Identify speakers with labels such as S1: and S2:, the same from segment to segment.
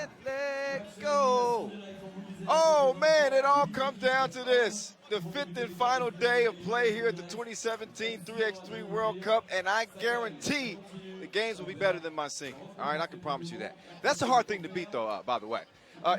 S1: and let go. Oh, man, it all comes down to this. The fifth and final day of play here at the 2017 3x3 World Cup, and I guarantee the games will be better than my singing. All right, I can promise you that. That's a hard thing to beat, though, by the way.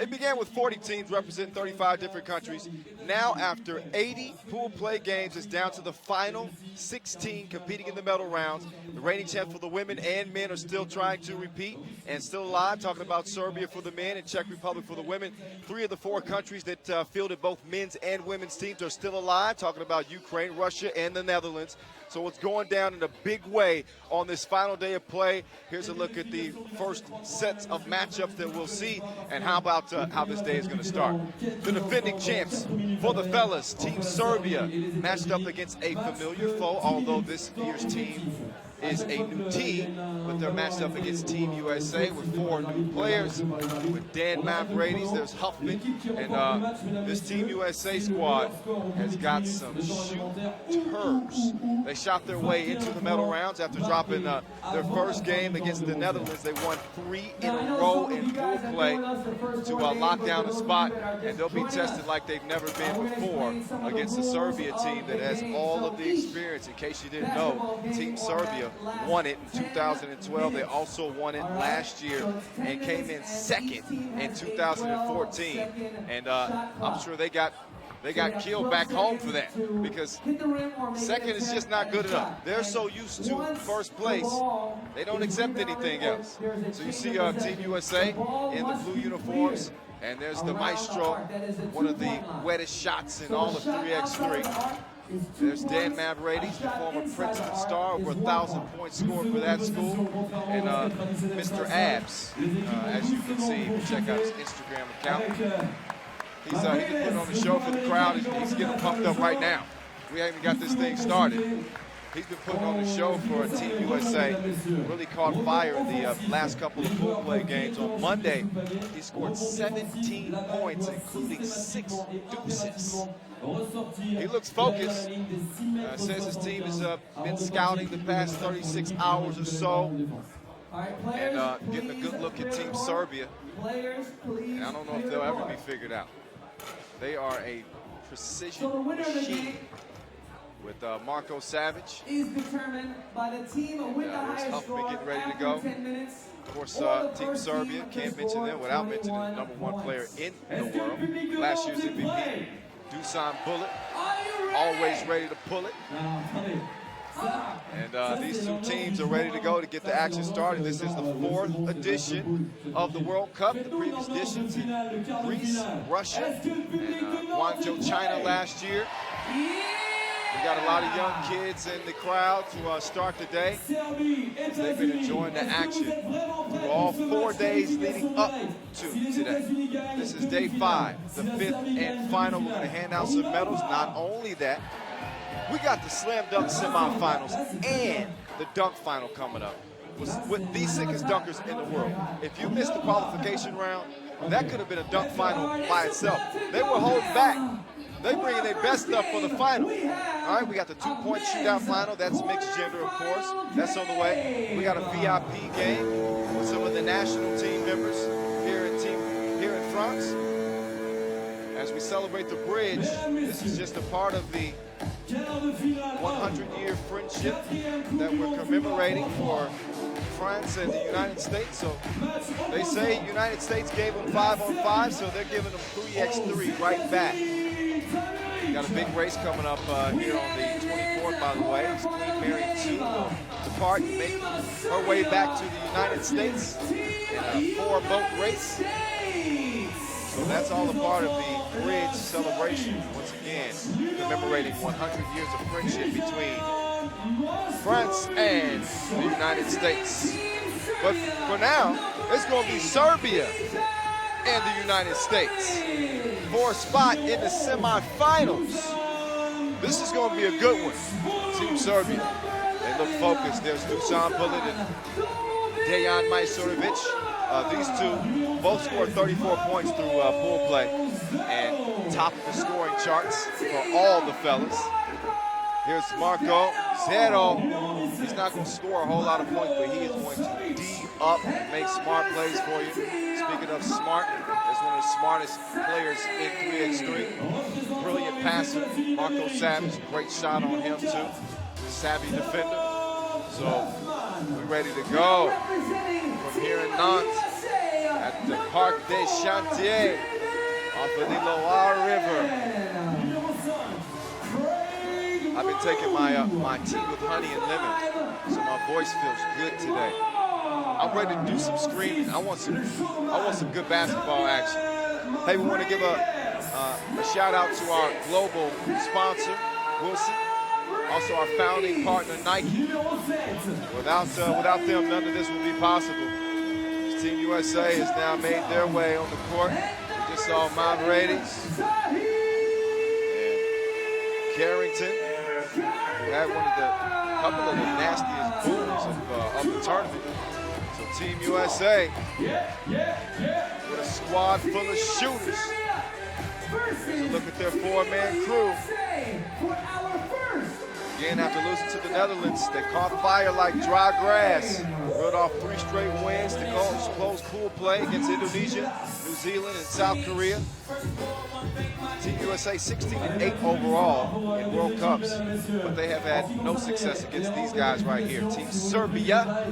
S1: It began with 40 teams representing 35 different countries. Now, after 80 pool play games, it's down to the final 16 competing in the medal rounds. The reigning champs for the women and men are still trying to repeat and still alive. Talking about Serbia for the men and Czech Republic for the women. 3 of the 4 countries that fielded both men's and women's teams are still alive. Talking about Ukraine, Russia, and the Netherlands. So it's going down in a big way on this final day of play. Here's a look at the first sets of matchups that we'll see, and how about how this day is going to start. The defending champs for the fellas, Team Serbia, matched up against a familiar foe, although this year's team is a new team, but they're matched up against Team USA with 4 new players. With Dan Mavridis, there's Huffman, and this Team USA squad has got some shooters. They shot their way into the medal rounds after dropping their first game against the Netherlands. They won 3 in a row in pool play to lock down a spot, and they'll be tested like they've never been before against the Serbia team that has all of the experience. In case you didn't know, Team Serbia won it in 2012. They also won it last year and came in second in 2014. And I'm sure they got killed back home for that, because second is just not good enough. They're so used to first place, they don't accept anything else. So you see Team USA in the blue uniforms, and there's the maestro, one of the wettest shots in all of 3x3. There's Dan Mavridis, the former Princeton star, over 1,000 points scored for that school. And Mr. Abs, as you can see, you can check out his Instagram account. He's been putting on the show for the crowd. He's getting pumped up right now. We haven't even got this thing started. He's been putting on the show for Team USA. Really caught fire in the last couple of pool play games. On Monday, he scored 17 points, including 6 deuces. He looks focused. Says his team has been scouting the past 36 hours or so, and getting a good look at Team Serbia. And I don't know if they'll ever be figured out. They are a precision machine with Marco Savage.
S2: Is determined by the team with the highest score
S1: getting ready to go. Of course, Team Serbia, can't mention them without mentioning the #1 player in the world. Last year's MVP, Dusan Bullet, always ready to pull it. And these 2 teams are ready to go to get the action started. This is the 4th edition of the World Cup. The previous editions in Greece, Russia, and Guangzhou, China last year. We got a lot of young kids in the crowd to start the day. They've been enjoying the action through all 4 days leading up to today. This is day 5, the 5th and final. We're going to hand out some medals. Not only that, we got the slam dunk semifinals and the dunk final coming up with the sickest dunkers in the world. If you missed the qualification round, that could have been a dunk final by itself. They were holding back. They bringing their best stuff for the final. All right, we got the 2-point shootout final. That's mixed gender, of course. That's on the way. We got a VIP game with some of the national team members here in France. As we celebrate the bridge, this is just a part of the 100-year friendship that we're commemorating for France and the United States. So they say United States gave them 5-on-5, so they're giving them 3x3 right back. We got a big race coming up here on the 24th, by the way. It's Queen Mary 2 will depart and make her way back to the United States in a 4-boat race. So that's all a part of the bridge celebration. Once again, commemorating 100 years of friendship between France and the United States. But for now, it's going to be Serbia and the United States for a spot in the semifinals. This is going to be a good one. Team Serbia, they look focused. There's Dusan Bullet and Dejan Majsorovic. These 2 both scored 34 points through pool play and top the scoring charts for all the fellas. Here's Marco, 0. He's not going to score a whole lot of points, but he is going to D up and make smart plays for you. speaking of smart, is one of the smartest players in 3x3. Brilliant passer, Marco Savage, great shot on him too. Savvy defender. So we're ready to go from here in Nantes at the Parc des Chantiers off of the Loire River. I've been taking my tea with honey and lemon, so my voice feels good today. I'm ready to do some screaming. I want some good basketball action. Hey, we want to give a shout out to our global sponsor, Wilson. Also our founding partner, Nike. Without them, none of this would be possible. Team USA has now made their way on the court. We just saw Mavrades and Carrington, who had couple of the nastiest booms of the tournament. So Team USA with a squad full of shooters. Here's a look at their four-man crew. Again, after losing to the Netherlands, they caught fire like dry grass. Rode off 3 straight wins to close pool play against Indonesia, New Zealand, and South Korea. Team USA 16-8 overall in World Cups, but they have had no success against these guys right here. Team Serbia,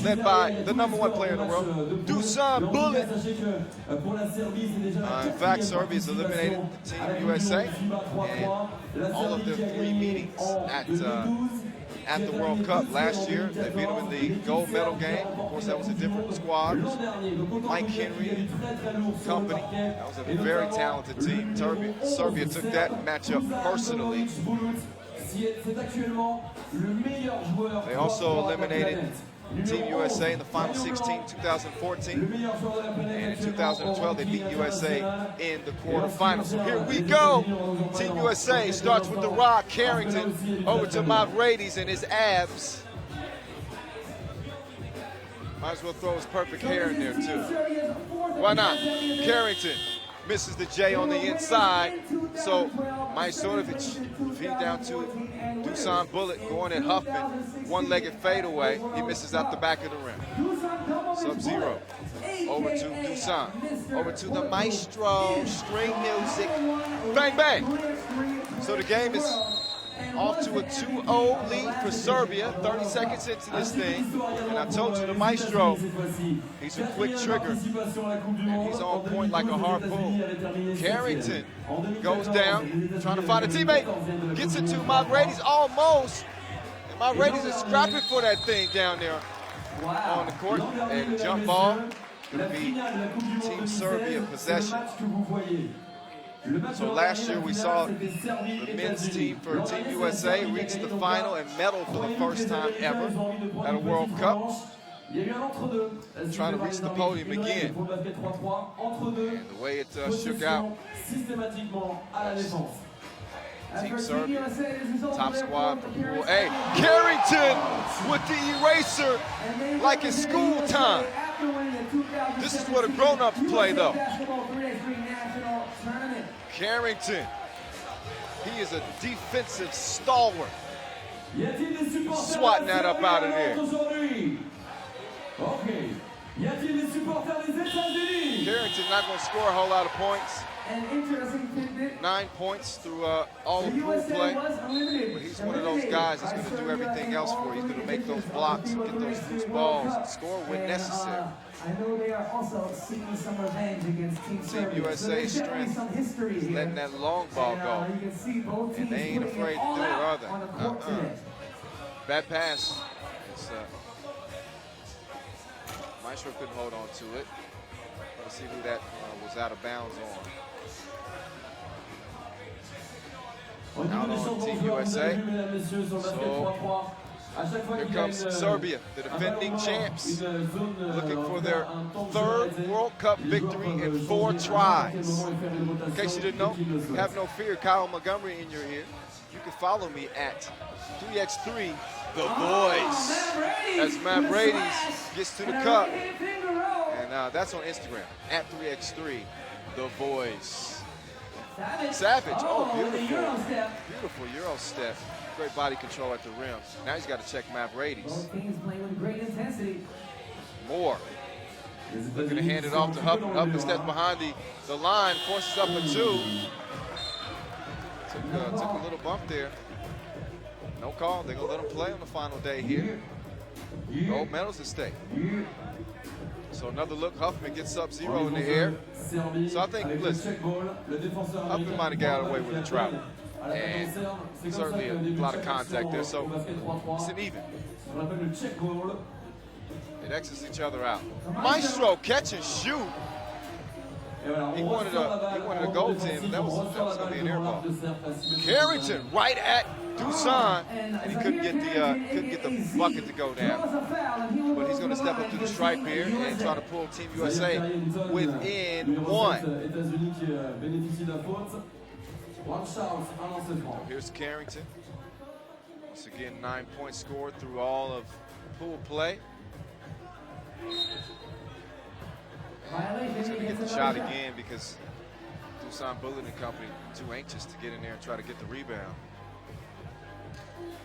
S1: led by the #1 player in the world, Dusan Bulut. In fact, Serbia has eliminated Team USA, and all of their 3 meetings at the World Cup last year, they beat them in the gold medal game. Of course, that was a different squad. Mike Henry and company. That was a very talented team. Serbia took that matchup personally. They also eliminated Team USA in the Final 16 in 2014. And in 2012, they beat USA in the quarterfinals. So here we go. Team USA starts with the Rock, Carrington, over to Mavrades and his abs. Might as well throw his perfect hair in there, too. Why not? Carrington misses the J on the inside. So Majsorovic feed down to Dusan Bulut, going at Huffman, one-legged fadeaway. He misses out the back of the rim. Sub-0. Over to Dusan. Over to the Maestro. String music. Bang, bang. So the game is off to a 2-0 lead for Serbia, 30 seconds into this thing. And I told you, the Maestro, he's a quick trigger, and he's on point like a harpoon. Carrington goes down, trying to find a teammate, gets it to Mavrades almost, and Mavrades is scrapping for that thing down there on the court. And jump ball, gonna be Team Serbia possession. So last year we saw the men's team for Team USA reach the final and medal for the first time ever at a World Cup. Trying to reach the podium again. And the way it shook out. Team Serbia, top squad from Pool A. Carrington with the eraser like it's school time. This is what a grown-ups play, though. Carrington, he is a defensive stalwart. Swatting that up out of there. Carrington not going to score a whole lot of points. 9 points through all of pool play. But he's one of those guys that's going to do everything else for you. He's going to make those blocks, get those loose balls, and score when necessary.
S2: I know they are also seeking some revenge against Team Serbia.
S1: Team USA's strength is letting that long ball go.
S2: You can see both
S1: And they ain't afraid to do it, are they? Bad pass. Maestro couldn't hold on to it. Let's see who that was out of bounds on. Out on Team USA. So here comes Serbia, the defending champs, looking for their 3rd World Cup victory in 4 tries. In case you didn't know, have no fear, Kyle Montgomery in your ear. You can follow me at 3x3 The Voice. As Mavrades gets to the cup. And that's on Instagram, at 3x3 The Voice. Savage, oh, beautiful. Beautiful Euro step. Great body control at the rim. Now he's got to check Mavrades.
S2: Both teams playing with great intensity.
S1: More. Looking to hand it off to Huffman. Huffman steps behind the line, forces up a 2. Took a little bump there. No call. They're going to let him play on the final day here. Gold medals at stake. So another look. Huffman gets up 0 in the air. So I think, listen, Huffman might have got away with a travel. And certainly a lot of contact there. So it's an even. It exits each other out. Maestro catch and shoot. He wanted a goal team. That was going to be an air ball. Carrington right at Dusan, and he couldn't get the bucket to go down. But he's going to step up to the stripe here and try to pull Team USA within 1. So here's Carrington. Once again, 9 points scored through all of pool play. He's going to get the shot again because Dusan Bullet and company too anxious to get in there and try to get the rebound.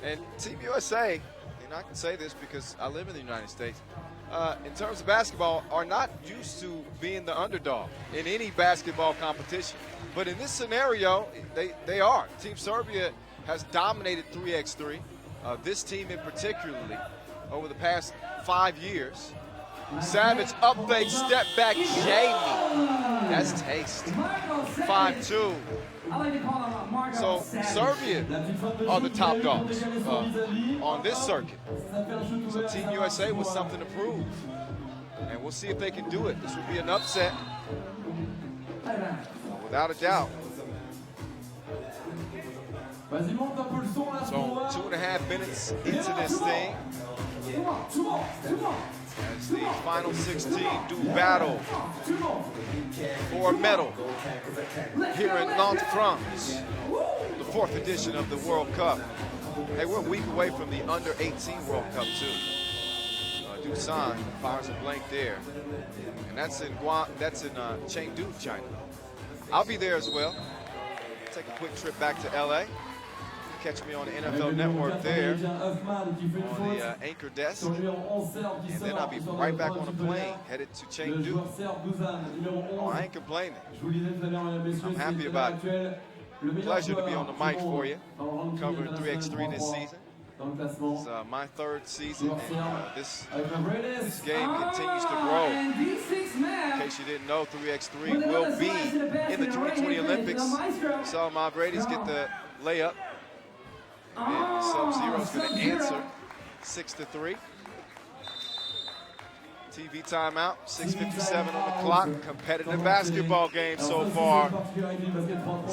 S1: And Team USA, and I can say this because I live in the United States, in terms of basketball, are not used to being the underdog in any basketball competition. But in this scenario, they are. Team Serbia has dominated 3x3. This team in particularly over the past 5 years. Savage up fake, step back, Jamie. That's taste. 5-2. So Serbia are the top dogs on this circuit. So Team USA was something to prove. And we'll see if they can do it. This would be an upset. Without a doubt. So 2.5 minutes into this thing. As the final 16 do battle for a medal here in Nantes, France, the 4th edition of the World Cup. Hey, we're a week away from the Under-18 World Cup, too. Dusan fires a blank there, and that's in Chengdu, China. I'll be there as well. Take a quick trip back to LA. Catch me on the NFL Network there on the anchor desk. And then I'll be right back on a plane headed to Chengdu. Oh, I ain't complaining. I'm happy about it. Pleasure to be on the mic for you, covering 3x3 this season. It's my 3rd season, and this game continues to grow. In case you didn't know, 3x3 will be in the 2020 Olympics. So my Brady's get the layup. And Sub-Zero's going to answer 6-3. TV timeout, 6:57 on the clock. Competitive basketball game so far.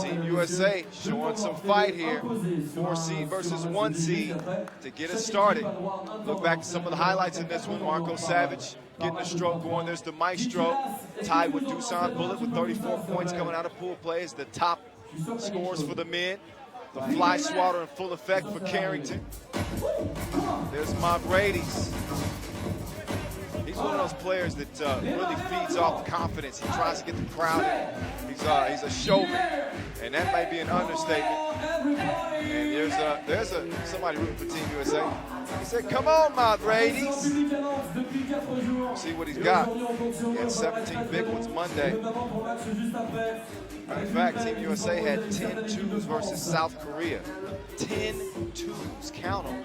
S1: Team USA showing some fight here. 4 seed versus 1 seed to get us started. Look back at some of the highlights in this one. Marco Savage getting a stroke going. There's the Maestro tied with Dusan Bullet with 34 points coming out of pool play as the top scores for the men. The fly swatter in full effect for Carrington. There's my Brady's. He's one of those players that really feeds off the confidence. He tries to get the crowd in. He's a showman, and that might be an understatement. And there's somebody rooting for Team USA. He said, "Come on, my Brady's." See what he's got. He had 17 big ones Monday. In fact, Team USA had 10 twos versus South Korea. 10 twos, count them.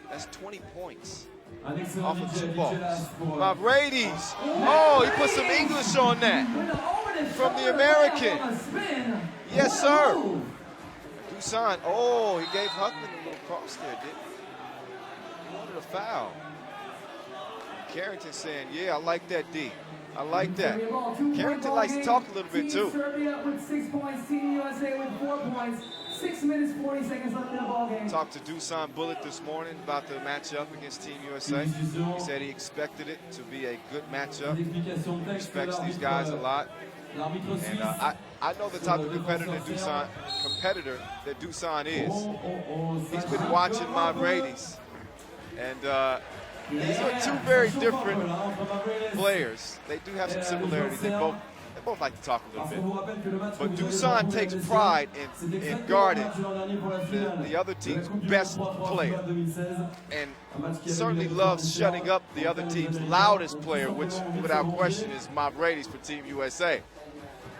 S1: That's 20 points off of 2 balls. My Brady's. Oh, he put some English on that from the American. Yes, sir. Dusan. Oh, he gave Huffman a little cross there, didn't he? He wanted a foul. Carrington saying, "Yeah, I like that, D. I like that." Carrington likes to talk a little bit, too.
S2: Serbia with 6 points, Team USA with 4 points. 6 minutes, 40 seconds left in the ball game.
S1: Talked to Dusan Bullet this morning about the matchup against Team USA. He said he expected it to be a good matchup. He respects these guys a lot. And I know the type of competitor that Dusan is. He's been watching my Brady's. And these are 2 very different players. They do have some similarities. They both They both like to talk a little bit. But Dusan takes pride in guarding the other team's best player. And certainly loves shutting up the other team's loudest player, which without question is Mavridis for Team USA.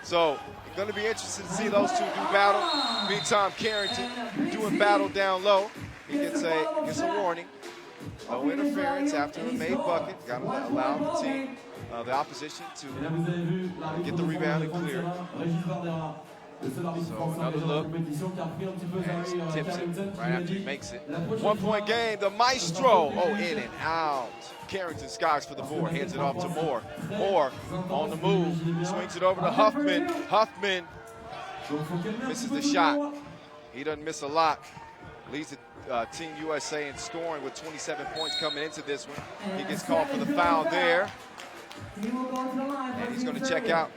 S1: So it's going to be interesting to see those two do battle. Meantime, Carrington doing battle down low. He gets a warning. No interference after a made bucket. Got to allow the team, the opposition, to get the rebound and clear. So another look, and he tips it right after he makes it. 1 point game, the Maestro, in and out. Carrington skies for the board, hands it off to Moore. Moore on the move, swings it over to Huffman. Huffman misses the shot. He doesn't miss a lot. Leads the Team USA in scoring with 27 points coming into this one. He gets called for the foul there. And he's going to check out.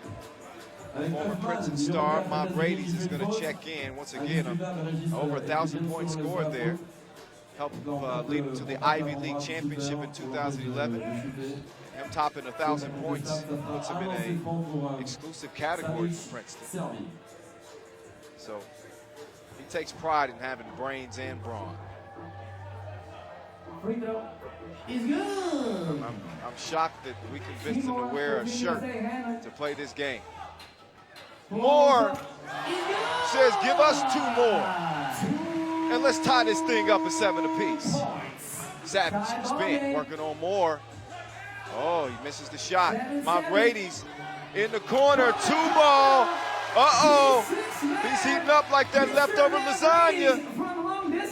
S1: Former Princeton star Mavridis is going to check in once again. Over 1,000 points scored there. Helped lead him to the Ivy League championship in 2011. Him topping 1,000 points puts him in an exclusive category for Princeton. So he takes pride in having brains and brawn.
S2: Free throw is good.
S1: I'm shocked that we convinced him to wear a shirt to play this game. Moore says, give us 2 more. And let's tie this thing up at 7 apiece. Savage spin, working on Moore. Oh, he misses the shot. Mavridis in the corner, 2 ball. He's heating up like that leftover lasagna.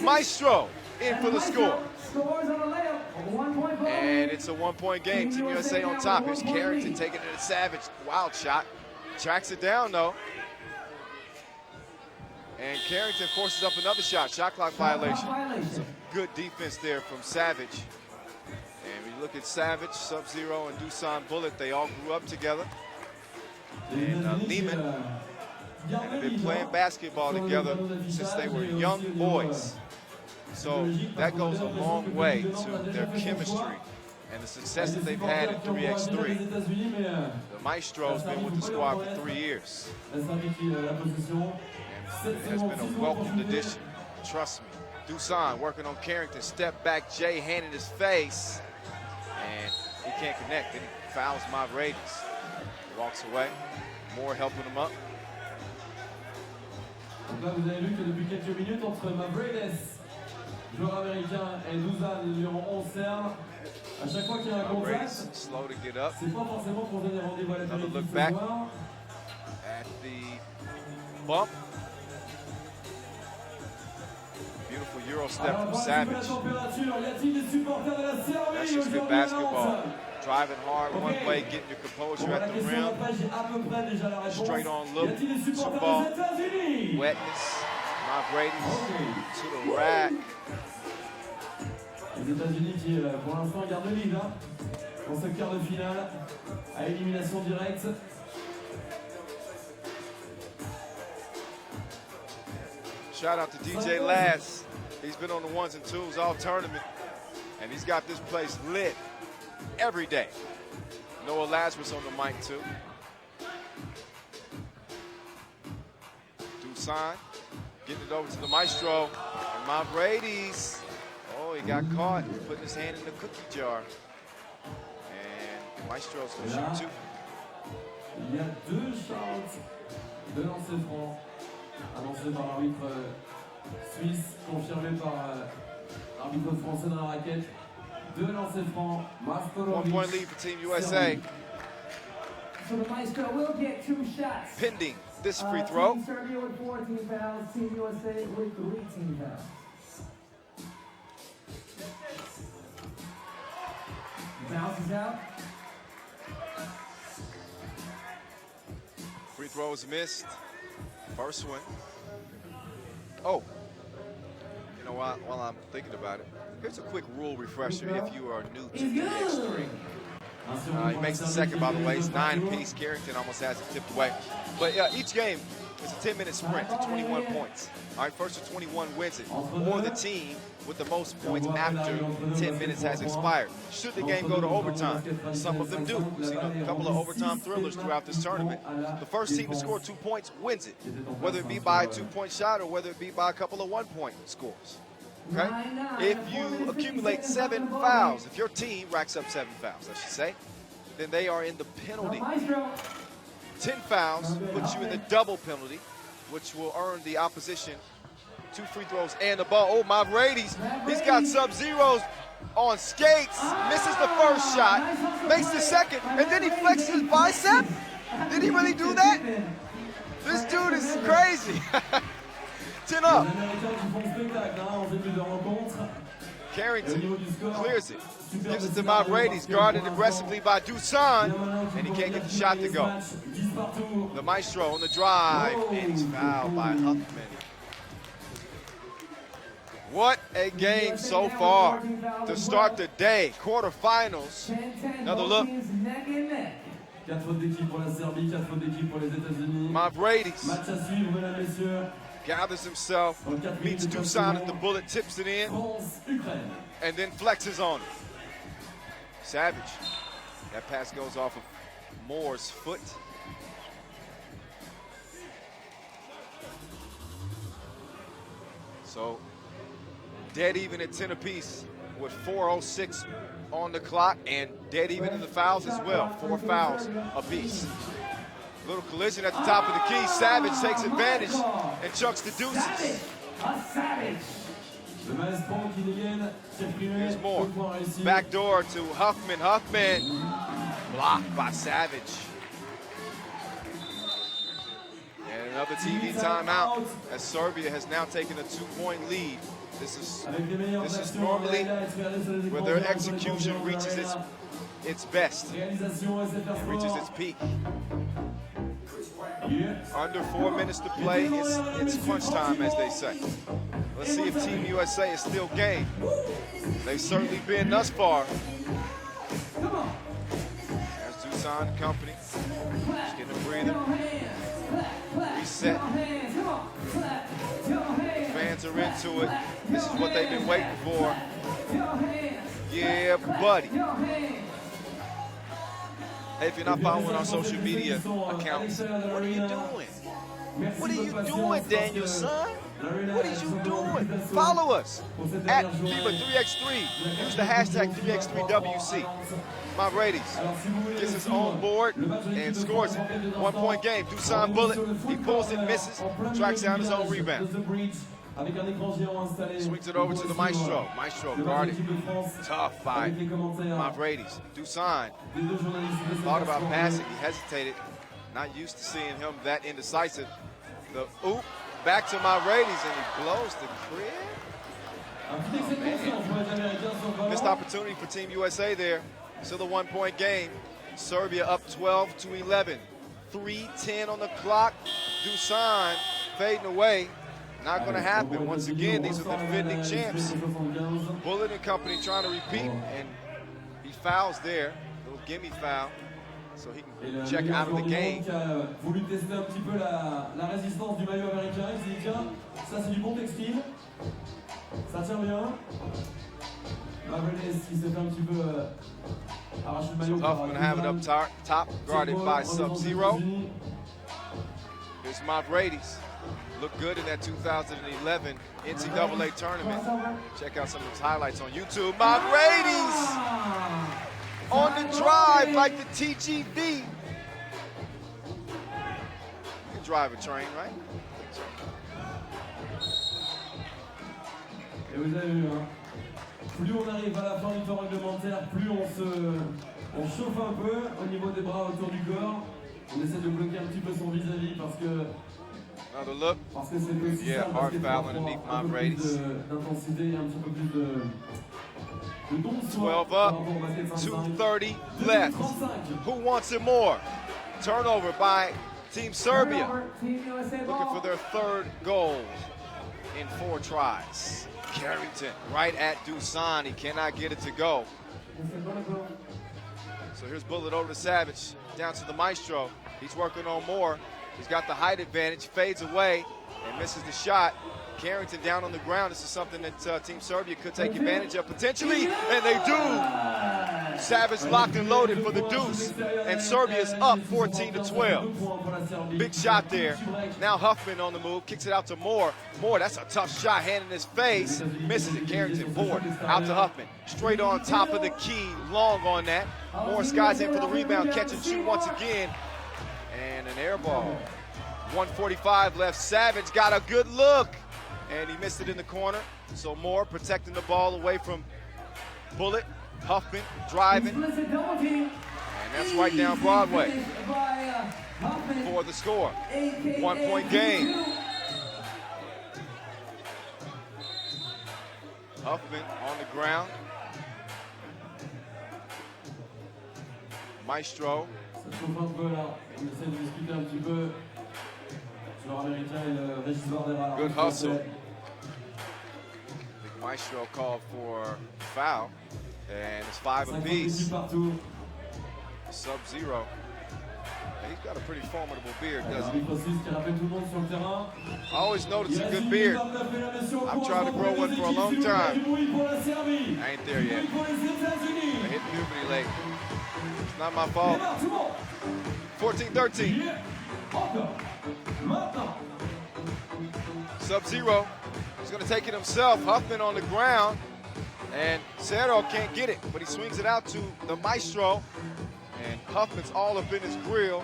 S1: Maestro in for the score. And it's a 1 point game. Team USA on top. Here's Carrington taking it to Savage. Wild shot. Tracks it down though. And Carrington forces up another shot. Shot clock violation. Some good defense there from Savage. And when you look at Savage, Sub-Zero, and Dusan Bullet, they all grew up together. And Lehman have been playing basketball together since they were young boys. So that goes a long way to their chemistry and the success that they've had in 3x3. The Maestro's been with the squad for 3 years. And it has been a welcomed addition, trust me. Dusan working on Carrington, step back, Jay hand in his face, and he can't connect. Then he fouls Mavridis. He walks away, Moore helping him up.
S3: Donc là, vous avez vu que depuis quelques minutes, entre Mavridis, joueur américain, et Dusan, le numéro 11 serbe, à chaque fois qu'il y a un contact, c'est pas forcément pour donner rendez-vous à la télé.
S1: Look back at the bump. Beautiful Euro step from Savage. That's just good basketball. Driving hard one way, getting your composure at the rim. Straight on look, some ball. Wetness. Mavridis to the rack.
S3: Les États-Unis qui, pour l'instant, gardent le lead dans ce quart de finale à élimination directe.
S1: Shout out to DJ Lass. He's been on the 1s and 2s all tournament, and he's got this place lit every day. Noah Lazarus on the mic too. Dusan getting it over to the Maestro. And Mavridis. Oh, he got caught putting his hand in the cookie jar. And Maestro's going to shoot 2.
S3: Il y a 2 shots de lancer franc annoncé par l'arbitre suisse, confirmé par l'arbitre français dans la raquette. 2 lancers francs.
S1: 1 point lead for Team USA.
S2: So the Maestro will get 2 shots.
S1: Pending this free throw.
S2: Team Serbia with 4 team fouls, Team USA with 3 team fouls. Bounces out.
S1: Free throws missed. First one. Oh, you know what? While I'm thinking about it, here's a quick rule refresher if you are new to 3x3. He makes the second, by the way. It's 9 apiece. Carrington almost has it tipped away. But each game, It's a 10-minute sprint to 21 points. All right, first to 21 wins it, or the team with the most points after 10 minutes has expired. Should the game go to overtime? Some of them do. We've seen a couple of overtime thrillers throughout this tournament. The first team to score 2 points wins it, whether it be by a 2-point shot or whether it be by a couple of 1-point scores. Okay? If you accumulate 7 fouls, if your team racks up 7 fouls, I should say, then they are in the penalty. 10 fouls puts you in the double penalty, which will earn the opposition 2 free throws and the ball. Oh, Mavrades, he's got Sub-Zeros on skates, misses the first shot, makes the second, and then he flexes his bicep? Did he really do that? This dude is crazy. 10 up. Carrington clears it, gives it to Mavrades, guarded aggressively by Dusan, and he can't get the shot to go. The Maestro on the drive, and he's fouled by Huffman. What a game so far to start the day. Quarterfinals. Another look. Mavrades gathers himself, meets Dusan at the bullet, tips it in, and then flexes on him. Savage. That pass goes off of Moore's foot. So, dead even at 10 apiece with 4:06 on the clock, and dead even in the fouls as well. 4 fouls apiece. Little collision at the top of the key. Savage takes advantage and chucks the deuces. Here's more. Back door to Huffman. Huffman blocked by Savage. And another TV timeout as Serbia has now taken a 2-point lead. This is normally where their execution reaches its best, reaches its peak. Under 4 minutes to play, it's crunch time, as they say. Let's see if Team USA is still game. They've certainly been thus far. There's Dusan and company. Just getting a breather. Reset. Fans are into it. This is what they've been waiting for. Yeah, buddy. Hey, if you're not following our social media accounts, what are you doing? What are you doing, Daniel, son? What are you doing? Follow us at FIBA 3X3. Use the hashtag 3X3WC. Mavrades gets his own board and scores it. 1-point game. Dusan bullet. He pulls it, misses, tracks down his own rebound. Swings it over to the Maestro. Maestro guarded. Tough by Mavrades. Dusan thought about passing. He hesitated. Not used to seeing him that indecisive. The oop back to Mavrades, and he blows the crib. Oh, missed opportunity for Team USA there. Still a 1-point game. Serbia up 12-11. 3:10 on the clock. Dusan fading away. Not going to happen. Once again, these are the defending champs. Bullet and company trying to repeat, and he fouls there. Little gimme foul, so he can check out of the game.
S3: Voulu tester un petit peu la résistance du maillot américain. Il s'est dit tiens, ça c'est du bon textile. Ça tient bien. Mavrades qui s'est fait un petit peu arracher le maillot.
S1: Huffman have it up top, guarded by Sub-Zero. Here's Mavrades. Looked good in that 2011 NCAA tournament. Check out some of his highlights on YouTube. Mavrades on the drive like the TGV. You can drive a train, right?
S3: Et vous avez vu, hein, plus on arrive à la fin du temps réglementaire, plus on chauffe un peu au niveau des bras autour du corps. On essaie de bloquer un petit peu son vis-à-vis parce que
S1: another look. Yeah, hard foul underneath Mavrades. 12 up, 2:30 left. Who wants it more? Turnover by Team Serbia. Looking for their 3rd goal in 4 tries. Carrington right at Dusan. He cannot get it to go. So here's bullet over to Savage. Down to the Maestro. He's working on more. He's got the height advantage, fades away, and misses the shot. Carrington down on the ground. This is something that Team Serbia could take advantage of potentially, and they do. Savage locked and loaded for the deuce, and Serbia's up 14-12. Big shot there. Now Huffman on the move, kicks it out to Moore. Moore, that's a tough shot, hand in his face. Misses it, Carrington board, out to Huffman. Straight on top of the key, long on that. Moore skies in for the rebound, catch and shoot once again. And an air ball. 1:45 left, Savage got a good look. And he missed it in the corner. So Moore protecting the ball away from Bullet. Huffman driving. And that's right down Broadway for the score. 1 point game. Huffman on the ground. Maestro. Good hustle. Maestro called for foul, and it's 5 apiece. Sub-Zero. He's got a pretty formidable beard, doesn't he? I always noticed a good beard. I've tried to grow one for a long time. I ain't there yet. I hit puberty late. It's not my fault. 14-13. Sub-Zero. He's going to take it himself. Huffman on the ground. And Cerro can't get it, but he swings it out to the Maestro. And Huffman's all up in his grill.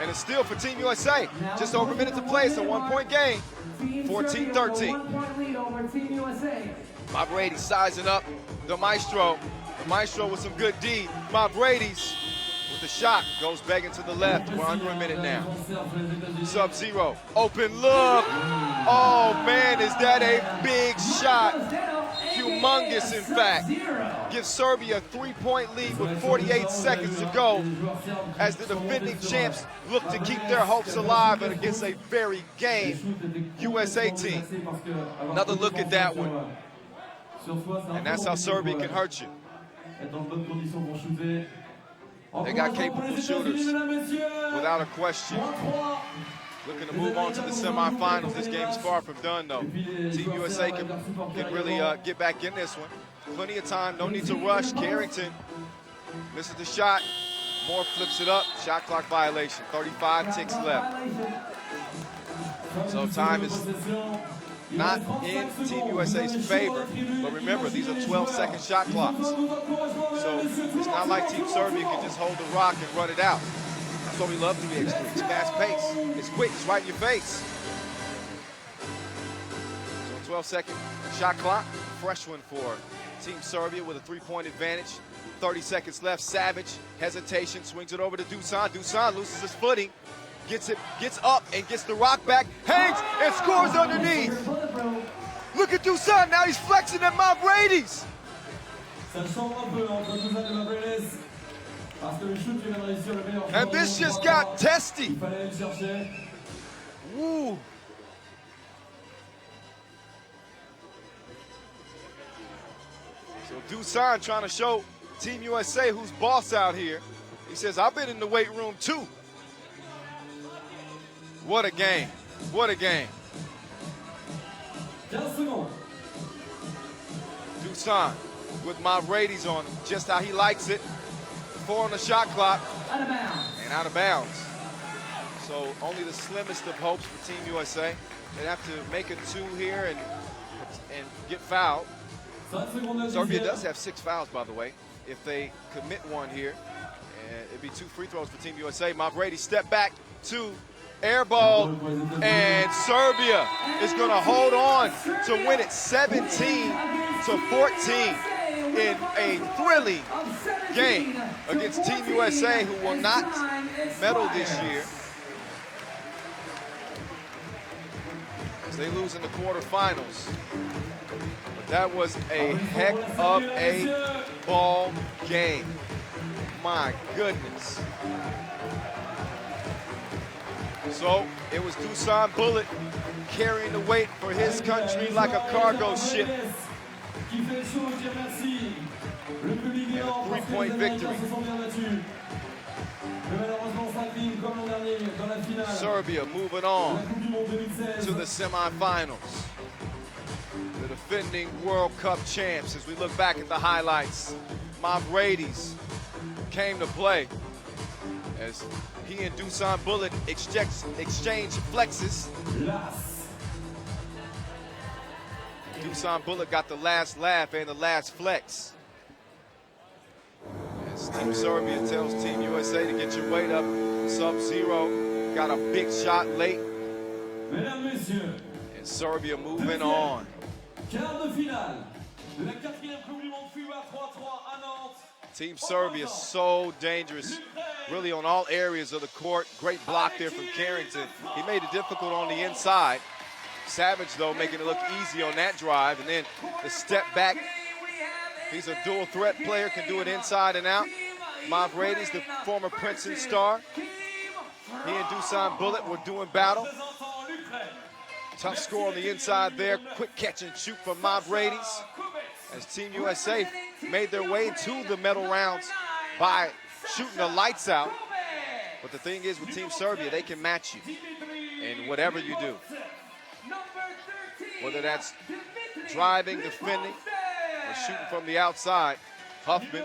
S1: And it's still for Team USA. Just over a minute to play. It's a 1 point game. 14-13. Bob Brady sizing up the Maestro. The Maestro with some good D. Bob Brady's with the shot. Goes begging to the left. We're under a minute now. Sub-Zero. Open look. Oh, man, is that a big shot? Humongous, in fact. Gives Serbia a 3-point lead with 48 seconds to go as the defending champs look to keep their hopes alive against a very game USA team. Another look at that one. And that's how Serbia can hurt you. They got capable shooters, without a question. Looking to move on to the semifinals. This game is far from done, though. Team USA can really get back in this one. Plenty of time, no need to rush. Carrington misses the shot. Moore flips it up. Shot clock violation. 35 ticks left. So time is not in Team USA's favor. But remember, these are 12-second shot clocks. So it's not like Team Serbia can just hold the rock and run it out. That's what we love 3x3. It's fast pace. It's quick. It's right in your face. So 12-second shot clock. Fresh one for Team Serbia with a 3-point advantage. 30 seconds left. Savage, hesitation, swings it over to Dusan. Dusan loses his footing. Gets up and gets the rock back. Hangs and scores underneath. Look at Dusan. Now he's flexing at my Brady's. And this just got testy. Woo. So Dusan trying to show Team USA who's boss out here. He says, I've been in the weight room too. What a game. What a game. Dusan with my Brady's on him, just how he likes it. 4 on the shot clock.
S2: Out of bounds. And
S1: out of bounds. So only the slimmest of hopes for Team USA. They'd have to make a 2 here and get fouled. Serbia does have 6 fouls, by the way. If they commit one here, it'd be 2 free throws for Team USA. My Brady step back, 2. Air ball, and Serbia is going to hold on to win it 17-14 in a thrilling game against Team USA, who will not medal this year, as they lose in the quarterfinals. But that was a heck of a ball game. My goodness. So it was Dusan Bullet carrying the weight for his country like a cargo ship. And a 3-point victory.
S3: la finale.
S1: Serbia moving
S3: La
S1: on
S3: Coupe du Monde
S1: to
S3: 2016.
S1: the semifinals. The defending World Cup champs. As we look back at the highlights, Mavridis came to play as he and Dusan Bullet exchange flexes.
S3: Las.
S1: Dusan Bullet got the last laugh and the last flex. As Team Serbia tells Team USA to get your weight up. Sub-Zero got a big shot late.
S3: Mesdames, Messieurs,
S1: And Serbia moving on.
S3: quart de finale de la 4e Coupe du Monde FIBA 3X3 à Nantes.
S1: Team Serbia so dangerous, really on all areas of the court. Great block there from Carrington. He made it difficult on the inside. Savage, though, making it look easy on that drive. And then the step back. He's a dual threat player, can do it inside and out. Mavridis, the former Princeton star. He and Dusan Bullet were doing battle. Tough score on the inside there. Quick catch and shoot from Mavridis. As Team USA made their way to the medal rounds by shooting the lights out. But the thing is with Team Serbia, they can match you in whatever you do. Whether that's driving, defending, or shooting from the outside. Huffman,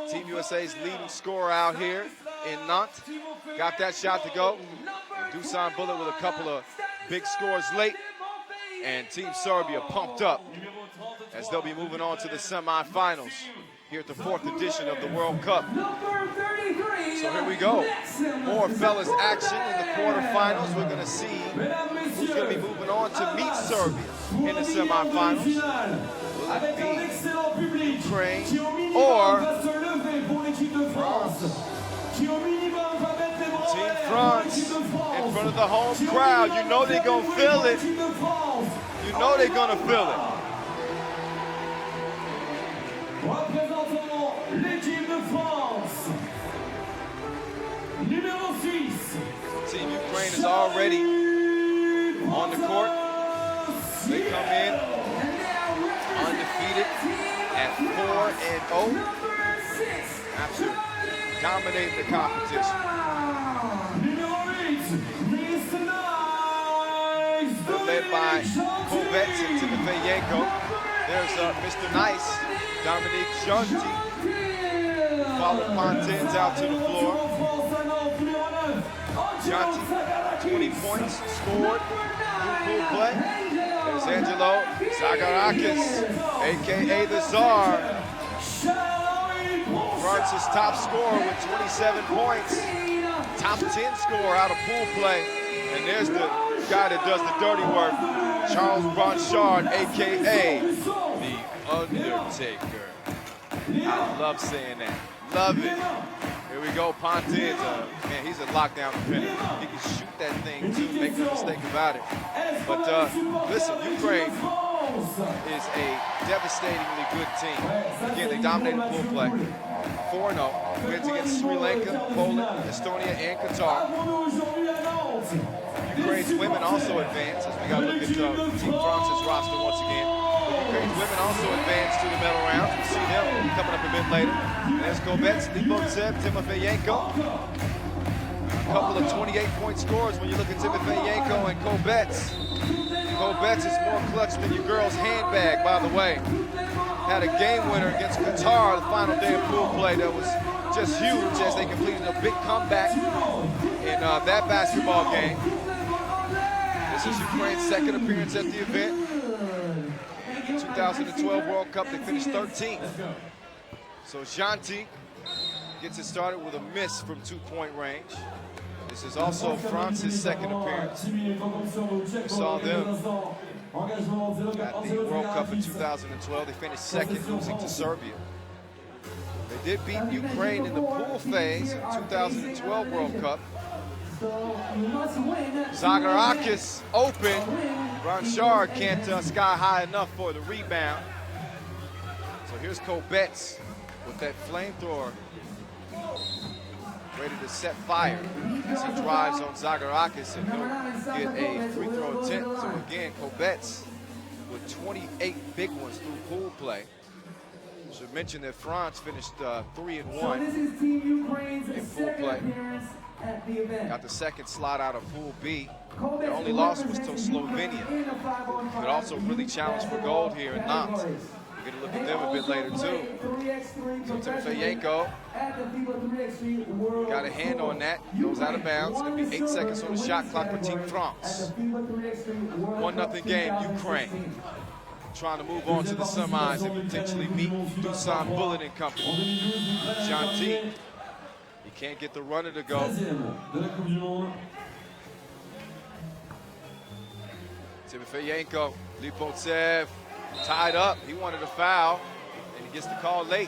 S1: Team USA's leading scorer out here in Nantes. Got that shot to go. Dusan Bullet with a couple of big scores late. And Team Serbia pumped up as they'll be moving on to the semifinals here at the 4th edition of the World Cup. So here we go. More fellas action in the quarterfinals. We're going to see who's going to be moving on to meet Serbia in the semifinals. Will it be Ukraine or France? Team France in front of the home crowd. You know they're going to feel it. You know they're going to feel it.
S3: Représentant l'équipe de France, numéro 6.
S1: Team Ukraine is already on the court. They come in undefeated at 4-0 after dominating the competition. They're led by Kovets and Timofeyenko. There's Mr. Nice, Dominique Janti. Follow Pontins out to the floor. Janti, 20 points, scored. Full play. There's Angelo Zagarakis, a.k.a. the Czar. France's top scorer with 27 points. Top 10 scorer out of pool play. And there's the guy that does the dirty work, Charles Blanchard, a.k.a. The Undertaker. I love saying that. Love it. Here we go, Pontins. Man, he's a lockdown defender. He can shoot that thing, too. Make no mistake about it. But listen, Ukraine is a devastatingly good team. Again, they dominated the pool play. 4-0. Wins against Sri Lanka, Poland, Estonia, and Qatar. Ukraine's women also advance, as we got to look at Team France's roster once again. Ukraine's women also advance to the medal rounds. We'll see them coming up a bit later. There's Kovets, Libotsev, Timofeyenko. A couple of 28-point scores when you look at Timofeyenko and Kovets. Kovets is more clutch than your girl's handbag, by the way. Had a game winner against Qatar the final day of pool play that was just huge as they completed a big comeback in that basketball game. This is Ukraine's second appearance at the event. 2012 World Cup, they finished 13th. So Janti gets it started with a miss from 2-point range. This is also France's second appearance. We saw them at the World Cup in 2012. They finished second, losing to Serbia. They did beat Ukraine in the pool phase in 2012 World Cup. Zagarakis open. Blanchard can't sky high enough for the rebound. So here's Kovets with that flamethrower ready to set fire as he drives on Zagarakis, and he'll get a free throw attempt. So again, Kovets with 28 big ones through pool play. Should mention that France finished 3-1
S2: So this is Team Ukraine's
S1: in pool
S2: second
S1: play.
S2: appearance at the event.
S1: Got the second slot out of Pool B.
S2: Their
S1: Their only loss was to Slovenia. But also really challenged for gold here in Nantes. We're going to look at them a bit later too. So Timofeyenko got a hand on that, goes out of bounds. It's going to be 8 seconds on the shot clock for Team France. 1-0 game, Ukraine. Trying to move on to the semis and potentially meet Dusan Bullet and company. Gentil, he can't get the runner to go. Timofeyenko, Lipotsev, tied up. He wanted a foul, and he gets the call late.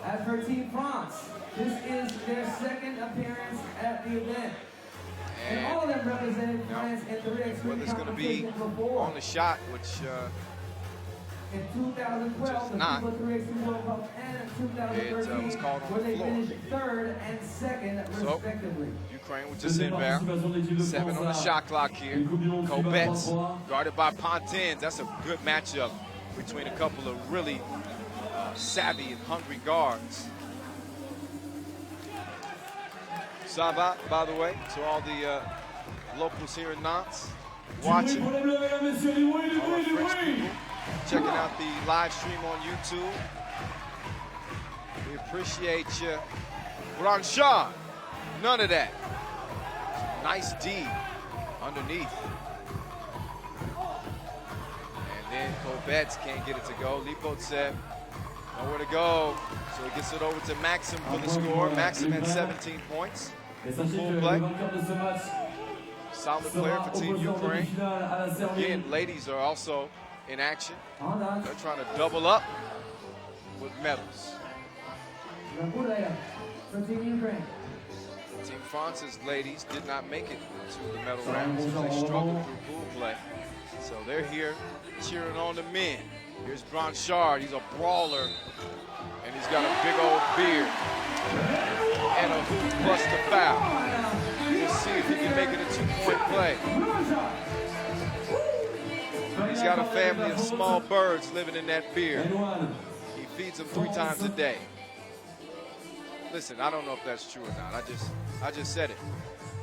S2: As for Team France, this is their second appearance at the event. And all of them represented France in 3x3
S1: Whether it's going to be
S2: before.
S1: on the shot, which
S2: In 2012, the
S1: not.
S2: FIBA 3x3 World Cup, and in 2013,
S1: was called on
S2: where
S1: the
S2: they
S1: floor.
S2: finished third and second,
S1: So,
S2: respectively.
S1: Ukraine with just inbound. 7 on the shot clock here. Kobets guarded by Pontins. That's a good matchup between a couple of really savvy and hungry guards. Sava, by the way, to all the locals here in Nantes watching. All our French people checking out the live stream on YouTube. We appreciate you. Blanchard, none of that. Nice D underneath. And then Kobets can't get it to go. Lipotsev, nowhere to go. So he gets it over to Maxim for the score. Maxim had 17 points. Full play. Solid player for Team Ukraine. Again, ladies are also in action. They're trying to double up with medals. Team France's ladies did not make it to the medal rounds as they struggled through pool play. So they're here cheering on the men. Here's Blanchard, he's a brawler, and he's got a big old beard and a hoop plus the foul. We'll see if he can make it a 2-point play. He's got a family of small birds living in that beard. He feeds them 3 times a day. Listen, I don't know if that's true or not. I just said it,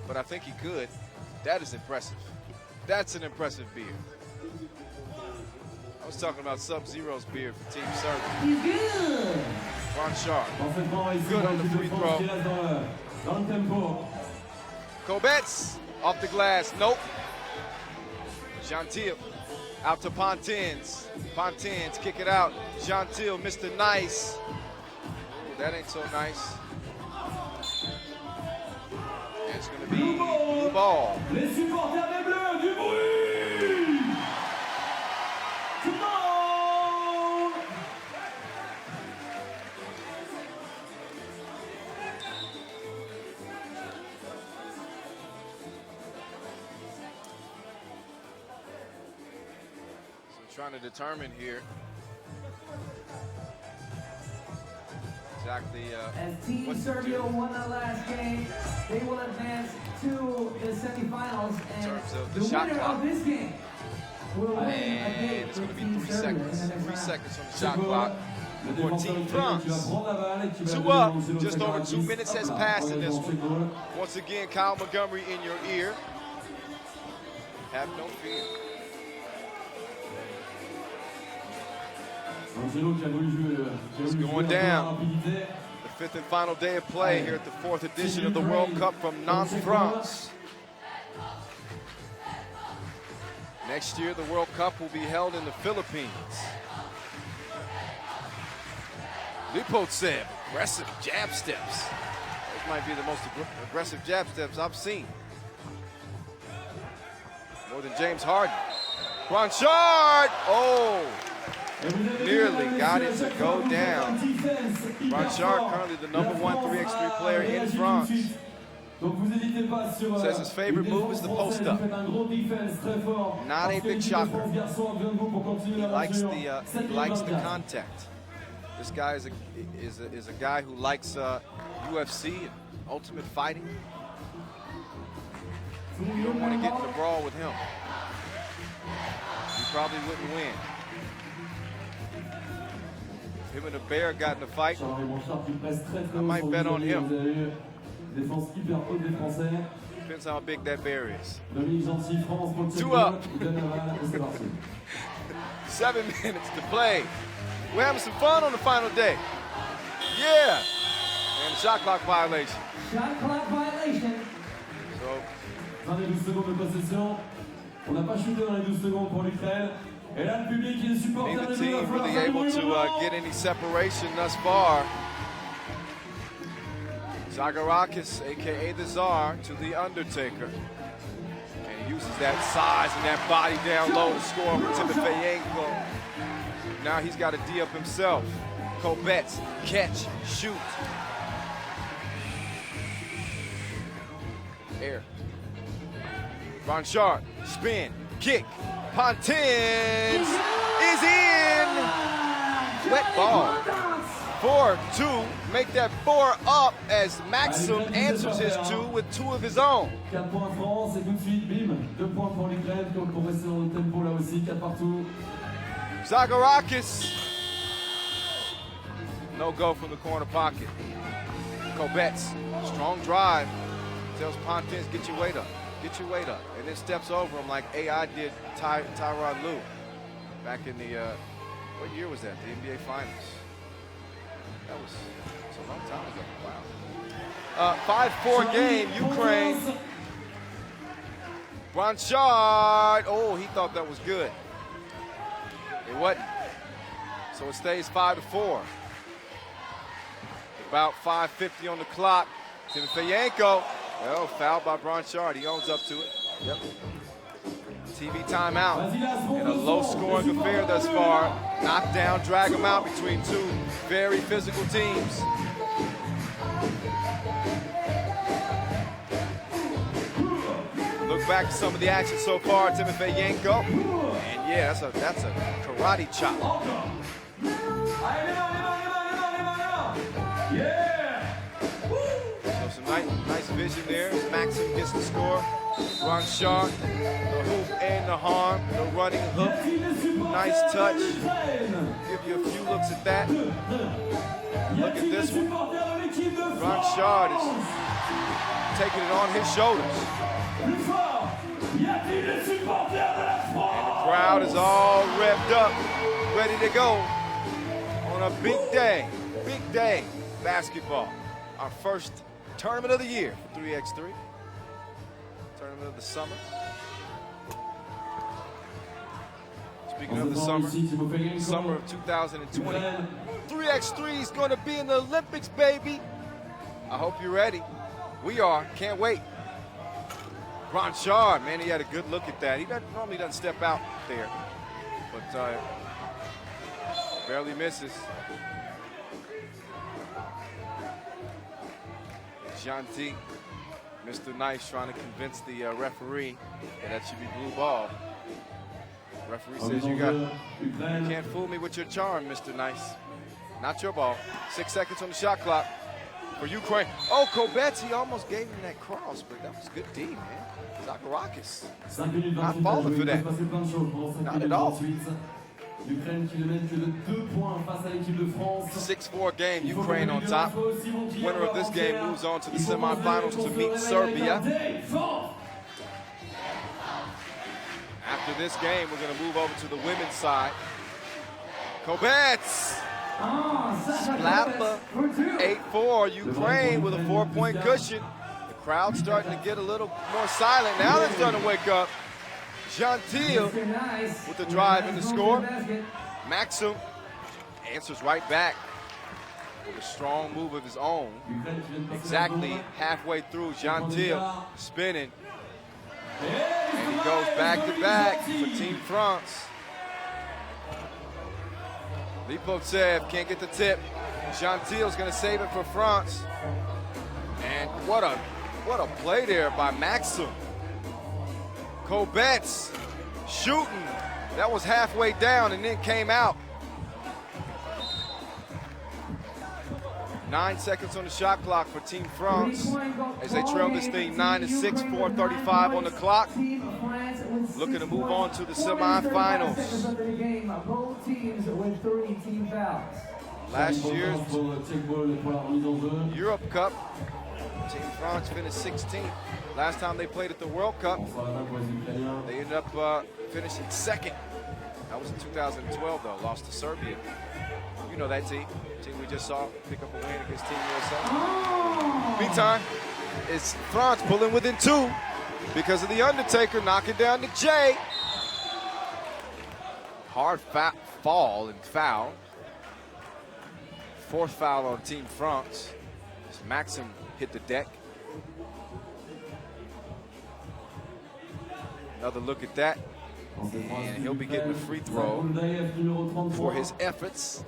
S1: but I think he could. That is impressive. That's an impressive beard. I was talking about Sub-Zero's beard for Team Serbia.
S2: He's good.
S1: Blanchard, good on the free throw. Kobets, off the glass, nope. Gentil, out to Pontins. Pontins, kick it out. Gentil, Mr. Nice. Ooh, that ain't so nice. And it's gonna be blue ball.
S3: Les supporters des Bleus, du bruit! Come on!
S1: So trying to determine here exactly
S2: As Team
S1: what to
S2: Serbia
S1: do.
S2: won the last game, they will advance to the semifinals. And
S1: terms of the
S2: the
S1: shot
S2: winner
S1: clock.
S2: of this game will win a
S1: And
S2: date
S1: it's
S2: for
S1: going to be
S2: Team
S1: 3
S2: Serbia in
S1: seconds.
S2: the next
S1: 3
S2: round.
S1: seconds on the shot clock
S3: Le
S1: for
S3: défenseur
S1: Team
S3: ukrainien qui va
S1: France.
S3: prendre la balle et qui va
S1: 2
S3: donner
S1: up.
S3: dans le
S1: Just over 2
S3: Qatar.
S1: minutes has passed in this one. Once again, Kyle Montgomery in your ear. Have no fear.
S3: Angelo qui a voulu jouer,
S1: It's going down. The 5th and final day of play here at the 4th edition of the World Cup from Nantes, France. Next year, the World Cup will be held in the Philippines. Lipotsev, aggressive jab steps. Those might be the most aggressive jab steps I've seen. More than James Harden. Blanchard! Oh! Nearly got it to go down. Blanchard, currently the #1 3x3 player in France. Says his favorite move is the post-up. Not a big shocker. He likes the contact. This guy is a guy who likes UFC and Ultimate Fighting. You don't want to get in the brawl with him. You probably wouldn't win. Him and the Bear got in a fight. I might bet on him.
S3: Défense hyper haute des Français.
S1: Depends how big that bear is.
S3: Dominique Gentil, France pour le
S1: Two
S3: check.
S1: up.
S3: Il donne la balle et c'est parti.
S1: 7 minutes to play. We're having some fun on the final day. Yeah. And shot clock violation.
S2: Shot clock violation.
S1: So,
S3: Fin des 12 secondes de possession. On n'a pas shooté dans les 12 secondes pour l'Ukraine. Et là, le public et les supporters
S1: neither
S3: des deux
S1: team really able to get any separation thus far. Zagorakis, aka the Tsar, to the Undertaker. And he uses that size and that body down low to score for Timofeyenko. Now he's got to D up himself. Kobets, catch, shoot. Air. Blanchard, spin, kick. Pontins is in. Wet ball. 4-2. Make that 4 up as Maxim answers his 2 with 2 of his own.
S3: 4 points France et tout de suite, bim, 2 points pour l'Ukraine, comme pour rester dans le tempo là aussi, 4 partout.
S1: Zagorakis. No go from the corner pocket. Kobets, strong drive. Tells Pontins, get your weight up. Get your weight up. And then steps over him like AI did Tyronn Lue back in the, what year was that? The NBA Finals. That was a long time ago. Wow. 5-4 game, Ukraine. Blanchard. Oh, he thought that was good. It wasn't. So it stays 5-4. About 5:50 on the clock. Timofeyenko. Well, fouled by Blanchard. He owns up to it. Yep. TV timeout. In a low-scoring affair thus far. Knock down, drag them out between two very physical teams. Look back at some of the action so far, Timofeyenko. And yeah, that's a karate chop. So some nice vision there. Maxim gets the score. Blanchard, the hoop and the harm, the running hook. Nice touch. Give you a few looks at that. Look at this one. Blanchard is taking it on his shoulders. And the crowd is all revved up, ready to go on a big day. Big day basketball. Our first tournament of the year for 3x3. Tournament of the summer. Speaking of the summer of 2020, 3x3 is going to be in the Olympics, baby. I hope you're ready. We are. Can't wait. Blanchard, man, he had a good look at that. He normally doesn't step out there, but barely misses. Gentil, Mr. Nice trying to convince the referee that should be blue ball. Referee says you can't fool me with your charm, Mr. Nice. Not your ball. 6 seconds on the shot clock for Ukraine. Oh, Kobets, he almost gave him that cross, but that was good D, man. Zagorakis. Not falling for that. Not at all. 6-4 game, Ukraine on top. Winner of this game moves on to the semifinals to meet Serbia. After this game, we're going to move over to the women's side. Kobets. Splappa. 8-4, Ukraine with a 4-point cushion. The crowd's starting to get a little more silent. Now they're starting to wake up. Gentil with the drive and the score. Maxim answers right back with a strong move of his own. Exactly halfway through, Gentil spinning. And he goes back to back for Team France. Lipovtsev can't get the tip. Gentil's gonna save it for France. And what a play there by Maxim. Kobets shooting. That was halfway down and then came out. 9 seconds on the shot clock for Team France as they trail this thing 9-6, 4:35 on the clock. Looking to move on to the semifinals. Last year's Europe Cup Team France finished 16th. Last time they played at the World Cup, they ended up finishing second. That was in 2012, though. Lost to Serbia. You know that team. Team we just saw pick up a win against Team USA. Meantime, it's France pulling within 2 because of the Undertaker knocking down the J. Hard fall and foul. 4th foul on Team France. As Maxim hit the deck. Another look at that. And he'll be getting a free throw for his efforts.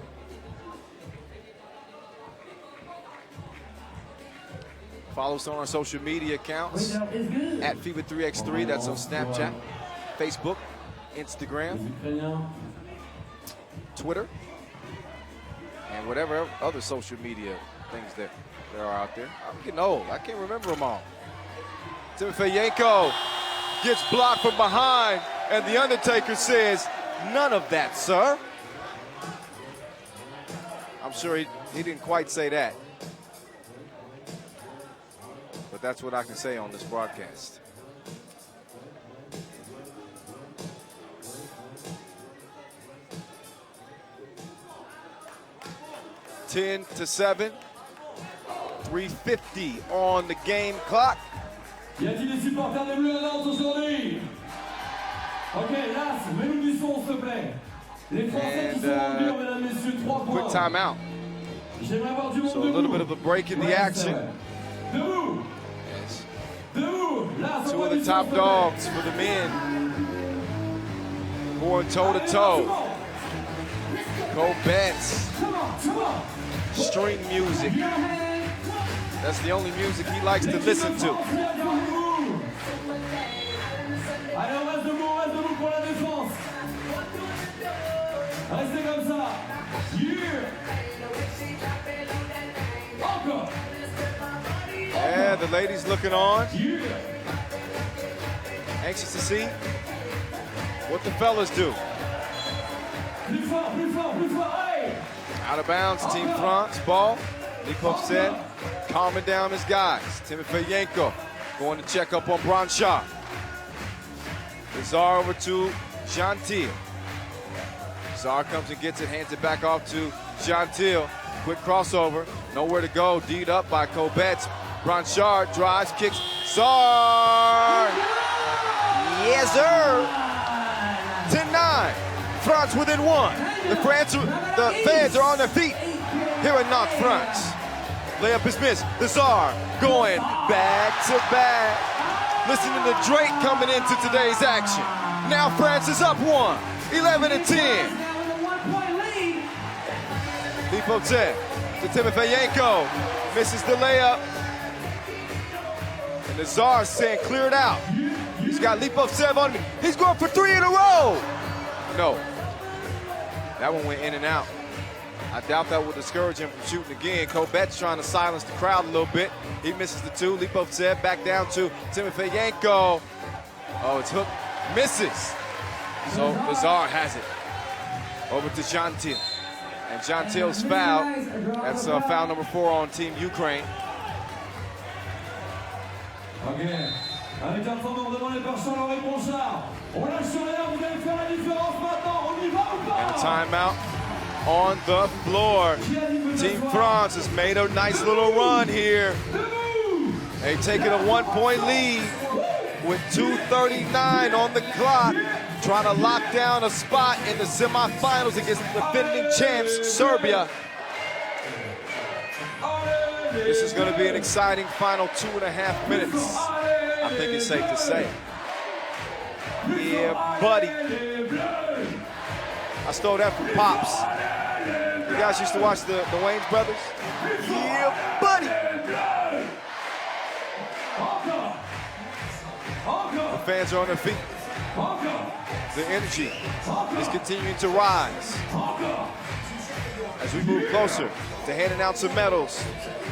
S1: Follow us on our social media accounts at FIBA 3X3. That's on Snapchat, Facebook, Instagram, Twitter, and whatever other social media things that there are out there. I'm getting old. I can't remember them all. Timofeyenko gets blocked from behind, and the Undertaker says, "None of that, sir." I'm sure he didn't quite say that. But that's what I can say on this broadcast. Ten to 7, 3:50 on the game clock.
S3: Y a-t-il des supporters des Bleus à Nantes aujourd'hui? Ok, Las, mets-nous du son, s'il te plaît. Les Français qui sont en dur, mesdames, messieurs, 3 points.
S1: Quick timeout.
S3: J'aimerais avoir du monde
S1: So a little bit of a break in the action.
S3: Debout.
S1: Yes.
S3: Debout. Las,
S1: 2 of the top dogs for the men. Going toe-to-toe. Go Bets. String music. That's the only music he likes to listen to.
S3: Allez, on reste debout pour la défense. Restez comme ça. Encore.
S1: Yeah, the ladies looking on. Anxious to see what the fellas do.
S3: Plus fort, plus fort, plus fort. Allez.
S1: Out of bounds, Team France, ball. Lipov said, calming down his guys. Timofeyenko going to check up on Bronchard. Lazar over to Gentil. Lazar comes and gets it, hands it back off to Gentil. Quick crossover, nowhere to go. D'd up by Kobets. Bronchard drives, kicks. Zar! Yes, sir! 10-9. France within 1. The fans are on their feet here in Nantes, France. Layup is missed. The Czar going back to back. Listening to Drake coming into today's action. Now France is up 1, 11-10. Lipotsev to Timofeyenko. Misses the layup. And the Czar saying clear it out. He's got Lipotsev on me. He's going for 3 in a row. No. That one went in and out. I doubt that will discourage him from shooting again. Kobet's trying to silence the crowd a little bit. He misses the 2. Lipotsev back down to Timofeyenko. Oh, it's hooked. Misses. So Lazar has it. Over to Gentil. And Gentil's foul. That's foul number 4 on Team Ukraine.
S3: Ok. Avec un temps mort devant les personnes, on répond ça. On lâche rien, vous allez faire la différence maintenant. On y va ou pas?
S1: And a timeout on the floor. Team France has made a nice little run here. They taking a 1-point lead with 2:39 on the clock, trying to lock down a spot in the semifinals against the defending champs, Serbia. This is going to be an exciting final 2.5 minutes. I think it's safe to say. Yeah, buddy. I stole that from Pops. You guys used to watch the Wayans brothers? Yeah, buddy. The fans are on their feet. The energy is continuing to rise as we move closer to handing out some medals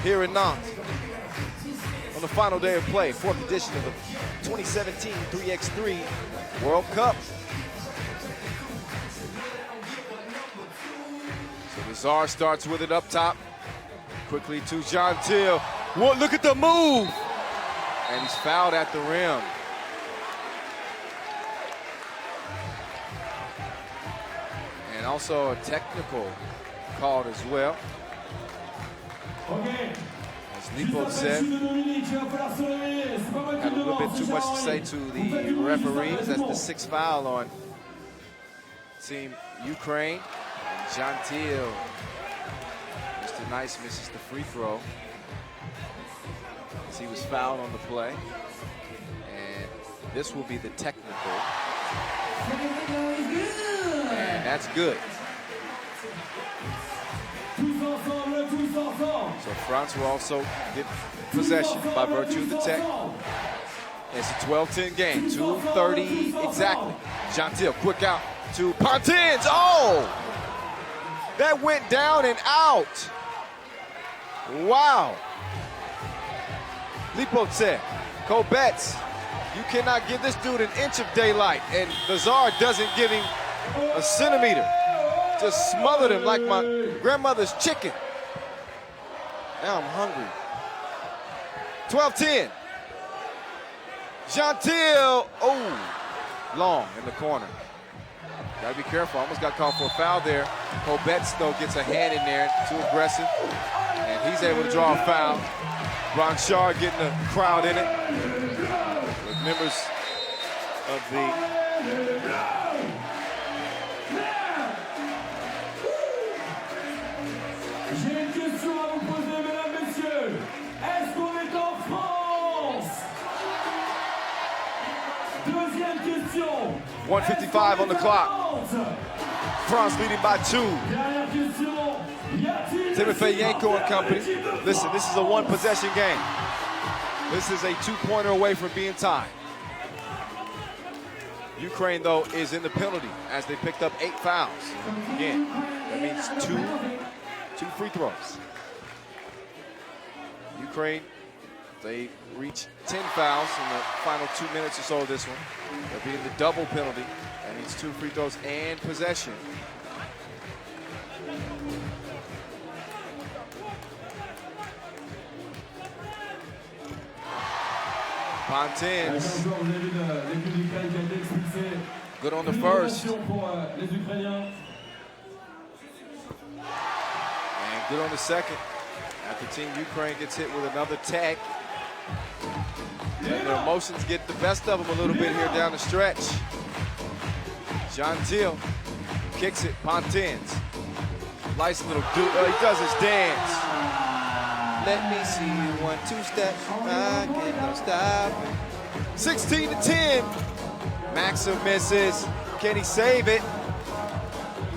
S1: here in Nantes on the final day of play, 4th edition of the 2017 3x3 World Cup. So the Czar starts with it up top. Quickly to Gentil. Well, look at the move. And he's fouled at the rim. And also a technical called as well. As Lipo said, had a little bit too much to say to the referees. That's the sixth foul on Team Ukraine. And Gentil, Mr. Nice misses the free throw as he was fouled on the play. And this will be the technical. And that's good. So France will also get possession by virtue of the tech. It's a 12-10 game, 2:30 exactly. Gentil, quick out to Pontins. Oh! That went down and out. Wow. Lipoce, Kobets, you cannot give this dude an inch of daylight, and Lazar doesn't give him a centimeter. Just smothered him like my grandmother's chicken. Now I'm hungry. 12-10. Gentil, oh, long in the corner. Gotta be careful, almost got called for a foul there. Kobets, though, gets a hand in there, too aggressive, and he's able to draw a foul. Blanchard getting the crowd in it with members of the
S3: J'ai une question à vous poser, mesdames, messieurs. Est-ce qu'on est en France? Deuxième question.
S1: 1:55 on the clock. France leading by 2.
S3: Dernière question.
S1: Timofeyenko and company. Listen, this is a one-possession game. This is a two-pointer away from being tied. Ukraine, though, is in the penalty as they picked up 8 fouls. Again, that means two free throws. Ukraine, they reach 10 fouls in the final 2 minutes or so of this one. They'll be in the double penalty. That means 2 free throws and possession. Pontins. Good on the first. And good on the second. After Team Ukraine gets hit with another tag. And their emotions get the best of them a little bit here down the stretch. Gentil kicks it, Pontins. Nice little dude, he does his dance. Let me see you 1-2 step, I get no stop. 16-10, Maxim misses, can he save it?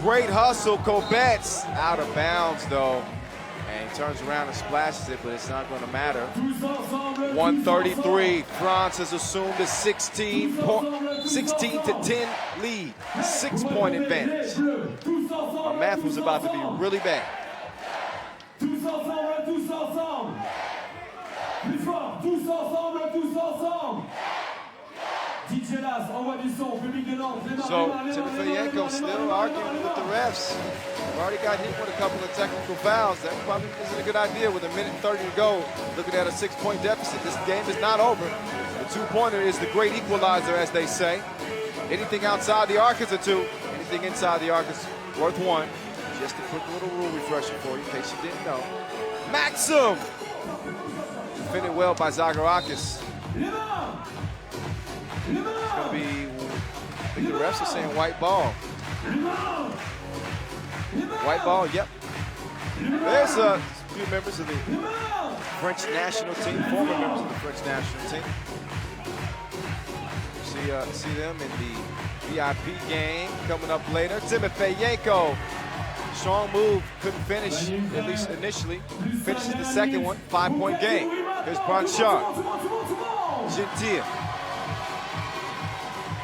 S1: Great hustle, Kobets, out of bounds though. And he turns around and splashes it, but it's not gonna matter. 133, France has assumed a 16-10 lead, 6-point advantage. Our math was about to be really bad.
S3: Tous ensemble, tous ensemble. Plus fort, tous ensemble, tous ensemble. DJ Las, envoie du son, public de Nantes.
S1: So Timofeyenko still arguing with the refs. We've already got hit with a couple of technical fouls. That probably isn't a good idea with 1:30 to go. Looking at a 6-point deficit. This game is not over. The two-pointer is the great equalizer, as they say. Anything outside the arc is a 2. Anything inside the arc is worth 1. Just a quick little rule refresher for you in case you didn't know. Maxim! Defended well by Zagorakis. It's going to be, I think the refs are saying white ball. White ball, yep. There's a few members of the French national team, former members of the French national team. See them in the VIP game coming up later. Timofeyenko. Strong move, couldn't finish, at least initially. Finishes the second one, 5-point game. Here's Blanchard. Gentil.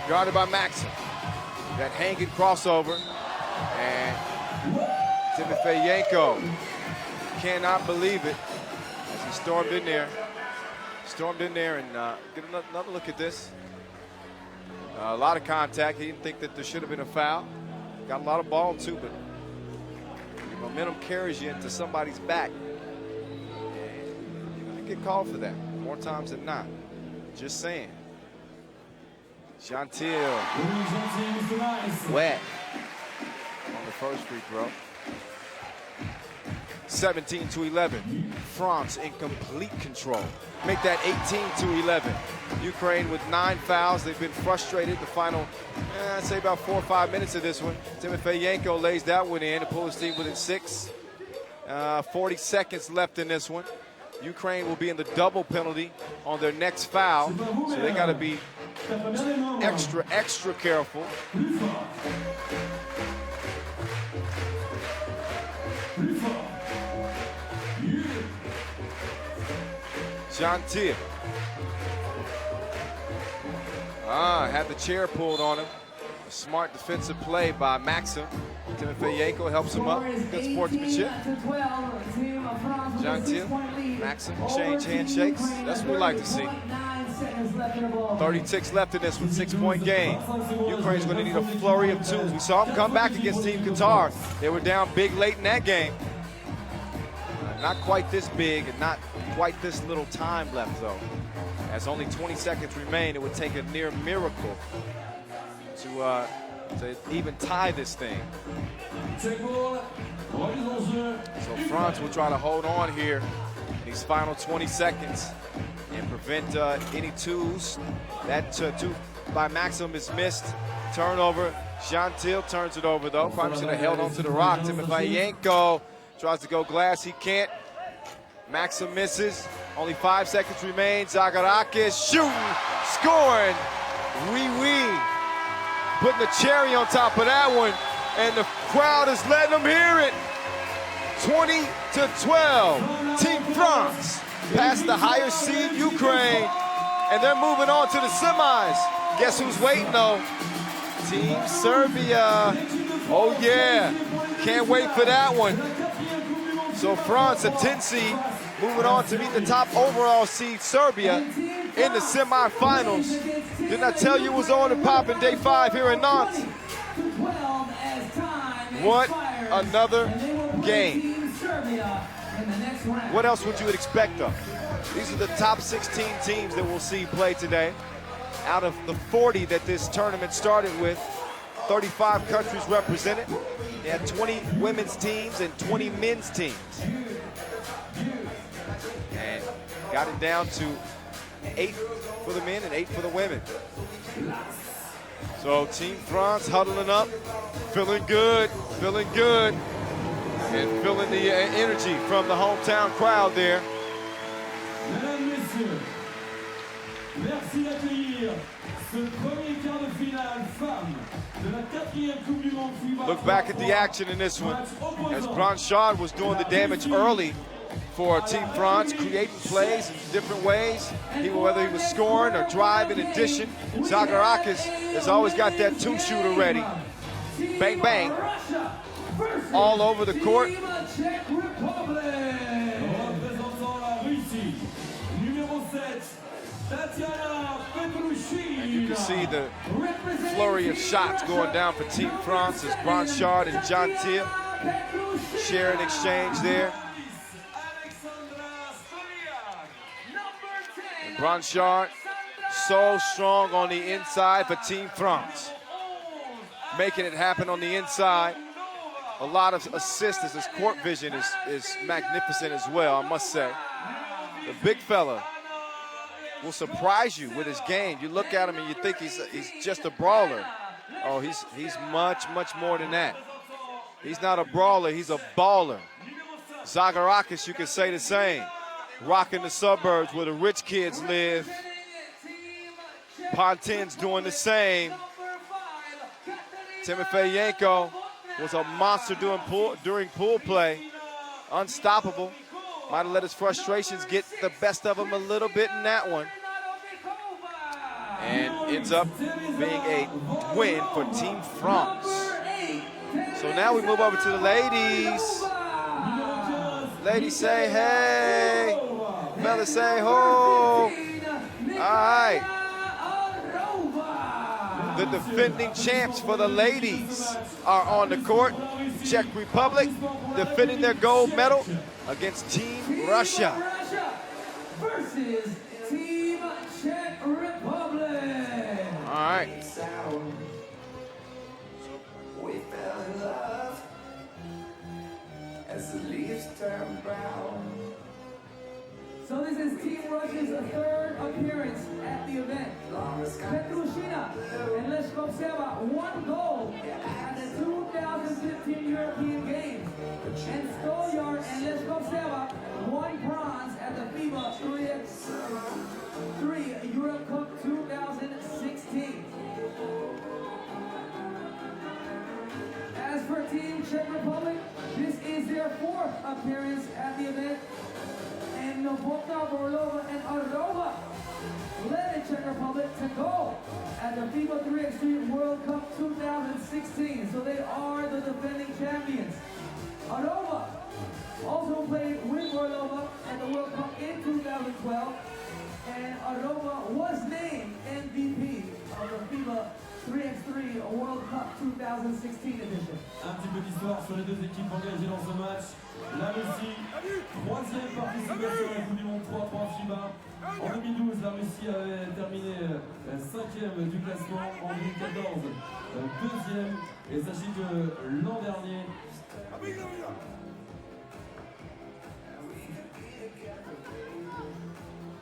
S1: Guarded by Maxim. That hanging crossover. And Timofeyenko cannot believe it as he stormed in there. And get another look at this. A lot of contact. He didn't think that there should have been a foul. Got a lot of ball too, but momentum carries you into somebody's back. And you're going to get called for that more times than not. Just saying. Gentile. Wet on the first free throw. 17-11. France in complete control. Make that 18-11. Ukraine with 9 fouls. They've been frustrated the final, I'd say about 4 or 5 minutes of this one. Timofeyenko lays that one in to pull his team within 6. 40 seconds left in this one. Ukraine will be in the double penalty on their next foul, so they got to be extra careful. Gentile. Had the chair pulled on him. A smart defensive play by Maxim. Timofeyenko helps him up. Good sportsmanship. Gentile, Maxim, exchange handshakes. That's what we like to see. 36 left in this one, 6-point game. Ukraine's going to need a flurry of twos. We saw them come back against Team Qatar. They were down big late in that game. Not quite this big and not quite this little time left, though. As only 20 seconds remain, it would take a near miracle to even tie this thing. So France will try to hold on here in these final 20 seconds and prevent any twos. That two by Maxim is missed. Turnover. Gentile turns it over, though. Probably should have held onto the rock. Timofeyenko tries to go glass. He can't. Maxim misses. Only 5 seconds remain. Zagarakis shooting, scoring. Putting the cherry on top of that one. And the crowd is letting them hear it. 20-12. Team France past the higher seed Ukraine. And they're moving on to the semis. Guess who's waiting, though? Team Serbia. Oh, yeah. Can't wait for that one. So France, a 10 seed, moving on to meet the top overall seed Serbia in the semifinals. Didn't I tell you it was on and popping day 5 here in Nantes? What another game. What else would you expect, though? These are the top 16 teams that we'll see play today. Out of the 40 that this tournament started with, 35 countries represented. They had 20 women's teams and 20 men's teams. And got it down to 8 for the men and 8 for the women. So Team France huddling up, feeling good, and feeling the energy from the hometown crowd there.
S3: Mesdames, Messieurs, merci d'accueillir ce premier quart de finale femme de la 4e Coupe du Monde FIBA.
S1: Look back at the action in this one as Blanchard was doing the damage early for Team France, creating plays in different ways, whether he was scoring or driving in addition. Zagarakis has always got that 2-shooter ready. Bang, bang. All over the court.
S3: Czech Republic. Représentant la Russie, numéro 7, Tatiana Petrushina.
S1: And you can see the flurry of shots going down for Team France as Blanchard and Gentile share an exchange there. And Blanchard so strong on the inside for Team France, making it happen on the inside. A lot of assists as his court vision is magnificent as well, I must say. The big fella will surprise you with his game. You look at him and you think he's just a brawler. Oh, he's much more than that. He's not a brawler, he's a baller. Zagarakis, you could say the same. Rocking the suburbs where the rich kids live. Pontin's doing the same. Timofeyenko was a monster during pool play. Unstoppable. Might have let his frustrations get the best of him a little bit in that one. And ends up being a win for Team France. So now we move over to the ladies. Ladies say hey. Fellas say ho. All right. The defending champs for the ladies are on the court. Czech Republic defending their gold medal against Team Russia.
S2: versus Team Czech Republic.
S1: All right.
S4: We fell in love as the leaves turn brown.
S2: So this is Team Russia's third appearance at the event. Petrushina and Leshkovtseva won gold at the 2015 European Games. And Stolyar and Leshkovtseva won bronze at the FIBA 3X3 Euro Cup 2016. As for Team Czech Republic, this is their fourth appearance at the event. And Novotna, Borlova, and Arova led the Czech Republic to gold at the FIBA 3X3 World Cup 2016. So they are the defending champions. Arova also played with Borlova at the World Cup in 2012. And Arova was named MVP of the FIBA 3X3 World Cup 2016 edition.
S3: Un petit peu d'histoire sur les deux équipes engagées dans ce match. La Russie, troisième participation à la Coupe du Monde 3-3 FIBA. En 2012, la Russie avait terminé cinquième du classement. En 2014, deuxième. Et sachez que l'an dernier,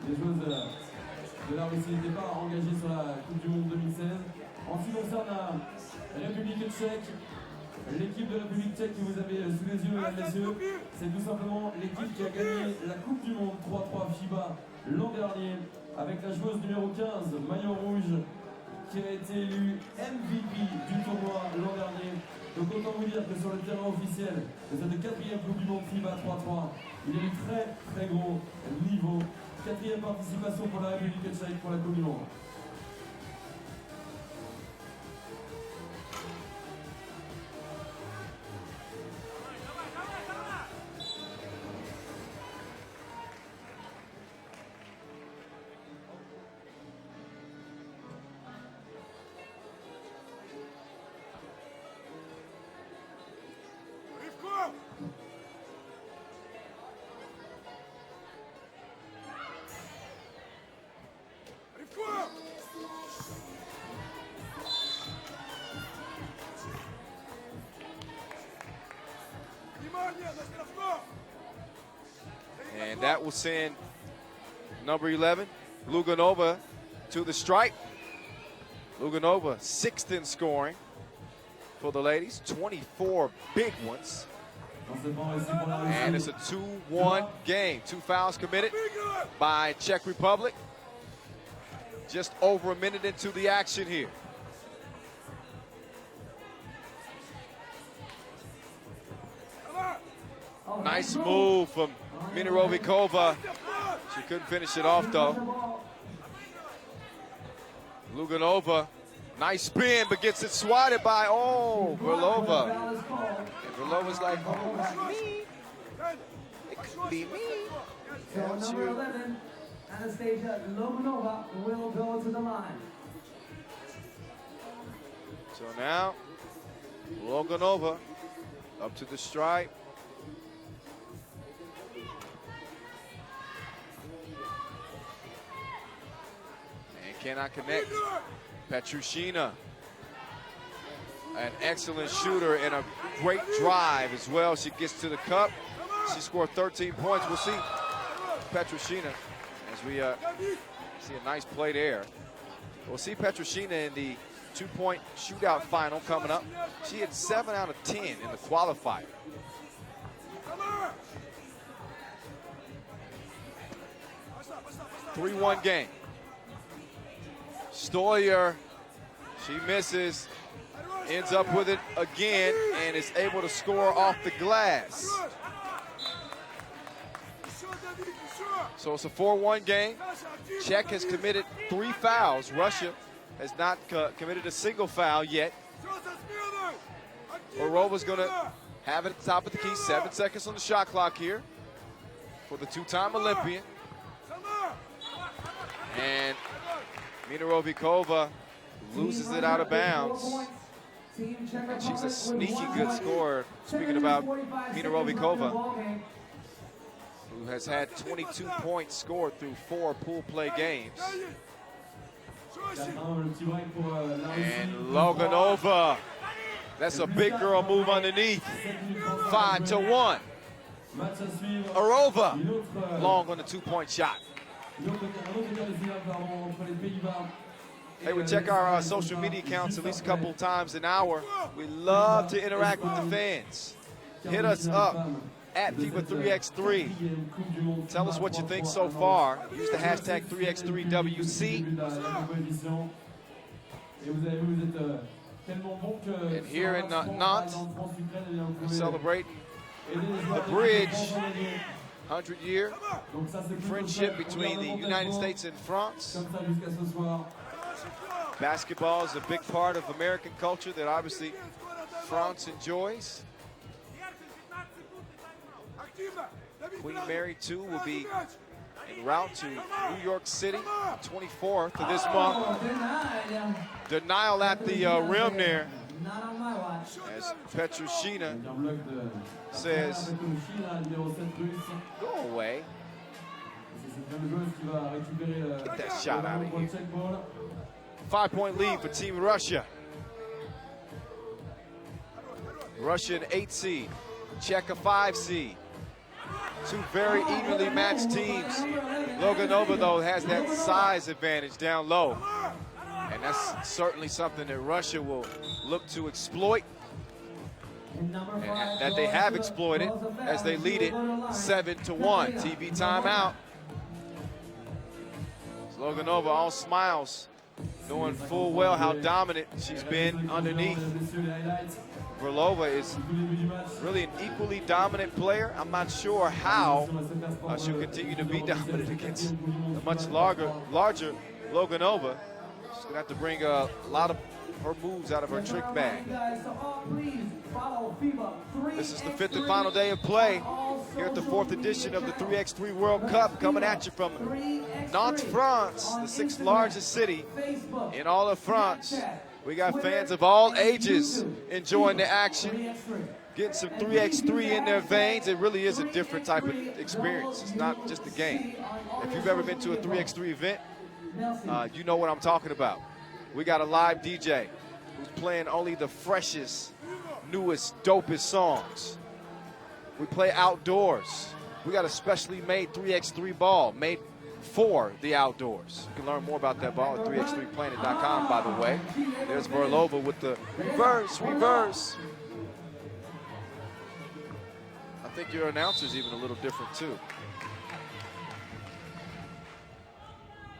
S3: les joueuses de la Russie n'étaient pas engagées sur la Coupe du Monde 2016. En ce qui concerne la République tchèque, l'équipe de la République tchèque que vous avez sous les yeux, mesdames et messieurs, c'est tout simplement l'équipe qui a gagné la Coupe du Monde 3-3 FIBA l'an dernier, avec la joueuse numéro 15, maillot rouge, qui a été élue MVP du tournoi l'an dernier. Donc autant vous dire que sur le terrain officiel de cette quatrième Coupe du Monde FIBA 3-3, il y a eu très gros niveau. Quatrième participation pour la République tchèque pour la Coupe du Monde.
S1: And that will send number 11, Luganova, to the stripe. Luganova, sixth in scoring for the ladies, 24 big ones. And it's a 2-1 game. 2 fouls committed by Czech Republic. Just over a minute into the action here. Nice move from Minirovikova. She couldn't finish it off though. Luganova, nice spin, but gets it swatted by, Berlova. And Berlova's like, me. It could be me.
S2: So number 11, Anastasia Logunova will go to the line.
S1: So now, Logunova up to the stripe. Cannot connect. Petrushina, an excellent shooter and a great drive as well. She gets to the cup. She scored 13 points. We'll see Petrushina as we see a nice play there. We'll see Petrushina in the 2-point shootout final coming up. She had 7 out of 10 in the qualifier. A 3-1 game. Stoyer, she misses, ends up with it again, and is able to score off the glass. So it's a 4-1 game. Czech has committed 3 fouls. Russia has not committed a single foul yet. Orova's going to have it at the top of the key. 7 seconds on the shot clock here for the 2-time Olympian. And Minirovikova loses it out of bounds. And she's a sneaky good scorer. Speaking about Minirovikova, who has had 22 points scored through 4 pool play games. And Loganova, that's a big girl move underneath. 5-1. Arova, long on the 2-point shot. Hey, we check our social media accounts at least a couple times an hour. We love to interact with the fans. Hit us up at FIBA 3X3. Tell us what you think so far. Use the hashtag 3X3WC. And here in Nantes, we're celebrating the bridge, 100-year friendship between the United States and France. Basketball is a big part of American culture that obviously France enjoys. Queen Mary II will be en route to New York City, 24th of this month. Denial at the rim there, as Petrushina says, go away. Get that shot out of here. 5-point lead for Team Russia. Russia an 8 seed, Czech a 5 seed. Two very evenly matched teams. Loganova, though, has that size advantage down low. And that's certainly something that Russia will look to exploit. And that they have exploited as they lead it 7-1. TV timeout. Loganova all smiles, knowing full well how dominant she's been underneath. Verlova is really an equally dominant player. I'm not sure how she'll continue to be dominant against a much larger Loganova. She's going to have to bring a lot of her moves out of her trick bag. This is the 5th and final day of play here at the 4th edition of the 3x3 World Cup, coming at you from Nantes, France, the 6th largest city in all of France. We got fans of all ages enjoying the action, getting some 3x3 in their veins. It really is a different type of experience. It's not just a game. If you've ever been to a 3x3 event, you know what I'm talking about. We got a live DJ who's playing only the freshest, newest, dopest songs. We play outdoors. We got a specially made 3x3 ball made for the outdoors. You can learn more about that ball at 3x3planet.com, by the way. There's Verlova with the reverse. I think your announcer's even a little different too.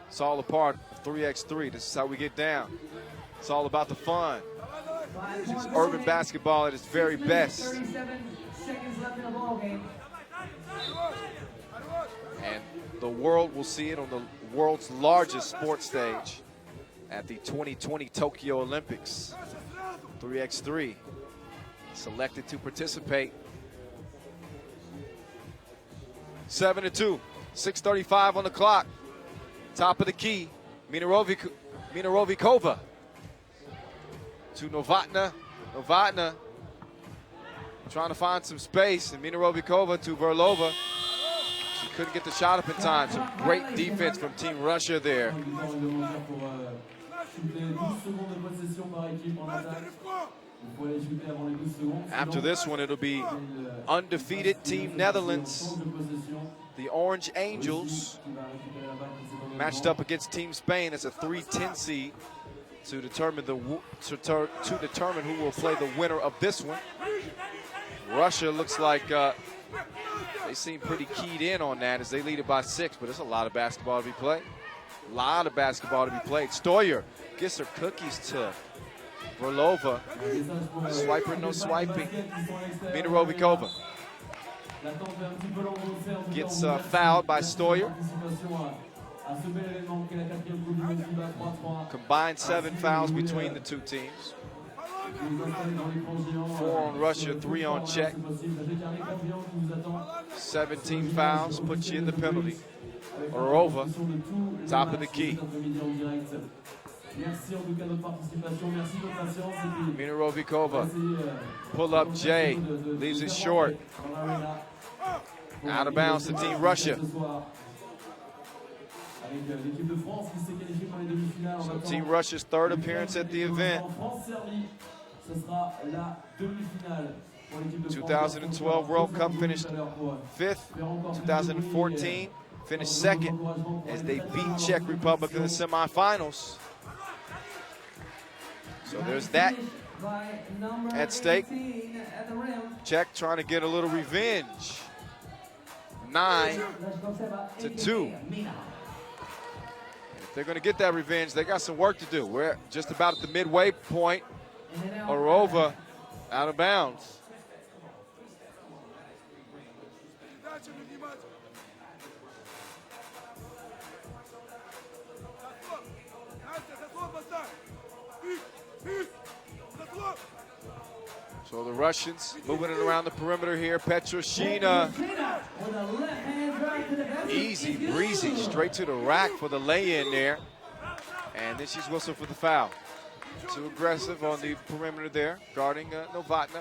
S1: It's all a part of 3x3. This is how we get down. It's all about the fun. It's urban basketball at its very best.
S2: 37 seconds left in the ball game.
S1: And the world will see it on the world's largest sports stage at the 2020 Tokyo Olympics. 3x3 selected to participate. 7-2, 6:35 on the clock. Top of the key, Minarovikova to Novotna. Novotna trying to find some space, and Minarovikova to Verlova. She couldn't get the shot up in time. Some great defense from Team Russia there. After this one, it'll be undefeated Team Netherlands, the Orange Angels, matched up against Team Spain. That's a 3-10 seed to determine who will play the winner of this one. Russia looks like they seem pretty keyed in on that as they lead it by 6, but there's a lot of basketball to be played. A lot of basketball to be played. Stoyer gets her cookies to Verlova. Swiper, no swiping. Minarovikova gets fouled by Stoyer. Combined 7 fouls between the two teams. 4 on Russia, 3 on Czech. 17 fouls puts you in the penalty. Orova, top of the key. Minarovikova, pull up J, leaves it short. Out of bounds to Team Russia. So Team Russia's third appearance at the event. 2012 World Cup finished 5th. 2014 finished 2nd as they beat Czech Republic in the semifinals. So there's that at stake. Czech trying to get a little revenge. 9-2. If they're going to get that revenge, they got some work to do. We're just about at the midway point. Orova out of bounds. So the Russians moving it around the perimeter here. Petroshina, easy breezy, straight to the rack for the lay-in there. And then she's whistled for the foul. Too aggressive on the perimeter there, guarding Novotna.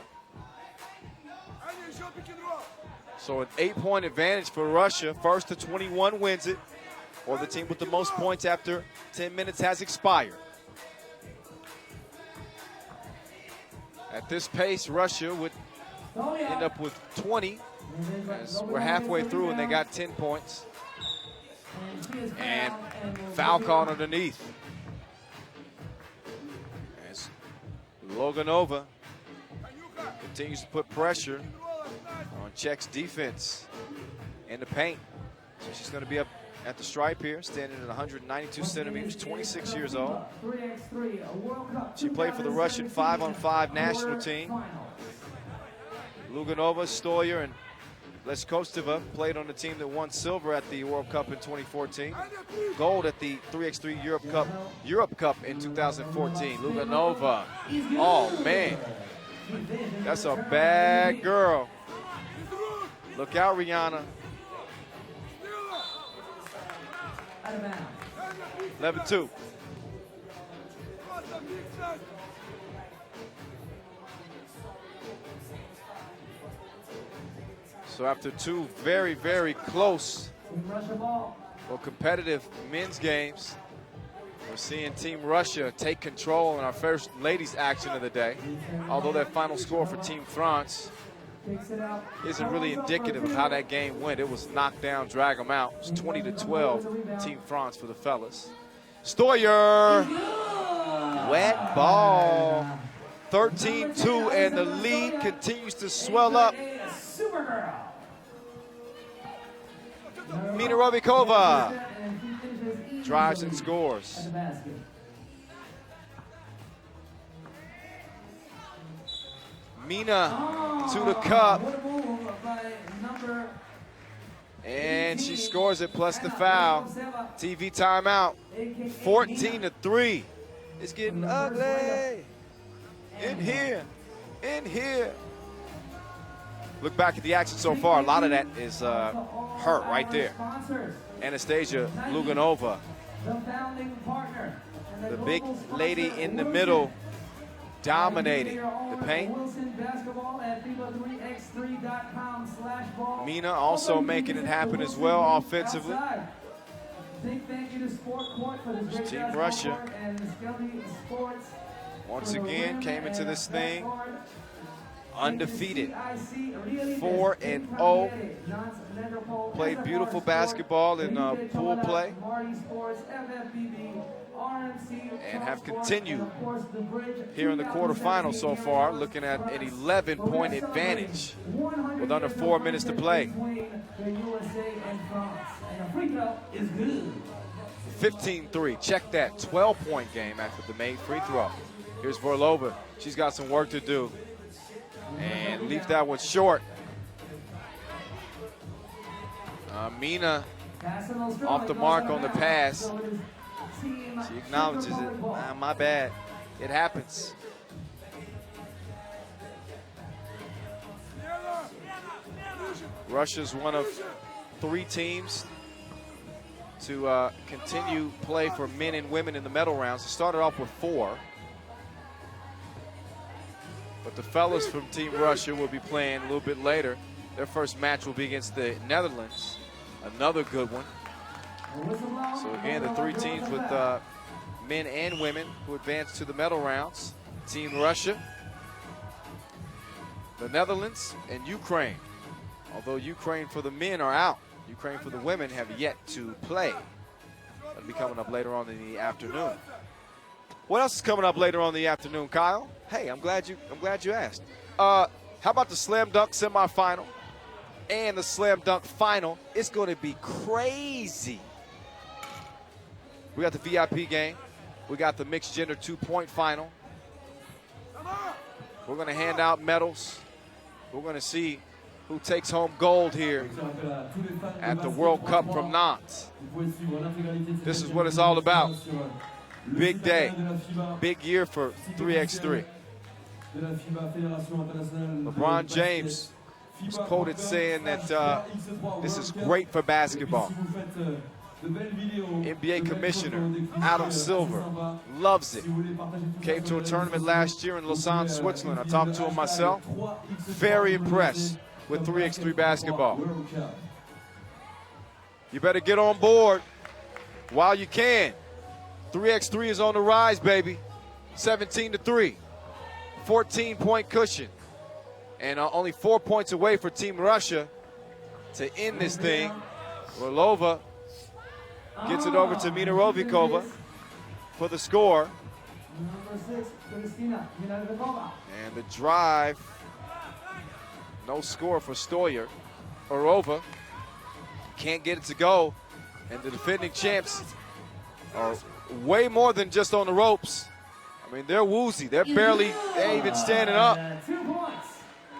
S1: So an 8-point advantage for Russia. First to 21 wins it, or the team with the most points after 10 minutes has expired. At this pace, Russia would end up with 20, as we're halfway through and they got 10 points. And foul call underneath. As Loganova continues to put pressure on Czech's defense in the paint. So she's going to be up at the stripe here, standing at 192 centimeters, 26 years old. She played for the Russian 5-on-5 national team. Luganova, Stoyer, and Leskostova played on the team that won silver at the World Cup in 2014, gold at the 3x3 Europe Cup in 2014. Luganova, oh man, that's a bad girl. Look out, Rihanna. 11-2. So after two very, very close or competitive men's games, we're seeing Team Russia take control in our first ladies action of the day. Although that final score for Team France isn't really indicative of how that game went. It was knock down, drag them out. It was 20-12 Team France for the fellas. Stoyer, wet ball. 13-2, and the lead continues to swell up. Mina Rovikova drives and scores. Mina to the cup, and she scores it plus the foul. TV timeout. 14-3. It's getting ugly in here, in here. Look back at the action so far. A lot of that is her right there. Anastasia Luganova, the big lady in the middle, dominating the paint. Mina also making it happen as well offensively. Team Russia once again came into this thing undefeated, 4-0. Played beautiful basketball in pool play and have continued here in the quarterfinals so far, looking at an 11-point advantage with under 4 minutes to play. 15-3, check that, 12-point game after the made free throw. Here's Vorlova, she's got some work to do and leave that one short. Mina off the mark on the pass. She acknowledges it. My bad. It happens. Russia's one of 3 teams to continue play for men and women in the medal rounds. It started off with 4. But the fellas from Team Russia will be playing a little bit later Their first match will be against the Netherlands. Another good one. So again, the three teams with men and women who advance to the medal rounds. Team Russia, the Netherlands, and Ukraine. Although Ukraine for the men are out, Ukraine for the women have yet to play. That'll be coming up later on in the afternoon. What else is coming up later on in the afternoon, Kyle? Hey, I'm glad you asked. How about the slam dunk semifinal and the slam dunk final? It's going to be crazy. We got the VIP game. We got the mixed gender 2-point final. We're going to hand out medals. We're going to see who takes home gold here at the World Cup from Nantes. This is what it's all about. Big day, big year for 3x3. LeBron James was quoted saying that this is great for basketball. NBA Commissioner Adam Silver loves it. Came to a tournament last year in Lausanne, Switzerland. I talked to him myself. Very impressed with 3x3 basketball. You better get on board while you can. 3x3 is on the rise, baby. 17-3. 14-point cushion. And only 4 points away for Team Russia to end this thing. Orlova gets it over to Mina Rovikova for the score. And the drive. No score for Stoyer. Orlova can't get it to go. And the defending champs are way more than just on the ropes. I mean, they're woozy. They ain't even standing up.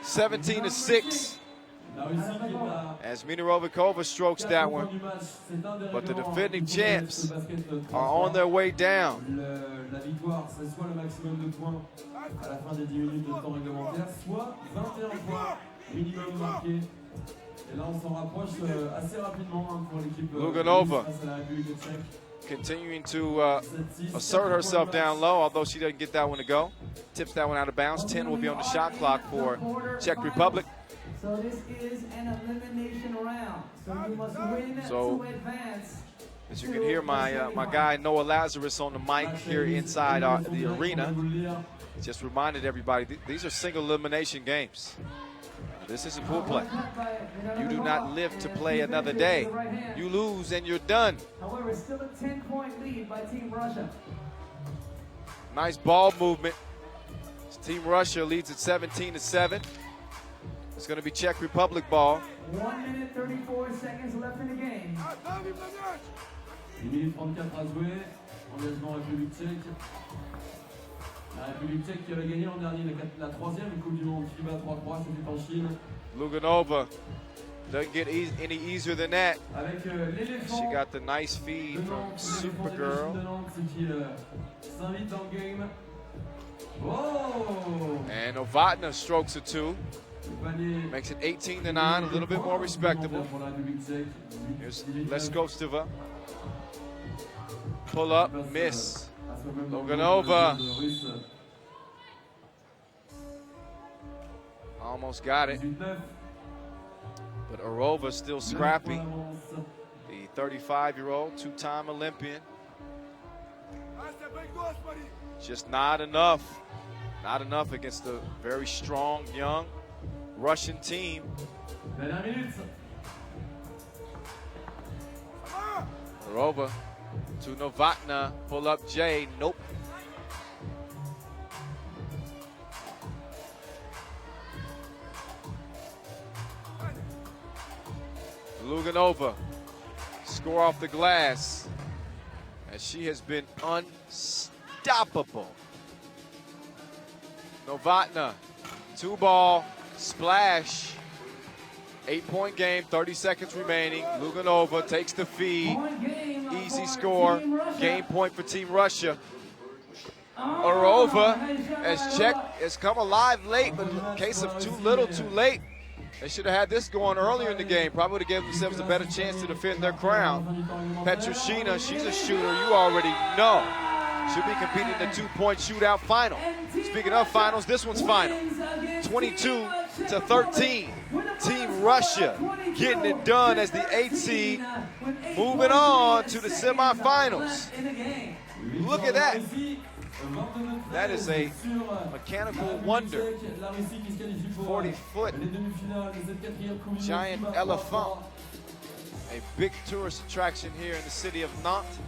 S1: 17-6. As Mina Rovikova strokes that one. But the defending champs are on their way down. Luganova continuing to assert herself down low, although she doesn't get that one to go. Tips that one out of bounds. 10 will be on the shot clock for Czech Republic.
S2: So this is an elimination round. So you must win to advance.
S1: As you can hear my guy Noah Lazarus on the mic here inside the arena. Just reminded everybody, these are single elimination games. This isn't pool play. You do not live to play another day. You lose and you're done.
S2: However, it's still a 10-point lead by Team Russia.
S1: Nice ball movement. Team Russia leads at 17-7. It's going to be Czech Republic ball.
S2: 1 minute 34 seconds left in the game.
S3: 1 minute 34 à jouer. Engagement République tchèque. La République tchèque qui avait gagné l'an dernier la troisième Coupe du Monde FIBA 3X3, c'était en Chine.
S1: Luganova doesn't get any easier than that. She got the nice feed from Supergirl. And Novotna strokes a 2. Makes it 18-9, a little bit more respectable. Here's Leskostova. Pull up, miss. Luganova. Almost got it. But Orlova still scrappy. The 35-year-old, two-time Olympian. Just not enough. Not enough against the very strong, young Russian team. Orlova to Novotna. Pull up J. Nope. Luganova. Score off the glass. And she has been unstoppable. Novotna. 2-ball. Splash. 8-point game, 30 seconds remaining. Luganova takes the feed. Easy score. Game point for Team Russia. Orlova, as Czech has come alive late, but in case of too little, too late. They should have had this going earlier in the game. Probably would have given themselves a better chance to defend their crown. Petrushina, she's a shooter, you already know. Should be competing in the 2-point shootout final. Speaking of finals, this one's final. 22-13. Team Russia getting it done as the 8th seed, moving on to the semifinals. Look at that. That is a mechanical wonder. 40-foot giant elephant. A big tourist attraction here in the city of Nantes.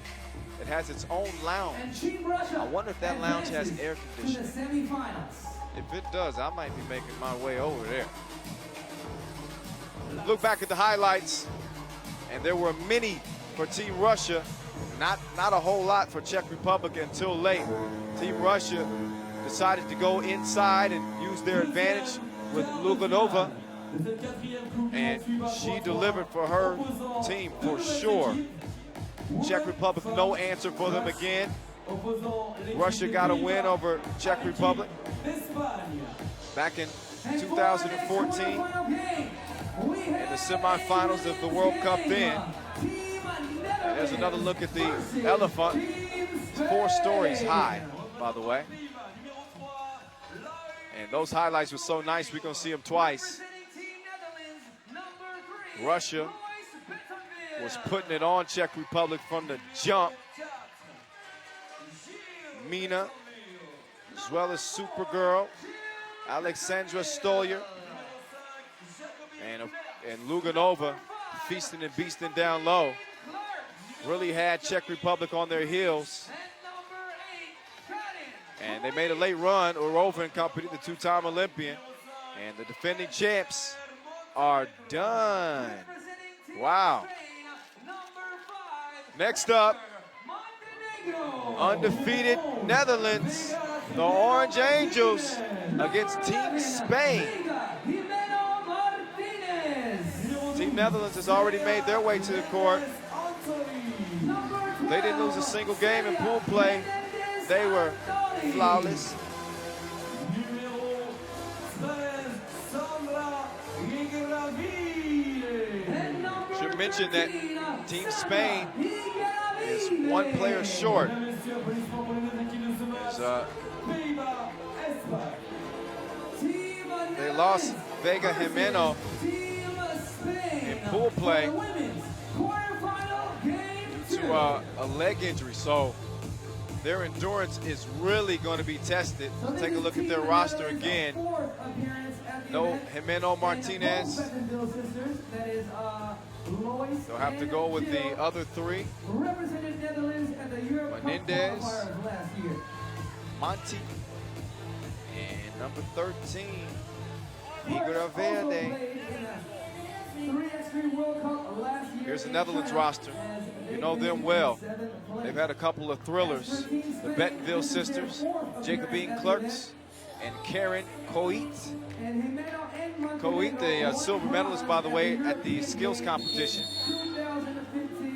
S1: It has its own lounge. I wonder if that lounge has air conditioning. If it does, I might be making my way over there. Look back at the highlights, and there were many for Team Russia. Not a whole lot for Czech Republic until late. Team Russia decided to go inside and use their advantage with Luganova, and she delivered for her team for sure. Czech Republic, no answer for them again. Russia got a win over Czech Republic back in 2014 in the semifinals of the World Cup then. And there's another look at the elephant. It's 4 stories high, by the way. And those highlights were so nice, we're going to see them twice. Russia was putting it on Czech Republic from the jump. Mina, as well as Supergirl, Alexandra Stolyer, and Luganova feasting and beasting down low. Really had Czech Republic on their heels. And they made a late run. Urova and company, the 2-time Olympian. And the defending champs are done. Wow. Next up, undefeated Netherlands, the Orange Angels against Team Spain. Team Netherlands has already made their way to the court. They didn't lose a single game in pool play. They were flawless. Should mention that Team Spain is 1 player short. They lost Vega Jimeno in pool play to a leg injury, so their endurance is really going to be tested. Take a look at their roster again. No Jimeno Martinez. They'll have to go with the other 3. Menendez, Monty, and number 13, Igor Verde. Here's the Netherlands roster. You know them well. They've had a couple of thrillers. The Bettenville sisters, Jacobine Clerks, and Karen Coit. Coit, the silver medalist, by the way, at the skills competition.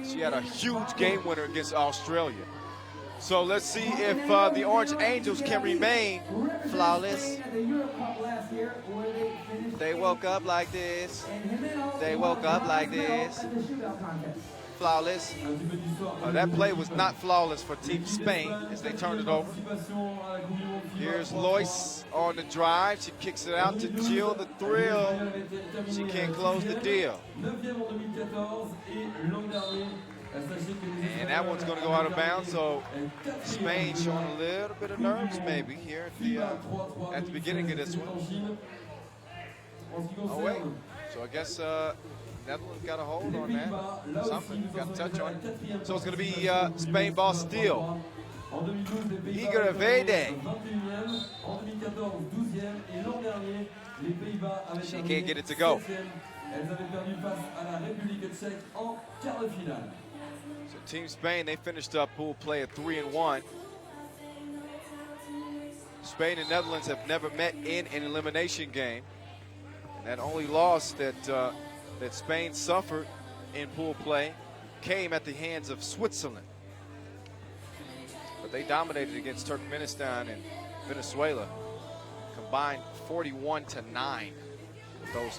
S1: She had a huge game winner against Australia. So let's see if the Orange Angels can remain flawless. They woke up like this. They woke up like this. Flawless. That play was not flawless for Team Spain as they turned it over. Here's Lois on the drive. She kicks it out to Jill the Thrill. She can't close the deal. And that one's going to go out of bounds, so Spain showing a little bit of nerves maybe here at the beginning of this one. Oh, wait. So I guess Netherlands got a hold on that. Something, got a touch on it. So it's going to be Spain ball steal. Igor Vede. She can't get it to go. So Team Spain, they finished up pool play at 3-1. Spain and Netherlands have never met in an elimination game. And that only loss that Spain suffered in pool play came at the hands of Switzerland. But they dominated against Turkmenistan and Venezuela, combined 41-9 with those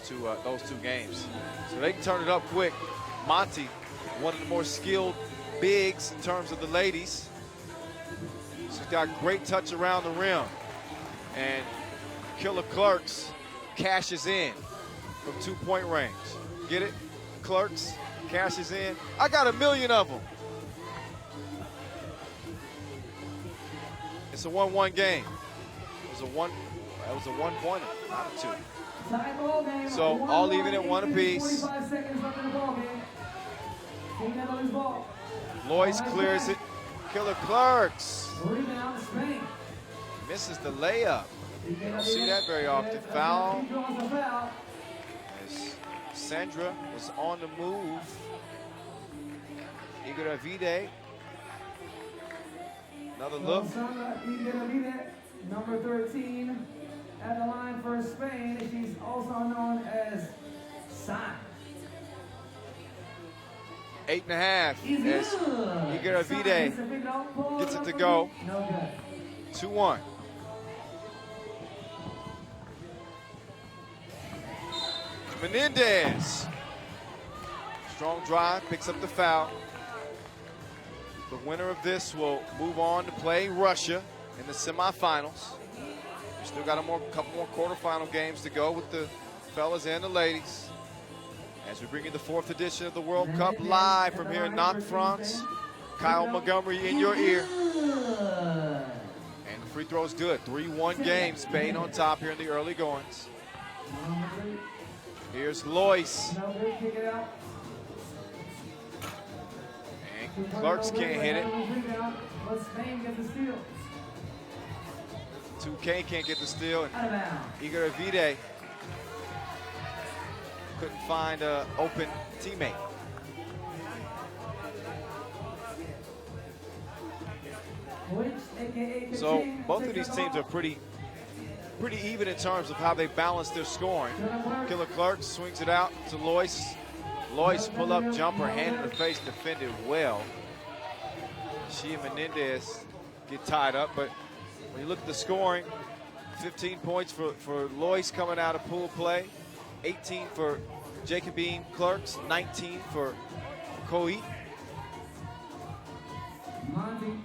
S1: two games. So they can turn it up quick. Monty, one of the more skilled bigs in terms of the ladies. She's got great touch around the rim. And Killer Clerks cashes in. from 2-point range. Get it? Clerks, cashes in. I got 1 million of them. It's a 1-1 game. It was a 1-pointer, not a 2. So all even at 1 apiece.
S2: 45 seconds left in the ball game. King Netherlands ball.
S1: Lois clears it. Killer Clerks
S2: Rebound, Spain.
S1: misses the layup. You don't see that very often. Foul. As Sandra was on the move. Igor Avide. Another look.
S2: Number 13 at the line for Spain. She's also known as San.
S1: 8.5 as Igor Avide gets it to go.
S2: No good.
S1: 2-1. Menendez. Strong drive, picks up the foul. The winner of this will move on to play Russia in the semifinals. We still got a couple more quarterfinal games to go with the fellas and the ladies. As we bring you the 4th edition of the World Cup live from here in Nantes, France. Kyle Montgomery in your ear. And the free throw's good. 3-1 game. Spain on top here in the early goings. Here's Lois. And Clerks can't hit it. 2K can't get the steal. And Igor Avide couldn't find an open teammate. So both of these teams are pretty even in terms of how they balance their scoring. Killer Clerks swings it out to Lois. Lois pull-up jumper, hand in the face, defended well. She and Menendez get tied up, but when you look at the scoring, 15 points for Lois coming out of pool play, 18 for Jacobine Clerks, 19 for Coit.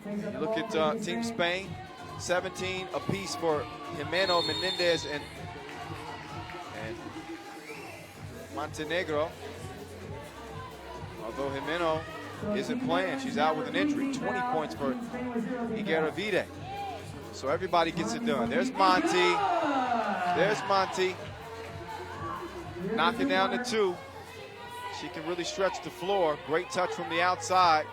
S1: You look at Team Spain, 17 apiece for Jimeno, Menendez, and Montenegro. Although Jimeno isn't playing, she's out with an injury. 20 points for Igor Avide. So everybody gets it done. There's Monty. There's Monty. Knocking down the 2. She can really stretch the floor. Great touch from the outside.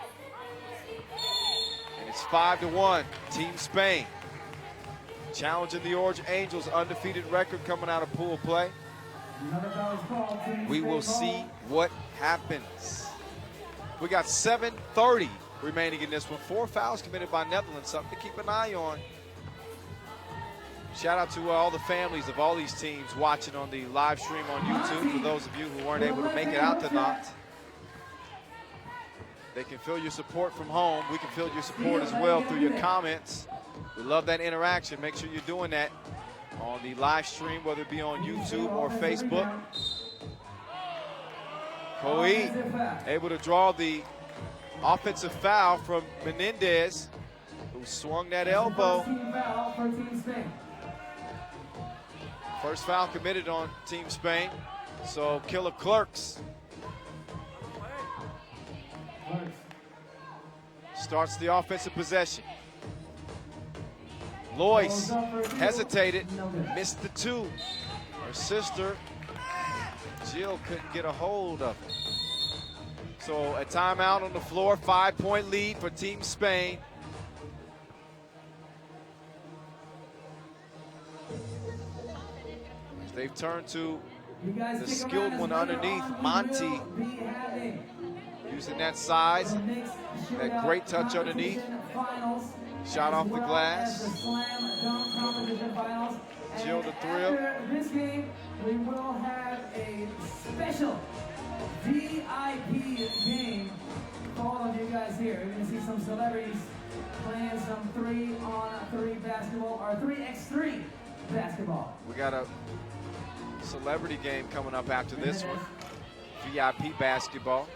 S1: And it's 5-1, Team Spain. Challenging the Orange Angels' undefeated record coming out of pool play. We will see what happens. We got 7:30 remaining in this one. 4 fouls committed by Netherlands, something to keep an eye on. Shout out to all the families of all these teams watching on the live stream on YouTube. For those of you who weren't able to make it out to Nantes, they can feel your support from home. We can feel your support as well through your comments. We love that interaction. Make sure you're doing that on the live stream, whether it be on YouTube or Facebook. Coit able to draw the offensive foul from Menendez, who swung that elbow. First foul committed on Team Spain. So Killer Clerks starts the offensive possession. Lois hesitated, missed the 2. Her sister, Jill, couldn't get a hold of it. So a timeout on the floor, 5-point lead for Team Spain. They've turned to the skilled one underneath, Monty, using that size, that great touch underneath. Shot off the glass. Jill the thrill.
S2: After this game, we will have a special VIP game for all of you guys here. You're going to see some celebrities playing some 3-on-3 basketball, or 3x3 basketball.
S1: We got a celebrity game coming up after this one. VIP basketball.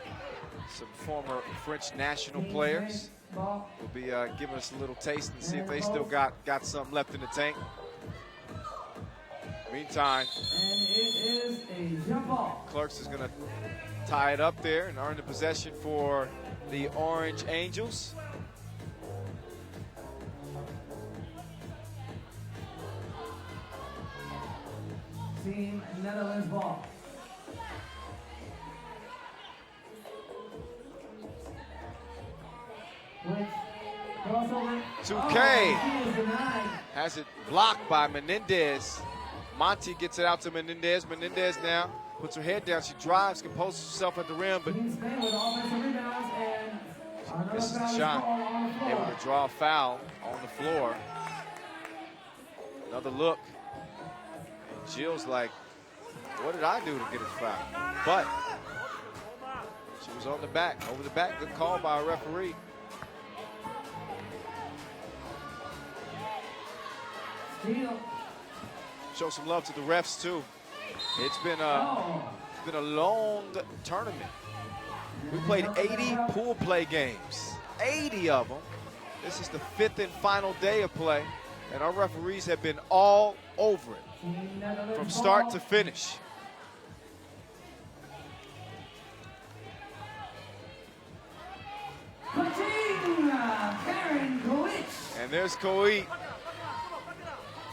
S1: Some former French national players will be giving us a little taste and see if they still got something left in the tank. Meantime,
S2: And it is a jump ball.
S1: Clerks is going to tie it up there and earn the possession for the Orange Angels.
S2: Team Netherlands ball. Which crossover.
S1: 2K
S2: He is denied.
S1: has it blocked by Menendez. Monty gets it out to Menendez. Menendez now puts her head down. She drives, composes herself at the rim, but
S2: Team Spain with offensive rebounds and another
S1: misses the
S2: foul is
S1: shot.
S2: called on the floor.
S1: Able to draw a foul on the floor. Another look. And Jill's like, what did I do to get a foul? But she was on the back, over the back. Good call by a referee.
S2: Steal.
S1: Show some love to the refs too. It's been a long tournament. We played 80 pool play games, 80 of them. This is the 5th and final day of play, and our referees have been all over it
S2: Team Netherlands
S1: from start
S2: ball.
S1: to finish.
S2: Karen Koich.
S1: And there's Koit.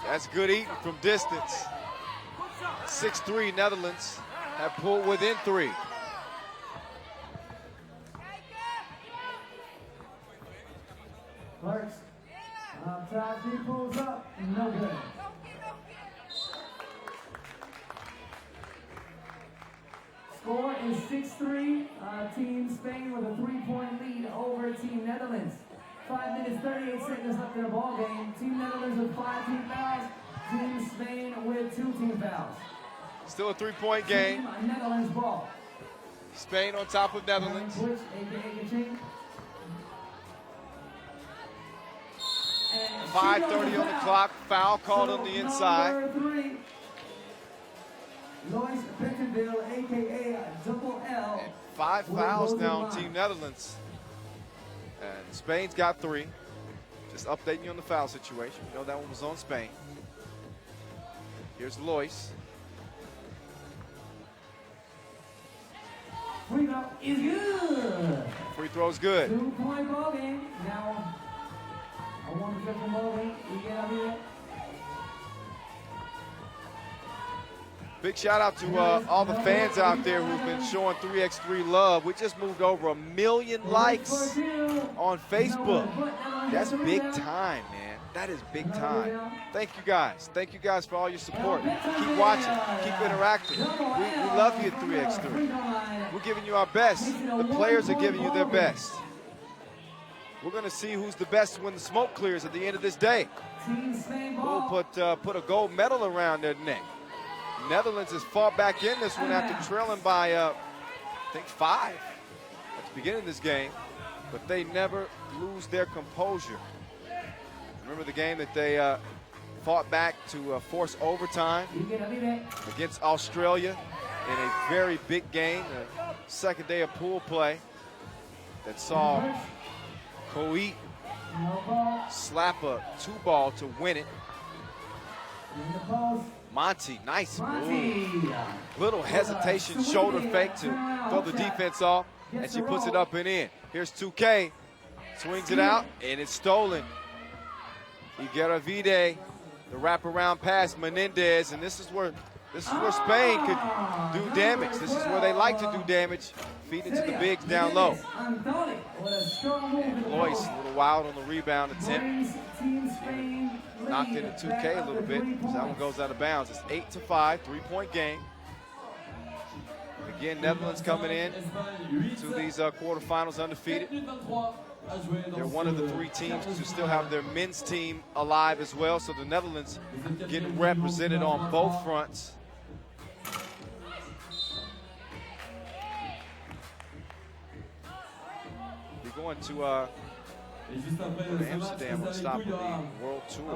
S1: That's good eating from distance. 6'3" Netherlands have pulled within 3.
S2: Clerks. Up top, she pulls up. No good. Score is 6-3. Team Spain with a 3-point lead over Team Netherlands. 5 minutes, 38 seconds left in the ball game. Team Netherlands with 5 team fouls. Team Spain with 2 team fouls.
S1: Still a 3-point game.
S2: Team Netherlands ball.
S1: Spain on top of Netherlands.
S2: Which, aka Kaching. And
S1: 5:30 on the clock. Foul called on the inside.
S2: Number 3. Lois Bentonville, aka Double L.
S1: And 5 fouls now on Team Netherlands. And Spain's got 3. Just updating you on the foul situation. You know that one was on Spain. Here's Lois.
S2: Free throw is good.
S1: Free throw's good.
S2: 2-point ball game. Now, I want to get the ball game. We get out here.
S1: Big shout out to all the fans out there who've been showing 3x3 love. We just moved over 1 million likes on Facebook. That's big time, man. That is big time. Thank you guys. Thank you guys for all your support. Keep watching. Keep interacting. We love you at 3x3. We're giving you our best. The players are giving you their best. We're going to see who's the best when the smoke clears at the end of this day. We'll put a gold medal around their neck. Netherlands has fought back in this one after trailing by, I think, 5 at the beginning of this game. But they never lose their composure. Remember the game that they fought back to force overtime against Australia in a very big game, the second day of pool play, that saw Koit slap a 2-ball to win it. Monty, nice move. Little hesitation, shoulder fake to throw the defense off, and she puts it up and in. Here's 2K, swings it out, and it's stolen. Igueravide, the wraparound pass, Menendez, and this is where Spain could do damage. This is where they like to do damage. Feed it to the bigs down low. And Lois, a little wild on the rebound attempt. Knocked into 2K a little bit, so that one goes out of bounds. It's 8-5, 3-point game. Again, Netherlands coming in to these quarterfinals undefeated. They're one of the 3 teams to still have their men's team alive as well, so the Netherlands getting represented on both fronts. We're going to Amsterdam on top of the World Tour.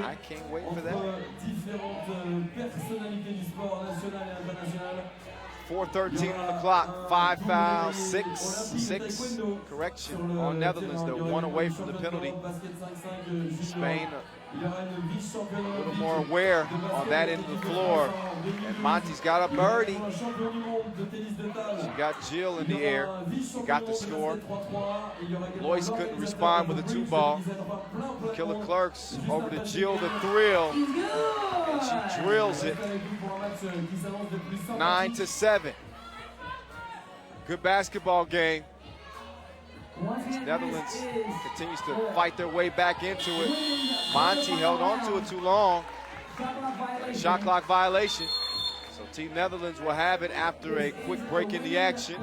S1: I can't wait for that. 4:13 on the clock, 5 fouls, 6 correction on Netherlands. They're 1 away from the penalty. Spain
S3: Il y aura une vice-championne
S1: A little
S3: olympique
S1: more aware on that end of the floor. And Monty's got a birdie.
S3: Champion du monde de tennis de table.
S1: She got Jill in
S3: Il
S1: the
S3: y
S1: air.
S3: aura un
S1: She
S3: vice-champion
S1: got the
S3: du monde
S1: score.
S3: de 3-3. Il y aura également
S1: Lois couldn't
S3: l'organisateur
S1: respond with a
S3: de
S1: 2-ball.
S3: Briggs, plein
S1: Killer
S3: monde.
S1: Clerks
S3: Juste
S1: over
S3: après
S1: to
S3: le
S1: Jill the
S3: départ.
S1: thrill.
S2: He's good.
S1: And she drills it.
S3: Reste avec nous pour un match qui s'annonce de plus
S1: 9-7. Good basketball game.
S2: Once again,
S1: Netherlands
S2: this is
S1: continues to fight their way back into it. Monty held on to it too long. Shot clock violation. So Team Netherlands will have it after a quick break in the action.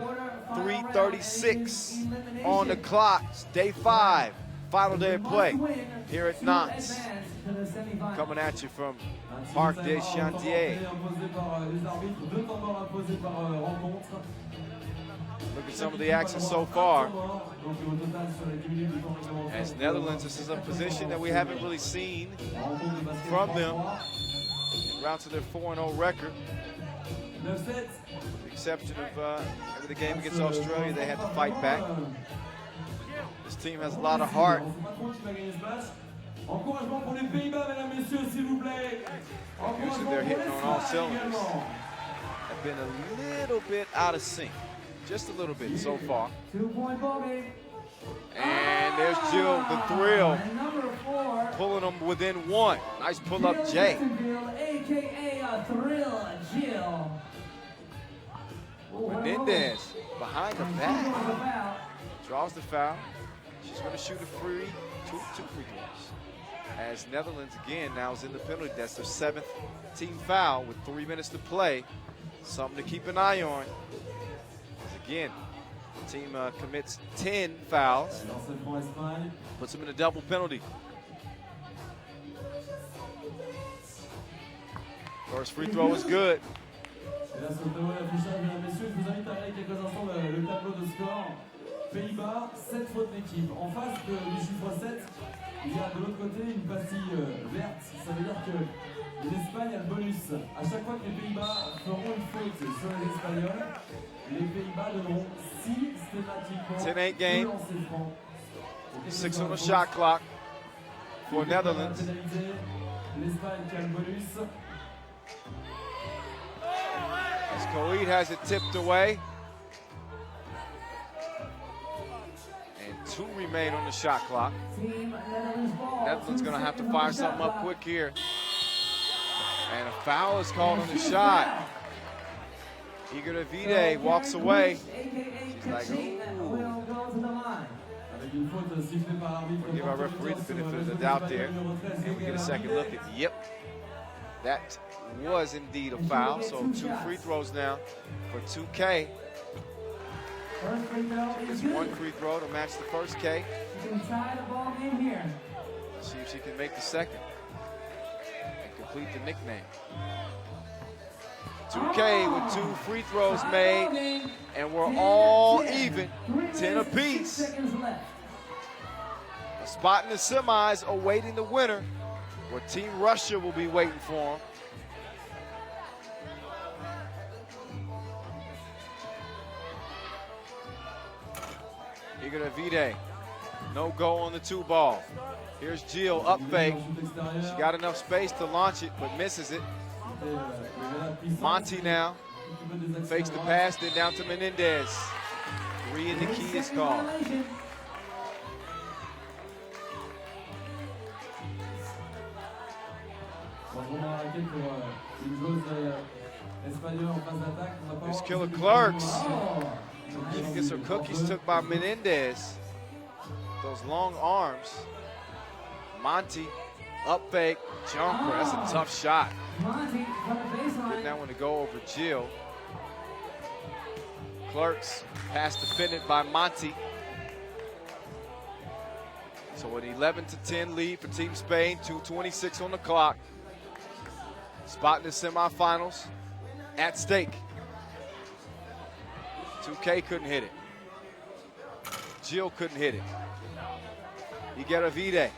S1: 3:36 on the clock. Day 5, final day of play here at Nantes. Coming at you from Parc des Chantiers. Look at some of the action so far. As Netherlands, this is a position that we haven't really seen from them. En route to their 4-0 record. With the exception of the game against Australia, they had to fight back. This team has a lot of heart.
S3: Encouragement pour les Pays-Bas, mesdames, messieurs, s'il vous plaît.
S1: Usually they're hitting on all cylinders. Have been a little bit out of sync. Just a little bit so far.
S2: 2-point ball game.
S1: And there's Jill, the thrill,
S2: And number 4.
S1: pulling them within 1. Nice pull up, Jay.
S2: AKA a thrill, Jill.
S1: Menendez behind the back. Draws the foul. She's going to shoot two free throws. As Netherlands again now is in the penalty. That's their 7th team foul with 3 minutes to play. Something to keep an eye on. As again, the team commits 10 fouls. Puts them in a double penalty. First free throw is good.
S3: Et là, sur le tableau d'affichage, mesdames, messieurs, je vous invite à regarder quelques instants le tableau de score. Pays-Bas, 7 fautes d'équipe. En face du chiffre 7, il y a de l'autre côté une pastille verte. Ça veut dire que l'Espagne a le bonus. À chaque fois que les Pays-Bas feront une faute sur les Espagnols, les Pays-Bas donneront systématiquement
S1: 10-8 game.
S3: 2 lancers francs.
S1: 6 on the shot clock for Netherlands.
S3: L'Espagne qui a le bonus.
S1: As Khalid has it tipped away. And 2 remain on the shot clock. Netherlands gonna have to fire something up quick here. And a foul is called on the shot. Igor Davide walks away. She's like, ooh. We'll give our referee the benefit of the doubt there. And we get a second look at, yep, that was indeed a foul. So 2 free throws now for 2K. It's 1 free throw to match the first K. See if she can make the second and complete the nickname. 2K with 2 free throws made, and we're all even, 10 apiece. A spot in the semis awaiting the winner, where Team Russia will be waiting for them. Igor Davide, no go on the 2 ball. Here's Jill, up fake. She got enough space to launch it, but misses it. Monty now fakes the pass, then down to Menendez. 3 in the key is called. There's Killer Clerks. She gets her cookies took by Menendez. Those long arms. Monty, up fake, jumper. That's a tough shot. Getting that one to go over Jill. Clerks, pass defended by Monty. So an 11-10 lead for Team Spain, 2:26 on the clock. Spot in the semifinals at stake. 2K couldn't hit it. Jill couldn't hit it. Igor Davide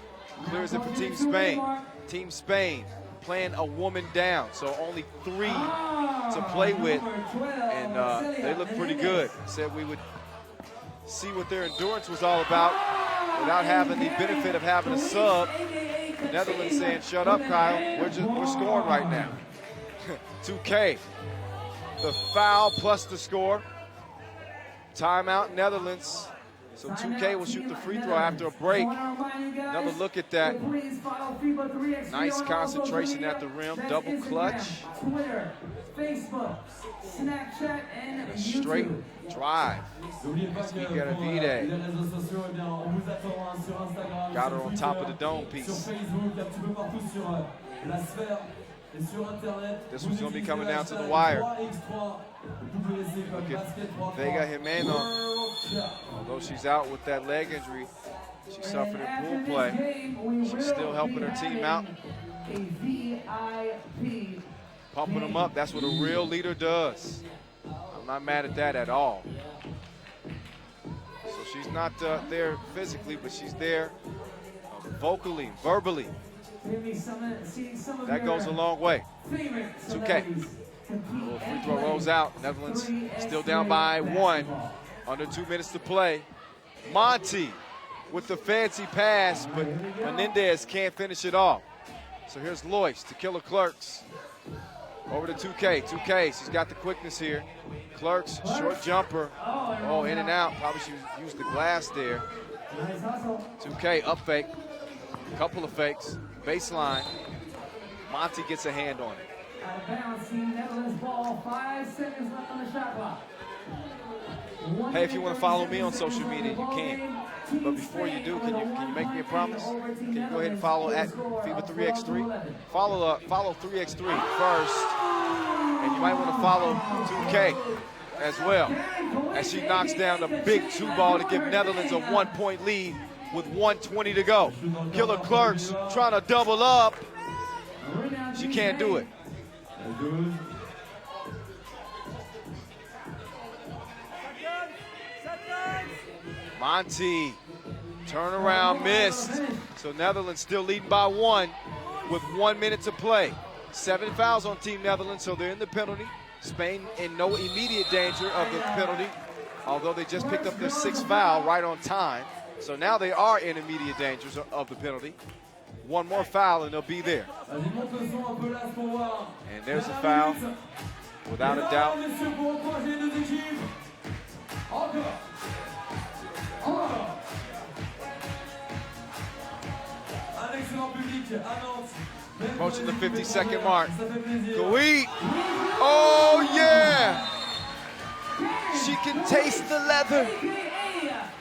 S1: clears it for Team Spain. Team Spain playing a woman down, so only 3 to play with, and they look pretty good. Said we would see what their endurance was all about without having the benefit of having a sub Netherlands saying, shut up, Kyle. We're scoring right now. 2K. The foul plus the score. Timeout, Netherlands. So 2K will shoot the free throw after a break. Another look at that. Nice concentration at the rim, double clutch.
S2: Twitter, Facebook, Snapchat, and
S1: a straight drive. Got her on top of the dome piece. This one's going to be coming down to the wire. Look at Vega Jimeno. Although she's out with that leg injury, she suffered in pool play. She's still helping her team out. Pumping them up, that's what a real leader does. I'm not mad at that at all. So she's not there physically, but she's there vocally, verbally. That goes a long way. 2K. Little free throw rolls out. Netherlands still down by 1. Under 2 minutes to play. Monty with the fancy pass, but Menendez can't finish it off. So here's Lois to Killer Clerks. Over to 2K. 2K, she's got the quickness here. Clerks, short jumper. Oh, in and out. Probably she used the glass there. 2K, up fake. Couple of fakes. Baseline. Monty gets a hand on it.
S2: Out of bounds, Team Netherlands ball. 5 seconds left on the shot clock.
S1: Hey, if you want to follow me on social media, you can. But before you do, can you make me a promise? Can you go ahead and follow at FIBA 3X3? Follow 3X3 first, and you might want to follow 2K as well, as she knocks down a big 2 ball to give Netherlands a 1-point lead with 1:20 to go. Killer Clerks trying to double up. She can't do it. Monty, turnaround missed. So Netherlands still leading by 1 with 1 minute to play. 7 fouls on Team Netherlands, so they're in the penalty. Spain in no immediate danger of the penalty, although they just picked up their 6th foul right on time. So now they are in immediate danger of the penalty. 1 more foul and they'll be there. And there's a foul, without a doubt. Approaching the 50-second mark. Kouit. Oh, yeah. She can taste the leather.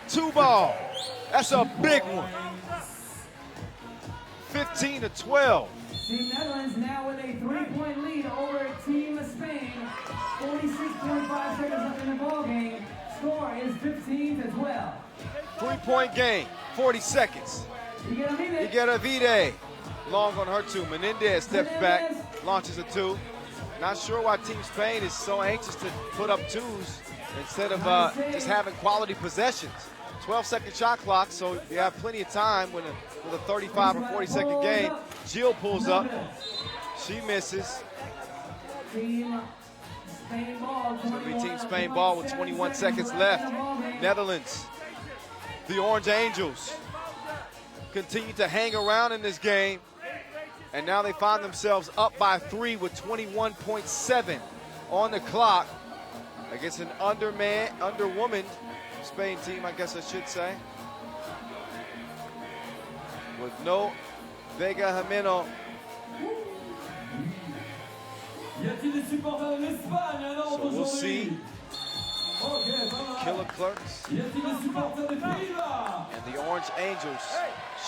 S1: 2 ball. That's a big one. 15-12.
S2: Team Netherlands now with a 3-point lead over Team Spain. 46.5 seconds left in the ball game. Score is 15-12.
S1: 3-point game. 40 seconds. Higuera long on her 2. Menendez steps back, launches a 2. Not sure why Team Spain is so anxious to put up 2s instead of just having quality possessions. 12-second shot clock, so you have plenty of time with a 35 or 40-second game. Jill pulls up. She misses.
S2: Team Spain ball.
S1: It's going to be Team Spain ball with 21 seconds left. Netherlands, the Orange Angels, continue to hang around in this game. And now they find themselves up by 3 with 21.7 on the clock against an underwoman Spain team, I guess I should say. With no Vega Jimeno. So we'll see. Killer Clerks and the Orange Angels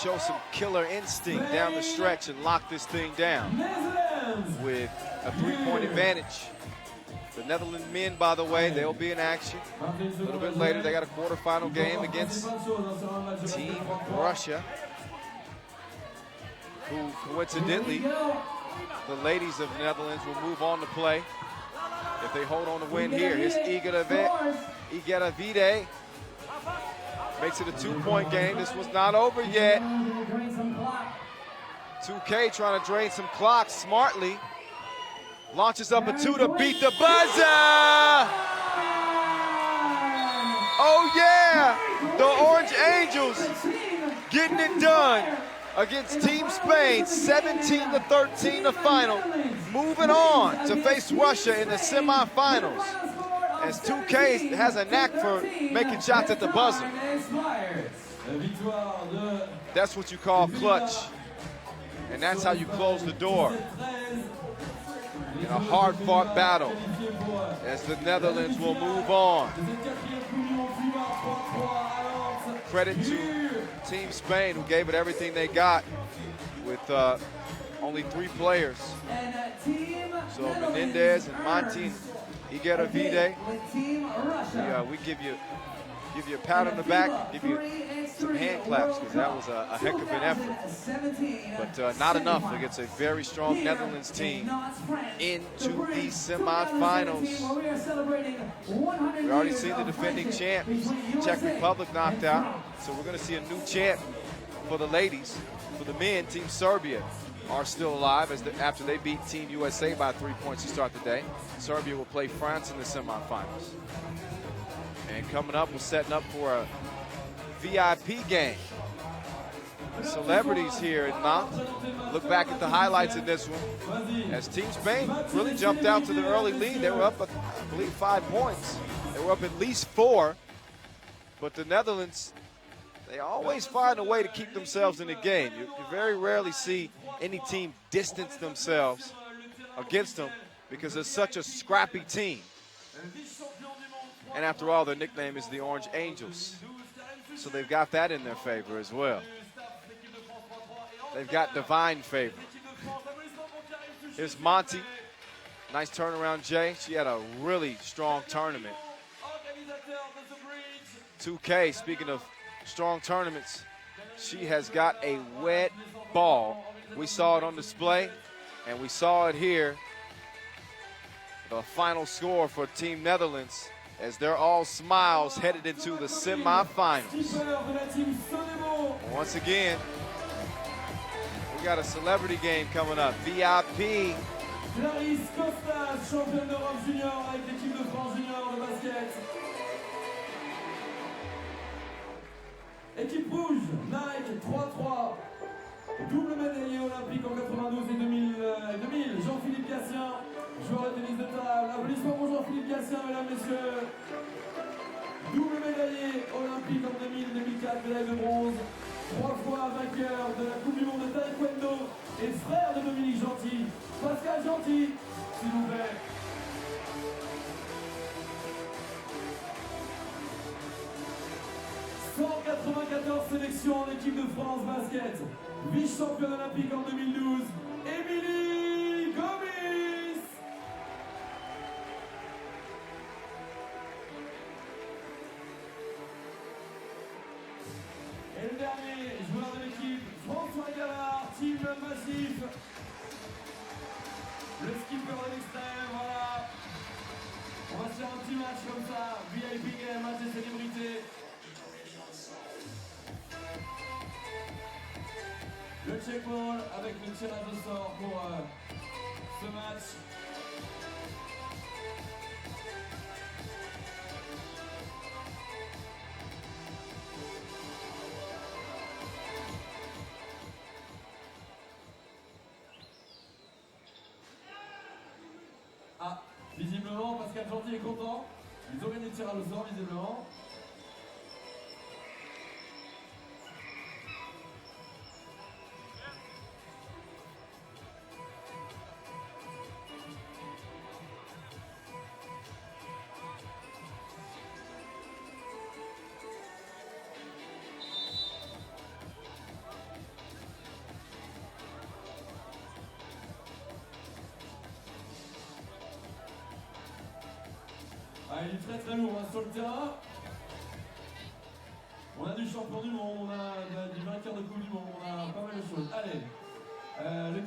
S1: show some killer instinct down the stretch and lock this thing down with a 3-point advantage. The Netherlands men, by the way, they'll be in action a little bit later. They got a quarterfinal game against Team Russia, who coincidentally, the ladies of the Netherlands will move on to play if they hold on to win here. Here's Higuera makes it a 2-point game. This was not over yet. 2K trying to drain some clock smartly. Launches up a 2 to beat the buzzer. Oh yeah, the Orange Angels getting it done against Team Spain, 17-13 the final. Moving on to face Russia in the semifinals, as 2K has a knack for making shots at the buzzer. That's what you call clutch, and that's how you close the door in a hard-fought battle, as the Netherlands will move on. Credit to Team Spain, who gave it everything they got with only 3 players. So Menendez and Monti, Higuera-Vide, we give you a pat on the back, give you some hand claps, because that was a heck of an effort. But not enough against a very strong Netherlands team into the semifinals. We already seen the defending champs, Czech Republic, knocked out. So we're going to see a new champ for the ladies. For the men, Team Serbia are still alive after they beat Team USA by 3 points to start the day. Serbia will play France in the semifinals. And coming up, we're setting up for a VIP game. The celebrities here at Nantes. Look back at the highlights in this one, as Team Spain really jumped out to the early lead. They were up, I believe, 5 points. They were up at least 4. But the Netherlands, they always find a way to keep themselves in the game. You very rarely see any team distance themselves against them, because they're such a scrappy team. And after all, their nickname is the Orange Angels. So they've got that in their favor as well. They've got divine favor. Here's Monti. Nice turnaround, Jay. She had a really strong tournament. 2K, speaking of strong tournaments, she has got a wet ball. We saw it on display, and we saw it here. The final score for Team Netherlands, as they're all smiles headed into the semifinals. Once again, we got a celebrity game coming up. VIP.
S3: Clarisse Costas, championne d'Europe junior avec l'équipe de France junior de basket. Équipe rouge, Nike 3-3. Double médaillé olympique en 92 et 2000. Jean-Philippe Gatien, joueur de tennis de table. Applaudissements pour Jean-Philippe Gatien, mesdames, messieurs. Double médaillé olympique en 2000 et 2004, médaille de bronze. 3 fois vainqueur de la Coupe du Monde de Taekwondo et frère de Dominique Gentil. Pascal Gentil, s'il vous plaît. « 194 sélections en équipe de France basket. Vice-championne olympique en 2012, Émilie Gomis. Et le dernier joueur de l'équipe, François Gallard, team massif. Le skipper de l'extrême, voilà. On va se faire un petit match comme ça, VIP game, match des célébrités. Le check ball avec le tirage au sort pour ce match. Ah, visiblement, Pascal Gentil est content. Ils ont gagné le tirage au sort, visiblement. Ah, il est très lourd sur le terrain. On a du champion du monde, on a du vainqueur de Coupe du Monde, on a pas mal de choses. Allez, le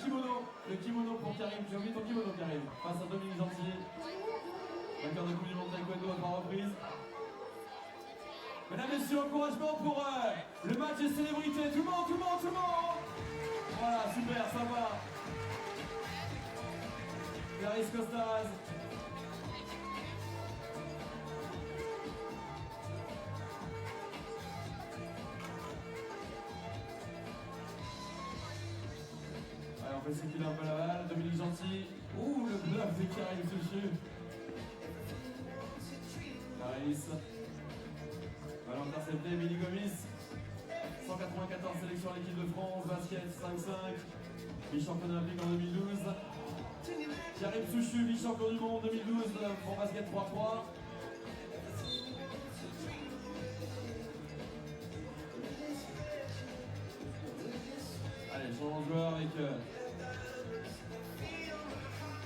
S3: kimono pour Karim. J'ai oublié ton kimono, Karim, face à Dominique Gentil. Vainqueur de Coupe du Monde taekwondo à 3 reprises. Mesdames et messieurs, encouragement pour le match des célébrités. Tout le monde. Voilà, super, ça va. Clarisse Costas. l'impression qu'il a un peu la balle. Dominique Gentil. Ouh, le bluff de Karim Souchu. Caris. Balle interceptée, Emily Gomis. 194 sélections à l'équipe de France. Basket 5-5. Vice-champion olympique en 2012. Karim Souchu, vice-champion du monde 2012 pour basket 3-3. Allez, changement de joueur avec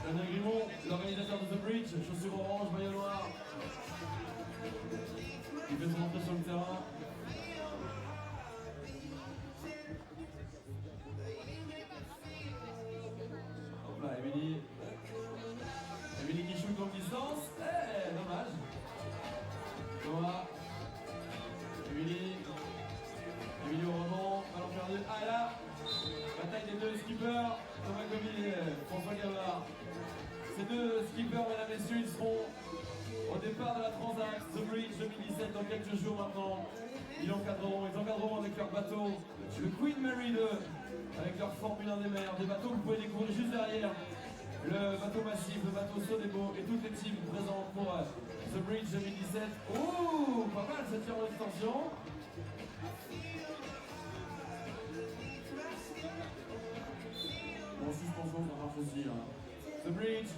S3: Daniel Grimont, l'organisateur de The Bridge, chaussures orange, maillot noir. Il fait son entrée sur le terrain. Hop là, Émilie. Émilie qui shoot longue distance. Eh, dommage. Thomas. Émilie. Émilie au rebond, ballon perdu. Ah, et là, bataille des deux skippers, Thomas Gomis et François Gavard. Ces deux skippers, mesdames et messieurs, ils seront au départ de la Transat The Bridge 2017 dans quelques jours maintenant. Ils encadreront avec leur bateau, le Queen Mary 2, avec leur Formule 1 des mers, des bateaux que vous pouvez découvrir juste derrière. Le bateau massif, le bateau Sodebo et toutes les teams présentes pour The Bridge 2017. Ouh, pas mal cette tir en extension. Bon, suspension, ça marche aussi. Hein. The Bridge.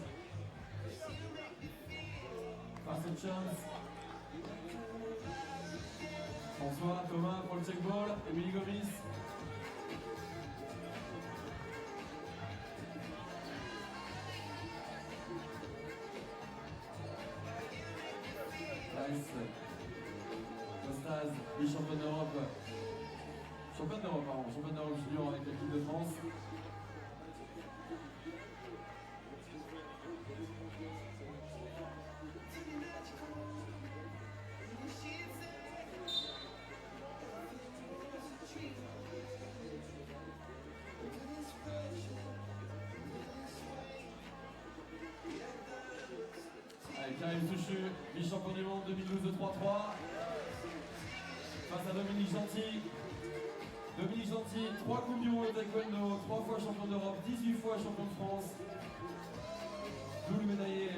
S3: Pass of chance. François, Thomas pour le check ball. Émilie Gomis. Nice. Costaz, vice-championne d'Europe. Championne d'Europe junior avec l'équipe de France. Allez, Karim Souchu, vice-champion du monde 2012 de 3-3. Face à Dominique Gentil. Dominique Gentil, 3 coupes du monde de taekwondo, 3 fois champion d'Europe, 18 fois champion de France. Double médaillé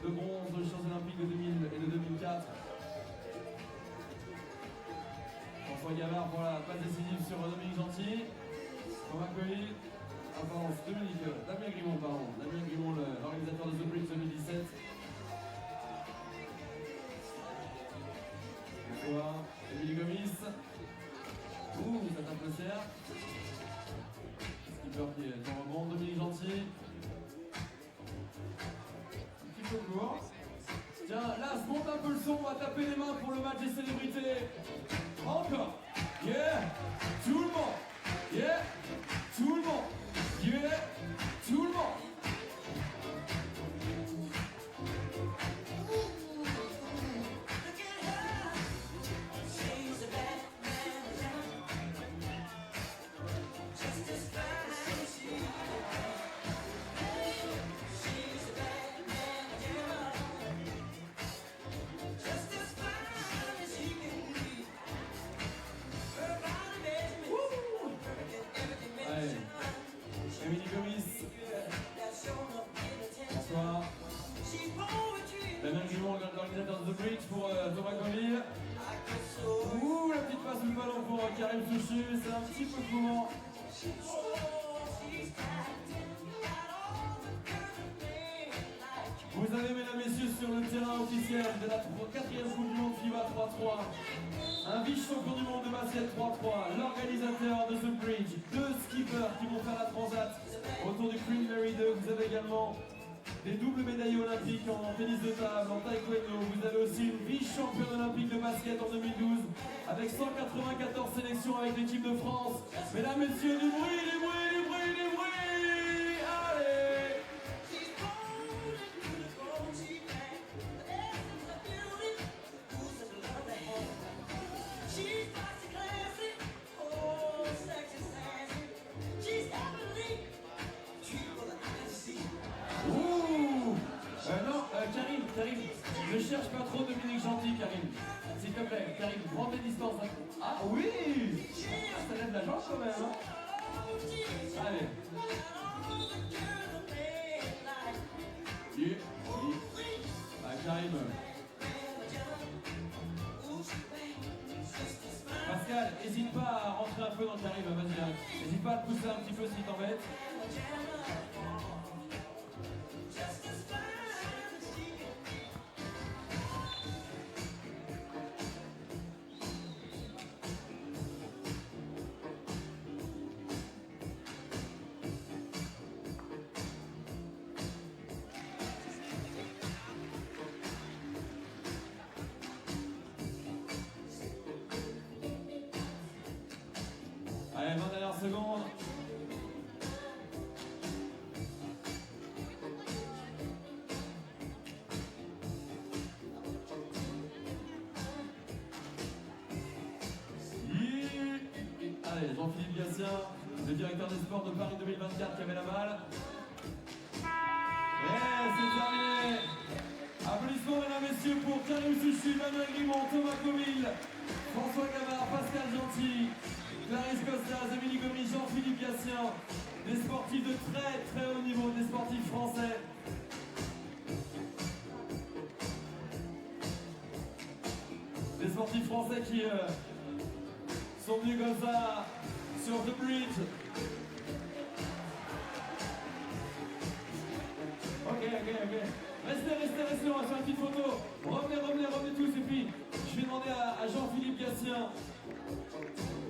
S3: de bronze aux Jeux Olympiques de 2000 et de 2004. François Gavard pour la passe décisive sur Dominique Gentil. Thomas Colli. Damien Grimont, l'organisateur de The Bridge 2017. Émilie Gomis. Ouh, ça tape le cerf. Skipper qui est en rebond. Dominique Gentil. Un petit peu court. Tiens, là, se monte un peu le son. On va taper les mains pour le match des célébrités. Encore. Yeah. Tout le monde. Yeah. Tout le monde. Yeah. Tout le monde. Émilie Gomis. Bonsoir. Damien Grimont, l'organisateur de The Bridge pour Thomas Colli. Ouh, la petite passe du ballon pour Karim Souchu, c'est un petit peu court. Vous avez, mesdames et messieurs, sur le terrain officiel de la 4e Coupe du Monde FIBA 3-3, un vice-champion du monde de basket 3-3, l'organisateur de The Bridge, 2 skippers qui vont faire la transat autour du Queen Mary 2. Vous avez également des doubles médailles olympiques en tennis de table, en taekwondo. Vous avez aussi une vice-championne olympique de basket en 2012 avec 194 sélections avec l'équipe de France. Mesdames, messieurs, du bruit, du bruit, du bruit, du bruit. Allez! Karim, ne cherche pas trop Dominique Gentil, Karim. S'il te plaît, Karim, prends tes distances. Ah oui! Ça lève la jambe quand même, hein? Allez. Karim. Pascal, n'hésite pas à rentrer un peu dans Karim, vas-y, n'hésite pas à le pousser un petit peu s'il t'embête. Allez, 20 dernières secondes. Allez, Jean-Philippe Gatien, le directeur des sports de Paris 2024 qui avait la balle. Et c'est terminé. Applaudissements mesdames et messieurs pour Karim Souchi, Manuel Grimont, Thomas Comille, François Gavard, Pascal Gentil, Clarisse Costas, Émilie Gomis, Jean-Philippe Gatien, des sportifs de très haut niveau, des sportifs français. Des sportifs français qui sont venus comme ça sur The Bridge. Ok. Restez, on va faire une petite photo. Revenez tous. Et puis, je vais demander à Jean-Philippe Gatien,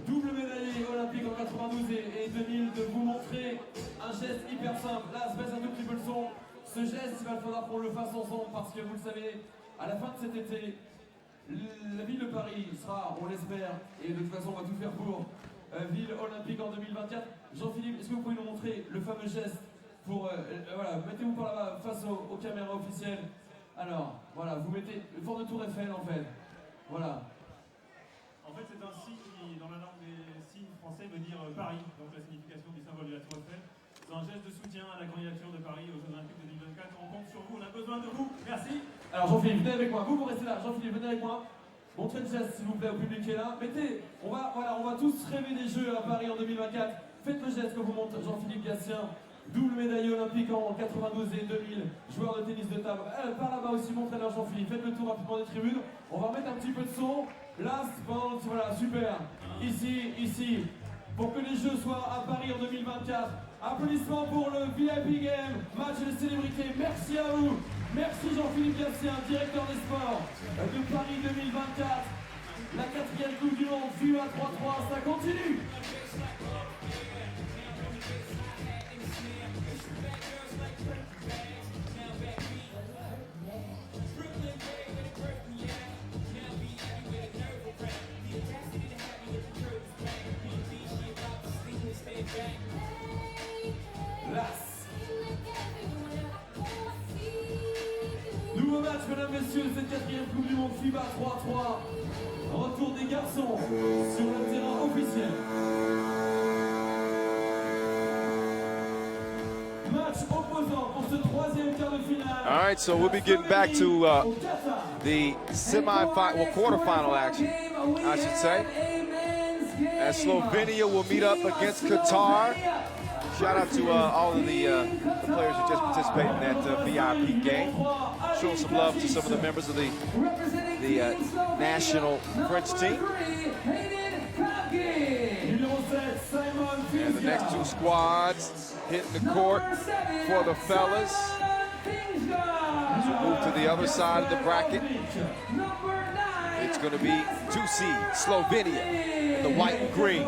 S3: double médaillé olympique en 92 et 2000, de vous montrer un geste hyper simple. Là, baisse un tout petit peu le son. Ce geste, il va falloir qu'on le fasse ensemble parce que vous le savez, à la fin de cet été, la ville de Paris sera, on l'espère, et de toute façon on va tout faire pour, ville olympique en 2024. Jean-Philippe, est-ce que vous pouvez nous montrer le fameux geste pour, voilà, mettez-vous par là-bas face aux caméras officielles. Alors, voilà, vous mettez le fort de Tour Eiffel en fait. Voilà.
S5: En fait, c'est un signe qui, dans la langue des signes français, veut dire Paris, donc la signification du symbole de la Tour Eiffel. C'est un geste de soutien à la candidature de Paris aux Jeux Olympiques de 2024. On compte sur vous, on a besoin de vous. Merci.
S3: Alors Jean-Philippe, venez avec moi. Vous restez là. Jean-Philippe, venez avec moi. Montrez le geste, s'il vous plaît, au public qui est là. Mettez, on va tous rêver des Jeux à Paris en 2024. Faites le geste que vous montre Jean-Philippe Gatien, double médaillé olympique en 92 et 2000, joueur de tennis de table. Par là-bas aussi, montrez-leur Jean-Philippe. Faites le tour rapidement des tribunes. On va remettre un petit peu de son. Là, voilà, super. Ici, pour que les Jeux soient à Paris en 2024. Applaudissements pour le VIP Game, match de célébrité. Merci à vous. Merci Jean-Philippe Gatien, directeur des sports de Paris 2024. La 4e Coupe du Monde, FIBA 3X3, ça continue. Nouveau match, mesdames, messieurs, cette 4e Coupe du Monde FIBA 3X3. Retour des garçons sur le terrain officiel. Match opposant pour ce 3e quart de finale.
S1: All right, so we'll be getting back to the quarterfinal action, I should say. As Slovenia will meet up against Qatar. Shout out to all of the players who just participated in that VIP game. Showing some love to some of the members of the national French team. And the next two squads hitting the court for the fellas. As we move to the other side of the bracket, it's going to be 2 seed Slovenia, the white and green,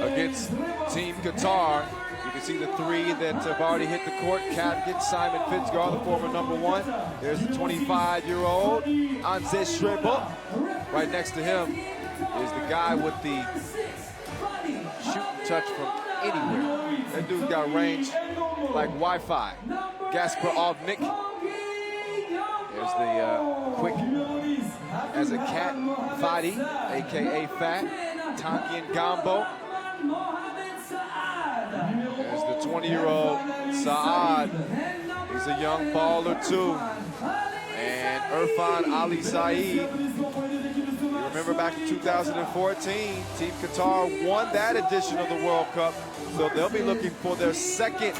S1: against Team Qatar. You can see the 3 that have already hit the court. Captain Simon Fitzgerald, the former #1. There's the 25-year-old Anze Schrebel. Right next to him is the guy with the shoot and touch from anywhere. That dude's got range like Wi-Fi. Gasper Ovnik. There's the quick as a cat, Fadi, a.k.a. Fat. Tanguy Gambo. There's the 20-year-old Saad. He's a young baller too. And Irfan Ali Saeed. He remember back in 2014, Team Qatar won that edition of the World Cup. So they'll be looking for their second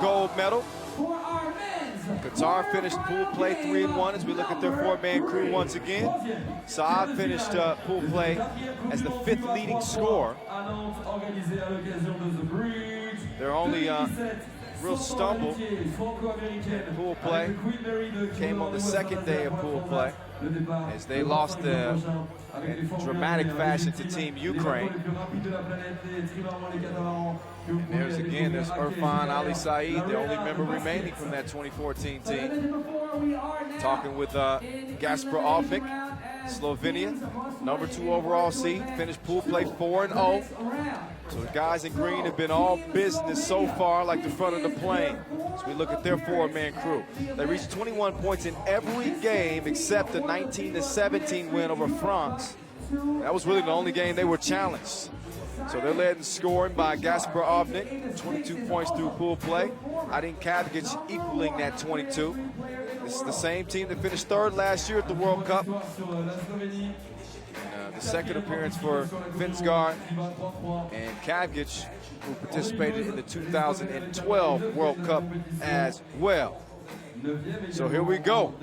S1: gold medal.
S2: For our men's
S1: Qatar finished pool play 3-1 as we look at their four-man crew once again. Saad finished pool play as the 5th leading scorer. Their only real stumble in pool play came on the second day of pool play as they lost in dramatic fashion to Team Ukraine. And there's Irfan Ali Saeed, the only member remaining from that 2014 team. Talking with Gaspar Ovnik, Slovenia, #2 overall seed, finished pool play 4-0. So the guys in green have been all business so far, like the front of the plane. As we look at their four-man crew, they reached 21 points in every game except the 19-17 win over France. That was really the only game they were challenged. So they're led in scoring by Gaspar Ovnik, 22 points through pool play. Adin Kavgic equaling that 22. This is the same team that finished 3rd last year at the World Cup. The second appearance for Finsgaard and Kavgic, who participated in the 2012 World Cup as well. So here we go.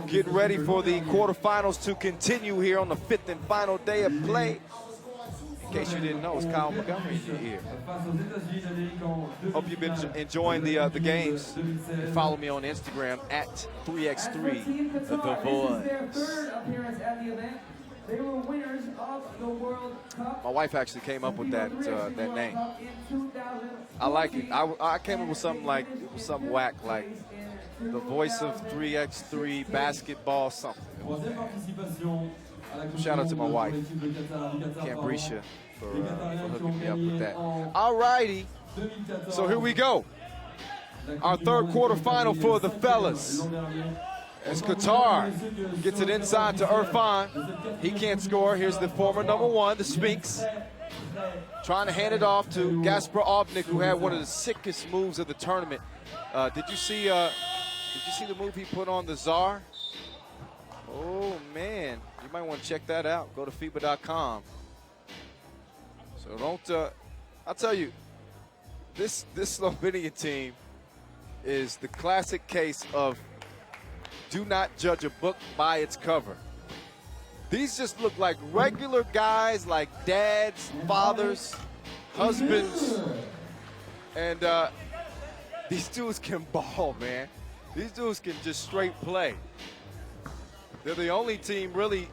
S1: Get ready for the quarterfinals to continue here on the 5th and final day of play. In case you didn't know, it's Kyle Montgomery in your ear. Hope you've been enjoying the games. And follow me on Instagram at 3x3 The Voice.
S2: They were winners of the World Cup.
S1: My wife actually came up with that name. I like it. I came up with something like some whack, like the voice of 3x3 basketball something. Shout out to my wife, Cambrisha, for hooking me up with that. All righty, so here we go. Our 3rd quarterfinal for the fellas. As Qatar gets it inside to Irfan. He can't score. Here's the former #1, the Sphinx. Trying to hand it off to Gaspar Ovnik, who had one of the sickest moves of the tournament. Did you see the move he put on the Tsar? Oh, man. You might want to check that out. Go to FIBA.com. So don't, I'll tell you, this Slovenia team is the classic case of do not judge a book by its cover. These just look like regular guys, like dads, fathers, husbands. And these dudes can ball, man. These dudes can just straight play. They're the only team really,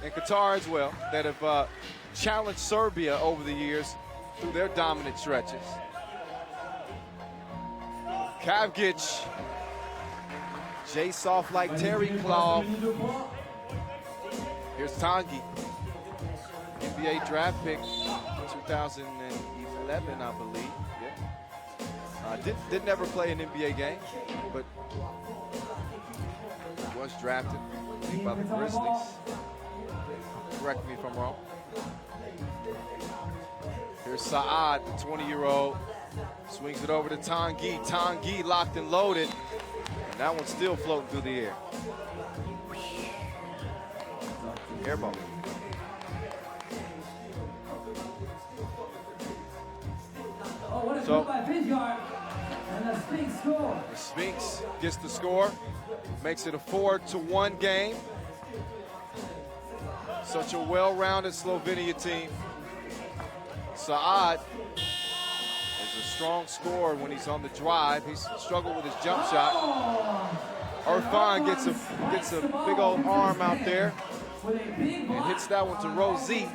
S1: and Qatar as well, that have challenged Serbia over the years through their dominant stretches. Kavgic, J-Soft like Terry Claw. Here's Tanguy, NBA draft pick, 2011, I believe. Yeah. Didn't ever play an NBA game, but was drafted by the Grizzlies. Correct me if I'm wrong. Here's Saad, the 20-year-old. Swings it over to Tanguy. Tanguy locked and loaded. And that one's still floating through the air. Airball.
S2: Oh, what a
S1: So,
S2: move by Finsgaard. And the Sphinx score.
S1: The Sphinx gets the score. Makes it a 4-1 game. Such a well-rounded Slovenia team. Saad is a strong scorer when he's on the drive. He's struggled with his jump shot. Irfan gets a big old arm out there and hits that one to Rosie.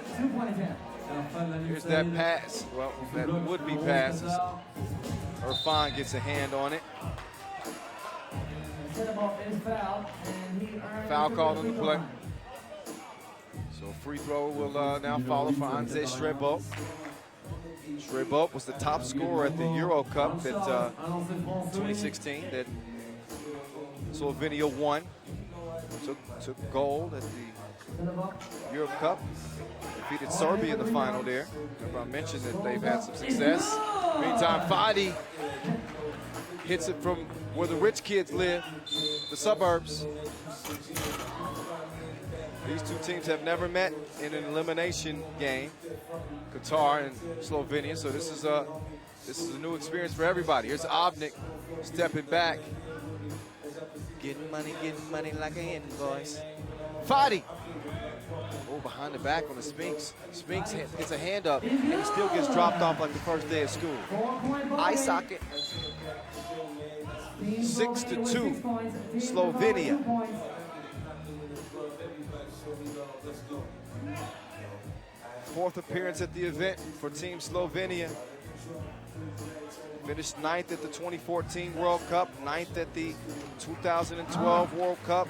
S1: Here's that pass. Well, that would-be pass. Irfan gets a hand on it. Foul called on the play. So free throw will now follow for Anze Srebot. Srebot was the top scorer at the Euro Cup that 2016 that Slovenia won. Took gold at the Euro Cup. Defeated Serbia in the final there. Remember I mentioned that they've had some success. Meantime, Fadi hits it from where the rich kids live, the suburbs. These two teams have never met in an elimination game, Qatar and Slovenia. So this is a new experience for everybody. Here's Obnik stepping back, getting money like an invoice. Fadi. Oh, behind the back on the Spinks. Spinks gets a hand up, and he still gets dropped off like the first day of school. Eye socket. 6-2, Slovenia. Fourth appearance at the event for Team Slovenia. Finished 9th at the 2014 World Cup, 9th at the 2012 World Cup,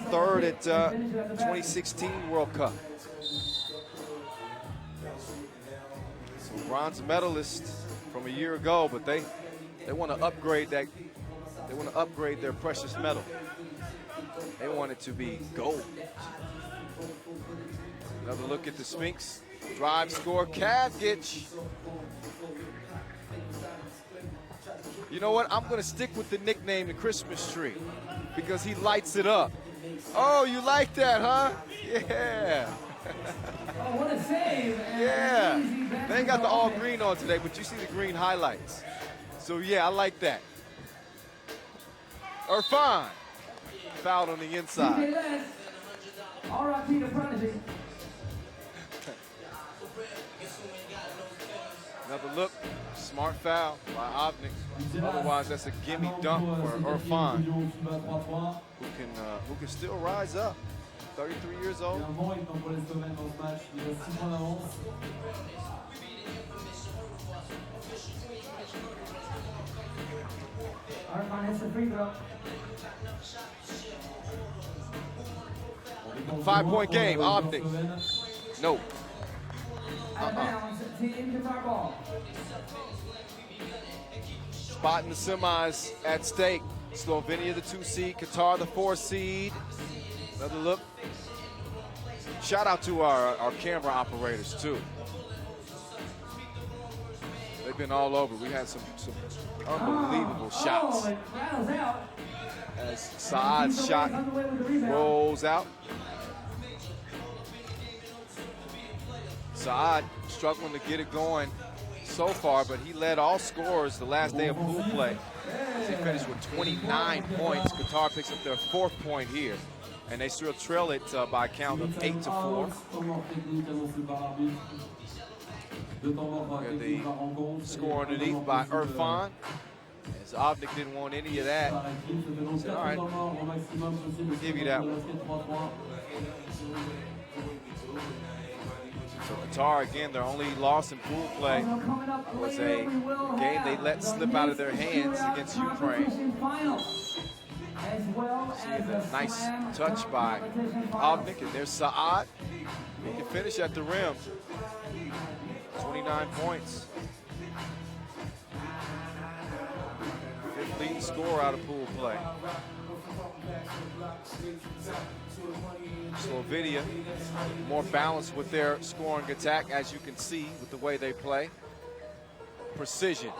S1: 3rd at 2016 World Cup. So bronze medalists from a year ago, but they want to upgrade that. They want to upgrade their precious metal. They want it to be gold. Another look at the Spinks. Drive, score, Kavgic. You know what? I'm going to stick with the nickname, the Christmas tree, because he lights it up. Oh, you like that, huh? Yeah.
S2: Oh, what a save.
S1: Yeah. They ain't got the all green on today, but you see the green highlights. So, yeah, I like that. Irfan. Fouled on the inside.
S2: R.I.P. to Prodigy.
S1: Another look. Smart foul by Obnik. Otherwise, that's a gimme dunk for Irfan, who can still rise up. 33 years old.
S2: Irfan hits the free throw.
S1: 5-point game, Obnik. No.
S2: Out of bounds, Team Qatar ball.
S1: Spot in the semis at stake. Slovenia the 2 seed, Qatar the 4 seed. Another look. Shout out to our camera operators too. They've been all over. We had some unbelievable shots.
S2: It rattles out.
S1: As Saad's shot rolls out. Saad struggling to get it going so far, but he led all scorers the last day of pool play. They finished with 29 points. Qatar picks up their 4th point here, and they still trail it by a count of 8-4. And the score underneath by Irfan. As Obnik didn't want any of that. He said, all right, we'll give you that one. So Qatar, again, their only loss in pool play was a game they let slip out of their hands against Ukraine. See a nice touch by Obnik, and there's Saad. He can finish at the rim. 29 points. 5th leading scorer out of pool play. Slovenia more balanced with their scoring attack, as you can see with the way they play. Precision,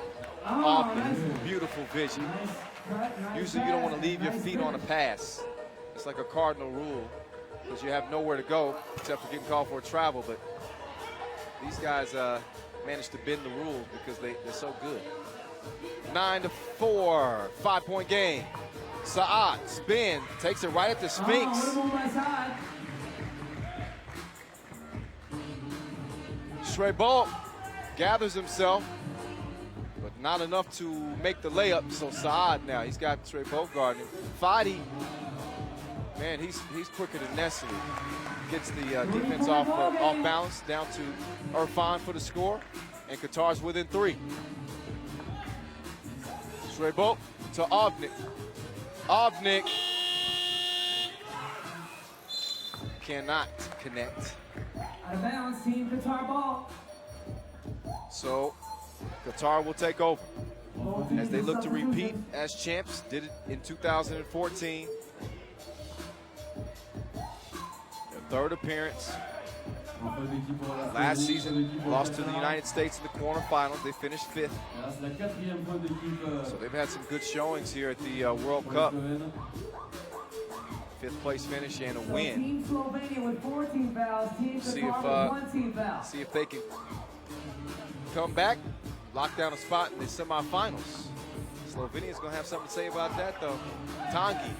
S1: beautiful vision. Usually you don't want to leave your feet on a pass. It's like a cardinal rule because you have nowhere to go except for getting called for a travel, but these guys managed to bend the rules because they're so good. 9-4, 5-point game. Saad, spin, takes it right at the Spinks. Shrebok gathers himself, but not enough to make the layup. So Saad now, he's got Shrebok guarding. Fadi, man, he's quicker than Nestle. Gets the defense off balance, down to Irfan for the score, and Qatar's within 3. Shrebok to Obnik. Obnik cannot connect.
S2: Out of bounds, Team Qatar ball.
S1: So Qatar will take over as they look to repeat as champs. Did it in 2014. Their 3rd appearance. Last season, lost to the United States in the quarterfinals. They finished 5th. So they've had some good showings here at the World Cup. fifth place finish and a
S2: So
S1: win.
S2: Team Slovenia with 14 fouls, Team
S1: See
S2: Qatar with 1 team foul.
S1: See if they can come back, lock down a spot in the semifinals. Slovenia's gonna have something to say about that though. Tangi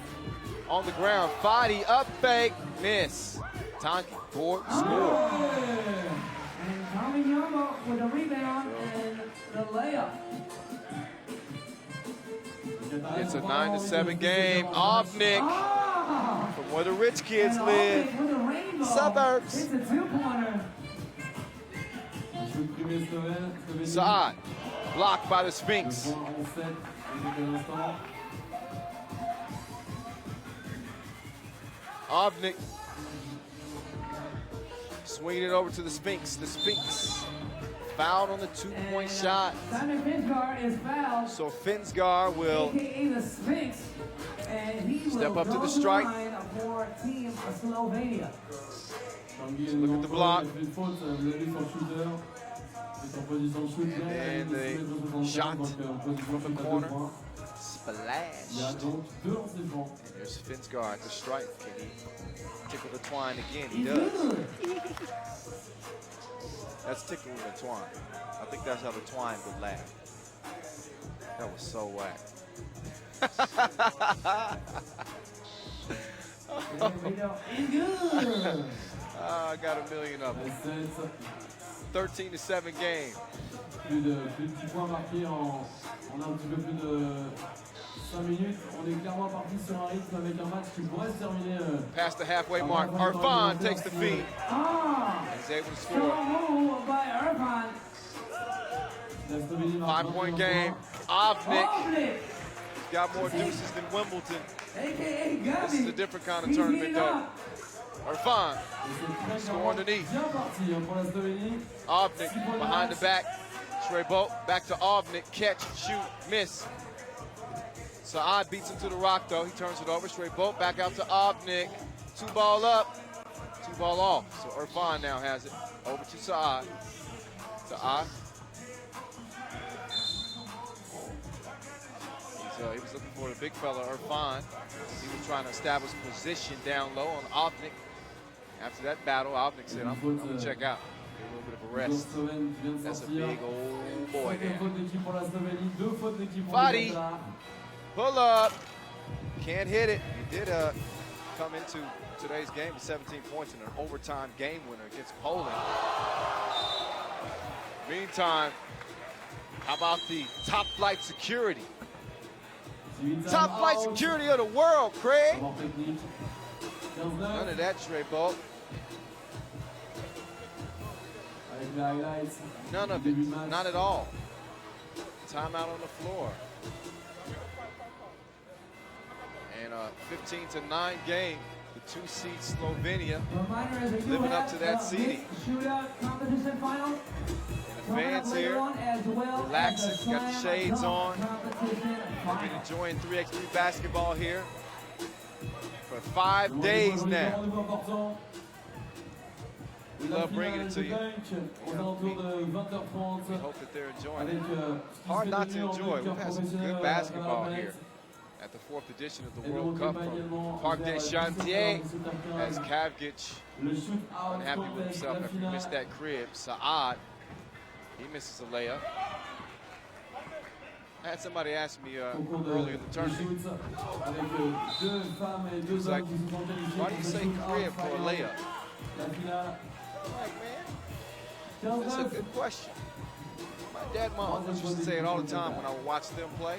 S1: on the ground, Fadi up fake, miss. Tangi, board, score.
S2: And Tommy Yama with a rebound and the layup.
S1: It's a 9-7 game. Obnik, from where the rich kids
S2: And
S1: live.
S2: Obnik with a rainbow.
S1: Suburbs.
S2: It's a two-pointer.
S1: Saad, blocked by the Sphinx. Obnik swinging it over to the Sphinx. The Sphinx fouled on the two-point shot.
S2: Simon Finsgar is fouled.
S1: So Finsgar will
S2: AKA the Sphinx. And he
S1: step
S2: will
S1: up to
S2: go
S1: the strike.
S2: line for Team Slovenia.
S1: Look at the block.
S3: And
S1: the shot from the corner. Splashed. And there's Finsgar at the strike. Can he tickle the twine again? He does. That's tickling the twine. I think that's how the twine would laugh. That was so whack. I got a million of them. 13-7 game.
S3: Plus de 10 points marqués en un petit peu plus de 5 minutes. On est clairement parti sur un rythme avec un match qui pourrait se terminer.
S1: Past the halfway mark. Irfan takes the feed. He's able to score.
S2: Strong move by Irfan.
S1: 5-point game. Obnik.
S2: Obnik,
S1: He's got more deuces than Wimbledon.
S2: AKA Gabi.
S1: This is a different kind of
S2: He's
S1: tournament
S2: heating
S1: though.
S2: up.
S1: Irfan score underneath. Obnik behind the back. Trebo back to Obnik. Catch, shoot, miss. Saad beats him to the rock though. He turns it over. Trebo back out to Obnik. 2-ball up. 2-ball off. So Irfan now has it. Over to Saad. Saad. He was looking for the big fella, Irfan. He was trying to establish position down low on Obnik. After that battle, Obnik said, I'm going to check out. Get a little bit of a rest. That's a big old boy there. Fadi, pull up. Can't hit it. He did come into today's game with 17 points and an overtime game winner against Poland. Meantime, how about the top flight security? Top flight security of the world, Craig. None of that, Trebo. None of it. Not at all. Timeout on the floor. And a 15-9 game. The 2-seed Slovenia living up to that seeding.
S2: Shootout competition final.
S1: And the fans here relaxing, got the shades on. They've been enjoying 3x3 basketball here for 5 days now. We love bringing it to you. We hope that they're enjoying it. Hard not to enjoy. We've had some good basketball here at the 4th edition of the World Cup from Parc des Chantiers, as Kavgic unhappy with himself after he missed that crib. Saad, he misses a layup. I had somebody ask me earlier in the tournament, he was like, why do you say crib for a layup? I'm like, man, that's a good question. My dad and my uncles used to say it all the time when I would watch them play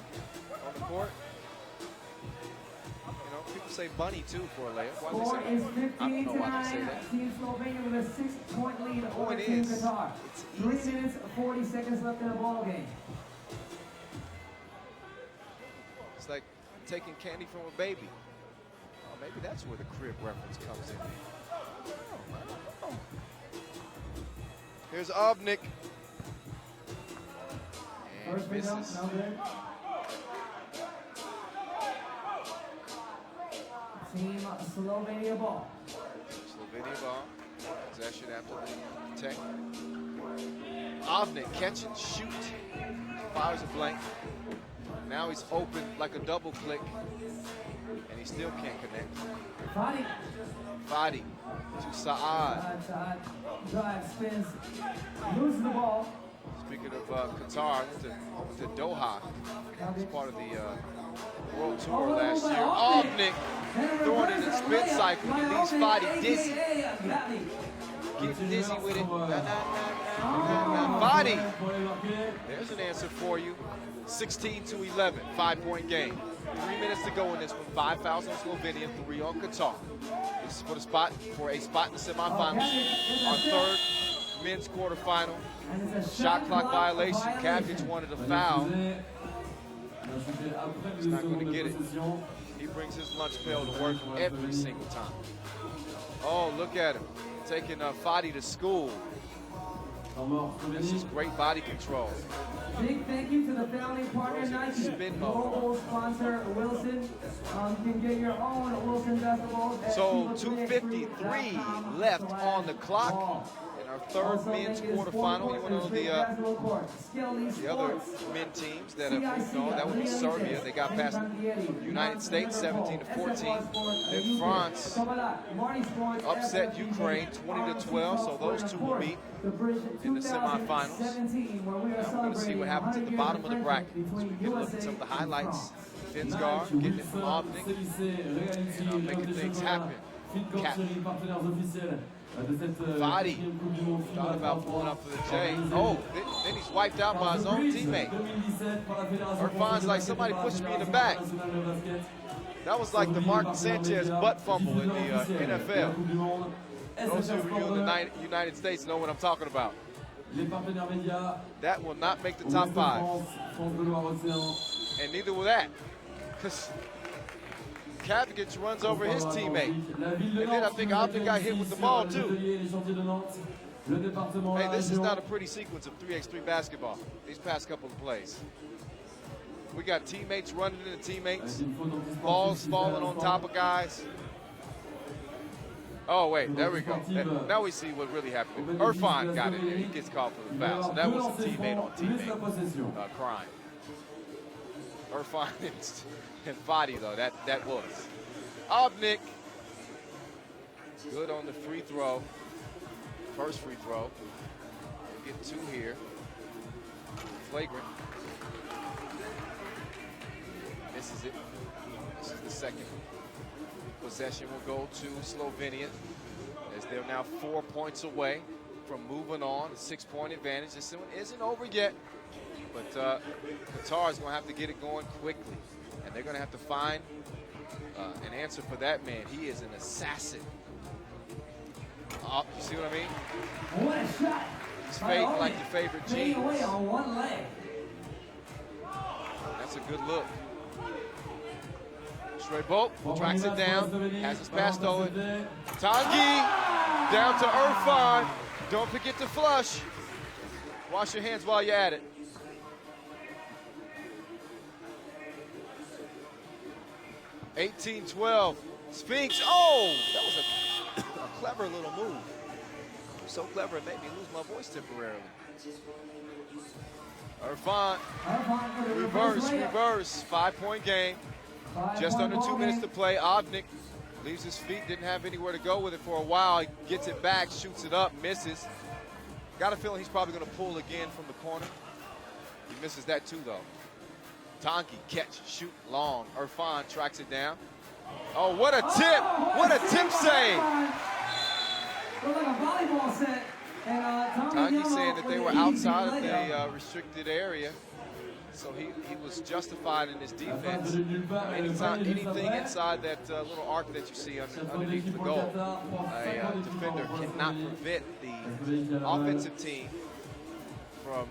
S1: on the court. You know, people say bunny too for a layup. Why do they say that? I don't know why they say that.
S2: Team Slovenia with a 6-point lead over
S1: Point
S2: Team
S1: is,
S2: Qatar.
S1: it's
S2: 3
S1: easy.
S2: minutes, 40 seconds left in the ball game.
S1: It's like taking candy from a baby. Oh, maybe that's where the crib reference comes in. Here's Obnik. And
S2: First pick up,
S1: misses.
S2: no good. Team Slovenia ball.
S1: Slovenia ball. Possession after the tech. Obnik catch and shoot. fires a blank. Now he's open like a double click, and he still can't connect. Fadi to Saad.
S2: Drive, spins, loses the ball.
S1: Speaking of Qatar, I went to Doha. It's part of the World Tour last year. Obnik throwing in the spin cycle. He leaves Fadi dizzy. Getting dizzy with it. Fadi. There's an answer for you. 16-11, 5-point game. 3 minutes to go in this one. 5 fouls on Slovenia, 3 on Qatar. This is for a spot in the semifinals. Our third men's quarterfinal. Shot clock violation. Kavic wanted a foul. He's not going to get it. He brings his lunch pail to work every single time. Oh, look at him. Taking Fadi to school. This is great body control.
S2: Big thank you to the founding partner, Nike, global sponsor, Wilson. You can get your own Wilson basketballs.
S1: So 2:53 left on the clock. Our third men's quarterfinal. You want to know the other men teams that have moved on? That would be Serbia. They got past the United States 17-14. Then France upset Ukraine 20-12. So those two will meet in the semifinals. Now we're going to see what happens at the bottom of the bracket. So we get a look at some of the highlights. Finsgar getting it from Obnik and making things happen. Fadi thought about pulling up for the J. Oh, then he's wiped out by his own teammate. Irfan's like, somebody pushed me in the back. That was like the Martin Sanchez butt fumble in the NFL. Those of you in the United States know what I'm talking about. That will not make the top 5. And neither will that. Because Kavic runs over his teammate. And then I think Obnik got hit with the ball too. Hey, this is not a pretty sequence of 3x3 basketball, these past couple of plays. We got teammates running into teammates, balls falling on top of guys. Oh, wait, there we go. Now we see what really happened. Irfan got it, and he gets called for the foul. So that was a teammate on teammate crime. Irfan and Fadi, though, that was. Obnik, good on the free throw. First free throw. We'll get 2 here. Flagrant. Misses it. This is the second. Possession will go to Slovenia, as they're now 4 points away from moving on. A 6-point advantage. This one isn't over yet, but Qatar is going to have to get it going quickly. And they're going to have to find an answer for that man. He is an assassin. Oh, you see what I mean?
S2: What a shot.
S1: He's fading like your favorite jeans.
S2: Away on one leg.
S1: That's a good look. Straight bolt, tracks it down, has his pass stolen. Tanguy down to Irfan. Don't forget to flush. Wash your hands while you're at it. (18-12). Sphinx. Oh, that was a clever little move. So clever it made me lose my voice temporarily. Irfan, reverse. 5-point game. Just under 2 minutes to play. Obnik leaves his feet, didn't have anywhere to go with it for a while. He gets it back, shoots it up, misses. Got a feeling he's probably going to pull again from the corner. He misses that too, though. Tanguy, catch, shoot, long. Irfan tracks it down. Oh, what a tip! What a tip save!
S2: Looked like a volleyball set.
S1: Tanguy saying that they were outside of the restricted area. So he was justified in his defense. Anything inside that little arc that you see underneath the goal, a defender cannot prevent the offensive team from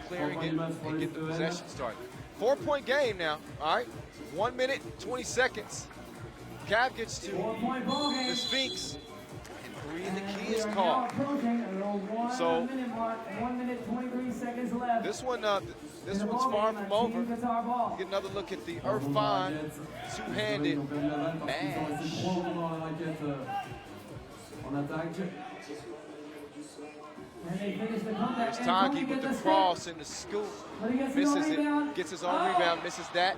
S1: clearing it and getting the possession started. 4-point game now, all right? 1 minute, 20 seconds. Cav gets to the Sphinx, and 3 in the key is called. So
S2: 1 minute, 23 seconds left.
S1: this one's far from over. Get another look at the Irfan two-handed mash.
S2: And they finish the comeback.
S1: There's
S2: And
S1: Tanguy
S2: Tony
S1: with the
S2: gets
S1: cross and the scoop.
S2: But he gets
S1: Misses
S2: his own rebound.
S1: it, gets his own rebound, misses that.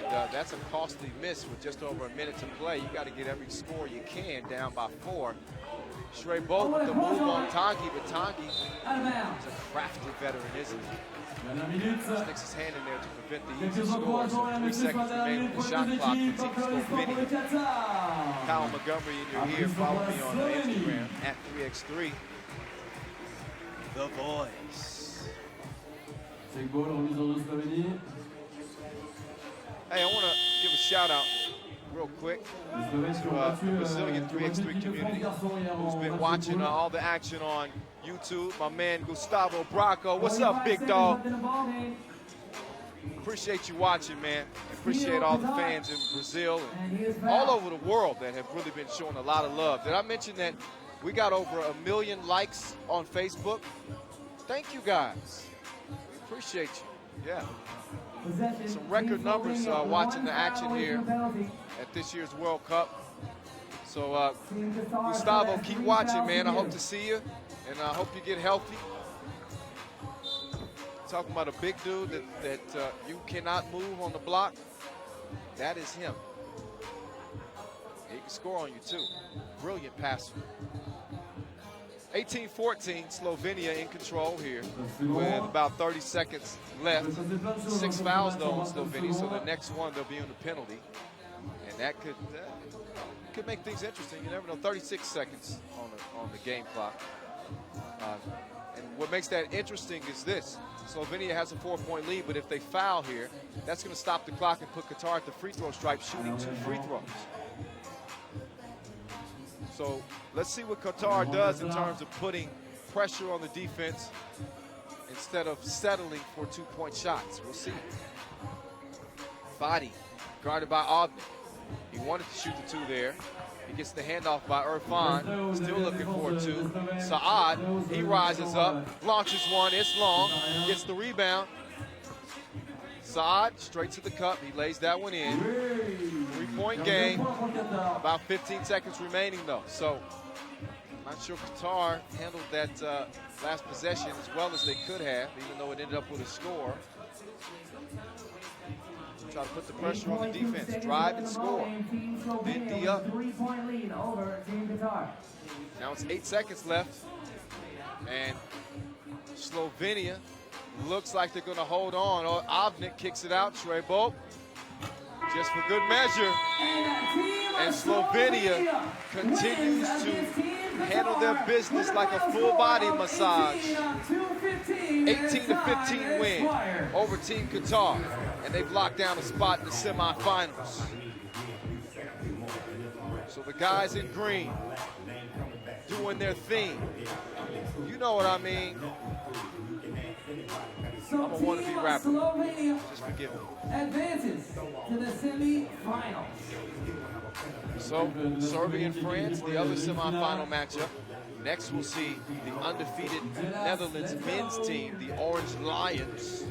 S1: And that's a costly miss with just over a minute to play. You got to get every score you can down by 4. Shrey Bolt with the move on Tanguy, but Tanguy is a crafty veteran, isn't he? Sticks his hand in there to prevent the easy score. So 3 seconds remaining in the shot clock for Team Slovenia. Kyle Montgomery in your ear. Follow me on Instagram at 3x3. The Voice. Hey, I want to give a shout out real quick to the Brazilian 3x3 community who's been watching all the action on YouTube. My man Gustavo Braco. What's up, big dog? Appreciate you watching, man. Appreciate all the fans in Brazil and all over the world that have really been showing a lot of love. Did I mention that we got over 1 million likes on Facebook? Thank you guys. We appreciate you. Yeah. Some record numbers watching the action here at this year's World Cup. So Gustavo, keep watching, man. I hope to see you, and I hope you get healthy. Talking about a big dude that you cannot move on the block. That is him. He can score on you too. Brilliant passer. 18-14, Slovenia in control here with about 30 seconds left. 6 fouls though on Slovenia, so the next one they'll be on the penalty. And that could make things interesting. You never know. 36 seconds on the game clock. And what makes that interesting is this. Slovenia has a 4-point lead, but if they foul here, that's going to stop the clock and put Qatar at the free throw stripe shooting 2 free throws. So let's see what Qatar does in terms of putting pressure on the defense instead of settling for 2-point shots. We'll see. Fadi, guarded by Ogden. He wanted to shoot the 2 there. He gets the handoff by Irfan, still looking for a 2. Saad, he rises up, launches one, it's long, gets the rebound. Saad straight to the cup, he lays that one in. 3-point game, about 15 seconds remaining though. So, I'm not sure Qatar handled that last possession as well as they could have, even though it ended up with a score. Try to put the pressure on the defense, drive and score. Then D up. Now it's 8 seconds left, and Slovenia looks like they're going to hold on. Avnik kicks it out. Shrey Bolt, just for good measure. And Slovenia continues to handle their business like a full body massage. 18-15 win over Team Qatar. And they've locked down a spot in the semifinals. So the guys in green doing their thing. You know what I mean. I'm a wannabe rapper. Just forgive me.
S2: Advances to the semifinals.
S1: So Serbia and France, the other semifinal matchup. Next we'll see the undefeated Netherlands men's team, the Orange Lions,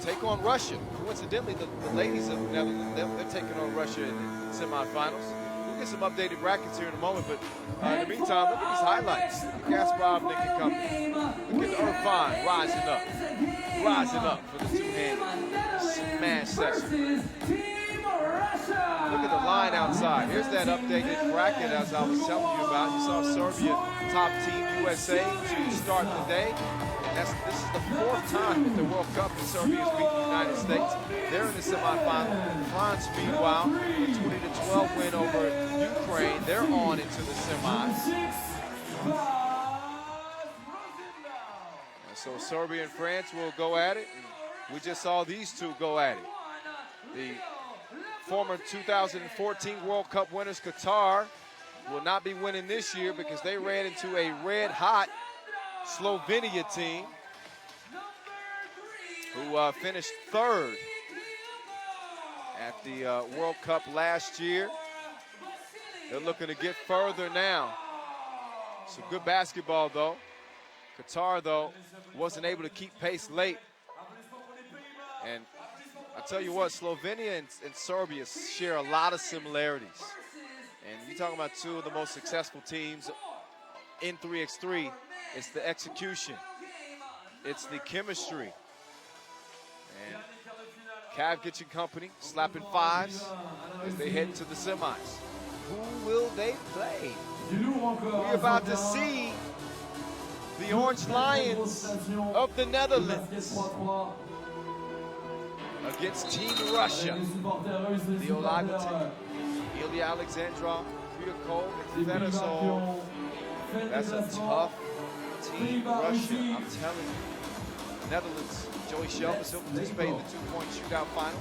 S1: take on Russia. Coincidentally, the ladies of the Netherlands, they're taking on Russia in the semifinals. We'll get some updated brackets here in a moment, but in the meantime, look at these highlights. Look at Gaspar, Nick and company. Look at Irfan rising up for the two-handed smash session. Look at the line outside. Here's that updated bracket as I was telling you about. You saw Serbia, top team USA to start the day. This is the 4th time at the World Cup that Serbia's beaten the United States. They're in the semifinal. France, meanwhile, with a 20-12 win over Ukraine. They're on into the semis. And so Serbia and France will go at it. And we just saw these two go at it. The former 2014 World Cup winners, Qatar, will not be winning this year because they ran into a red-hot Slovenia team who finished 3rd at the World Cup last year. They're looking to get further now. Some good basketball, though. Qatar, though, wasn't able to keep pace late. And I tell you what, Slovenia and Serbia share a lot of similarities. And you're talking about two of the most successful teams in 3x3. It's the execution. It's the chemistry. And Cav Kitchen Company slapping fives as they head into the semis. Who will they play? We're about to see the Orange Lions of the Netherlands against Team Russia. Leo Lagotin, Ilya Alexandrov, Kryakov, and Fedosov. That's a tough Team Russia, I'm telling you. Netherlands, Joey Shelvis, he'll participate in the two-point shootout final.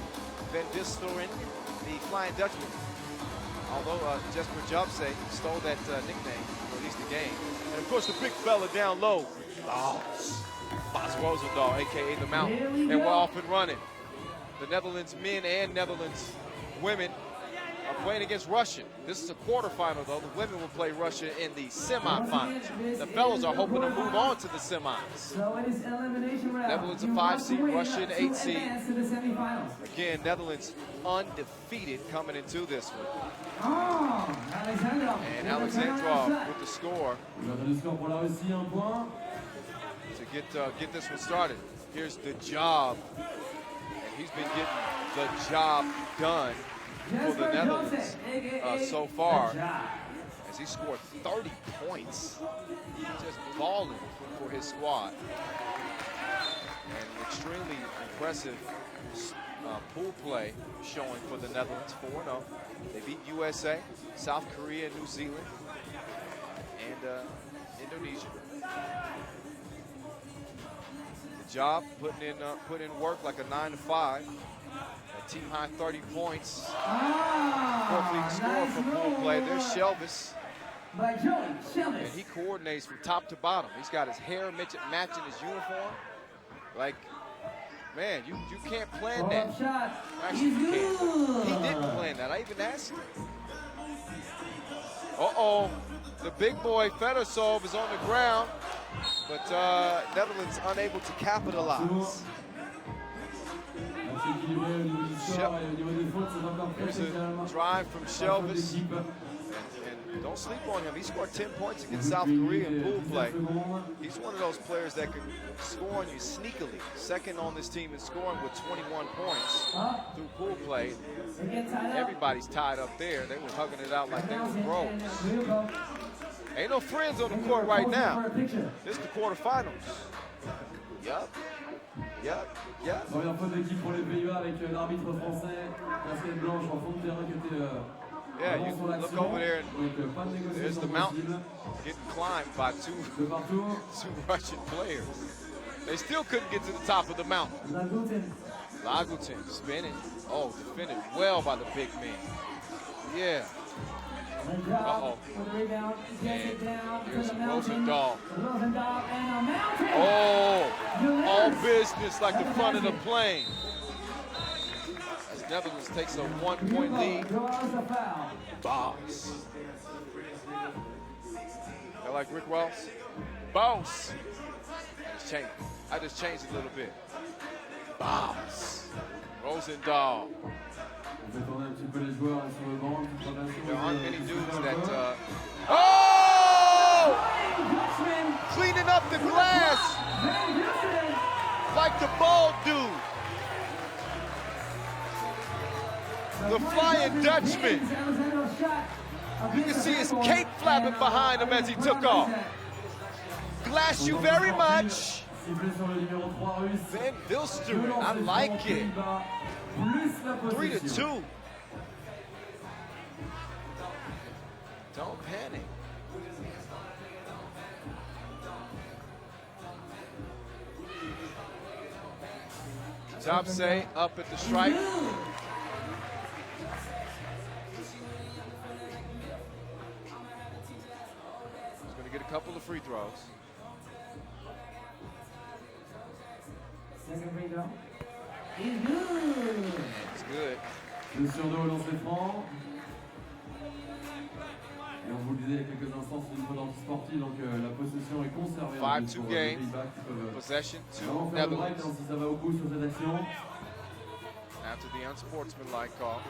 S1: Van Distelrooy, the Flying Dutchman. Although Jesper Jobse stole that nickname for at least the game. And of course the big fella down low, Bas Rosendahl, AKA the Mountain. And we're off and running. The Netherlands men and Netherlands women are playing against Russia. This is a quarterfinal though. The women will play Russia in the semifinals. The fellas are hoping to move on to the semis.
S2: So it is elimination round.
S1: Netherlands a 5 seed, Russia an 8 seed. Again, Netherlands undefeated coming into this one. And Alexandrov with the score to get this one started. Here's the job. And he's been getting the job done for the Netherlands so far, as he scored 30 points. Just balling for his squad. And extremely impressive pool play showing for the Netherlands, 4-0. They beat USA, South Korea, New Zealand, and Indonesia. The job put in work like a 9-to-5. A team high 30 points. Fourth league score for pool play. There's Shelvis. And he coordinates from top to bottom. He's got his hair matching his uniform. Like, man, you can't plan that. Actually, you can't. He didn't plan that. I even asked him. Uh-oh. The big boy Fedosov is on the ground, but Netherlands unable to capitalize. Here's a drive from Shelvis. And don't sleep on him. He scored 10 points against South Korea in pool play. He's one of those players that can score on you sneakily. Second on this team in scoring with 21 points through pool play. Everybody's tied up there. They were hugging it out like they were bros. Ain't no friends on the court right now. This is the quarterfinals. Yup. Yep.
S3: Première faute d'équipe pour les Pays-Bas avec l'arbitre français, casquette blanche en fond de terrain qui était
S1: yeah, you look over there and there's the mountain getting climbed by two Russian players. They still couldn't get to the top of the mountain. Lagutin spinning. Oh, defended well by the big man. Yeah. Uh-oh. Here's Rosendahl. Oh, all business like the front of the plane. As Netherlands takes a 1-point lead. Boss. I like Rick Ross? Boss. I just changed it a little bit. Boss. Rosendahl. There aren't many dudes that, oh! Cleaning up the glass like the bald dude. The Flying Dutchman. You can see his cape flapping behind him as he took off. Glass you very much. Van Dilsteren, I like it. 3-2. Don't panic. Jobse up at the stripe. He's going to get a couple of free throws.
S2: Second free throw. He's good.
S1: It's good.
S3: 2 sur 2 au lancer franc. Et on vous le disait il y a quelques instants, c'est une faute anti-sportive, donc la possession est conservée.
S1: 5-2 game. Possession to Netherlands.
S3: Si ça va au bout sur cette action.
S1: After the unsportsmanlike call.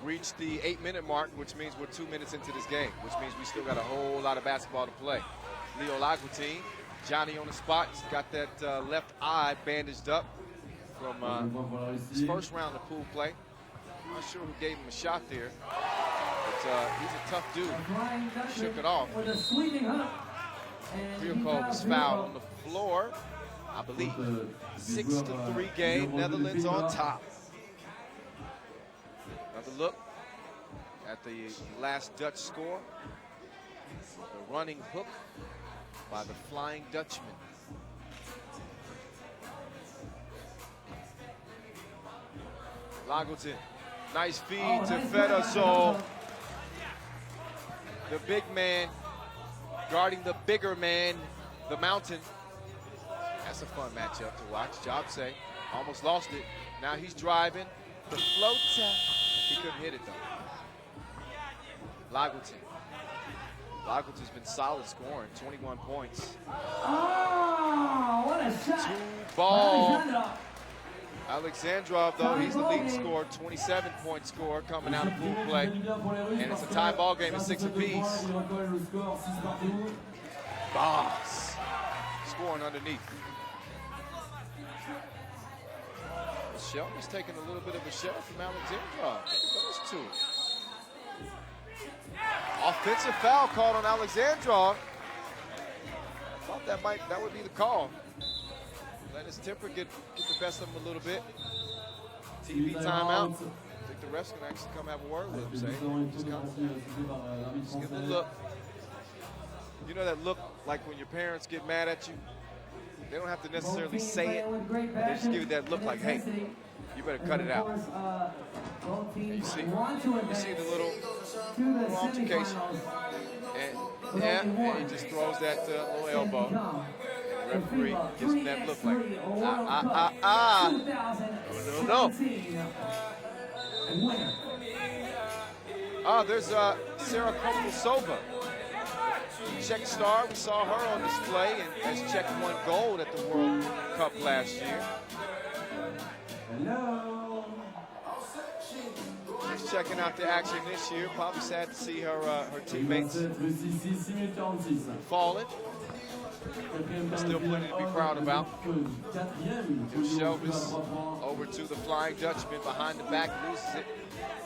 S1: reached the 8-minute mark, which means we're 2 minutes into this game, which means we still got a whole lot of basketball to play. Leo Lagutin, Johnny on the spot. He's got that left eye bandaged up from his first round of pool play. I'm not sure who gave him a shot there, but he's a tough dude. Shook it off. Kriokov was fouled on the floor. I believe 6-3 game. Netherlands on top. Another look at the last Dutch score. The running hook by the Flying Dutchman. Lagutin, nice feed to Fedosol. The big man guarding the bigger man, the mountain. That's a fun matchup to watch. Jobse almost lost it. Now he's driving. The floater. He couldn't hit it though. Lagutin. Lagutin's been solid scoring, 21 points.
S2: Oh, what a shot.
S1: 2-ball. Alexandrov, though, he's the lead scorer, 27-point scorer coming out of pool play. And it's a tie ball game at 6 apiece. Boss scoring underneath. Shelton's taking a little bit of a shell from Alexandrov. Those two. Offensive foul called on Alexandrov. I thought that would be the call. Let his temper get the best of him a little bit. TV timeout. I think the refs can actually come have a word with him, say, just give him a look. You know that look like when your parents get mad at you? They don't have to necessarily say it. They just give you that look like, hey, you better cut it out. And you see the little altercation. And, and he just throws that little elbow. And the referee gives him that look like, no. There's Sarah Kopulsova. Czech star, we saw her on display and as Czech won gold at the World Cup last year.
S2: Hello.
S1: Just checking out the action this year. Probably sad to see her teammates falling. Still plenty to be proud about. Shelvis over to the Flying Dutchman behind the back, loses it.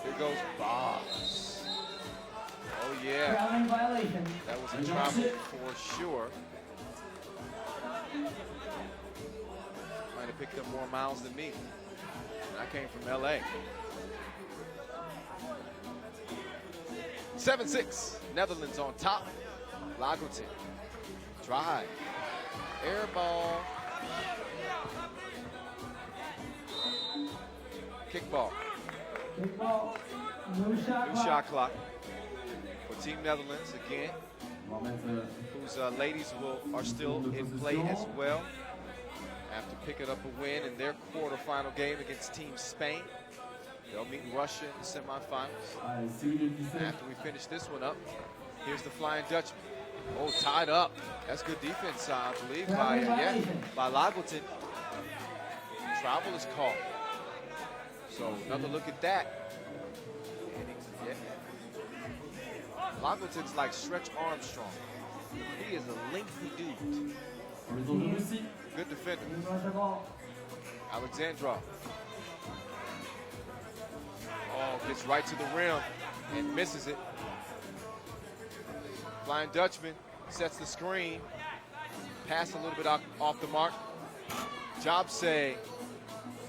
S1: Here goes Boss. Oh yeah, that was a travel for sure. Might have picked up more miles than me. And I came from LA. 7-6, Netherlands on top. Lagutin, drive, air ball, kickball. New shot clock. Team Netherlands again, whose ladies are still in play as well after picking up a win in their quarterfinal game against Team Spain. They'll meet Russia in the semifinals. After we finish this one up, here's the Flying Dutchman. Oh, tied up. That's good defense, I believe, by Lagutin. Travel is called. So another look at that. Lagutin's like Stretch Armstrong. He is a lengthy dude. Good defender. Alexandrov. Oh, gets right to the rim and misses it. Flying Dutchman sets the screen. Pass a little bit off the mark. Jobse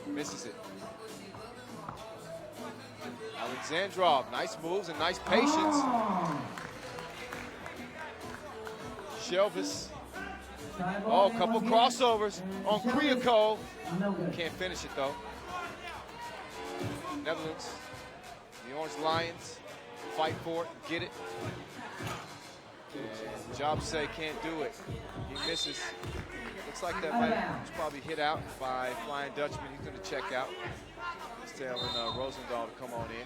S1: misses it. Alexandrov, nice moves and nice patience. Shelvis. Oh, a couple crossovers on Kriokov. Can't finish it though. Netherlands, the Orange Lions, fight for it, get it. And Jobse can't do it. He misses. Looks like that was probably hit out by Flying Dutchman. He's going to check out. He's telling Rosendahl to come on in.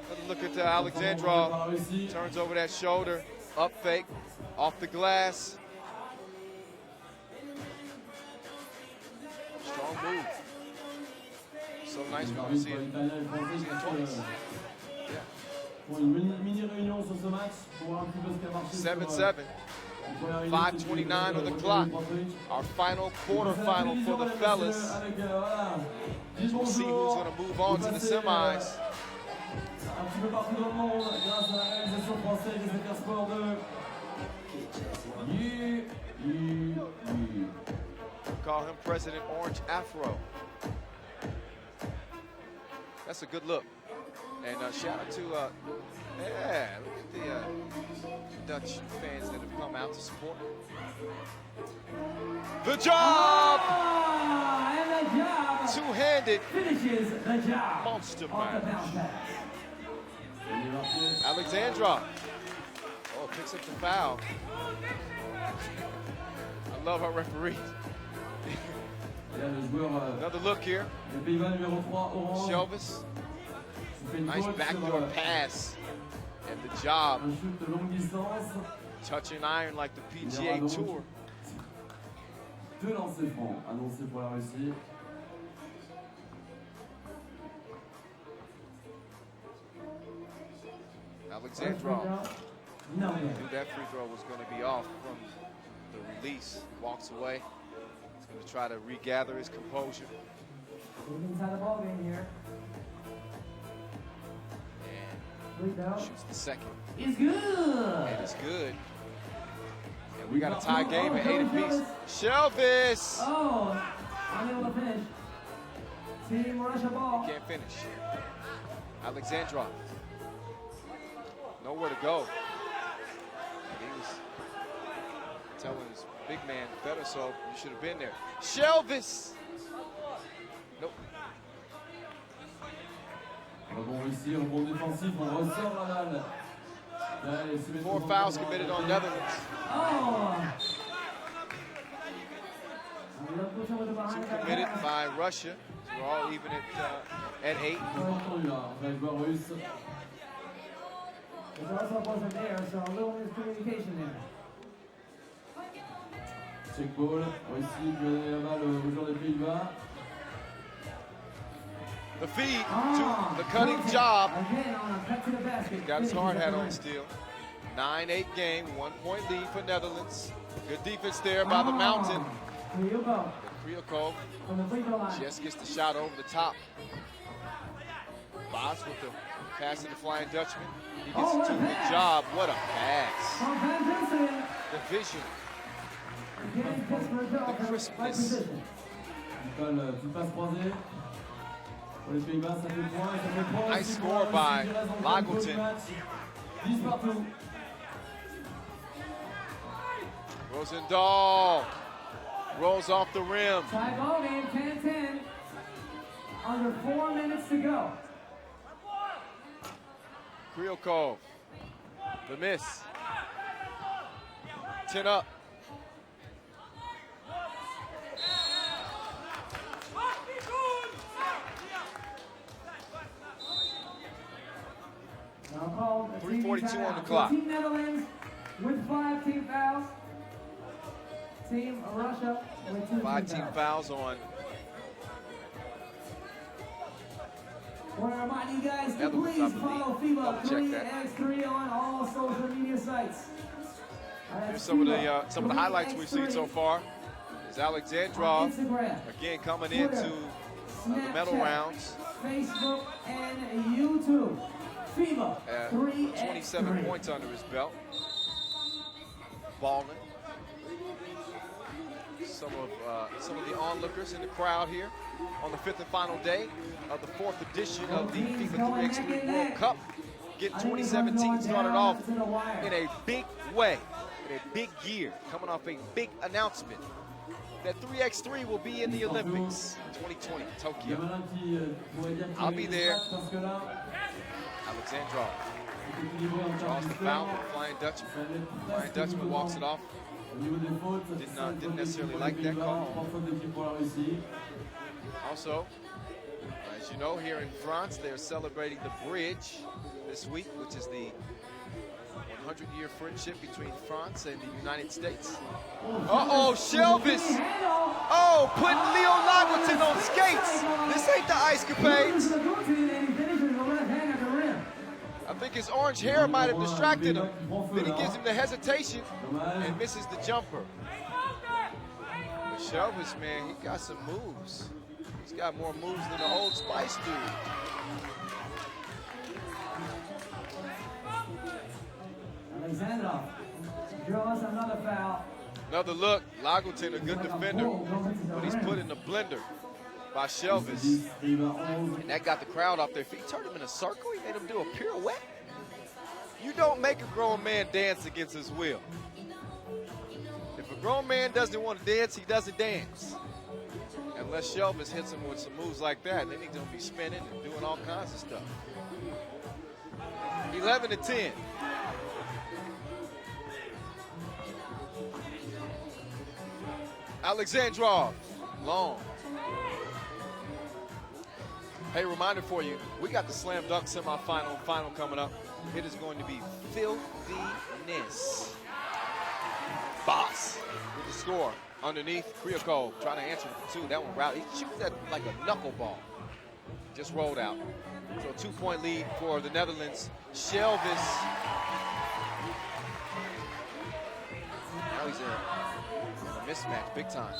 S1: Another look at Alexandrov. Turns over that shoulder. Up fake. Off the glass. Strong move. So nice
S3: Les
S1: one to
S3: arbitres
S1: see it.
S3: italiens et français qui
S1: Yeah.
S3: font une mini-réunion sur ce match pour voir un petit peu ce qui a marché.
S1: 7-7. 5:29 on the clock. Our final quarterfinal for the fellas. As we'll see who's going to move on to the semis.
S3: Un petit peu partout dans le monde grâce à la réalisation française des Intersports de
S1: Call him President Orange Afro. That's a good look. And shout out to, yeah, look at the Dutch fans that have come out to support. The job!
S2: And the job
S1: Two-handed
S2: finishes the job.
S1: monster
S2: Off the
S1: match.
S2: bounce pass.
S1: Alexandra. Oh, picks up the foul. I love our referee. Another look here. Shelvis. Nice backdoor pass. And the job. Touching iron like the PGA Tour.
S3: Deux lancers francs annoncés pour la Russie.
S1: Alexandra.
S2: No
S1: Knew
S2: good.
S1: that free throw was going to be off from the release. Walks away. He's going to try to regather his composure.
S2: Getting inside the ball game here.
S1: And
S2: Free throw
S1: shoots the second.
S2: is good.
S1: And it's good. And we got a tie game at 8 apiece. Shelvis!
S2: Oh, unable to finish. Team Russia ball.
S1: Can't finish. Alexandra. Nowhere to go. He was telling his big man, Fedosov, you should have been there. Shelvis! Nope.
S3: Rebond ici, rebond défensif, on ressort la balle. Allez,
S1: 4 fouls committed on Netherlands.
S2: Oh.
S1: 2 committed by Russia. So we're all even at 8.
S3: Entendu là, on va le joueur russe.
S2: It also wasn't there, so a little miscommunication there.
S3: Check ball, Russie qui va donner la balle au joueur des Pays-Bas.
S1: The feed to the cutting job.
S2: Again on a cut to the basket.
S1: Got his hard hat on
S2: Finishes
S1: still. 9-8 game, 1-point lead for Netherlands. Good defense there by the Mountain.
S2: Here you go.
S1: Kriokov
S2: From the free throw line.
S1: just gets the shot over the top. Boss with the pass to the Flying Dutchman. He gets
S2: Oh,
S1: it
S2: what
S1: to
S2: a
S1: him.
S2: pass.
S1: Good job. What a pass.
S2: From Van Vincent.
S1: The vision.
S2: Getting Pittsburgh
S1: The
S2: off the right
S1: crispness.
S2: position.
S3: Petite passe croisée. Pour les Pays-Bas, ça fait point, ça fait point.
S1: Nice
S3: aussi
S1: score
S3: pour
S1: by
S3: la Russie qui reste dans le tempo du
S1: Lagleton.
S3: match. 10 partout.
S1: Rosendahl rolls off the rim.
S2: Tie ball game, 10-10. Under 4 minutes to go.
S1: Kriokov. The miss. 10 up.
S2: Now called a
S1: 3:42
S2: TV
S1: on the
S2: timeout.
S1: clock.
S2: So Team Netherlands with 5 team fouls. Team Russia with 2
S1: 5
S2: team
S1: team
S2: fouls.
S1: fouls on
S2: Want to remind you guys to
S1: Netherlands,
S2: please
S1: I believe.
S2: follow FIBA
S1: Double check that.
S2: 3X3 on all social media sites.
S1: Here's some of the highlights we've seen so far. Is Alexandra
S2: On Instagram,
S1: again coming
S2: Twitter,
S1: into the medal
S2: Snapchat,
S1: rounds
S2: Facebook, and YouTube. FIBA
S1: at
S2: 3X3.
S1: 27 points under his belt. Balling. Some of the onlookers in the crowd here on the 5th and final day of the 4th edition of the FIBA 3X3 World Cup. Getting 2017 started off in a big way, in a big year, coming off a big announcement that 3x3 will be in the Olympics 2020 Tokyo. I'll be there. Alexandra draws the foul with Flying Dutchman. Flying Dutchman walks it off. Didn't necessarily like that call. Also, as you know, here in France, they're celebrating the bridge this week, which is the 100-year friendship between France and the United States. Uh-oh, Shelvis! Oh, putting Leo Lagleton on skates. This ain't the ice capades. I think his orange hair might have distracted him. Then he gives him the hesitation and misses the jumper. But Shelvis, man, he got some moves. He's got more moves than the Old Spice dude.
S2: Alexandrov draws another foul.
S1: Another look. Lagleton, a good defender, but he's put in the blender by Shelvis. And that got the crowd off their feet. He turned him in a circle. He made him do a pirouette. You don't make a grown man dance against his will. If a grown man doesn't want to dance, he doesn't dance. Unless Shelvis hits him with some moves like that, then he's going to be spinning and doing all kinds of stuff. 11-10. Alexandrov, long. Hey, reminder for you, we got the slam dunk semifinal and final coming up. It is going to be filthiness. Boss with the score underneath. Kriakov trying to answer the two. That one route. He shoots that like a knuckleball. Just rolled out. So a 2-point lead for the Netherlands. Shelvis. Now he's in a mismatch big time.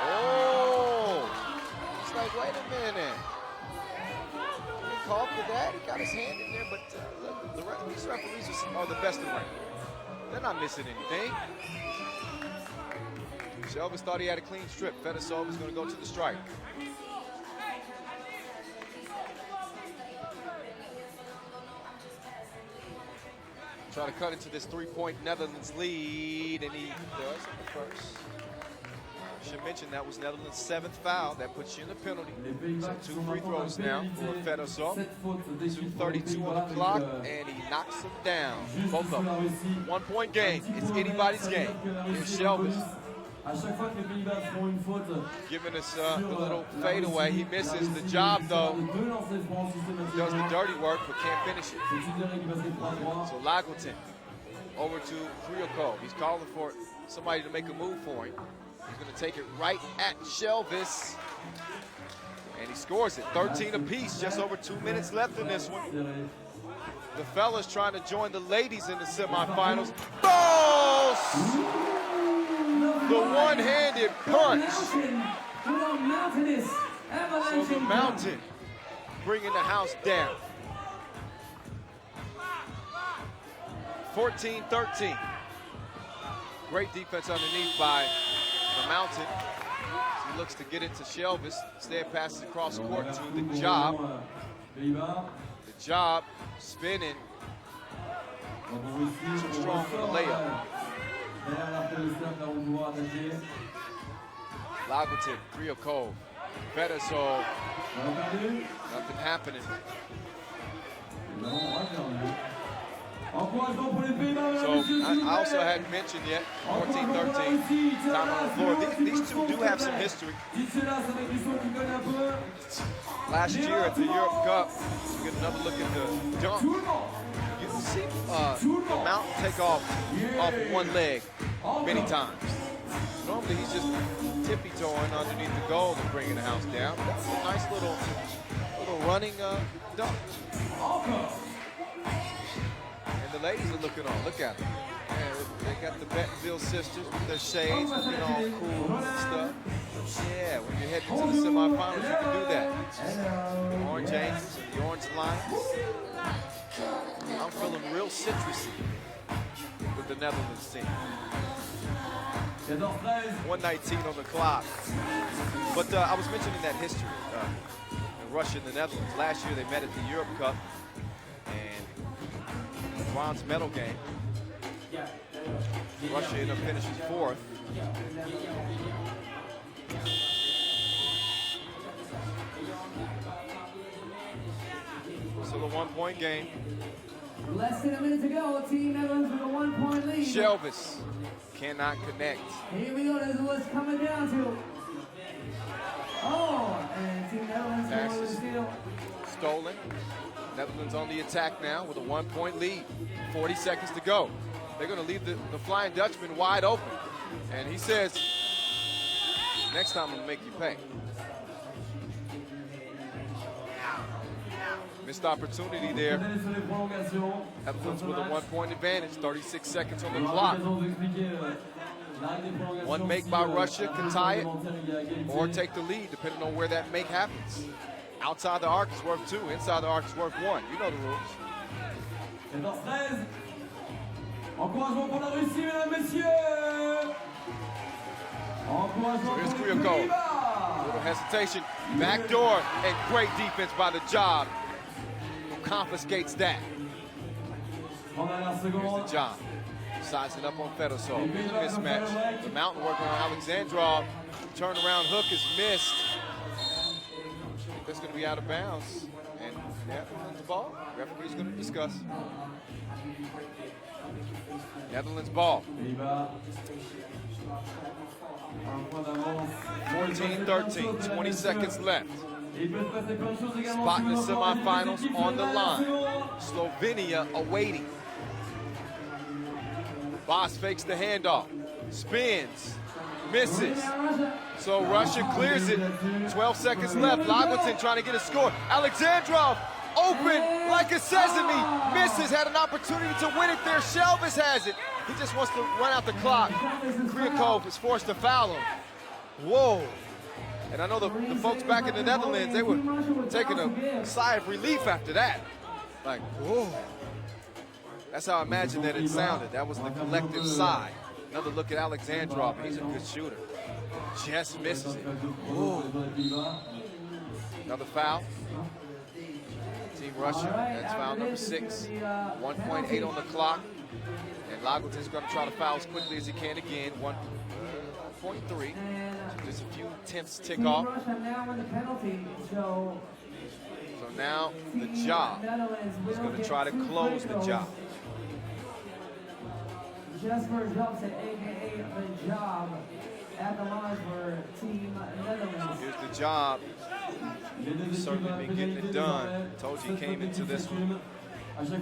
S1: Oh! It's like, wait a minute. He called for that. He got his hand in there, but look, these referees are the best around. They're not missing anything. Shelvis thought he had a clean strip. Fedosov is going to go to the strike. Try to cut into this 3-point Netherlands lead, and he does in the first. Should mention that was Netherlands' 7th foul. That puts you in the penalty. So 2 free throws now for Fedosov. 2:32 on the clock, and he knocks him down. Both of them. 1-point game. It's anybody's game. Here's Shelvis. Giving us the little fadeaway. He misses the job, though. Does the dirty work, but can't finish it. So Lagleton over to Kriakov. He's calling for somebody to make a move for him. He's going to take it right at Shelvis. And he scores it. 13 apiece. Just over 2 minutes left in this one. The fellas trying to join the ladies in the semifinals. Balls! The one-handed punch. So the Mountain bringing the house down. 14-13. Great defense underneath by the Mountain. He looks to get it to Shelvis. Instead passes across the court to the Job. The Job spinning. Too strong for the layup. Lagleton, Kriakov, Fedosov. Nothing happening. So I also hadn't mentioned yet, 14-13, time on the floor. These two do have some history. Last year at the Europe Cup, we get another look at the dunk. You can see the Mountain take off one leg many times. Normally he's just tippy-toeing underneath the goal and bringing the house down. That's a nice little running dunk. And the ladies are looking on. Look at them. Man, they got the Bentonville sisters with their shades, looking all cool and stuff. Yeah, when you're heading to the semifinals, you can do that. The Orange Angels and the Orange Lions. I'm feeling real citrusy with the Netherlands team. 119 on the clock. But I was mentioning that history. Russia and the Netherlands. Last year they met at the Europe Cup and bronze medal game. Russia ended up finishing 4th. So the 1-point game.
S2: Less than a minute to go. Team Netherlands with a 1-point lead.
S1: Shelvis cannot connect.
S2: Here we go. This is what's coming down to. Oh, and Team Netherlands going with the steal.
S1: Stolen. Netherlands on the attack now with a 1-point lead. 40 seconds to go. They're going to leave the Flying Dutchman wide open. And he says, Next time I'm gonna make you pay. Missed opportunity there. Netherlands with a 1-point advantage, 36 seconds on the clock. One make by Russia can tie it or take the lead, depending on where that make happens. Outside the arc is worth 2, inside the arc is worth 1. You know the rules.
S3: 14-13. Encouragement pour la Russie, mesdames, messieurs. Encouragement
S1: So here's
S3: pour les
S1: Kriakov.
S3: Pays-Bas.
S1: Little hesitation, backdoor, and great defense by the Job, who confiscates that. Here's the Job, sizing up on Fedosov. Here's a mismatch. The Mountain working on Alexandrov. Turnaround hook is missed. That's going to be out of bounds. And Netherlands ball. Referee's going to discuss. Netherlands ball. 14-13, 20 seconds left. Spot in the semifinals on the line. Slovenia awaiting. Boss fakes the handoff. Spins. Misses. So Russia clears it. 12 seconds left. Lagleton trying to get a score. Alexandrov open like a sesame. Misses. Had an opportunity to win it there. Shelvis has it. He just wants to run out the clock. Kriakov is forced to foul him. Whoa. And I know the folks back in the Netherlands, they were taking a sigh of relief after that. Like, whoa. That's how I imagine that it sounded. That was the collective sigh. Another look at Alexandrov. He's a good shooter. Just misses it. Whoa. Another foul. Team Russia, that's foul number 6. 1.8 on the clock. And Lagleton's going to try to foul as quickly as he can again. 1.3. Just a few tenths tick off. So now the Job is going to try to close the Job.
S2: Jesper Jobson, a.k.a. The Job, at the line for Team Netherlands.
S1: Here's the Job. He's certainly been getting it done. Told you he came into this one. 30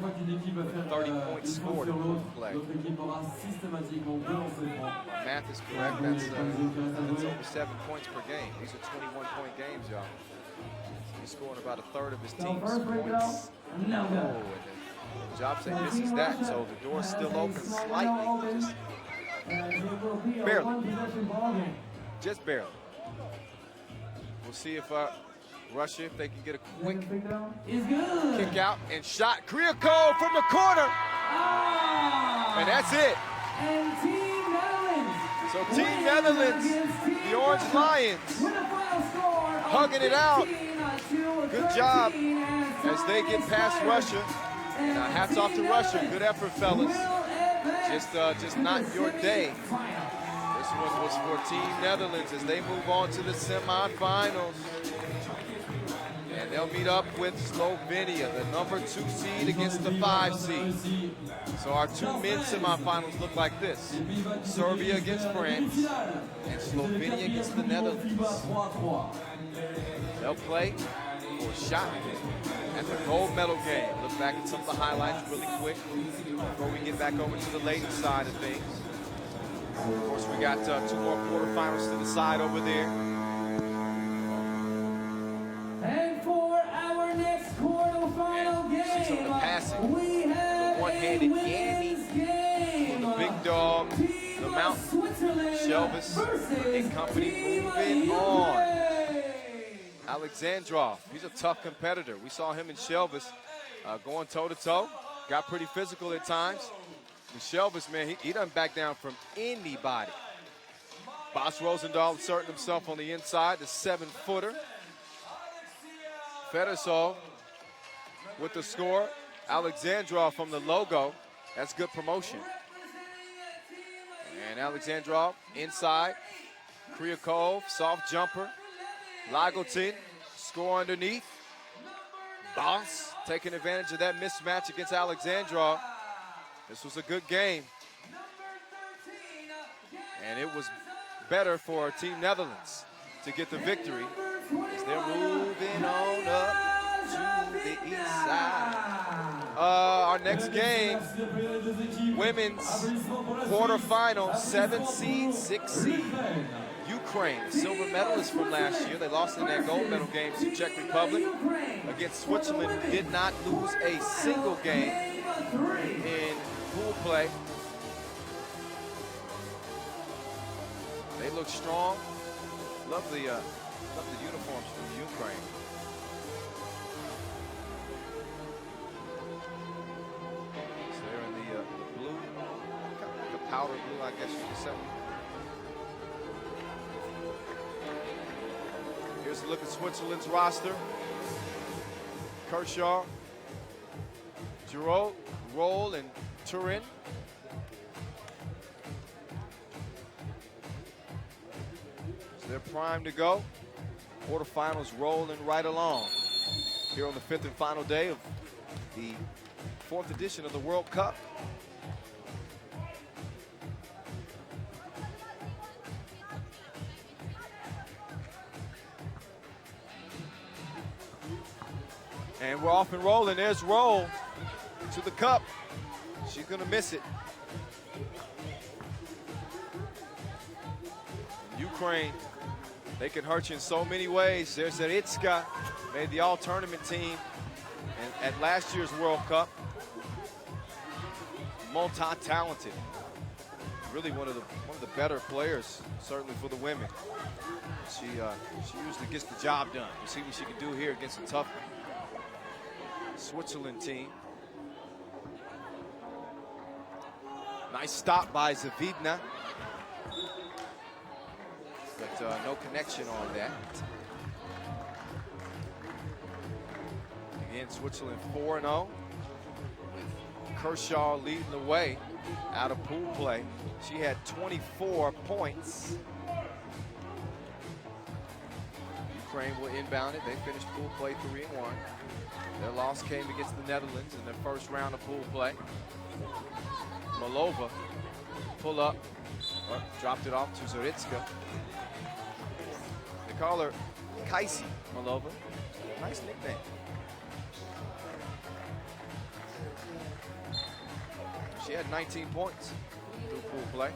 S1: points scored in play. Math is correct. That's over 7 points per game. These are 21-point games, y'all. He's scoring about a third of his team's points.
S2: No.
S1: Job say misses that, so the door's still open slightly. Just barely. Just barely. We'll see if Russia, if they can get a quick kick out and shot. Kriakov from the corner. And that's it.
S2: And Team Netherlands.
S1: So Team Netherlands, the Orange Lions, hugging it out. Good job as they get past Russia. And hats off to Russia. Good effort, fellas. Just not your day. This one was for Team Netherlands as they move on to the semifinals. And they'll meet up with Slovenia, the number 2 seed against the 5 seed. So our 2 men's semifinals look like this. Serbia against France and Slovenia against the Netherlands. They'll play for a shot at the gold medal game. Look back at some of the highlights really quick before we get back over to the ladies side of things. Of course, we got 2 more quarterfinals to the side over there.
S2: And for our next quarterfinal game, we have
S1: the one-handed Yanni, the big dog, the mountain, Shelvis, and company moving on. Alexandrov, he's a tough competitor. We saw him in Shelvis going toe-to-toe. Got pretty physical at times. And Shelvis, man, he doesn't back down from anybody. Boss Rosendahl asserting himself on the inside, the 7-footer. Fedosov with the score. Alexandrov from the logo. That's good promotion. And Alexandrov inside. Kriakov, soft jumper. Lagleton, score underneath. Boss taking advantage of that mismatch against Alexandrov. This was a good game. And it was better for Team Netherlands to get the victory as they're moving on up to the east side. Our next game, women's quarterfinal, 7 seed, 6 seed. Ukraine, silver medalists from last year. They lost in their gold medal games to Czech Republic. Against Switzerland, did not lose a single game in pool play. They look strong. Love the uniforms from Ukraine. So they're in the blue, kind of like a powder blue, I guess you could say. Here's a look at Switzerland's roster. Kershaw, Giroud, Roll, and Turin. So they're primed to go. Quarterfinals rolling right along here on the 5th and final day of the 4th edition of the World Cup. And we're off and rolling. There's Roll to the cup. She's gonna miss it. Ukraine, they can hurt you in so many ways. There's Zaritska, made the all-tournament team at last year's World Cup. Multi-talented. Really one of the better players, certainly for the women. She usually gets the job done. We'll see what she can do here against a tough Switzerland team. Nice stop by Zavidna. But no connection on that. Again, Switzerland 4-0. Kershaw leading the way out of pool play. She had 24 points. Ukraine will inbound it. They finished pool play 3-1. Their loss came against the Netherlands in their first round of pool play. Malova pull up, dropped it off to Zaritska. They call her Kaisi Malova. Nice nickname. She had 19 points through pool play.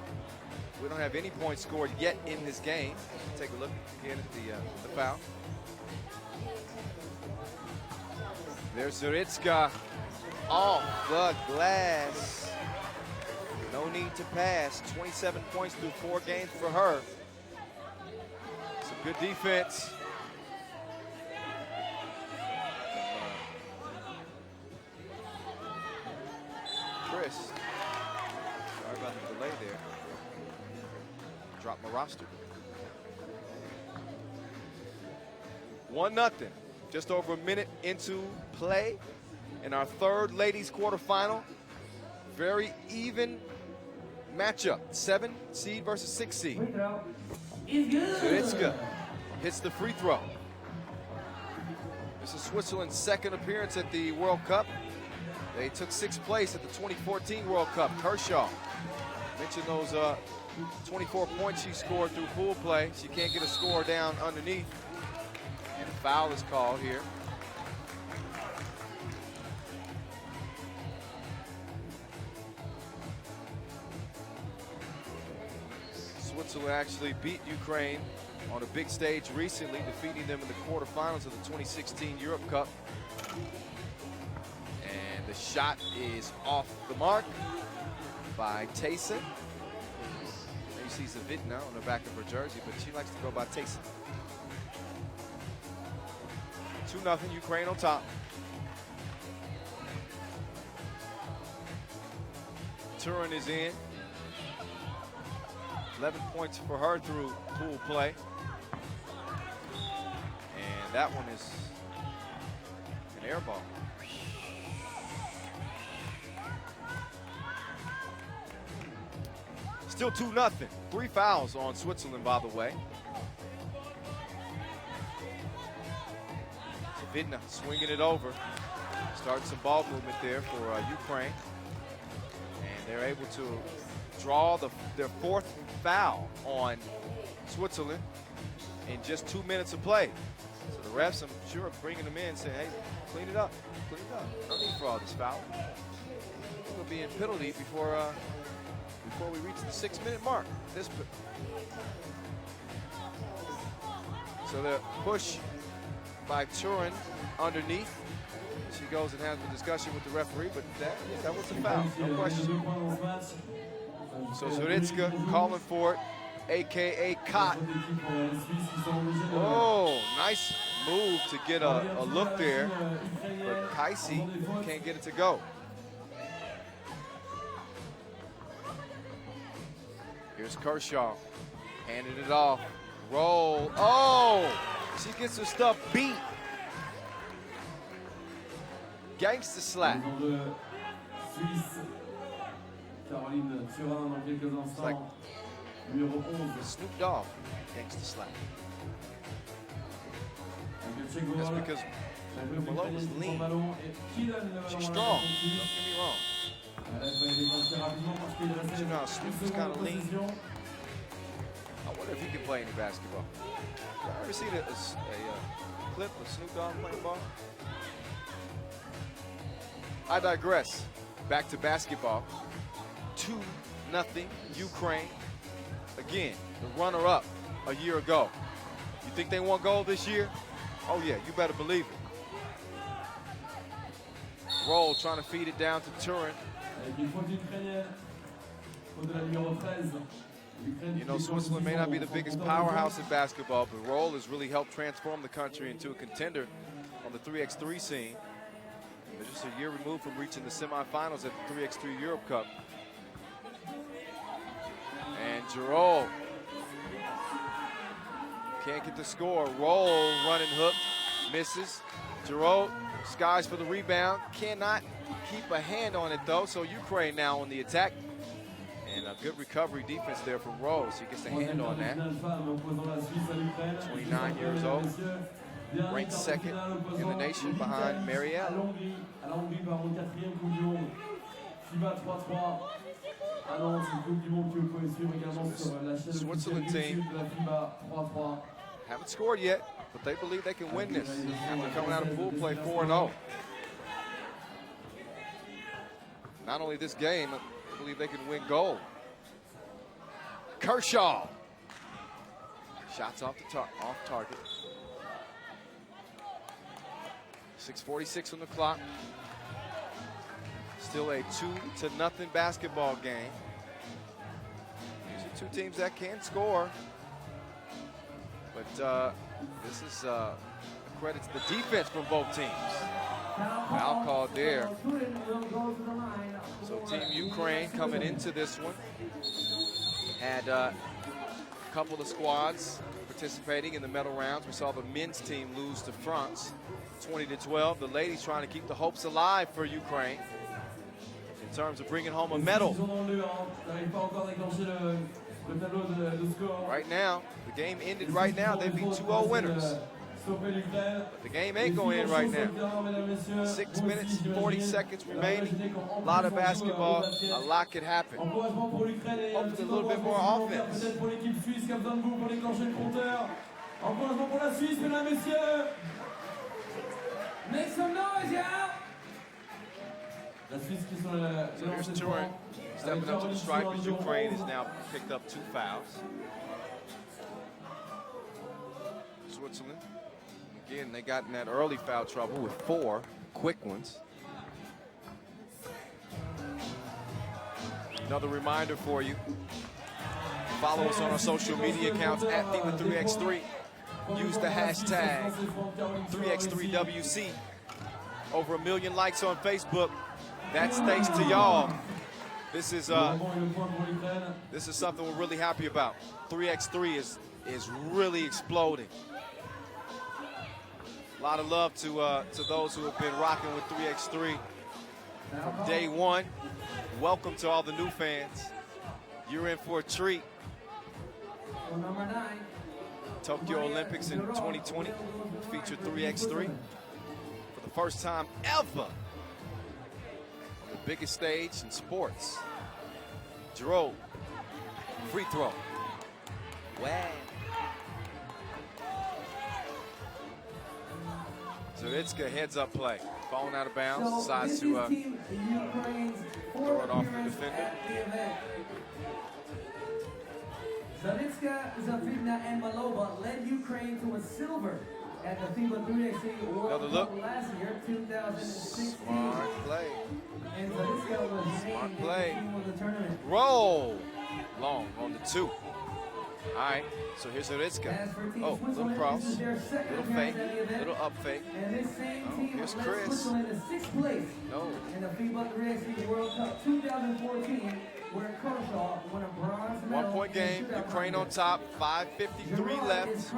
S1: We don't have any points scored yet in this game. Take a look again at the foul. There's Zaritska off the glass. No need to pass. 27 points through 4 games for her. Some good defense. Chris, sorry about the delay there. Dropped my roster. 1-0. Just over a minute into play in our third ladies quarterfinal. Very even matchup. 7 seed versus 6 seed. Zaritska hits the free throw. This is Switzerland's second appearance at the World Cup. They took 6th place at the 2014 World Cup. Kershaw mentioned those 24 points she scored through pool play. She can't get a score down underneath. And a foul is called here. Switzerland actually beat Ukraine on a big stage recently, defeating them in the quarterfinals of the 2016 Europe Cup. And the shot is off the mark by Tayson. You see Zavidna on the back of her jersey, but she likes to go by Tayson. 2-0, Ukraine on top. Turin is in. 11 points for her through pool play. And that one is an air ball. Still 2-0. 3 fouls on Switzerland, by the way. Zavidna swinging it over. Starting some ball movement there for Ukraine. And they're able to draw their 4th foul on Switzerland in just 2 minutes of play. So the refs, I'm sure, are bringing them in saying, hey, clean it up, clean it up. No need for all this foul. We'll be in penalty before we reach the 6-minute mark. So the push by Turin underneath. She goes and has a discussion with the referee, but that was a foul, no question. So Zoritska calling for it, AKA Cot. Oh, nice move to get a look there, but Kaisi can't get it to go. Here's Kershaw, handing it off, roll, oh! She gets her stuff beat. Gangsta slap. It's like Snoop Dogg gangsta slap. That's because Malone was lean. She's strong, don't get me wrong. But you know how Snoop is kind of lean. I wonder if he can play any basketball. Have you ever seen a clip of Snoop Dogg playing ball? I digress. Back to basketball. 2-0 Ukraine. Again, the runner-up a year ago. You think they won gold this year? Oh yeah, you better believe it. Roll trying to feed it down to Turin. You know, Switzerland may not be the biggest powerhouse in basketball, but Roll has really helped transform the country into a contender on the 3x3 scene. They're just a year removed from reaching the semifinals at the 3x3 Europe Cup. And Giroud can't get the score. Roll, running hook, misses. Giroud skies for the rebound, cannot keep a hand on it though, so Ukraine now on the attack. And a good recovery defense there from Rose. He gets a hand on that. 29 years old. Ranked second in the nation behind Marielle. Switzerland team haven't scored yet, but they believe they can win this after coming out of pool play 4-0. Not only this game, I believe they can win gold. Kershaw. Shots off target. 6:46 on the clock. Still a 2-0 basketball game. These are two teams that can score. But this is a credit to the defense from both teams. Foul called there. So Team Ukraine coming into this one had a couple of squads participating in the medal rounds. We saw the men's team lose to France 20-12. The ladies trying to keep the hopes alive for Ukraine in terms of bringing home a medal. Right now, the game ended right now. They'd be 2-0 winners. But the game ain't going in right now. 6 minutes, 40 seconds remaining. A lot of basketball, a lot could happen. Hopefully a little bit more offense.
S2: Make some noise, y'all!
S1: So here's Turin stepping up to the stripe as Ukraine has now picked up 2 fouls. Switzerland, again, they got in that early foul trouble with 4 quick ones. Another reminder for you, follow us on our social media accounts at FIBA 3X3. Use the hashtag 3X3WC. Over 1 million likes on Facebook. That's thanks to y'all. This is something we're really happy about. 3x3 is really exploding. A lot of love to those who have been rocking with 3x3 from day one. Welcome to all the new fans. You're in for a treat.
S2: Number 9.
S1: Tokyo Olympics in 2020 featured 3x3 for the first time ever on the biggest stage in sports. Giroud, free throw. Wow. Zoritska heads up play. Falling out of bounds, decides to throw it off the defender.
S2: Zoritska, Zavrina, and Malova led Ukraine to a silver at the FIBA 3X3 World Cup last year, 2016.
S1: Smart play.
S2: And Zaliska was
S1: Smart
S2: named
S1: play.
S2: the team of the tournament.
S1: Roll. Long on the 2. All right, so here's Zaritzka. Oh, little cross, little fake, little up fake.
S2: And this same team
S1: here's
S2: led
S1: Chris.
S2: Switzerland to 6th place in the FIBA 3X3 World Cup 2014, where Kershaw won a bronze medal.
S1: 1-point game, Ukraine on top, 5:53 left.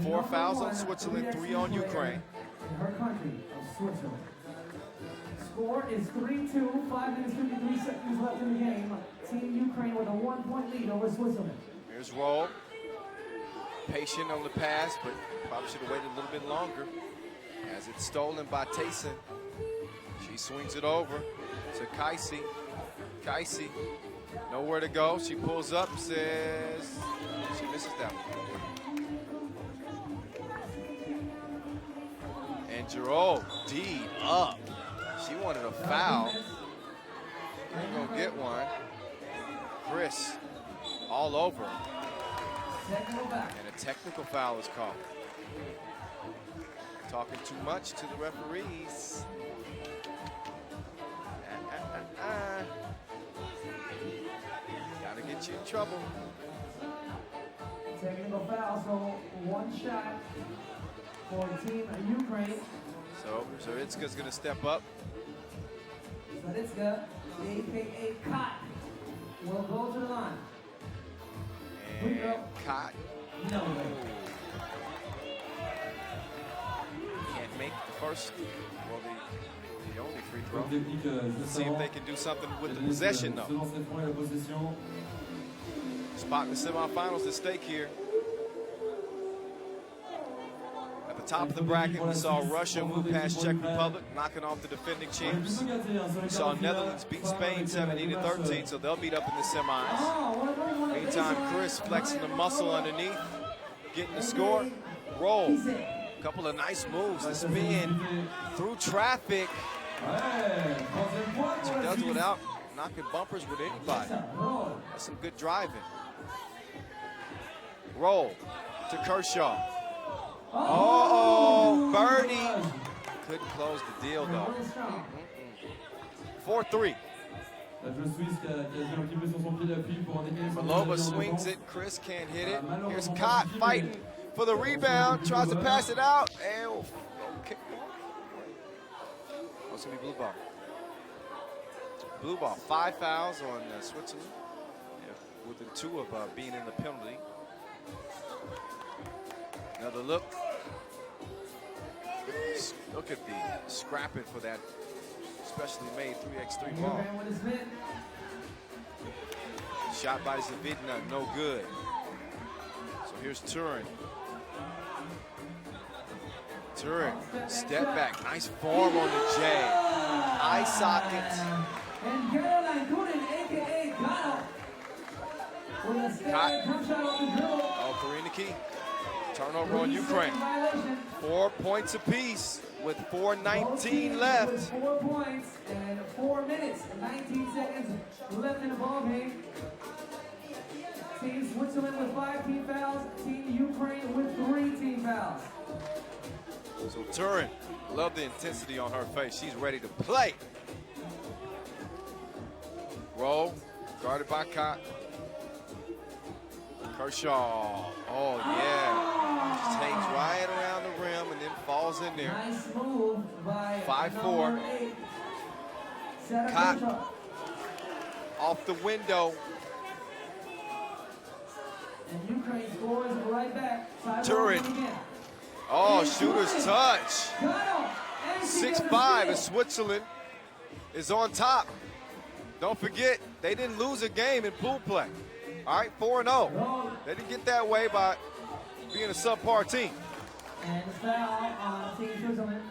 S1: 4 fouls on Switzerland, 3 on Ukraine.
S2: In her country of Switzerland. Score is 3-2, 5 minutes 53 seconds left in the game. Team Ukraine with a 1-point lead over Switzerland.
S1: Here's Roll. Patient on the pass, but probably should have waited a little bit longer. As it's stolen by Tayson. She swings it over to Kaisi. Kaisi, nowhere to go. She pulls up, says, she misses that one. And Giroux, D up. She wanted a foul. Ain't gonna get one. Chris, all over. And a technical foul is called. Talking too much to the referees. Gotta get you in trouble.
S2: Technical foul, so 1 shot for Team Ukraine.
S1: So Zaritzka's gonna step up.
S2: Zaritzka, aka Kot, will go to the line.
S1: And Kot.
S2: No way.
S1: Can't make the first, well, the only free throw. Let's see if they can do something with the possession, though. Spot in the semifinals at stake here. At the top of the bracket, we saw Russia move past Czech Republic, knocking off the defending champs. We saw Netherlands beat Spain 17-13, so they'll meet up in the semis. Meantime, Chris flexing the muscle underneath, getting the score. Roll. A couple of nice moves. The spin through traffic. She does it without knocking bumpers with anybody. That's some good driving. Roll to Kershaw. Oh, birdie. Couldn't close the deal, though. 4-3. Malova swings it. Chris can't hit it. Here's Kot fighting for the rebound. Tries to pass it out. And okay. Oh, it's going to be blue ball. Blue ball. 5 fouls on Switzerland. Yeah, within 2 of being in the penalty. Another look. Look at the scrapping for that specially made 3x3 ball. Shot by Zavidna, no good. So here's Turin. Turin, step back, nice form on the J. Eye socket.
S2: And Caroline Turin, aka Gato, with a step come shot on the dribble.
S1: Oh, Karina Key. Turnover on Ukraine. 4 points apiece with 4:19 left.
S2: 4 points and 4 minutes and 19 seconds left in the ballgame. Team Switzerland with 5 team fouls. Team Ukraine with 3 team fouls.
S1: So Turin, love the intensity on her face. She's ready to play. Roll, guarded by Kot. Kershaw, oh yeah. Just hangs right around the rim and then falls in there.
S2: Nice move by
S1: 5-4. Kot off the window.
S2: And Ukraine scores right back.
S1: Turin. Oh, shooter's touch. 6-5 and Switzerland is on top. Don't forget, they didn't lose a game in pool play. All right, 4-0. They didn't get that way by being a subpar team.
S2: And foul on Team Switzerland.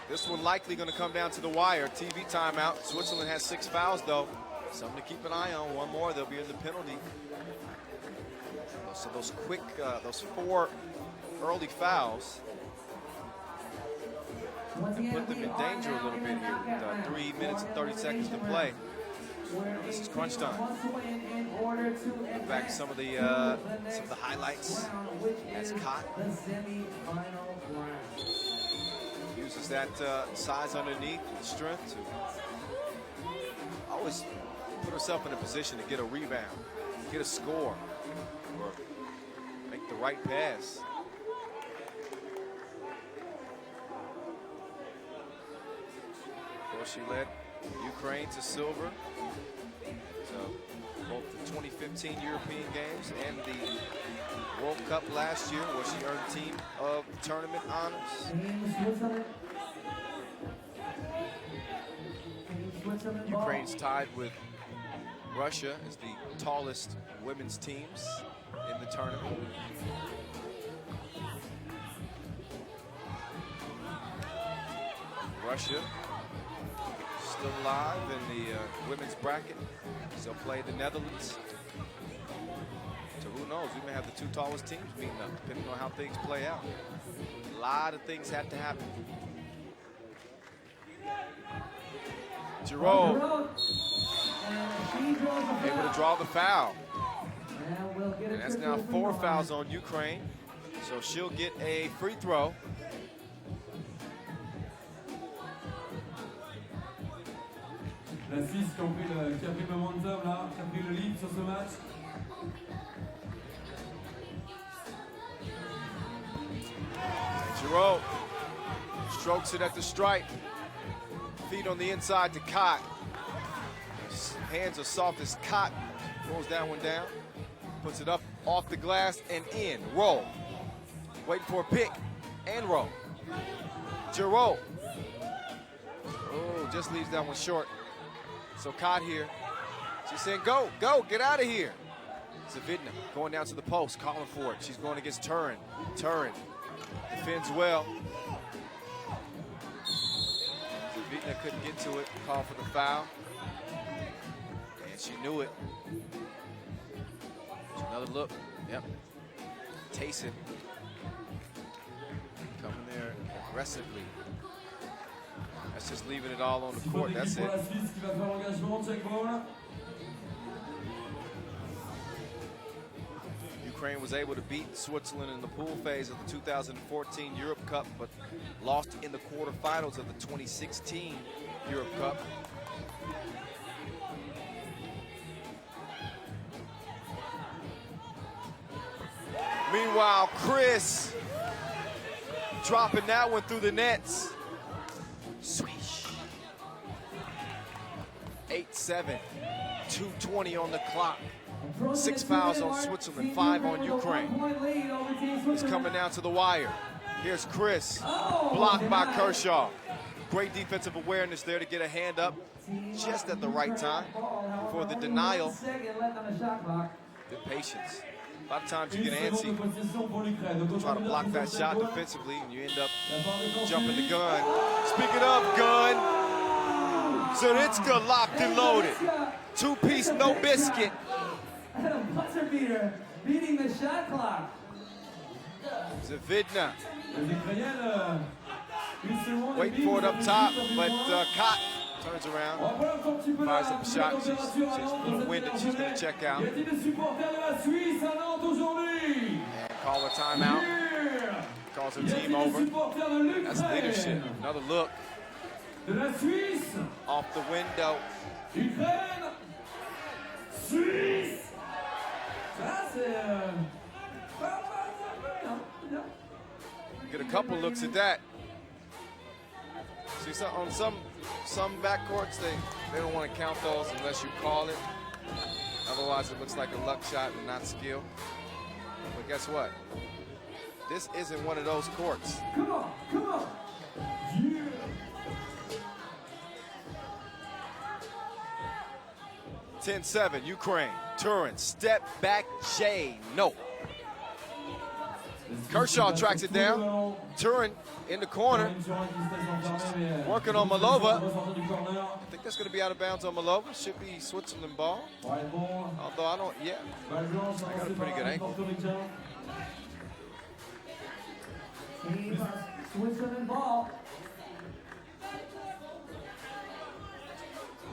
S1: This one likely going to come down to the wire. TV timeout. Switzerland has 6 fouls, though. Something to keep an eye on. One more, they'll be in the penalty. So those quick, those 4 early fouls put them in danger a little bit here with 3 minutes and 30 seconds to play. This is crunch time. Back to some of the highlights as caught. Uses that size underneath, strength to always put herself in a position to get a rebound, get a score, or make the right pass. Of course, she led Ukraine to silver. So both the 2015 European Games and the World Cup last year, where she earned Team of the Tournament honors. Ukraine's tied with Russia as the tallest women's teams in the tournament. Russia still alive in the women's bracket. Still play the Netherlands. So who knows? We may have the two tallest teams meeting up, depending on how things play out. A lot of things have to happen. Giroud able to draw the foul. And that's now 4 fouls on Ukraine. So she'll get a free throw.
S3: La Suisse qui a pris le momentum là, qui a pris le lead sur ce match.
S1: Giroud strokes it at the stripe. Feet on the inside to Cott. His hands are soft as cotton. Rolls that one down. Puts it up off the glass and in. Roll. Waiting for a pick and roll. Giroud. Oh, just leaves that one short. So Cott here. She's saying, go, get out of here. Zavidna going down to the post, calling for it. She's going against Turin. Turin defends well. Zavidna couldn't get to it, called for the foul. And she knew it. Another look, yep. Tayson coming there aggressively. That's just leaving it all on the court, that's it. Ukraine was able to beat Switzerland in the pool phase of the 2014 Europe Cup, but lost in the quarterfinals of the 2016 Europe Cup. Meanwhile, Chris dropping that one through the nets. Swish. 8-7, 2:20 on the clock. 6 fouls on Switzerland, 5 on Ukraine. It's coming down to the wire. Here's Chris, blocked by Kershaw. Great defensive awareness there to get a hand up just at the right time for the denial. Good patience. A lot of times you get antsy, try to block that shot defensively, and you end up jumping the gun. Speaking of gun, Zaritska locked and loaded. 2-piece, no biscuit.
S2: And a buzzer beater, beating the shot clock.
S1: Zavidna waiting for it up top, but Cott turns around, fires up a shot. She's a little winded. She's going to check out. And call a timeout. Calls her team over. That's leadership. Another look. Off the window. Get a couple looks at that. See, on some backcourts, they don't want to count those unless you call it. Otherwise, it looks like a luck shot and not skill. But guess what? This isn't one of those courts.
S2: Come on, come on. Yeah.
S1: (10-7) Ukraine. Turin, step back, J, no. Kershaw tracks it down. Turin in the corner. She's working on Malova. I think that's going to be out of bounds on Malova. Should be Switzerland ball. Although I don't, yeah. I got a pretty good ankle.
S2: Switzerland ball.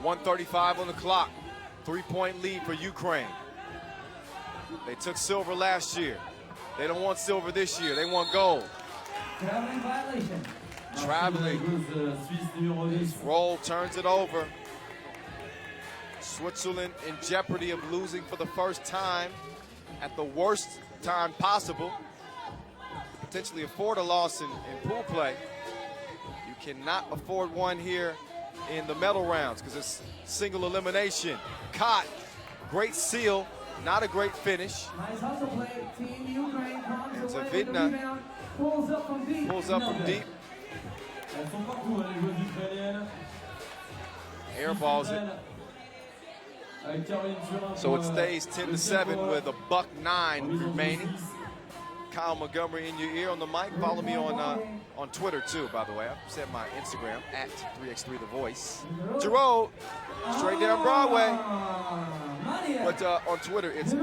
S1: 1:35 on the clock. 3-point lead for Ukraine. They took silver last year. They don't want silver this year. They want gold.
S2: Traveling violation.
S1: Traveling.
S3: Suisse,
S1: Roll turns it over. Switzerland in jeopardy of losing for the first time at the worst time possible. Potentially afford a loss in pool play. You cannot afford one here in the medal rounds because it's single elimination. Caught, great seal, not a great finish.
S2: Nice hustle play. Team Ukraine comes away with the
S1: Zavidna
S2: rebound. Pulls up from deep.
S1: pulls up from deep,
S3: Elles sont partout, les joueuses ukrainiennes.
S1: airballs it.
S3: Avec Caroline Turin
S1: So
S3: pour,
S1: it stays 10-7
S3: le
S1: with a buck 9
S3: Mise en jeu
S1: remaining.
S3: Suisse.
S1: Kyle Montgomery in your ear on the mic. Follow me on Twitter too, by the way. I've set my Instagram at 3x3 The Voice. Giroud, straight down Broadway. But on Twitter, it's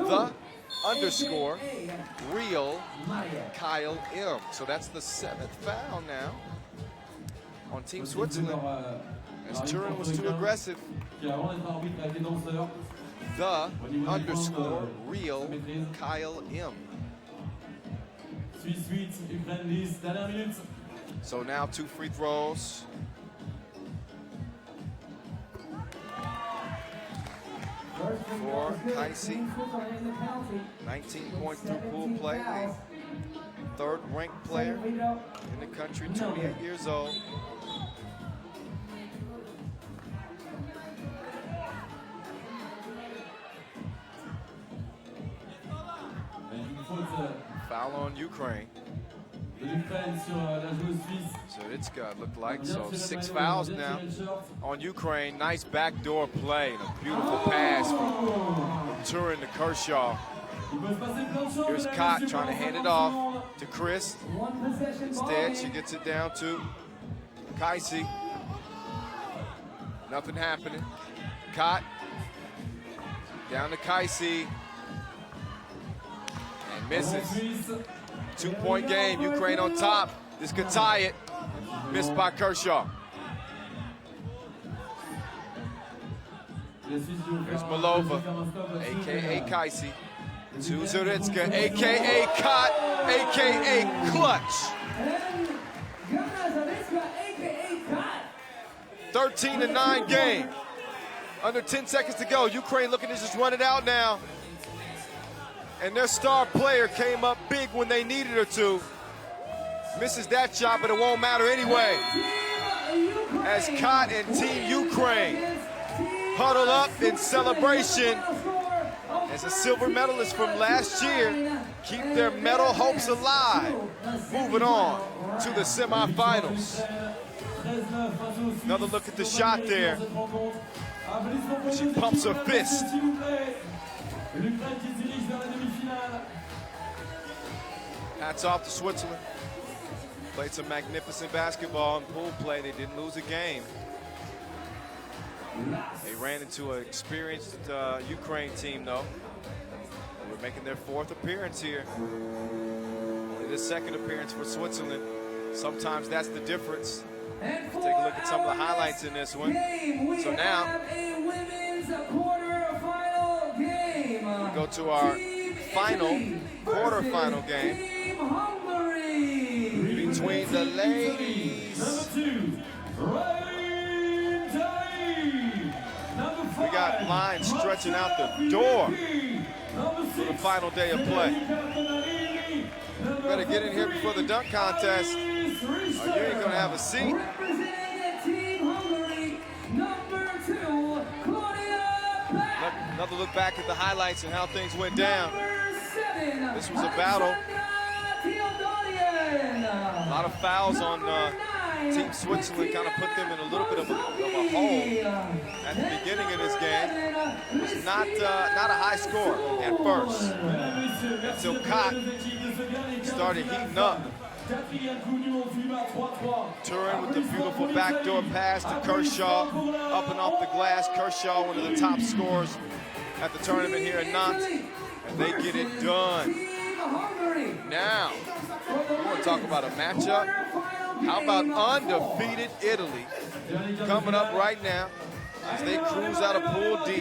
S1: _real Kyle M. So that's the 7th foul now on Team Switzerland. As Turin was too aggressive.
S3: Qui avant d'être arbitre a été danseur.
S1: _real Kyle M.
S3: Suisse 8, Ukraine 10, dernière minute.
S1: So now 2 free throws. For Kaisi, 19 points through pool play, the 3rd ranked player in the country, 28 years old. Foul on Ukraine.
S3: De l'Ukraine sur la joueuse suisse.
S1: So it's got look like so 6 fouls now on Ukraine. Nice backdoor play and a beautiful pass from Turin to Kershaw. Here's Cott trying to hand it off to Chris. Instead, she gets it down to Kaisi. Nothing happening. Cott down to Kaisi and misses. 2-point game, Ukraine on top. This could tie it. Missed by Kershaw. Here's Malova, a.k.a. Kaisi. To Zaritska, a.k.a. Cott, a.k.a. Clutch. 13-9 game. Under 10 seconds to go. Ukraine looking to just run it out now. And their star player came up big when they needed her to. Misses that shot, but it won't matter anyway. As Cott and Team Ukraine huddle up in celebration as a silver medalist from last year keep their medal hopes alive. Moving on to the semifinals. Another look at the shot there. She pumps her fist. Hats off to Switzerland. Played some magnificent basketball in pool play. They didn't lose a game. They ran into an experienced Ukraine team, though. They were making their 4th appearance here. Only the 2nd appearance for Switzerland. Sometimes that's the difference. Let's take a look at some of the highlights in this one. So now, we go to our final quarterfinal game between the ladies. We got lines stretching out the door for the final day of play. You better get in here before the dunk contest, or you ain't gonna have a seat. Another look back at the highlights and how things went down. This was a battle. A lot of fouls on Team Switzerland, kind of put them in a little bit of a hole at the beginning of this game. It was not a high score at first until Cott started heating up. Turin with the beautiful backdoor pass to Kershaw, up and off the glass. Kershaw, one of the top scorers at the tournament here in Nantes, and they get it done. Now, we want to talk about a matchup. How about undefeated Italy coming up right now? as they cruise out of Pool D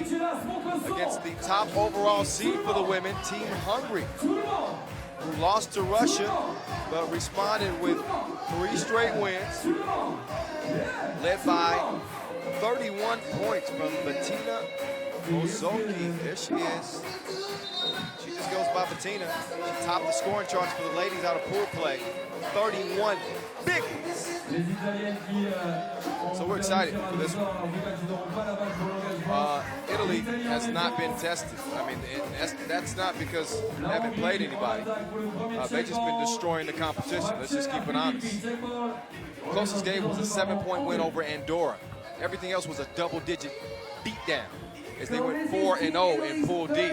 S1: against the top overall seed for the women, Team Hungary, who lost to Russia but responded with 3 straight wins, led by 31 points from Bettina Bozoki. There she is. She just goes by Bettina. She topped the scoring charts for the ladies out of pool play. 31 big ones. So we're excited for this one. Italy has not been tested. I mean, that's not because they haven't played anybody. They've just been destroying the competition. Let's just keep it honest. The closest game was a 7-point win over Andorra. Everything else was a double-digit beatdown as they went 4-0 in Pool D.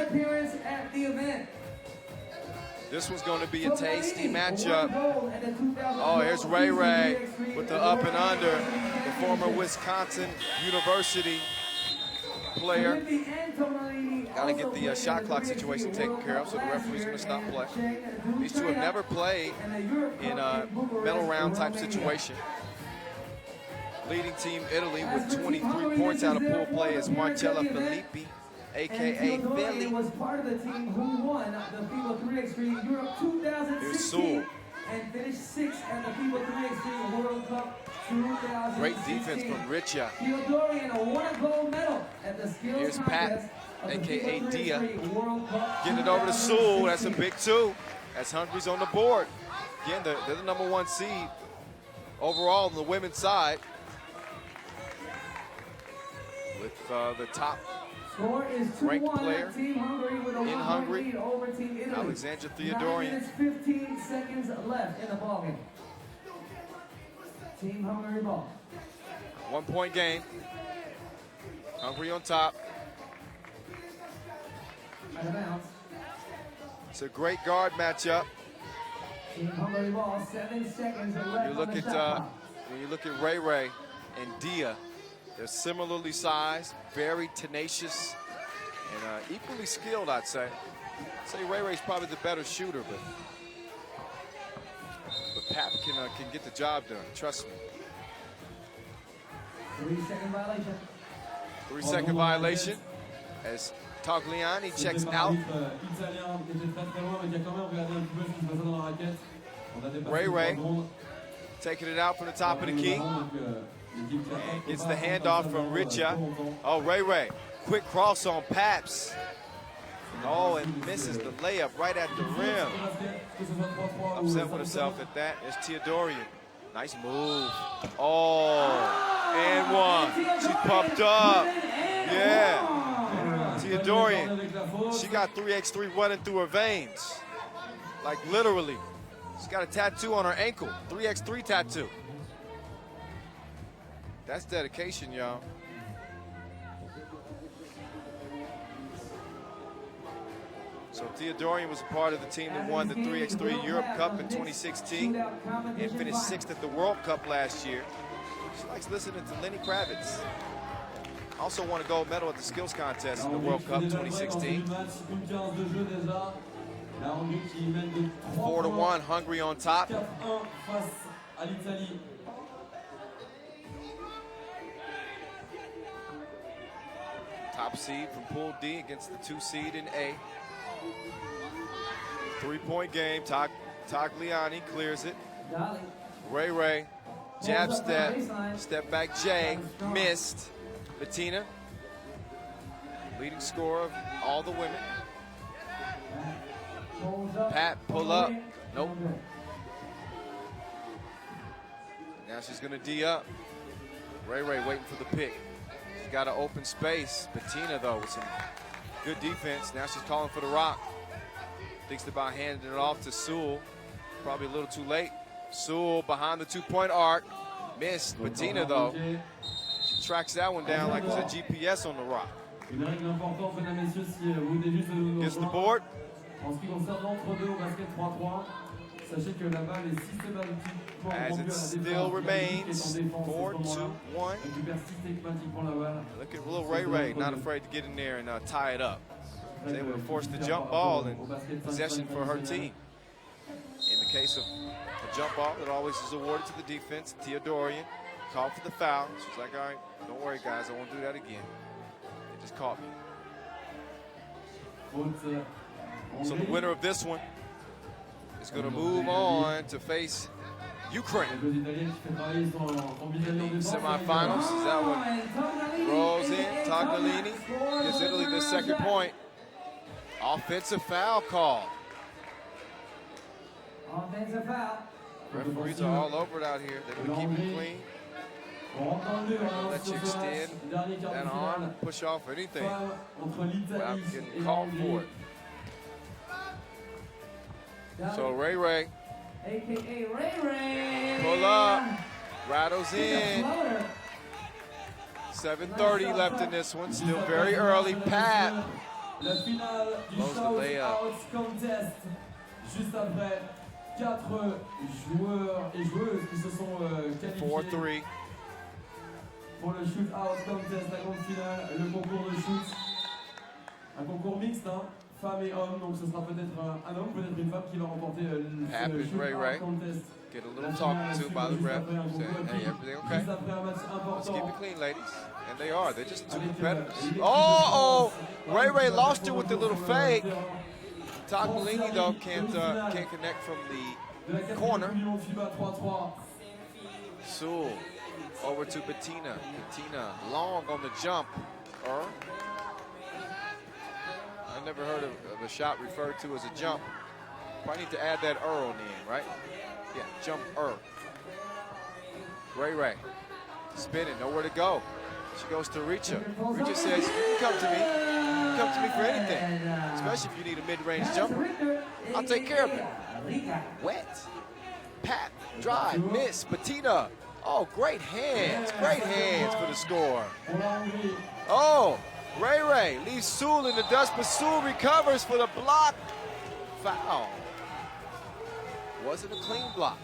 S1: This was going to be a tasty matchup. Oh, here's Ray Ray with the up and under, the former Wisconsin University player. Got to get the shot clock situation taken care of, so the referee's going to stop play. These two have never played in a medal round type situation. Leading team Italy with 23 points out of pool play is Marcella Filippi, a.k.a. Philly.
S2: Was part of the team who won the FIBA 3X3 Europe 2016 and finished 6th at the FIBA 3X3 World Cup 2016.
S1: Great defense from Richa.
S2: Theodorian won a gold medal at the skills
S1: Here's Pat, a.k.a. Dia, getting it
S2: Cup
S1: over to Sewell. That's a big 2. That's Hungary's on the board. Again, they're the #1 seed overall on the women's side, with the top ranked player in Hungary, Alexandra Theodorian.
S2: 15 seconds left in the ballgame. Team Hungary ball.
S1: 1-point game. Hungary on top.
S2: Out of bounds.
S1: It's a great guard matchup.
S2: Team Hungary ball. 7 seconds left.
S1: When you look at Ray Ray and Dia, they're similarly sized, very tenacious, and equally skilled, I'd say. I'd say Ray Ray's probably the better shooter, but Pap can get the job done, trust me.
S2: 3-second violation.
S1: 3-second violation as Tagliani checks out. Ray Ray taking it out from the top of the key. And gets the handoff from Richa. Oh, Ray Ray, quick cross on Paps. Oh, and misses the layup right at the rim. Upset with himself at that. There's Theodorian. Nice move. Oh, and one. She's pumped up. Yeah. Theodorian, she got 3x3 running through her veins. Like literally. She's got a tattoo on her ankle. 3x3 tattoo. That's dedication, y'all. So Theodorian was a part of the team that won the 3x3 Europe Cup in 2016 and finished 6th at the World Cup last year. She likes listening to Lenny Kravitz. Also won a gold medal at the skills contest in the World Cup 2016. 4-1, Hungary on top. Top seed from Pool D against the 2 seed in A. 3-point game. Tagliani clears it. Ray Ray, jab step, step back J, missed. Bettina, leading scorer of all the women. Pat, pull up. Nope. Now she's gonna D up. Ray Ray waiting for the pick. She's got an open space. Bettina, though, with some good defense. Now she's calling for the rock. Thinks about handing it off to Sewell. Probably a little too late. Sewell behind the 2-point arc. Missed. Bettina, though, she tracks that one down like there's a GPS on the rock. Gets the board. As it still remains 4-2-1. Look at little Ray Ray, not afraid to get in there and tie it up. She's able to force the jump ball and possession for her team. In the case of a jump ball, it always is awarded to the defense. Theodorian Called for the foul. She's like, all right, don't worry, guys. I won't do that again. They just caught me. So the winner of this one is going to move on to face Ukraine. Semifinals. Is that one? Rolls in. Tagliani gives Italy the second point. Offensive foul call.
S2: Offensive foul.
S1: Referees are all over it out here. They're going to keep it clean. Let you extend that arm, push off anything without getting called for it. So Ray,
S2: AKA Ray.
S1: pull up, rattles in. 7:30 left in this one, still very early. Pat blows the layup.
S3: Juste après, 4 joueurs et joueuses qui se sont qualifiés
S1: 4-3.
S3: pour le Shootout Contest, la grande finale, le concours de shoot. Un concours mixte, hein, femmes et hommes, donc ce sera peut-être un homme, peut-être une femme qui va remporter le Shootout Contest.
S1: Get a little talking to by the ref, saying, hey, everything okay? Let's keep it clean, ladies. And they are. They're just two competitors. Oh, Ray lost it with the little fake. Tagliani, though, can't connect from the corner. Sewell over to Bettina. Bettina long on the jump. I never heard of a shot referred to as a jump. Probably need to add that on the end, right? Yeah, jump Ray spinning, nowhere to go. She goes to Richa. Richa says, you can come to me. You can come to me for anything, especially if you need a mid-range jumper. I'll take care of it. Wet. Pat, drive, miss. Bettina. Oh, great hands for the score. Oh, Ray leaves Sewell in the dust, but Sewell recovers for the block. Foul. Wasn't a clean block.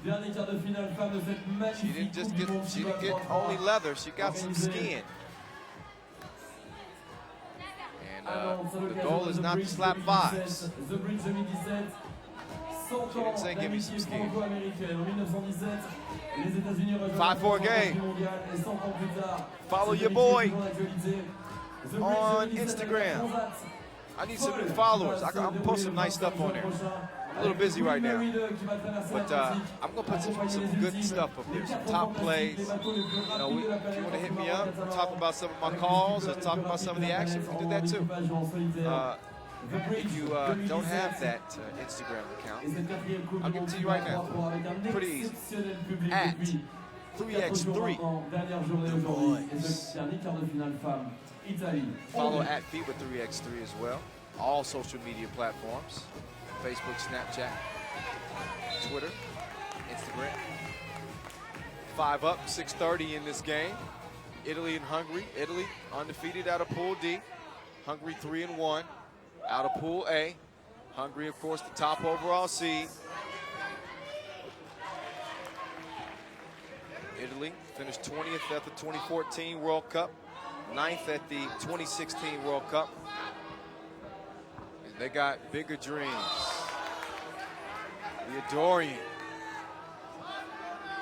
S1: She didn't get only leather, she got some skin. And the goal is not to slap fives. She didn't say give me some skin. 5-4 game. Follow your boy on Instagram. I need some new followers. I'm gonna post some nice stuff on there. I'm a little busy right now, but I'm gonna put some good stuff up there, some top plays. You know, if you want to hit me up, talk about some of my calls, or talk about some of the action, we can do that too. If you don't have that Instagram account, I'll give it to you right now. Pretty easy. At 3X3 The Boys. Follow at FIBA 3X3 as well. All social media platforms. Facebook, Snapchat, Twitter, Instagram. 5 up, 6:30 in this game. Italy and Hungary. Italy undefeated out of Pool D. Hungary 3-1 out of Pool A. Hungary, of course, the top overall seed. Italy finished 20th at the 2014 World Cup, 9th at the 2016 World Cup. They got bigger dreams. The Adorian.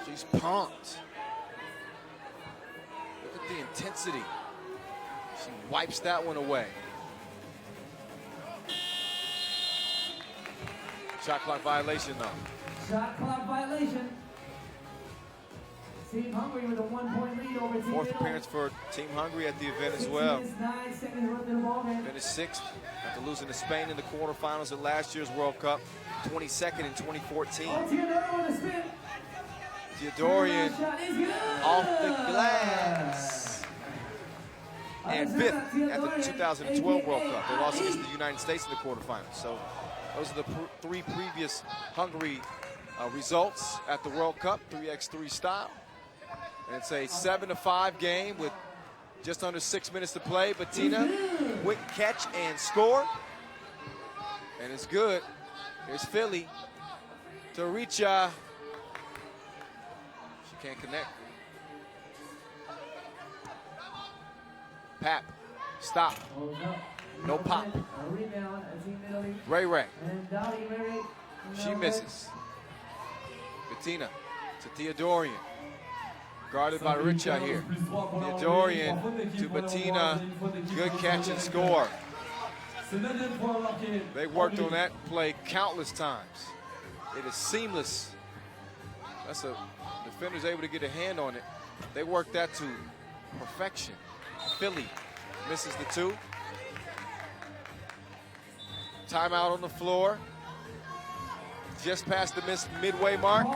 S1: She's pumped. Look at the intensity. She wipes that one away. Shot clock violation, though.
S2: Shot clock violation. Team Hungary with a 1-point lead over Team
S1: Fourth
S2: Italy.
S1: appearance for Team Hungary at the event as well.
S2: 9 seconds left in the ball game.
S1: Finished 6th after losing to Spain in the quarterfinals at last year's World Cup. 22nd in 2014.
S2: Oh, Teodoro with a spin.
S1: Theodorian
S2: Shot is good.
S1: off the glass. And 5th at the 2012 World Cup. They lost against the United States in the quarterfinals. So those are the 3 previous Hungary results at the World Cup, 3x3 style. And it's a 7-5 game with just under 6 minutes to play. Bettina, quick catch and score. And it's good. Here's Philly to Richa. She can't connect. Pap, stop. No pop. Ray. She misses. Bettina to Theodorian. Guarded by Richa here. Theodorian to Bettina. Good catch and score. They worked on that play countless times. It is seamless. That's a defender's able to get a hand on it. They worked that to perfection. Philly misses the two. Timeout on the floor. Just past the midway mark.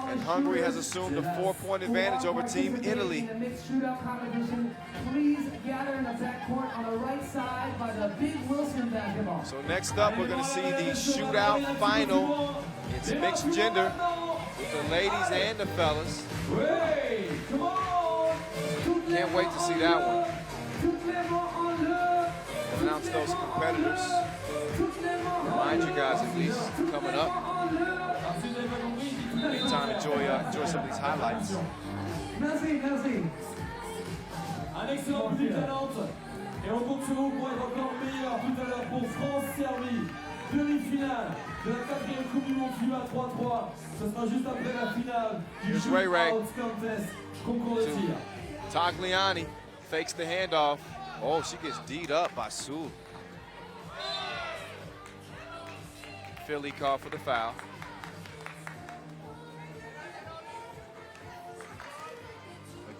S1: And Hungary has assumed a 4-point advantage over Team Italy.
S2: In the mixed shootout competition, please gather in the backcourt on the right side by the big Wilson basketball.
S1: So next up, we're going to see the shootout final. It's mixed gender with the ladies and the fellas. Can't wait to see that one. We'll announce those competitors. Remind you guys at least coming up. In the meantime, enjoy some of these highlights.
S2: Merci, merci.
S3: Un excellent public à Nantes. Et on compte sur vous pour être encore meilleur tout à l'heure pour France-Serbie. Demi-finale de la 4e Coupe du Monde FIBA 3X3. Ce sera juste après la finale du Shootout contest concours de tir.
S1: Tagliani fakes the handoff. Oh, she gets D'd up by Sue. Philly called for the foul.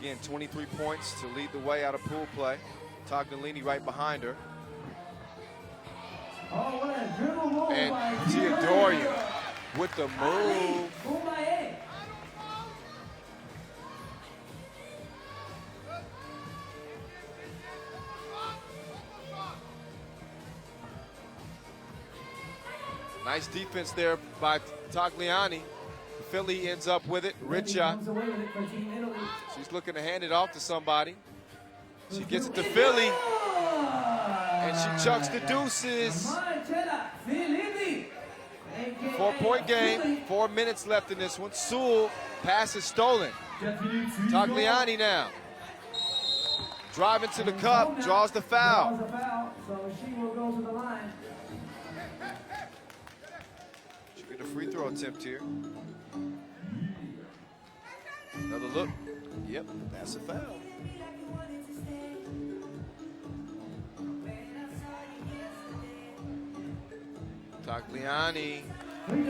S1: Again, 23 points to lead the way out of pool play. Tagliani right behind her.
S2: Oh, what a dribble move
S1: And
S2: by
S1: Theodorian with the move. Nice defense there by Tagliani. Philly ends up with it. Richa. She's looking to hand it off to somebody. She gets it to Philly. And she chucks the deuces. 4-point game. 4 minutes left in this one. Sewell, pass is stolen. Tagliani now. Driving to the cup, draws the foul.
S2: So she will go to the line.
S1: She'll get a free throw attempt here. Another look. Yep, that's a foul. Tagliani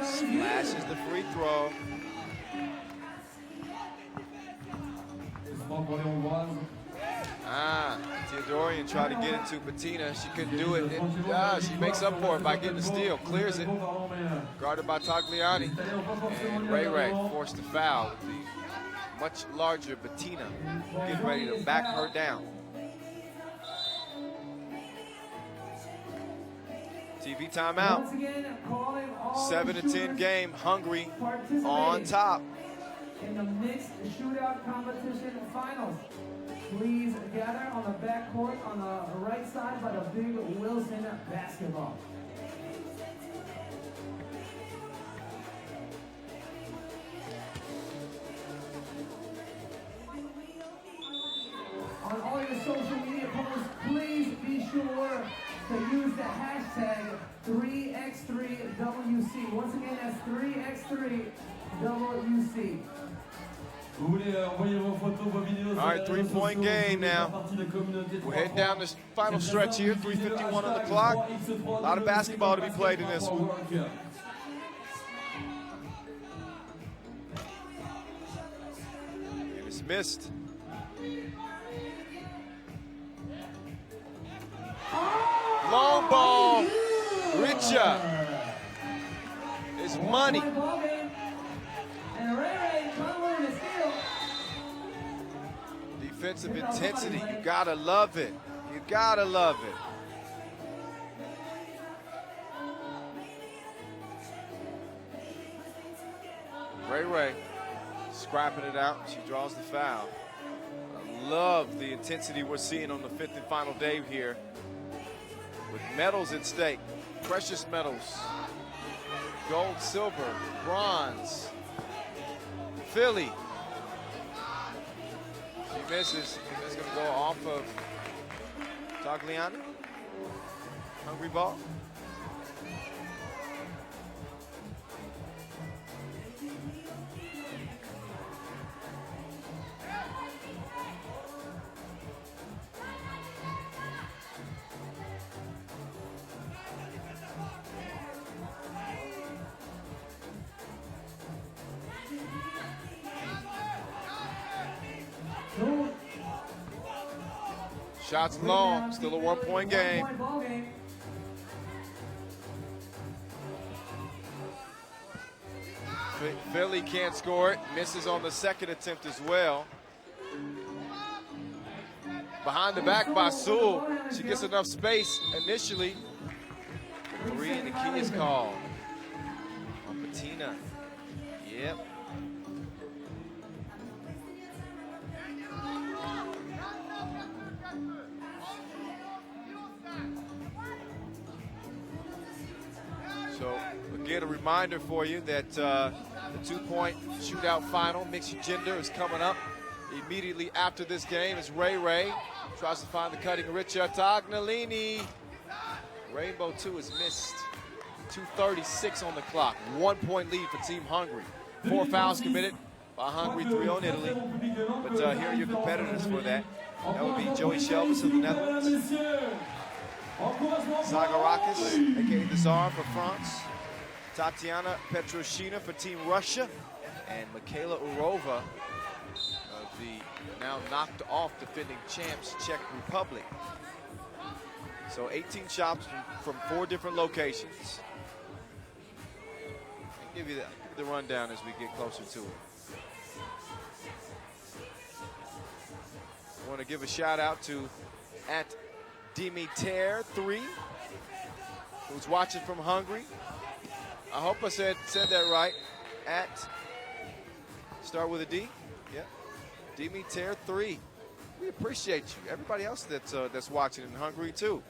S1: slashes the free throw. Theodorian tried to get it to Bettina. She couldn't do it. She makes up for it by getting the steal. Clears it. Guarded by Tagliani. And Ray forced the foul with the much larger Bettina getting ready to back her down. TV timeout. 7-10 game. Hungary on top.
S2: In the mixed shootout competition finals. Please gather on the backcourt on the right side by the big Wilson basketball. On all your social media posts, please be sure to use the hashtag 3X3WC. Once again, that's 3X3WC.
S3: Vous voulez envoyer vos photos, vos vidéos.
S1: All right, 3-point game now. We're heading down the final stretch here. 3:51 on the clock. A lot of basketball to be played in this one. And it's missed. Long ball. Richa. It's money. Defensive intensity, you gotta love it. You gotta love it. Ray scrapping it out. She draws the foul. I love the intensity we're seeing on the 5th and final day here. With medals at stake, precious medals. Gold, silver, bronze. Philly. She misses. It's going to go off of Tagliani. Hungry ball. Shots long, still a 1-point game.
S2: One-point ball game.
S1: Philly can't score it, misses on the second attempt as well. Behind the back by Sewell. She gets enough space initially. 3 and the key is called. On Patina. Yep. So again, a reminder for you that the 2-point shootout final, mixed gender, is coming up immediately after this game. As Ray tries to find the cutting Richa Tagnolini. Rainbow 2 is missed. 2:36 on the clock. 1-point lead for Team Hungary. 4 fouls committed by Hungary, 3 on Italy. But here are your competitors for that. That would be Joey Shelvis of the Netherlands. Zagarakis, aka the Tsar for France. Tatiana Petroshina for Team Russia. And Michaela Urova of the now knocked off defending champs Czech Republic. So 18 shots from 4 different locations. I'll give you the rundown as we get closer to it. I want to give a shout out to @Dimiter3, who's watching from Hungary. I hope I said that right. Start with a D. Yeah. Dimiter3. We appreciate you. Everybody else that's watching in Hungary too.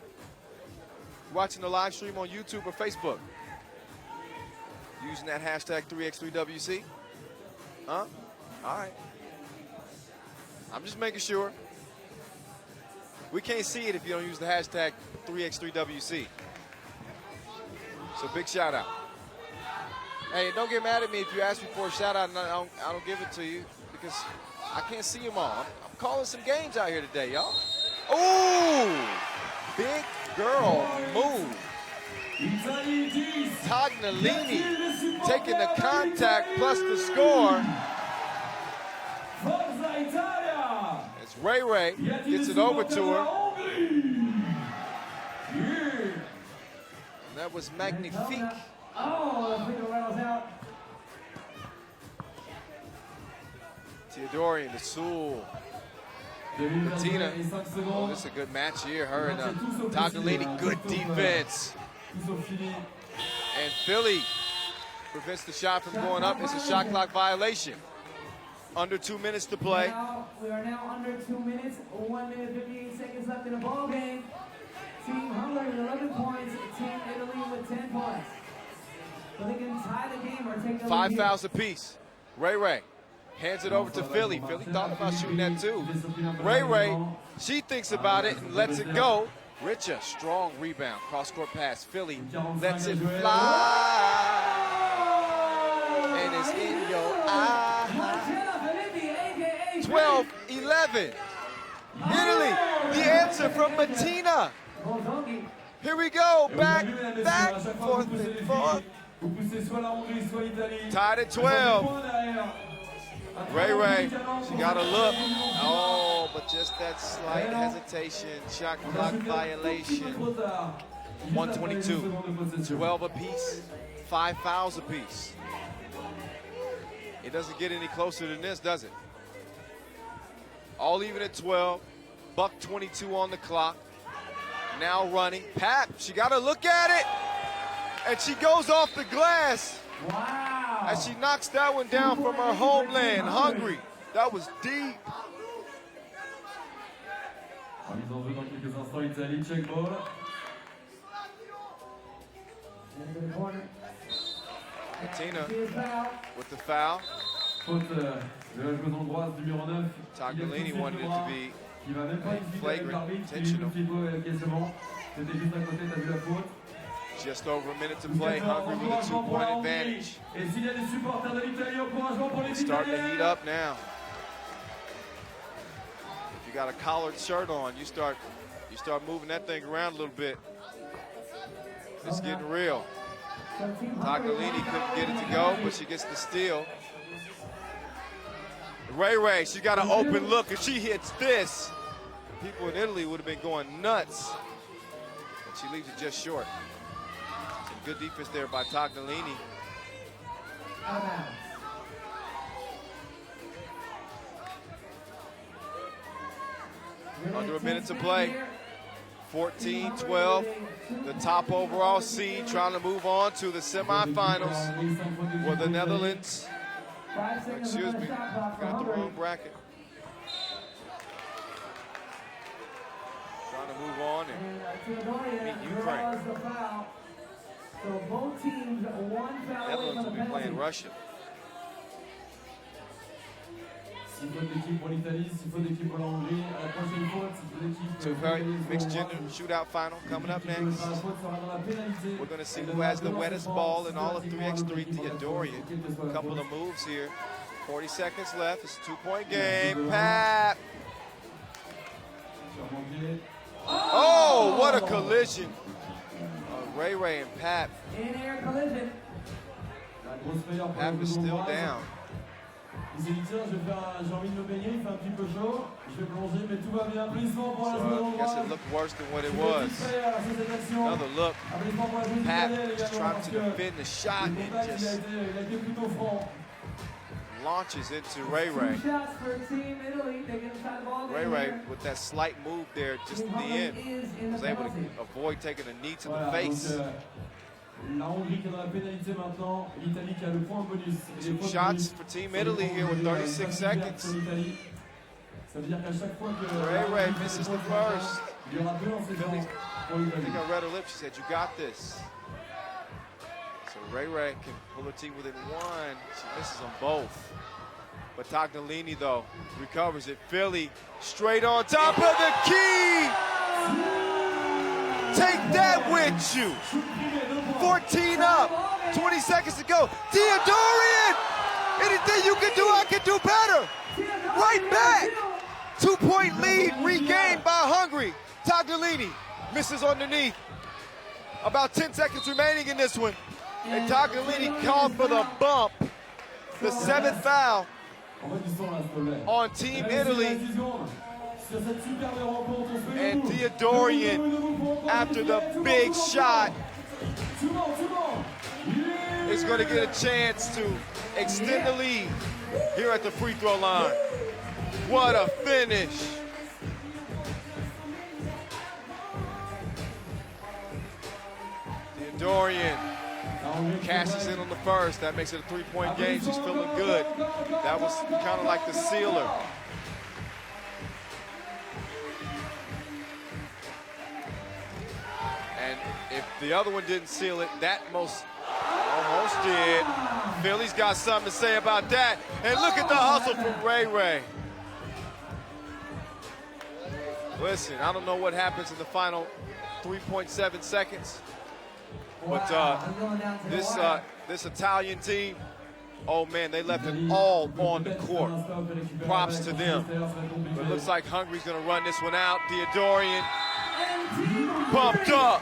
S1: Watching the live stream on YouTube or Facebook. Using that hashtag 3x3WC. Huh? All right. I'm just making sure. We can't see it if you don't use the hashtag 3x3WC. So big shout out. Hey, don't get mad at me if you ask me for a shout out and I don't give it to you because I can't see them all. I'm calling some games out here today, y'all. Ooh! Big girl move. Tagnolini taking the contact plus the score. As Ray gets it over to her. That was magnifique.
S2: Oh, the free throw rattles out.
S1: Teodorian to Sewell. Patina. Oh, this is a good match here. Her and Tagnolini, good defense. And Philly prevents the shot from going up. It's a shot clock violation. Under 2 minutes to play.
S2: We are now under 2 minutes. 1 minute 58 seconds left in the ball game. Team Hungary with 11 points. Team Italy with 10 points. So they can tie the game or take the
S1: 5 fouls apiece. Ray hands it over to Philly. Philly thought about shooting that too. Ray, she thinks about it and lets it go. Richa, strong rebound. Cross-court pass. Philly lets it fly. And it's in your eye. 12-11. Italy, the answer from Patina. Here we go. Back, forth and forth. Tied at 12. Ray, she got a look. Oh, but just that slight hesitation. Shot clock violation. 122. 12 apiece. 5 fouls apiece. It doesn't get any closer than this, does it? All even at 12. Buck 22 on the clock. Now running. Pat, she got to look at it. And she goes off the glass.
S2: Wow.
S1: As she knocks that one down from her homeland, Hungary. That was deep. Patina with the foul. Tagnolini wanted it to be flagrant, intentional. Just over a minute to play. Hungary with a 2-point advantage. It's starting to heat up now. If you got a collared shirt on, you start moving that thing around a little bit. It's getting real. Tagnolini couldn't get it to go, but she gets the steal. Ray, she got an open look, and she hits this. People in Italy would have been going nuts. But she leaves it just short. Some good defense there by Tagliani.
S2: Out of bounds.
S1: Under a minute to play. 14-12. The top overall seed trying to move on to the semifinals for the Netherlands.
S2: 5 seconds
S1: Excuse
S2: of
S1: me,
S2: shot clock for
S1: got the
S2: Hungary.
S1: wrong bracket. Trying to move on and
S2: Theodoria
S1: beat Ukraine.
S2: draws the foul. So both teams one foul away
S1: Netherlands
S2: from
S1: will
S2: the
S1: be playing
S2: penalty.
S1: Russia.
S3: 6 fautes d'équipe pour l'Italie, 6 fautes d'équipe pour la Hongrie. À la prochaine faute, si l'équipe
S1: Two very mixed gender shootout final coming up next. We're going to see who has the wettest ball in all of 3x3. Theodorian. A couple of moves here. 40 seconds left. It's a 2-point game. Pat. Oh, what a collision. Ray Ray and Pat.
S2: In-air collision.
S1: Pat is still down.
S3: Il s'est dit tiens, j'ai envie de me baigner, il fait un petit peu chaud, je vais plonger, mais tout va bien. Applaudissements pour la
S1: So
S3: joueuse
S1: I guess
S3: hongroise.
S1: it looked worse than what it was. Another look.
S3: Applaudissements pour la joueuse
S1: Pat
S3: italienne
S1: just
S3: également,
S1: trying
S3: parce
S1: to
S3: que
S1: defend the shot and
S3: l'impact, il a
S1: just
S3: été plutôt franc.
S1: launches into Ray Ray.
S2: Two shots for Team Italy. They get inside the ball.
S1: Ray Ray, with that slight move there just in the end, was able to avoid taking a knee to the
S3: Voilà,
S1: face.
S3: donc, la Hongrie qui est dans la pénalité maintenant, l'Italie qui a le point bonus. Et les
S1: Two
S3: fautes
S1: shots
S3: bonus
S1: for Team
S3: sur les
S1: Italy here with
S3: Hongries,
S1: 36
S3: ça veut dire
S1: seconds.
S3: sur l'Italie. Ça veut dire qu'à chaque fois que
S1: Ray
S3: la
S1: Ray
S3: Hongrie
S1: misses
S3: fait
S1: the
S3: des fautes,
S1: first.
S3: il y aura 2 lancers
S1: Philly,
S3: francs pour
S1: I
S3: l'Italie.
S1: think I read her lips. She said, "You got this." So Ray Ray can pull her team within one. She misses them both. But Tagliani, though, recovers it. Philly straight on top of the key. Take that with you. 14 up. 20 seconds to go. Theodorian! Anything you can do, I can do better. Right back. 2-point lead regained by Hungary. Tagliani misses underneath. About 10 seconds remaining in this one. And Tagliani called for the bump. The 7th foul on Team Italy. And Theodorian, after the big shot, is going to get a chance to extend the lead here at the free throw line. What a finish. Theodorian cashes in on the first. That makes it a 3-point game. She's feeling good. That was kind of like the sealer. And if the other one didn't seal it, that almost did. Philly's got something to say about that. And look at the hustle from Ray Ray. Listen, I don't know what happens in the final 3.7 seconds. But this Italian team, oh man, they left it all on the court. Props to them. But it looks like Hungary's gonna run this one out. Theodorian bumped up.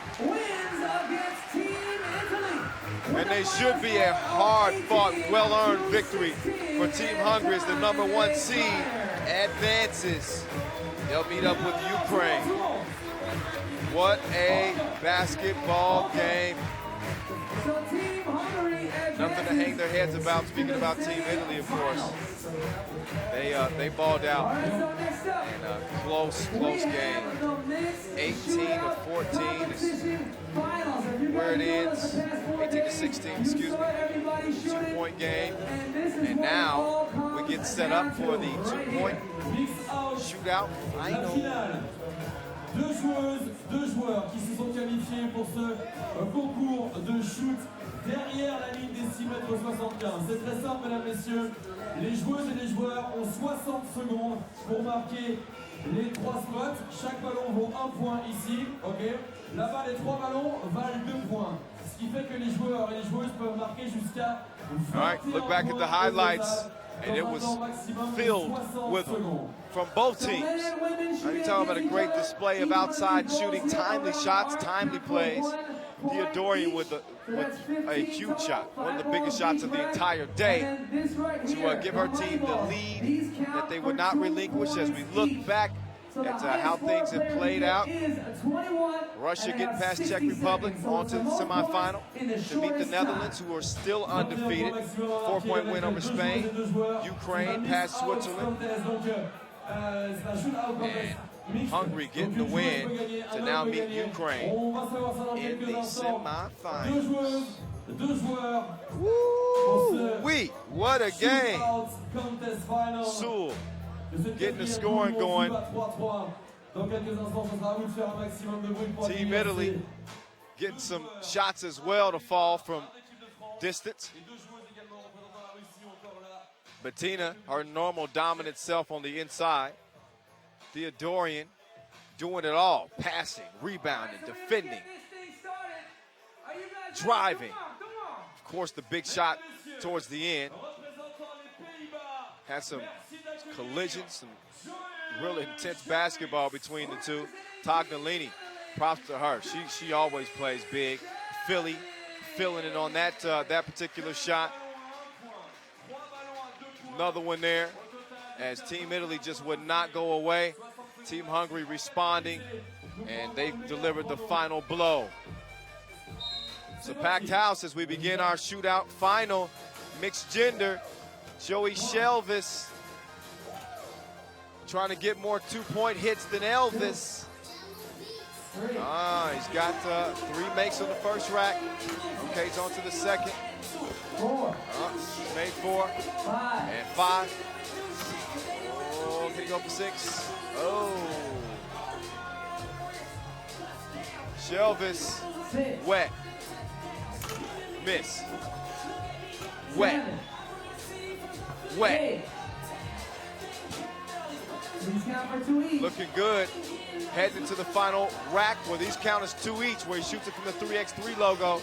S1: And they should be a hard-fought, well-earned victory for Team Hungary as the #1 seed advances. They'll meet up with Ukraine. What a basketball game. Nothing to hang their heads about, speaking about Team Italy, of course. They balled out in a close game. 18-14 is where it ends. 18-16, excuse me. 2-point game. And now we get set up for the 2-point shootout final.
S3: Deux joueuses, deux joueurs qui se sont qualifiés pour ce concours de shoot derrière la ligne des 6,75 m. C'est très simple, mesdames, messieurs. Les joueuses et les joueurs ont 60 secondes pour marquer les 3 spots. Chaque ballon vaut 1 point ici, ok? Là-bas, les 3 ballons valent 2 points. Ce qui fait que les joueurs et les joueuses peuvent marquer jusqu'à 21
S1: All right, look back at the highlights, and it was filled with them from both teams. Now you're talking about a great display of outside shooting, timely shots, timely plays. Theodorian with a huge shot, one of the biggest shots of the entire day, to give her team the lead that they would not relinquish as we look back at how things have played out. Russia getting past Czech Republic onto the semifinal to meet the Netherlands, who are still undefeated. 4-point win over Spain. Ukraine past Switzerland. And Hungary getting the win to now meet Ukraine in the semifinals. Woo-wee, what a game. Sewell getting the scoring going. Team Italy getting some shots as well to fall from distance. Bettina, her normal dominant self on the inside. Theodorian doing it all, passing, rebounding, defending, driving. Of course, the big shot towards the end. Had some collisions, some really intense basketball between the two. Tognolini, props to her. She always plays big. Philly feeling it on that particular shot. Another one there, as Team Italy just would not go away. Team Hungary responding, and they delivered the final blow. It's a packed house as we begin our shootout final. Mixed gender, Joey Shelvis trying to get more two-point hits than Elvis. He's got 3 makes on the first rack. Okay, he's on to the second. Made 4 and 5. Oh, can he go for 6? Oh. Shelvis, wet. Miss. Wet. Wet. Looking good. Heading into the final rack where these count as 2 each, where he shoots it from the 3x3 logo.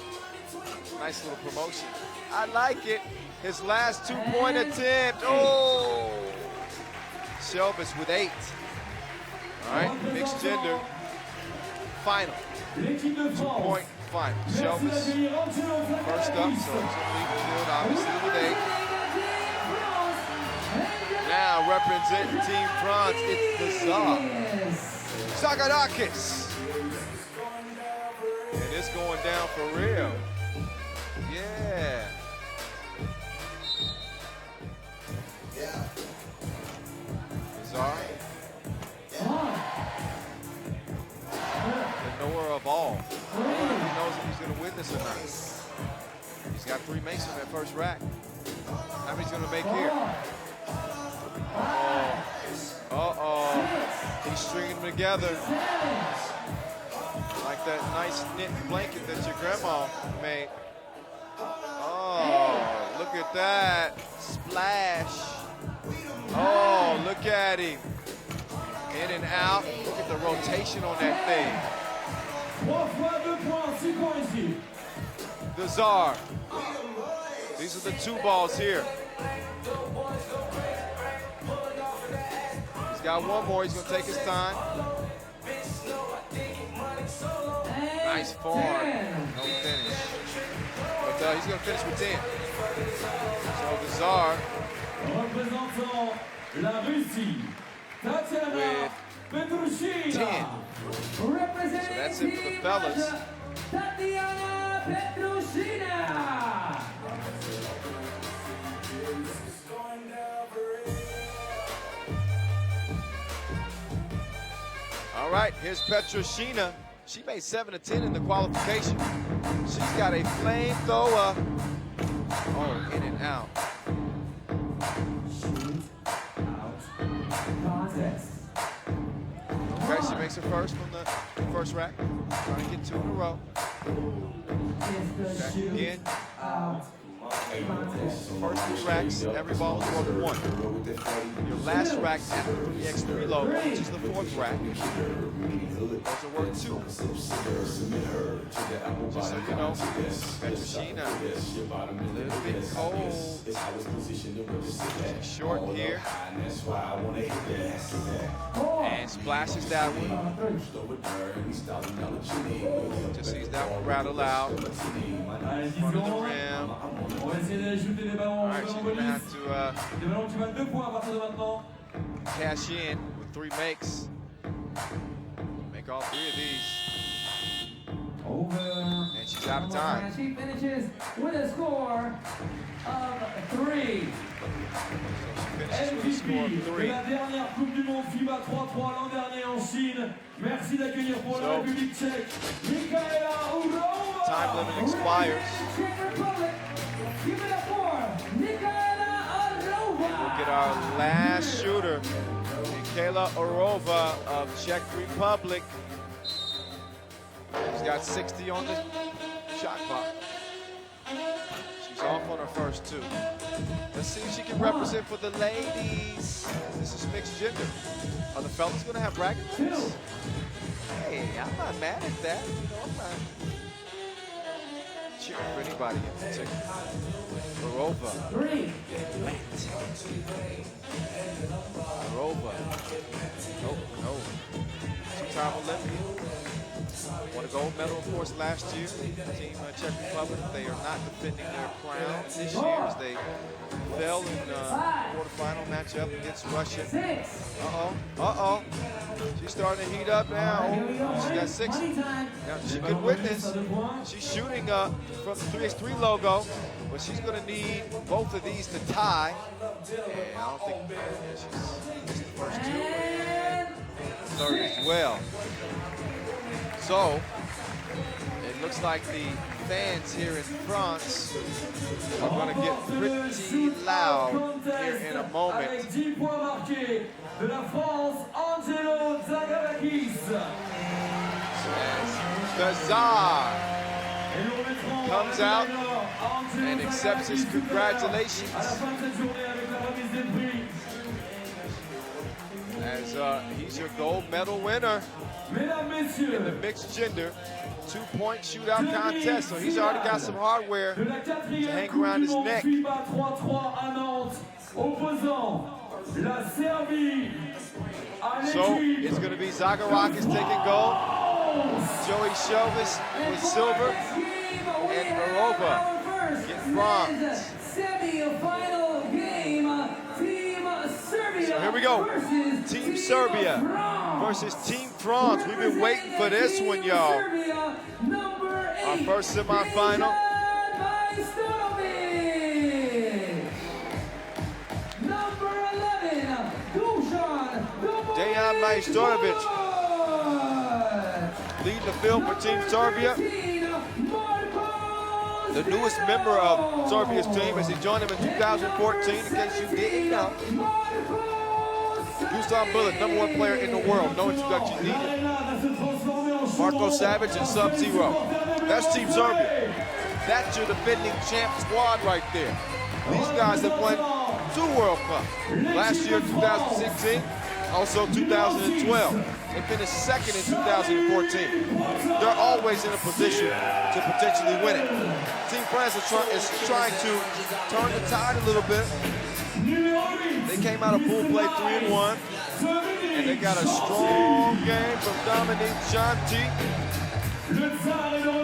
S1: Nice little promotion. I like it. His last 2-point attempt. Oh! Shelvis with 8. All right, mixed gender. Final. 2-point final. Shelvis first up, so he's going to leave the field, obviously, with 8. Now representing Team France, it's the Tsar. Zagadakis. And it's going down for real. Yeah. Tsar. The knower of all. He knows if he's going to win this or not. He's got 3 makes on that first rack. How many's going to make here? Uh-oh. He's stringing them together. Like that nice knit blanket that your grandma made. Oh, look at that. Splash. Oh, look at him. In and out. Look at the rotation on that thing. The Tsar. These are the 2 balls here. He's got 1 more. He's going to take his time. Nice form. No finish. But he's going to finish with 10. So the Tsar with 10. So that's it for the fellas. All right, here's Petrushina. She made 7 of 10 in the qualification. She's got a flamethrower. Oh, in and out. Okay, she makes her first from the first rack. Trying to get 2 in a row. Okay, again. First 3 racks, every ball is worth 1. Your last rack after the 3x3 logo, which is the 4th rack, those are worth 2. Just so you know, Petrushina, a little bit cold. She's short here. And splashes that one. Just sees that one rattle out. In front of the rim.
S3: On va essayer d'ajouter des ballons
S1: All right, she's gonna have to
S3: des ballons qui valent 2 points à partir de maintenant.
S1: cash in with 3 makes. Make all 3 of these.
S2: Over.
S1: And she's out of time.
S2: And she finishes with a score of 3.
S1: Finishes with a score of
S3: MVP
S1: 3.
S3: de la dernière Coupe du Monde FIBA 3X3 l'an dernier en Chine. Merci d'accueillir pour la République tchèque, Michaela Urova.
S1: Time limit expires.
S2: Czech Republic, give it up for Michaela Urova.
S1: We'll get our last shooter, Michaela Urova of Czech Republic. She's got 60 on the shot clock. She's off on her first 2. Let's see if she can represent for the ladies. This is mixed gender. Are the fellas gonna have bracket points? Hey, I'm not mad at that. You know, I'm not cheering for anybody in particular. Urova.
S2: 3.
S1: Urova. Nope, no. 2-time Olympian. Won a gold medal, of course, last year. Team Czech Republic. They are not defending their crown this year as they fell in quarterfinal matchup against Russia.
S2: 6.
S1: Uh-oh. She's starting to heat up now. She got 6. Now, she could witness. She's shooting from the 3x3 logo, but she's going to need both of these to tie. And I don't think she's missed the first 2. And third as well. So, it looks like the fans here in France are going to get pretty loud here in a moment.
S3: Avec 10 points marqués de la France, Angelo Zagarakis.
S1: The Tsar comes out and accepts his congratulations. As he's your gold medal winner in the mixed gender 2-point shootout contest. So he's already got some hardware to hang around his neck. So it's going to be Zagarakis taking gold, Joey Shelvis with silver, and Urova get bronze.
S2: Semi-final game, Team Serbia.
S1: So here we go. Team Serbia versus Team France. We've been waiting for this one, y'all. Our first semifinal. Dejan Majstorovic leading the field for Team Serbia. The newest member of Serbia's team as he joined them in 2014, in case you didn't know. Dusan Bulic, #1 player in the world, no introduction needed. Marko Savic and Sub-Zero. That's Team Serbia. That's your defending champ squad right there. These guys have won 2 World Cups. Last year, 2016, also 2012. They finished second in 2014. They're always in a position to potentially win it. Team France is trying to turn the tide a little bit. They came out of pool play 3-1, and they got a strong game from Dominique Chanty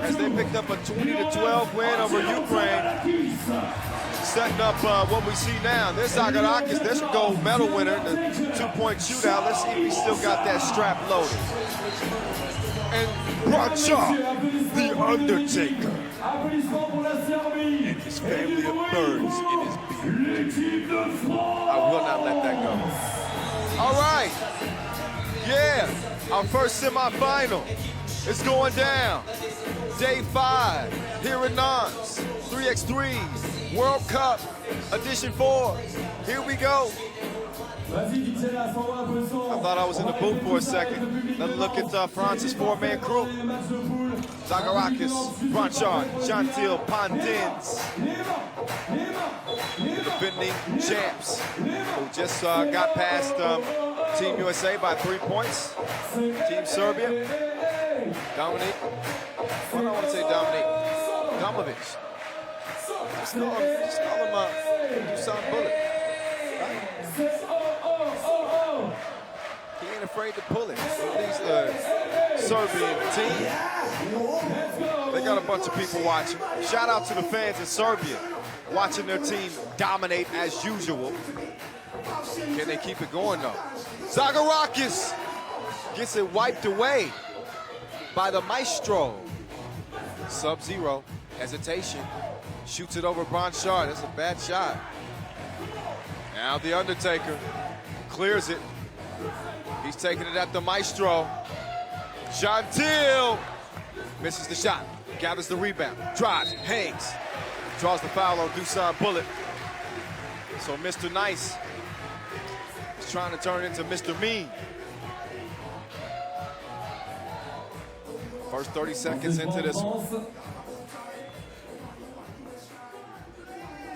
S1: as they picked up a 20-12 win over Ukraine, setting up what we see now. There's Zagarakis, there's a gold medal winner, the 2-point shootout. Let's see if he's still got that strap loaded. And Bracha, the Undertaker, and his family of birds in his beard. I will not let that go. All right, yeah, our first semifinal is going down. Day 5 here in Nantes, 3x3 World Cup Edition 4. Here we go. I thought I was in the booth for a second. Let's look at France's 4-man crew. Zagarakis, Branchard, Chantil, Pandins. Defending champs who just got past Team USA by 3 points. Team Serbia. Dominique. What do I want to say, Dominique? Domovic. Just call him Dusan Bulic. Right? He ain't afraid to pull it. These Serbian team. They got a bunch of people watching. Shout out to the fans in Serbia watching their team dominate as usual. Can they keep it going though? Zagarakis gets it wiped away by the maestro. Sub-zero, hesitation, shoots it over Blanchard. That's a bad shot. Now the Undertaker clears it. He's taking it at the maestro. Gentile misses the shot, gathers the rebound, drives, hangs, draws the foul on Dusan Bullet. So Mr. Nice is trying to turn into Mr. Mean. First 30 seconds into this one.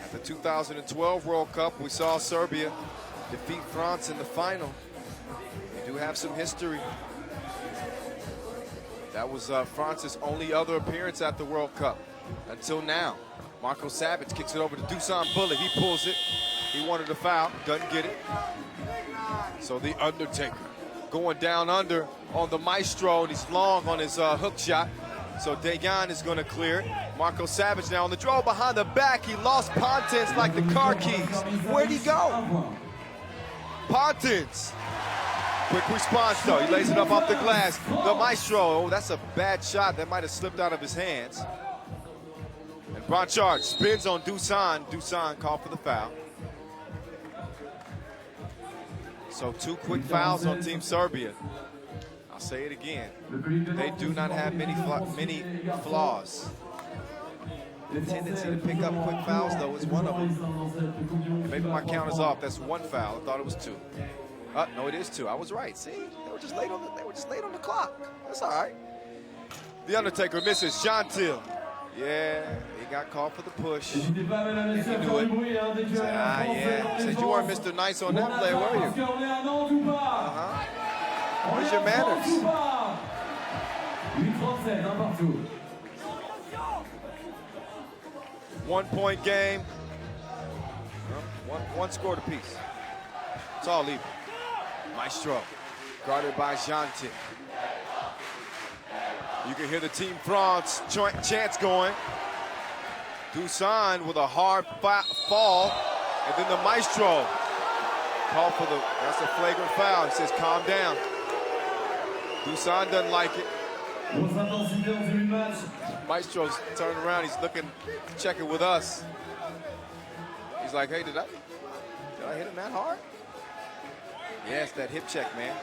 S1: At the 2012 World Cup, we saw Serbia defeat France in the final. They do have some history. That was France's only other appearance at the World Cup until now. Marko Savic kicks it over to Dusan Bullet. He pulls it. He wanted a foul, doesn't get it. So the Undertaker going down under on the maestro, and he's long on his hook shot. So Dejan is going to clear it. Marko Savic now on the draw behind the back. He lost Pontins like the car keys. Where'd he go? Pontins. Quick response though. He lays it up off the glass. The maestro, oh, that's a bad shot. That might have slipped out of his hands. And Blanchard spins on Dusan. Dusan called for the foul. So 2 quick fouls on Team Serbia. I'll say it again. They do not have many flaws. The tendency to pick up quick fouls, though, is one of them. Maybe my count is off. That's 1 foul. I thought it was 2. No, it is 2. I was right. See, they were just late on the clock. That's all right. The Undertaker misses. Gentile. Yeah, he got called for the push. He knew it. Said, yeah. Said you weren't Mr. Nice on that play, were you? Where's your manners? 1-point game. One scored apiece. It's all even. Maestro, guarded by Gentile. You can hear the Team France chants going. Dusan with a hard fall, and then the maestro called for that's a flagrant foul. He says, calm down. Dusan doesn't like it. Maestro's turning around, he's looking, checking with us. He's like, hey, did I hit him that hard? Yes, that hip check, man.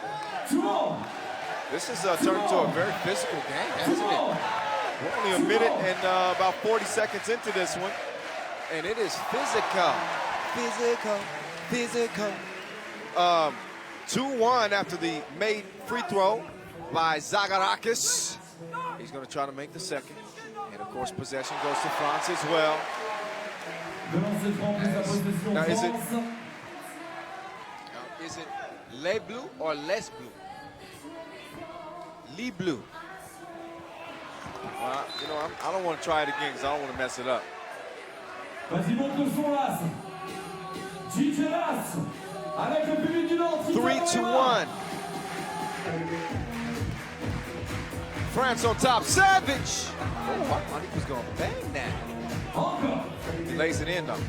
S1: This has turned into a very physical game, hasn't it? We're only a minute and about 40 seconds into this one, and it is physical. 2-1 after the made free throw by Zagarakis. He's going to try to make the second, and of course possession goes to France as well. Now is it Les Bleus or Les Bleus? Les Bleus. I don't want to try it again because I don't want to mess it up. 3-1. France on top. Savage. Oh, I thought he was going to bang that. He lays it in though.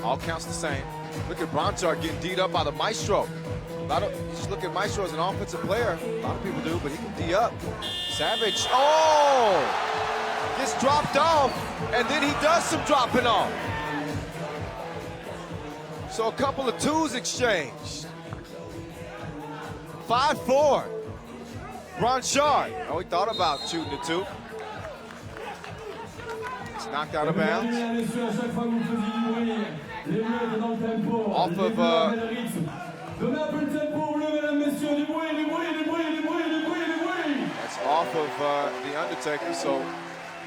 S1: All counts the same. Look at Blanchard getting D'd up by the maestro. You just look at Maestro as an offensive player. A lot of people do, but he can D up. Savage, gets dropped off, and then he does some dropping off. So a couple of twos exchanged. 5-4. Blanchard. Oh, he thought about shooting the 2. It's knocked out of bounds. Off of that's off of the Undertaker, so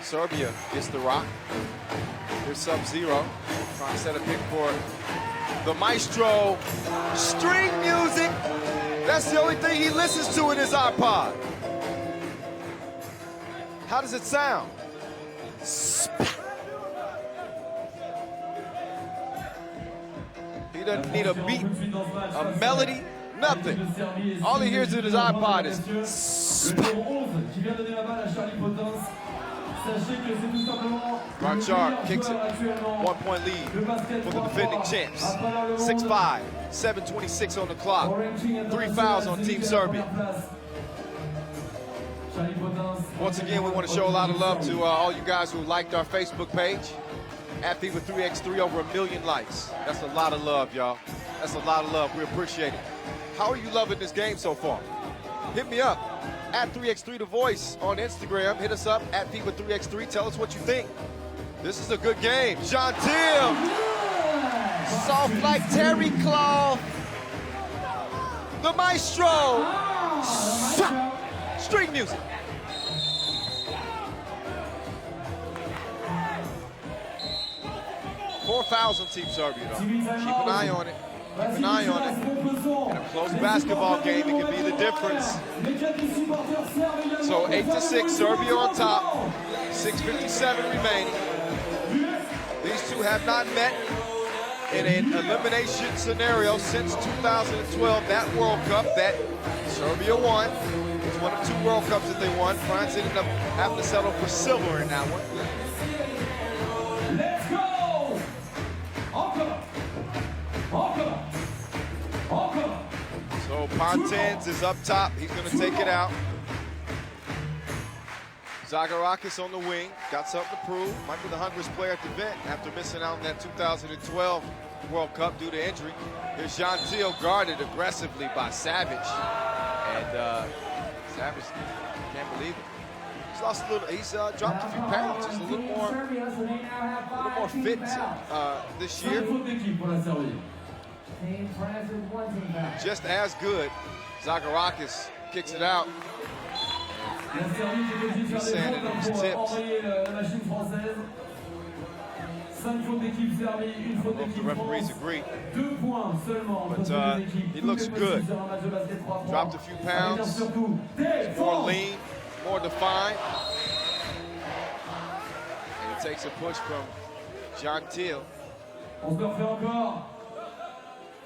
S1: Serbia gets the rock. Here's Sub-Zero, trying to set a pick for the maestro. String music, that's the only thing he listens to in his iPod. How does it sound? He doesn't need a beat, a melody, nothing. All he hears in his iPod is Blanchard kicks it. 1-point lead for the defending champs. 6-5, 7:26 on the clock. 3 fouls on Team Serbia. Once again, we want to show a lot of love to all you guys who liked our Facebook page. At FIBA 3X3, over 1 million likes. That's a lot of love, y'all. That's a lot of love. We appreciate it. How are you loving this game so far? Hit me up. At 3X3 The Voice on Instagram. Hit us up at FIBA 3X3. Tell us what you think. This is a good game. Jontil. Soft like terry claw. The maestro. String music. Four fouls on Team Serbia, though. Keep an eye on it. Keep an eye on it. In a close basketball game, it can be the difference. So 8-6, Serbia on top. 6:57 remaining. These two have not met in an elimination scenario since 2012. That World Cup that Serbia won. It was one of 2 World Cups that they won. France ended up having to settle for silver in that one. So Pontins is up top. He's going to take it out. Zagarakis on the wing. Got something to prove. Might be the hungriest player at the event after missing out on that 2012 World Cup due to injury. Here's Jontil guarded aggressively by Savage. And Savage can't believe it. He's lost a little. He's dropped a few pounds. He's a little more fit this year. Just as good. Zagarakis kicks it out. He's saying it in his tips. The referees agree. But he looks good. Dropped a few pounds. More lean, more defined. And it takes a push from Jontil.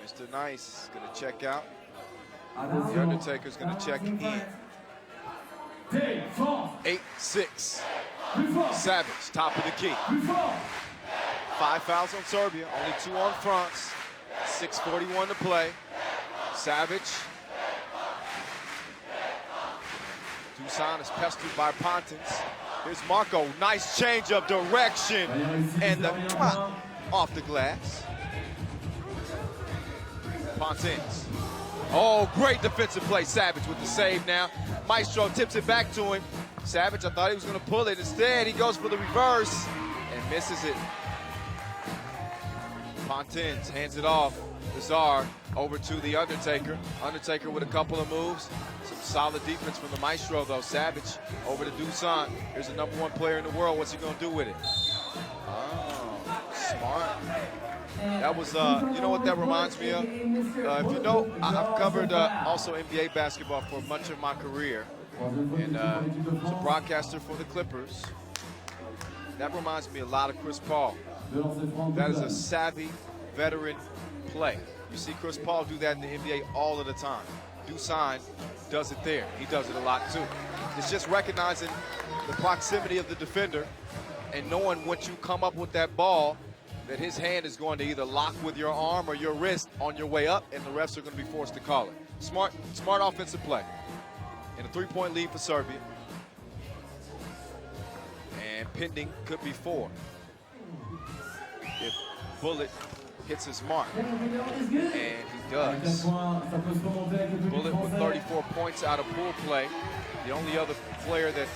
S1: Mr. Nice is going to check out. The Undertaker's going to check in. 8-6. Savage, top of the key. 5 fouls on Serbia, only 2 on France. 6:41 to play. Savage. Dusan is pestered by Pontins. Here's Marco, nice change of direction. And the off the glass. Pontins. Oh, great defensive play. Savage with the save now. Maestro tips it back to him. Savage, I thought he was going to pull it. Instead, he goes for the reverse and misses it. Pontins hands it off. Bizarre over to the Undertaker. Undertaker with a couple of moves. Some solid defense from the Maestro, though. Savage over to Dusan. Here's the #1 player in the world. What's he going to do with it? Oh, smart. That was, you know what that reminds me of? If you know, I've covered also NBA basketball for much of my career. And was a broadcaster for the Clippers. That reminds me a lot of Chris Paul. That is a savvy veteran play. You see Chris Paul do that in the NBA all of the time. Dusan does it there. He does it a lot too. It's just recognizing the proximity of the defender and knowing once you come up with that ball that his hand is going to either lock with your arm or your wrist on your way up, and the refs are going to be forced to call it. Smart offensive play. And a 3-point lead for Serbia. And pending could be 4. If Bullet hits his mark. And he does. Bullet with 34 points out of pool play. The only other player that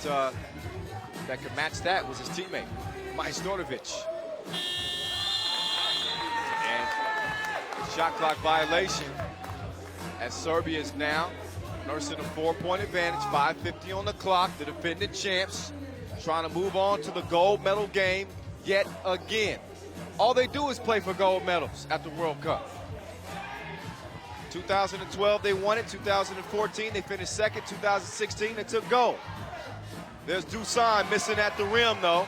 S1: could match that was his teammate, Majstorovic. And shot clock violation as Serbia is now nursing a 4-point advantage, 5:50 on the clock. The defending champs trying to move on to the gold medal game yet again. All they do is play for gold medals at the World Cup. 2012 they won it, 2014 they finished second, 2016 they took gold. There's Dusan missing at the rim though,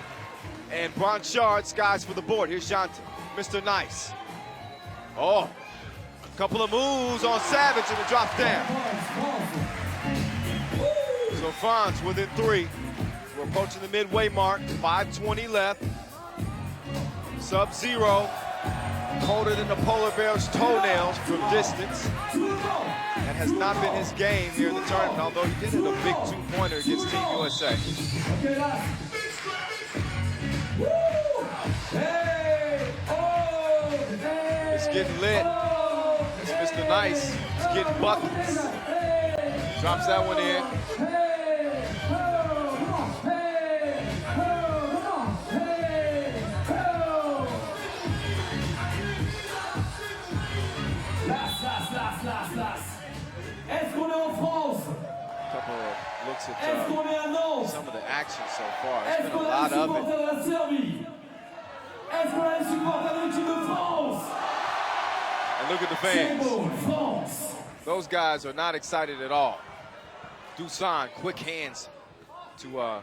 S1: and Blanchard skies for the board. Here's Jontil, Mr. Nice. Oh, a couple of moves on Savage and it drops down. So France within 3. We're approaching the midway mark, 5:20 left. Sub-0. colder than the polar bear's toenails from distance. That has not been his game here in the tournament, although he did hit a big two-pointer against Team USA. It's getting lit. It's Mr. Nice. It's getting buckets. Drops that one in. Couple of looks at some of the action so far. There's been a lot of it. And look at the fans. Those guys are not excited at all. Dusan, quick hands to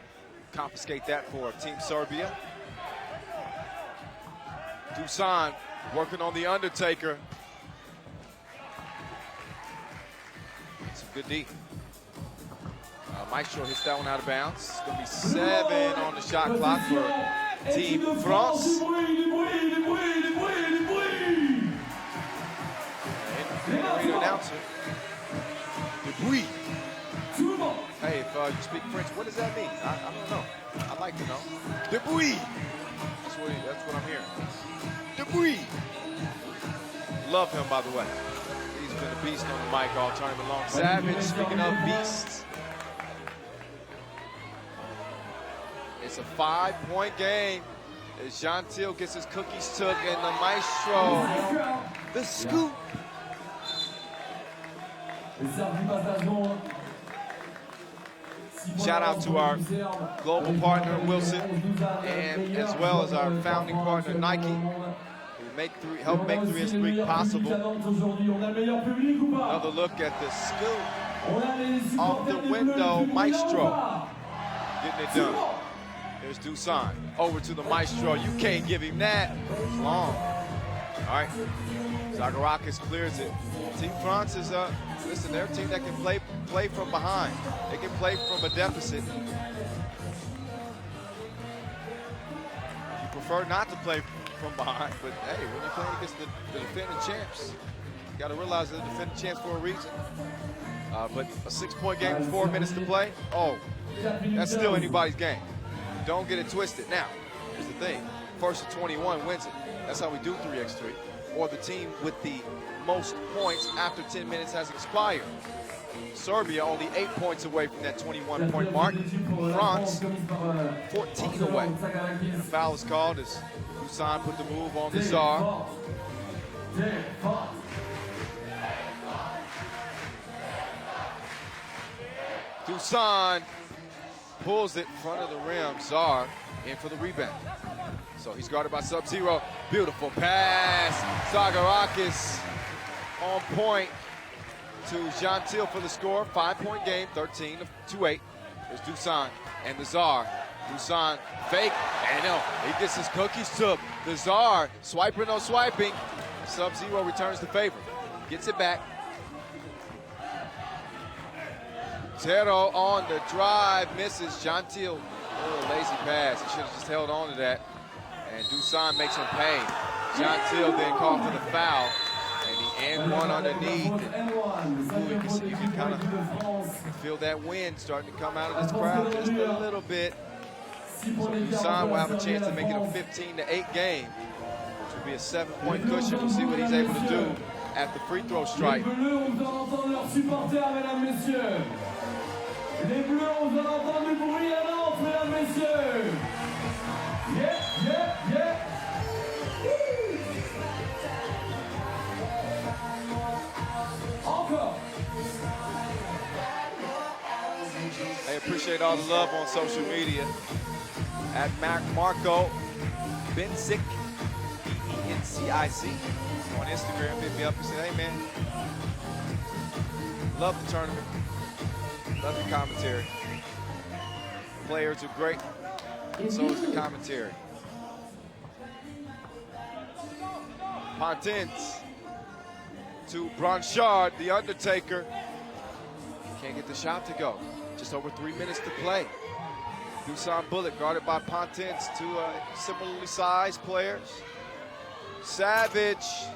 S1: confiscate that for Team Serbia. Dusan working on the Undertaker. Some good D. Maestro hits that one out of bounds. It's going to be 7 on the shot clock for Team France. And announcer. Debris. Hey, if you speak French, what does that mean? I don't know. I'd like to know. Debris. That's what I'm hearing. Debris. Love him, by the way. He's been a beast on the mic all tournament long. Savage, speaking of beasts. It's a 5-point game as Jean-Till gets his cookies took and the Maestro, the scoop. Shout out to our global partner, Wilson, and as well as our founding partner, Nike, who helped make 3X3 possible. Another look at the scoop off the window, Maestro getting it done. There's Dusan over to the Maestro. You can't give him that. It's long. All right. Zagorakis clears it. Team France is listen, they're a team that can play from behind. They can play from a deficit. You prefer not to play from behind, but hey, when you're playing against the defending champs, you got to realize they're the defending champs for a reason. But a 6-point game with 4 minutes to play, that's still anybody's game. Don't get it twisted. Now, here's the thing. First to 21 wins it. That's how we do 3x3. Or the team with the most points after 10 minutes has expired. Serbia only 8 points away from that 21-point mark. France, 14 away. And a foul is called as Dusan put the move on the Tsar. Dusan pulls it in front of the rim. Czar in for the rebound. So he's guarded by Sub-Zero. Beautiful pass. Zagorakis on point to Jean-Till for the score. 5-point game, 13-8. There's Dusan and the Czar. Dusan fake, and he gets his cookies took. The Czar swiping, no swiping. Sub-Zero returns the favor. Gets it back. Tero on the drive, misses. Jean-Till, lazy pass. He should have just held on to that. And Dusan makes him pay. Jean-Till then called for the foul. And the and one underneath. You can kind of feel that wind starting to come out of this crowd just a little bit. So Dusan will have a chance to make it a 15-8 game, which will be a 7-point cushion. We'll see what he's able to do at the free throw strike.
S3: Les Bleus, on va entendre du bruit à Nantes, mesdames, messieurs. Yeah, yeah, yeah. Encore.
S1: I appreciate all the love on social media. At Marco Bencic, B-E-N-C-I-C. On Instagram, hit me up and say, hey man, love the tournament. Love the commentary. Players are great, and so is the commentary. Pontins to Blanchard, the Undertaker. Can't get the shot to go. Just over 3 minutes to play. Dusan Bullet guarded by Pontins, two similarly sized players. Savage.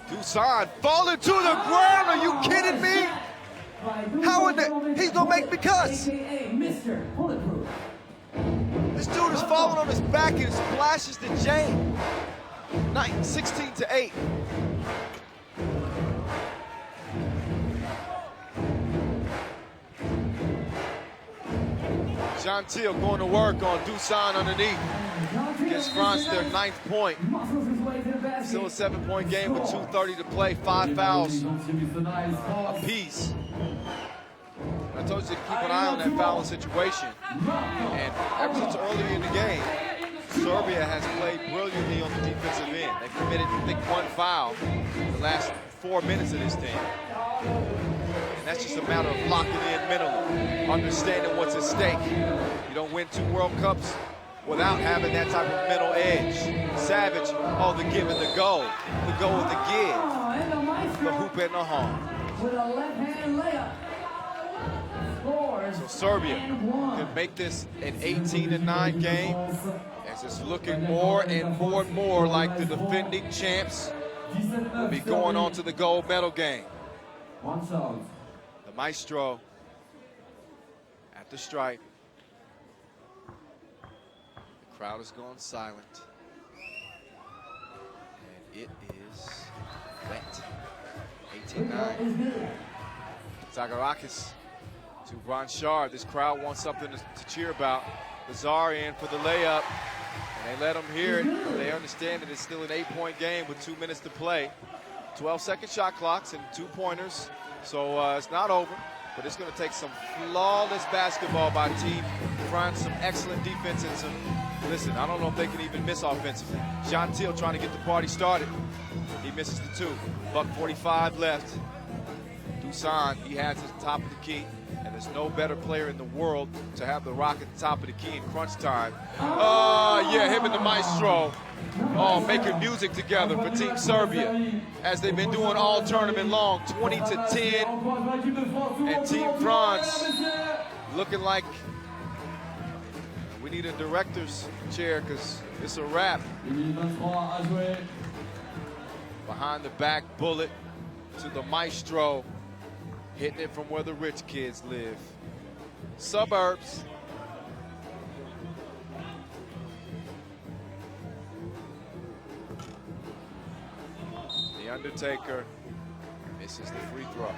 S1: Dusan falling to the ground. Are you kidding me? How would that? He's gonna make me cuss. This dude is falling on his back and splashes the Jane. 16-8. Gentile going to work on Dusan underneath. Gives France their 9th point. Still a 7-point game with 2:30 to play, 5 fouls apiece. I told you to keep an eye on that fouling situation. And ever since earlier in the game, Serbia has played brilliantly on the defensive end. They've committed, I think, 1 foul in the last 4 minutes of this thing. And that's just a matter of locking in mentally, understanding what's at stake. You don't win 2 World Cups without having that type of mental edge. Savage, oh, the give and the go with the give, the hoop and the harm.
S2: With a left-hand layup.
S1: So Serbia can make this an 18-9 game, as it's looking more and more like the defending champs will be going on to the gold medal game. The maestro at the stripe. The crowd has gone silent. And it is wet. 18-9. Zagarakis to Blanchard. This crowd wants something to cheer about. Lazar in for the layup. And they let him hear it. They understand that it's still an 8-point game with 2 minutes to play. 12-second shot clocks and 2-pointers. So it's not over, but it's going to take some flawless basketball by Team France, some excellent defense, and some, listen, I don't know if they can even miss offensively. Gentile trying to get the party started. He misses the 2. Buck 45 left. Dusan, he has at the top of the key, and there's no better player in the world to have the rock at the top of the key in crunch time. Yeah, him and the maestro. Making music together for Team Serbia, as they've been doing all tournament long, 20-10. And Team France looking like we need a director's chair, because it's a wrap. Behind the back bullet to the maestro, hitting it from where the rich kids live. Suburbs. The Undertaker misses the free throw.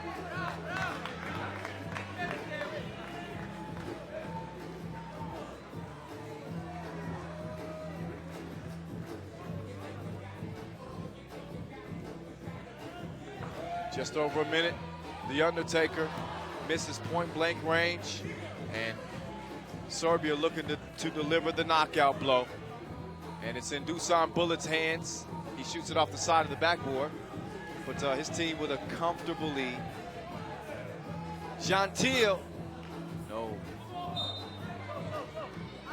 S1: Just over a minute. The Undertaker misses point-blank range, and Serbia looking to deliver the knockout blow. And it's in Dusan Bullet's hands. He shoots it off the side of the backboard, but his team with a comfortable lead. Gentile, no.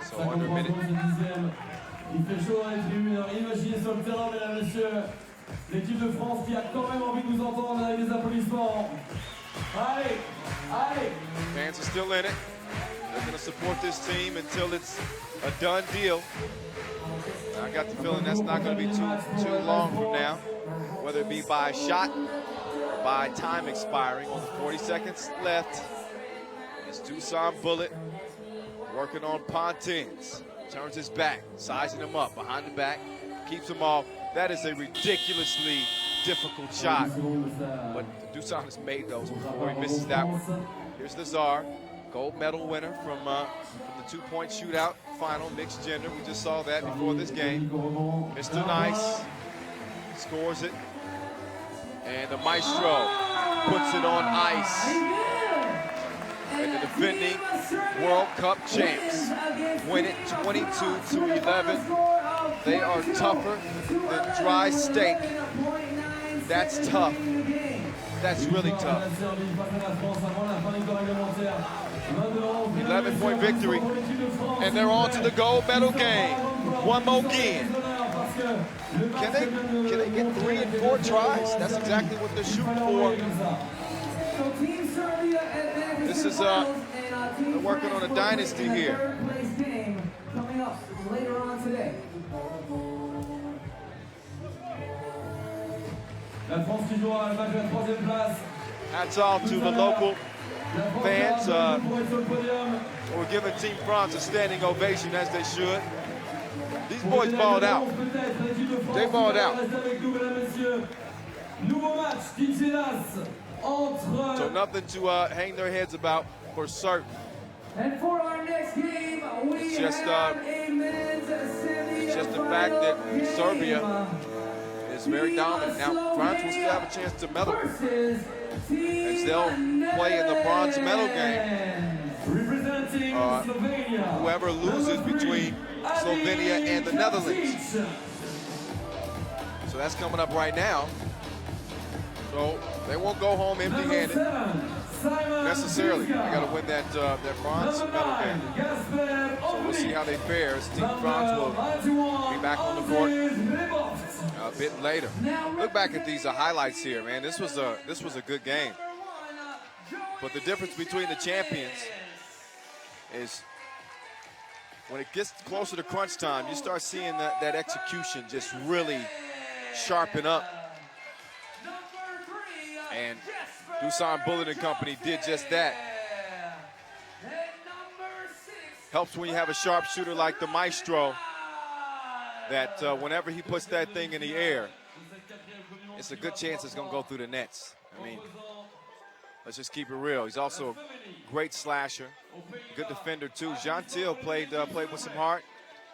S1: So under a minute.
S3: Il fait chaud dans les tribunes, alors imaginez sur le terrain, mesdames et messieurs, l'équipe de France qui a quand même envie de nous entendre avec des applaudissements. Allez, allez.
S1: Fans are still in it. They're going to support this team until it's a done deal. I got the feeling that's not going to be too long from now, whether it be by a shot or by time expiring. Only 40 seconds left. It's Dusan Bullet working on Pontins. Turns his back, sizing him up behind the back, keeps him off. That is a ridiculously difficult shot, but Dusan has made those before he misses that one. Here's Lazar, gold medal winner from the 2-point shootout final, mixed gender. We just saw that before this game. Mr. Nice scores it, and the maestro puts it on ice. And the defending World Cup champs win it 22-11. They are tougher than dry steak. That's tough. That's really tough. 11-point victory, and they're on to the gold medal game. One more game. Can they get 3 and 4 tries? That's exactly what they're shooting for.
S2: So Team Serbia
S1: this is they're working on a dynasty here.
S2: Third place game coming up later on today.
S3: La France qui jouera le match de la troisième place.
S1: Hats off to the local fans.
S3: Pour être sur le podium.
S1: We're giving Team France a standing ovation, as they should. These boys balled out. They balled out.
S3: Nouveau match qui s'élance entre.
S1: So nothing to hang their heads about for certain.
S2: And for our next game, we
S1: It's just,
S2: have a men's semifinal.
S1: It's just the fact that Serbia is very dominant. Now, France will still have a chance to medal, as they'll play in the bronze medal game.
S3: Representing Slovenia.
S1: Whoever loses between Slovenia and the Netherlands. So that's coming up right now. So they won't go home empty-handed necessarily. They got to win that bronze medal game. So we'll see how they fare. As Team France will be back on the court a bit later. Look back at these highlights here, man. This was a good game. But the difference between the champions is when it gets closer to crunch time, you start seeing that execution just really sharpen up. And Dusan Bullet and Company did just that. Helps when you have a sharpshooter like the Maestro, that whenever he puts that thing in the air, it's a good chance it's going to go through the nets. I mean, let's just keep it real. He's also a great slasher, good defender too. Gentil played with some heart.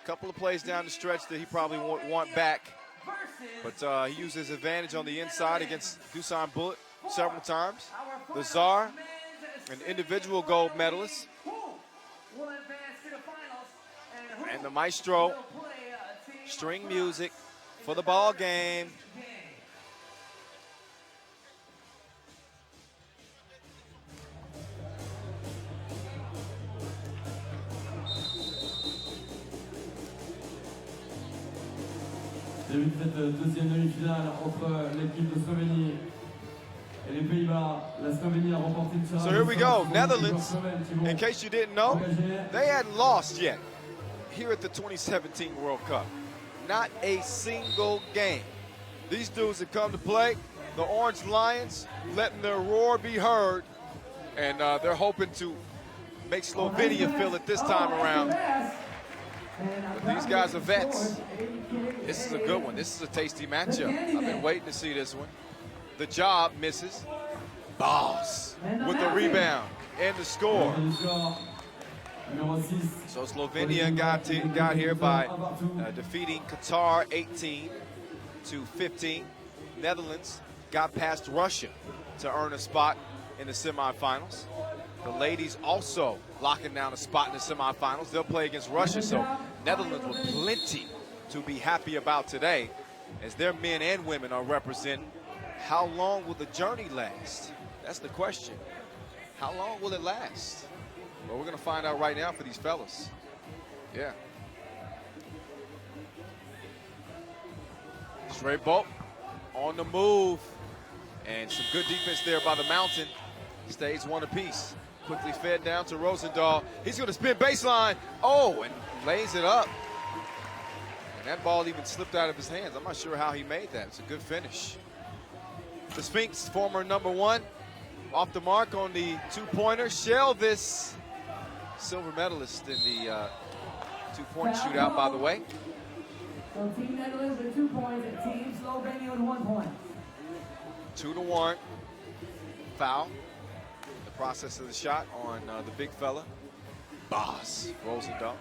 S1: A couple of plays down the stretch that he probably won't want back. But he used his advantage on the inside against Dusan Bullet several times. The Czar, an individual gold medalist. And the Maestro, string music for the ball game.
S3: Début de cette deuxième demi-finale entre l'équipe de Slovénie et les Pays-Bas. La Slovénie a remporté le tirage.
S1: So here we go, Netherlands. In case you didn't know, they hadn't lost yet here at the 2017 World Cup. Not a single game. These dudes have come to play. The Orange Lions letting their roar be heard, and they're hoping to make Slovenia feel it this time around. But these guys are vets. This is a good one. This is a tasty matchup. I've been waiting to see this one. The job misses. Boss with the rebound and the score. So Slovenia got here by defeating Qatar 18-15. Netherlands got past Russia to earn a spot in the semifinals. The ladies also locking down a spot in the semifinals. They'll play against Russia, so Netherlands with plenty to be happy about today as their men and women are representing. How long will the journey last? That's the question. How long will it last? Well, we're going to find out right now for these fellas. Yeah. Straight bolt on the move. And some good defense there by the Mountain. Stays one apiece. Quickly fed down to Rosendahl. He's going to spin baseline. Oh, and lays it up. And that ball even slipped out of his hands. I'm not sure how he made that. It's a good finish. The Sphinx, former #1, off the mark on the two-pointer. Shelvis, silver medalist in the two-point shootout, by the way.
S2: So Team Netherlands with 2 points and Team Slovenia with 1 point.
S1: 2-1. Foul. The process of the shot on the big fella. Boss Rosendahl.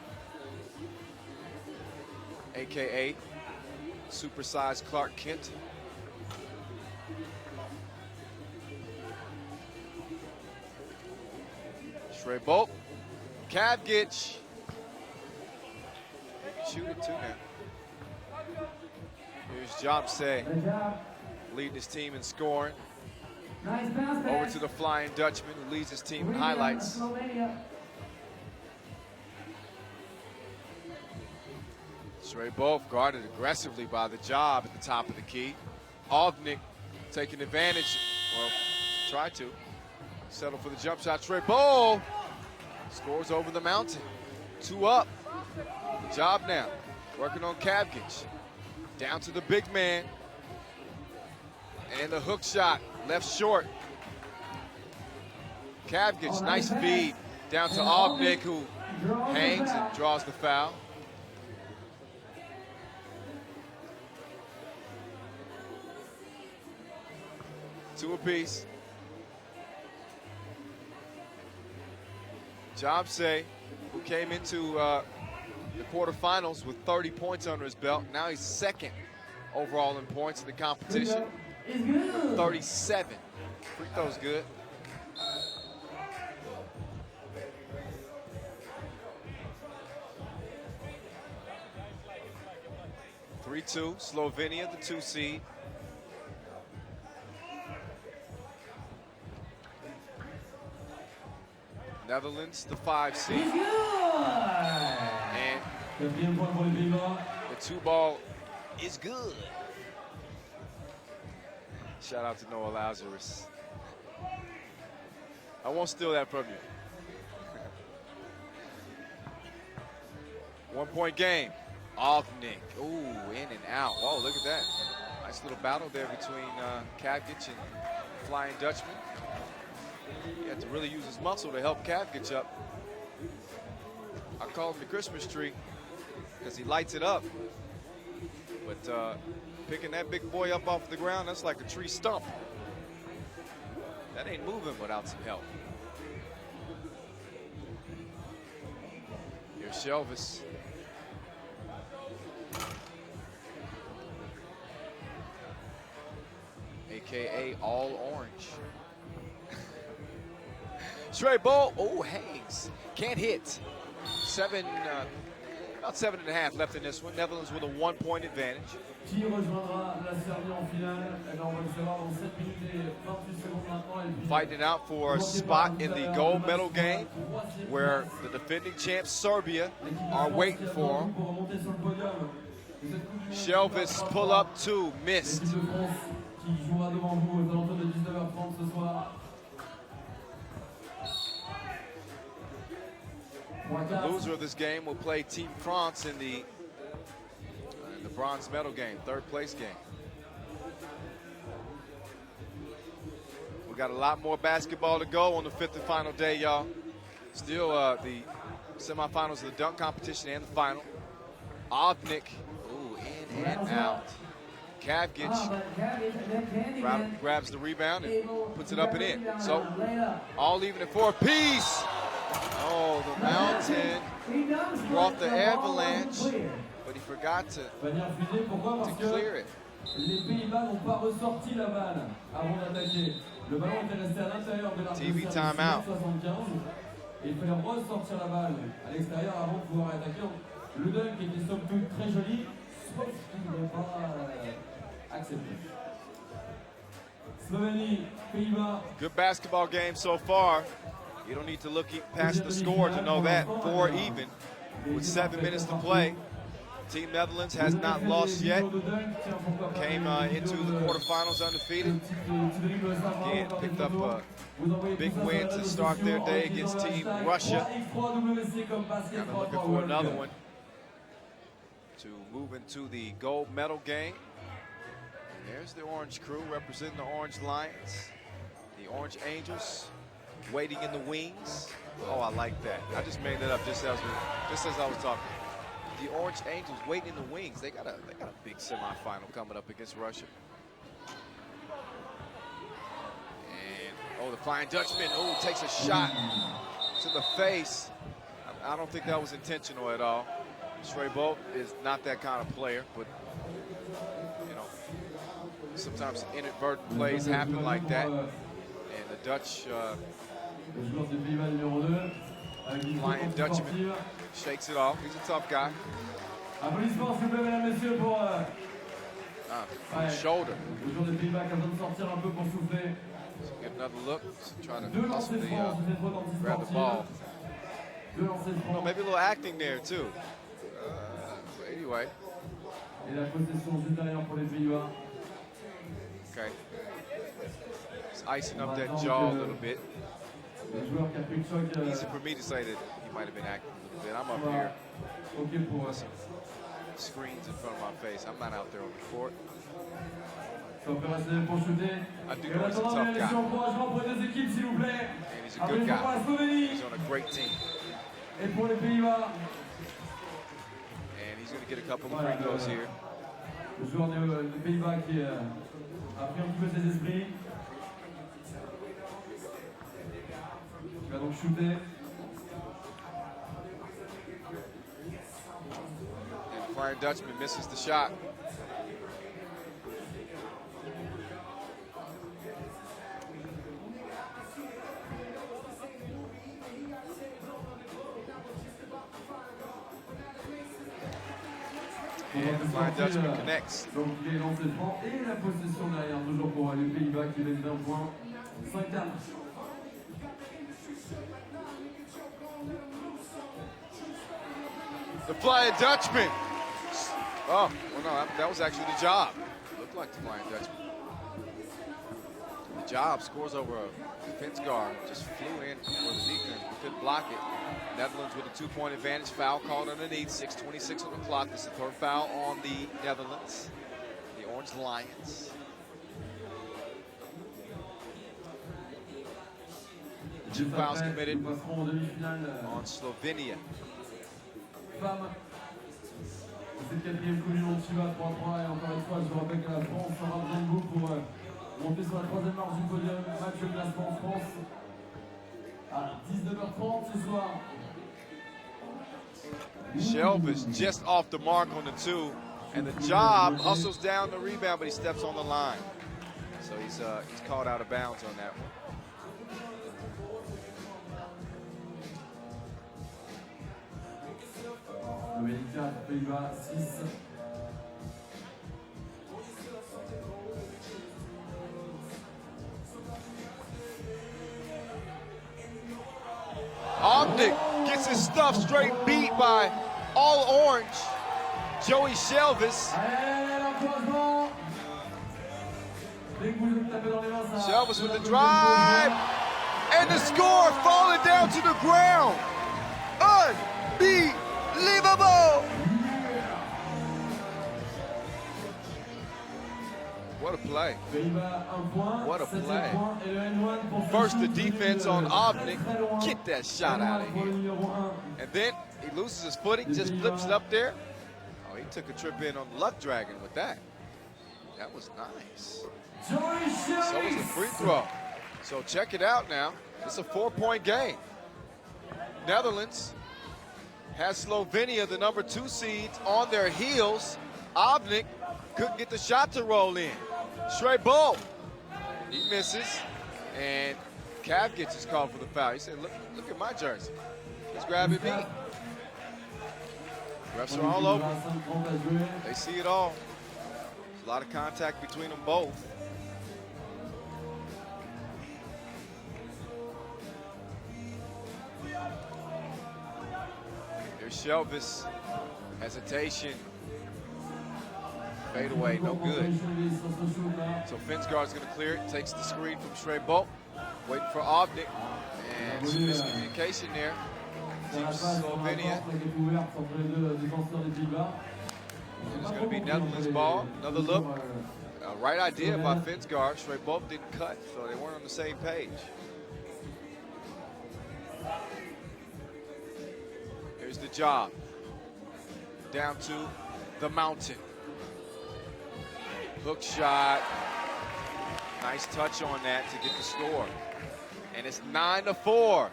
S1: AKA supersized Clark Kent. Bolt, Kavgic. He can shoot it too now. Here's Jobse leading his team in scoring.
S2: Nice bounce pass.
S1: Over to the Flying Dutchman who leads his team in highlights. Bolt guarded aggressively by the Job at the top of the key. Ovnik taking advantage, well, tried to. Settle for the jump shot. Trey Bowl scores over the mountain. 2 up. Good job now. Working on Kavgic. Down to the big man. And the hook shot. Left short. Kavgic, nice feed. Down to Obnik, who hangs and draws the foul. Two apiece. Jobsay, who came into the quarterfinals with 30 points under his belt. Now he's second overall in points in the competition with 37. Free throw's good. (3-2), Slovenia, the 2 seed. Netherlands, the 5 seed. And the 2 ball is good. Shout out to Noah Lazarus. I won't steal that from you. 1 point game. Obnik. Ooh, in and out. Oh, look at that. Nice little battle there between Kavgic and Flying Dutchman. He had to really use his muscle to help Kavgic up. I call him the Christmas tree because he lights it up. But picking that big boy up off the ground, that's like a tree stump. That ain't moving without some help. Here's Shelvis. AKA all orange. Trey Bowl, oh, hangs. Can't hit. About 7.5 left in this one. Netherlands with a 1 point advantage.
S3: Qui rejoindra la Serbie en finale? Eh bien, on va le savoir dans 7 minutes et 28 secondes maintenant. Et puis,
S1: fighting it out for a spot in the gold medal game where the defending champs Serbia are waiting for him. Shelvis pull up 2, missed.
S3: L'équipe de France qui jouera devant vous aux alentours de 19h30 ce soir.
S1: The loser of this game will play Team France in the bronze medal game, 3rd place game. We got a lot more basketball to go on the 5th and final day, y'all. Still the semifinals of the dunk competition and the final. Obnik, ooh, in and out. Kavgic grabs the rebound and puts it up and in. So, all even at 4 apiece. Oh, the mountain brought the avalanche, but he forgot to clear it.
S3: Les Pays-Bas n'ont pas ressorti la balle avant d'attaquer. Le ballon était resté à l'intérieur de l'arc
S1: TV timeout.
S3: 75. Et il fallait ressortir la balle à l'extérieur avant de pouvoir attaquer. Le dunk était somme toute très joli, sauf qu'il n'est pas accepté. Slovénie, Pays-Bas.
S1: Good basketball game so far. You don't need to look past the score to know that. 4 even with 7 minutes to play. Team Netherlands has not lost yet. Came into the quarterfinals undefeated. Again, picked up a big win to start their day against Team Russia. And they're looking for another one to move into the gold medal game. And there's the Orange crew representing the Orange Lions, the Orange Angels. Waiting in the wings. Oh, I like that. I just made that up just as I was talking. The Orange Angels waiting in the wings. They got a big semifinal coming up against Russia. And oh, the Flying Dutchman. Oh, takes a shot to the face. I don't think that was intentional at all. Trey Bolt is not that kind of player, but you know, sometimes inadvertent plays happen like that. And the Dutch. Flying Dutchman shakes it off. He's a tough guy.
S3: Applaudissements, s'il vous plaît, mesdames, messieurs, pour
S1: shoulder.
S3: le joueur des Pays-Bas qui a besoin de sortir un peu pour souffler.
S1: Get another look. Trying to
S3: Deux lancers
S1: possibly
S3: francs, cette fois dans le
S1: grab the ball.
S3: Deux lancers francs.
S1: Maybe a little acting there too. Anyway.
S3: Et la possession juste derrière pour les Pays-Bas.
S1: Okay. Just icing up that jaw a little bit.
S3: Le joueur qui a pris le choc.
S1: Easy for me to say that he might have been acting a little bit. I'm up here.
S3: Ok pour
S1: Screens in front of my face. I'm not out there on the court.
S3: Opérationnel pour shooter.
S1: I do
S3: Et
S1: know
S3: en
S1: he's a
S3: attendant,
S1: tough
S3: les
S1: guy.
S3: encouragements pour les deux équipes, s'il vous plaît.
S1: And he's a good guy.
S3: Pour la Slovénie
S1: He's on a great team.
S3: et pour les Pays-Bas.
S1: And he's going to get a couple of free throws here.
S3: Le joueur des Pays-Bas qui a pris un petit peu ses esprits. Il va donc shooter.
S1: And the Flying Dutchman misses the shot. And the Flying Dutchman connects.
S3: Donc il est lancé franc et la possession derrière, toujours pour les Pays-Bas qui mènent d'un point. 5-4.
S1: The Flying Dutchman. Oh, well, no, that was actually the job. Looked like the Flying Dutchman. The job scores over a defense guard. Just flew in for the defense. Couldn't block it. Netherlands with a 2-point advantage. Foul called underneath. 6:26 on the clock. This is the third foul on the Netherlands. The Orange Lions. Two fouls committed on Slovenia.
S3: Femme. C'est le quatrième coup du long de FIBA 3-3 et encore une fois je vous rappelle que la France aura besoin de vous pour monter sur la troisième marche du podium. Match de classement France à 19h30 ce soir.
S1: Shelf is just off the mark on the 2, and the job hustles down the rebound, but he steps on the line. So he's called out of bounds on that one.
S3: Slovénie 4, Pays-Bas 6.
S1: Obnick gets his stuff straight beat by all orange Joey Shelvis. Shelvis with the drive, and the score falling down to the ground. Unbelievable! What a play. What a play. First the defense on Obnick. Get that shot out of here. And then he loses his footing, just flips it up there. Oh, he took a trip in on the Luck Dragon with that. That was nice. So was the free throw. So check it out now. It's a 4-point game. Netherlands has Slovenia, the number 2 seeds, on their heels. Obnick couldn't get the shot to roll in. Shrey Bull, he misses, and Cav gets his call for the foul. He said, look at my jersey. He's grabbing me. Refs are all over. They see it all. There's a lot of contact between them both. Here's Shelvis. Hesitation. Fade away, no good. So Finsgaard's going to clear it. Takes the screen from Shrey Bolt. Waiting for Obnick. And some miscommunication there. Team Slovenia. And it's going to be Netherlands ball. Another look. Right idea by Finsgaard. Shrey Bolt didn't cut, so they weren't on the same page. Here's the job. Down to the mountain. Hook shot. Nice touch on that to get the score. And it's 9-4.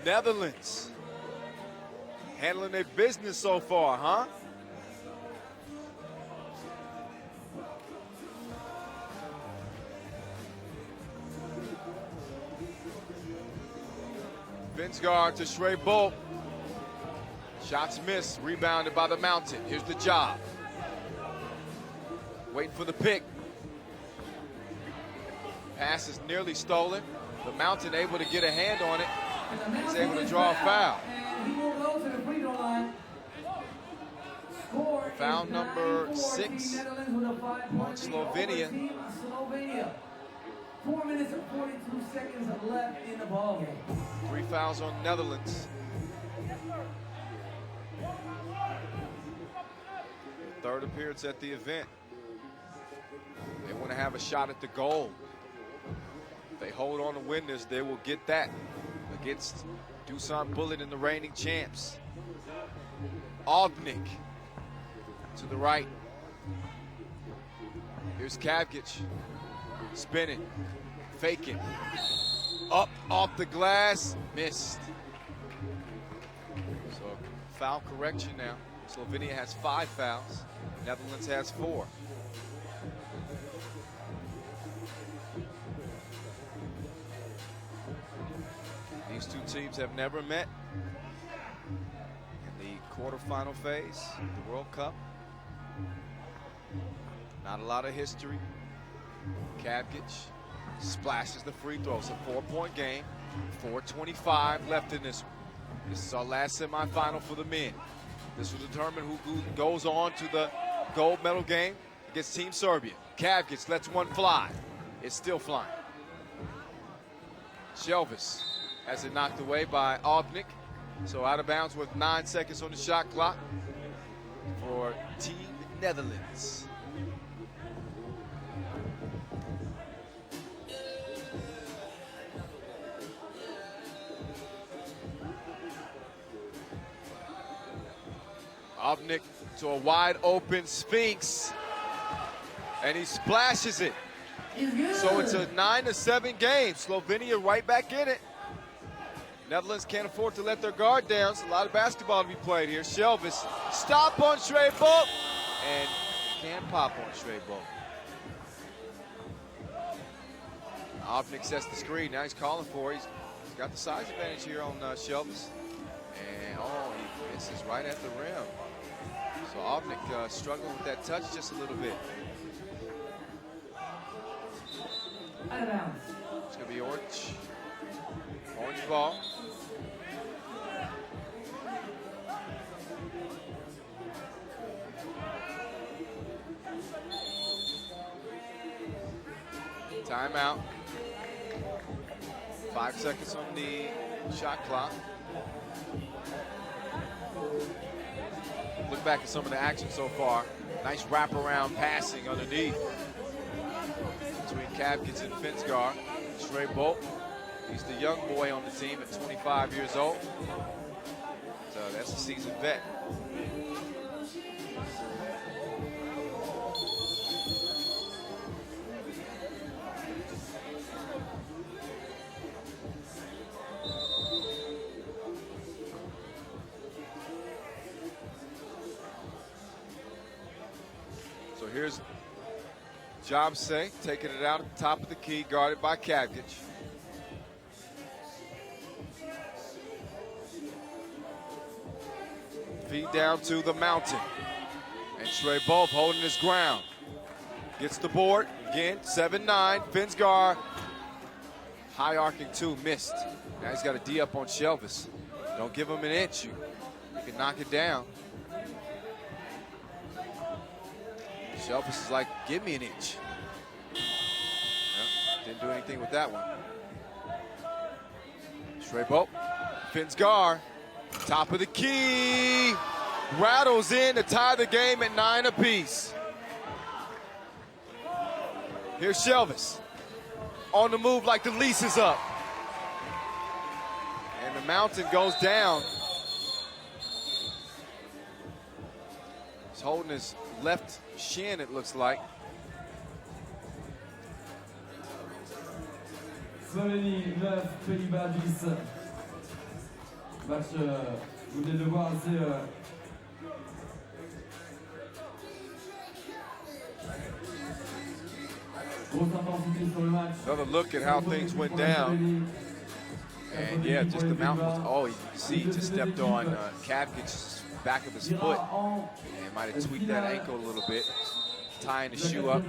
S1: Netherlands handling their business so far, huh? Finsgaard to Shrey Bolt. Shots missed, rebounded by the mountain. Here's the job. Waiting for the pick. Pass is nearly stolen. The mountain able to get a hand on it. He's able to draw a foul. Foul number 6 on Slovenia.
S2: 4 minutes and 42 seconds left in the ballgame.
S1: 3 fouls on Netherlands. Third appearance at the event. They want to have a shot at the goal. If they hold on to win this, they will get that against Dusan Bullet and the reigning champs. Obnik to the right. Here's Kavgic, spinning, faking, up off the glass, missed. So foul correction now. Slovenia has 5 fouls, Netherlands has 4. These two teams have never met in the quarterfinal phase of the World Cup. Not a lot of history. Kavgic splashes the free throw. It's a 4-point game. 4:25 left in this one. This is our last semifinal for the men. This will determine who goes on to the gold medal game against Team Serbia. Kavgic lets one fly. It's still flying. Shelvis has it knocked away by Obnik. So out of bounds with 9 seconds on the shot clock for Team Netherlands. Obnik to a wide open Sphinx, and he splashes it. So it's a 9-7 game. Slovenia right back in it. Netherlands can't afford to let their guard down. It's a lot of basketball to be played here. Shelvis, stop on Shootout, and can pop on Shootout. Obnik sets the screen. Now he's calling for it. He's got the size advantage here on Shelvis. And oh, he misses right at the rim. So Obnik struggling with that touch just a little bit.
S2: Out of bounds.
S1: It's going to be orange. Orange ball. Timeout. 5 seconds on the shot clock. Look back at some of the action so far. Nice wraparound passing underneath between Kavgic and Finsgar. Shootout, he's the young boy on the team at 25 years old. So that's a seasoned vet. So here's Jomse taking it out at the top of the key, guarded by Kavgic. Feed down to the mountain. And Shootout holding his ground. Gets the board, again, 7-9, Finsgar. High arcing 2, missed. Now he's got a D up on Shelvis. Don't give him an inch, you can knock it down. Shelvis is like, give me an inch. Well, didn't do anything with that one. Shootout, Finsgar, top of the key, rattles in to tie the game at 9 apiece. Here's Shelvis, on the move like the leash is up. And the mountain goes down. He's holding his left shin, it looks like.
S3: Slovénie 9, Pays-Bas 10. Match, vous venez de voir, assez grosse intensité sur le match.
S1: Another look at how things went down. And yeah, just the mountain was, oh, you can see he just stepped on Kavgic's back of his foot. And might have tweaked that ankle a little bit, tying the shoe up.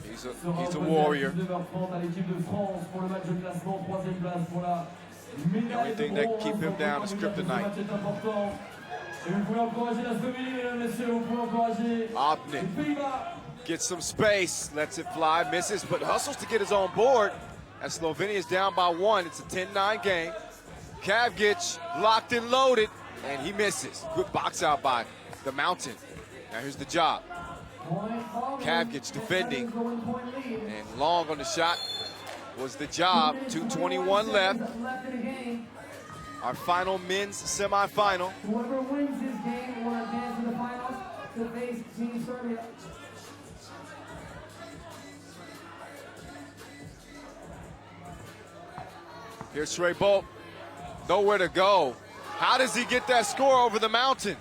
S1: He's a warrior. The only thing that can keep him down is kryptonite. Obnik Gets some space, lets it fly, misses, but hustles to get his own board. As Slovenia is down by 1, it's a 10-9 game. Kavgic locked and loaded, and he misses. Good box out by the Mountain. Now here's the job. Kavgic defending, and long on the shot was the job. 2:21 left. Our final men's semifinal.
S2: Whoever wins this game will advance to the finals to face Team Serbia.
S1: Here's Trey Bolt, nowhere to go. How does he get that score over the Mountain?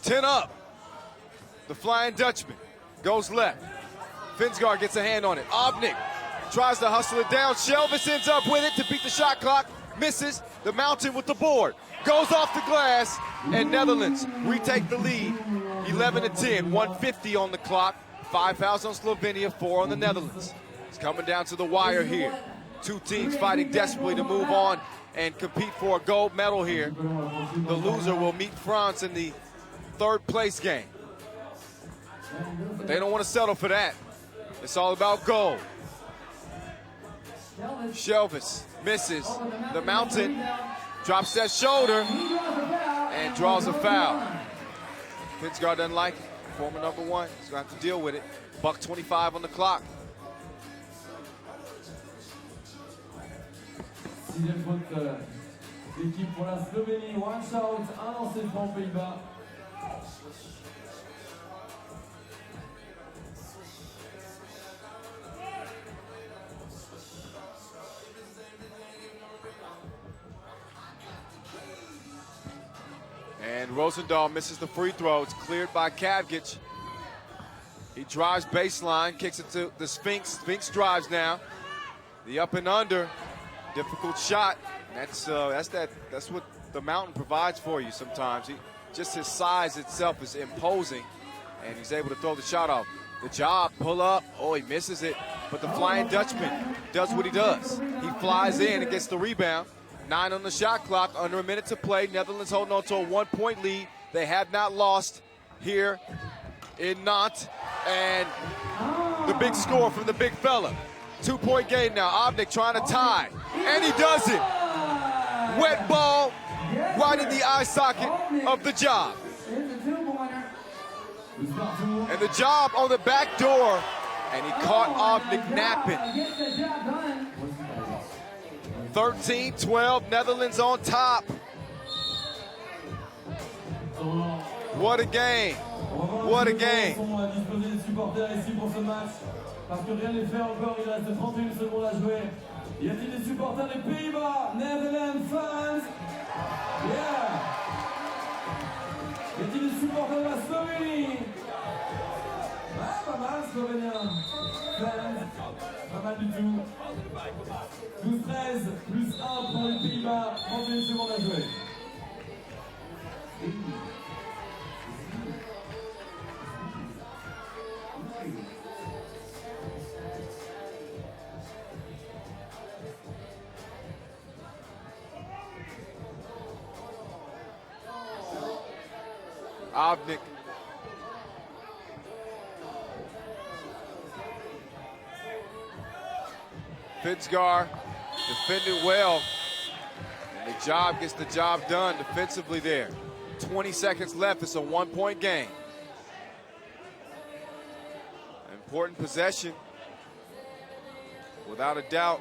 S1: 10 up. The Flying Dutchman goes left. Finsgaard gets a hand on it. Obnik tries to hustle it down. Shelvis ends up with it to beat the shot clock. Misses. The Mountain with the board. Goes off the glass. And Netherlands retake the lead. 11-10. 150 on the clock. 5 fouls on Slovenia, 4 on the Netherlands. It's coming down to the wire here. Two teams fighting desperately to move on and compete for a gold medal here. The loser will meet France in the third place game. But they don't want to settle for that. It's all about gold. Shelvis misses. The Mountain drops that shoulder and draws a foul. Finsgaard doesn't like it. Former number 1. He's going to have to deal with it. $1:25 on the clock.
S3: 6e faute d'équipe pour la Slovénie. One shot, un lancer franc aux Pays-Bas.
S1: And Rosendahl misses the free throw. It's cleared by Kavgic. He drives baseline, kicks it to the Sphinx. Sphinx drives now. The up and under. Difficult shot. That's what the Mountain provides for you sometimes. Just his size itself is imposing, and he's able to throw the shot off. The job, pull up. Oh, he misses it. But the Flying Dutchman does what he does. He flies in and gets the rebound. 9 on the shot clock, under a minute to play. Netherlands holding on to a 1-point lead. They have not lost here in Nantes. And the big score from the big fella. 2-point game now. Obnik trying to tie. And he does it. Wet ball right in the eye socket of the job. And the job on the back door. And he caught Obnik napping. 13-12, Netherlands on top. What a game. What a game.
S3: Parce que rien n'est fait encore, il reste 31 secondes à jouer. Y a-t-il des supporters des Pays-Bas? Netherlands fans? Yeah! Y a-t-il des supporters de la Slovénie? Ah, pas mal, Slovénien. Fans, pas mal du tout. 12-13, plus 1 pour les Pays-Bas, 31 secondes à jouer.
S1: Obnik. Finsgaard defended well. And the job gets the job done defensively there. 20 seconds left. It's a 1-point game. Important possession, without a doubt,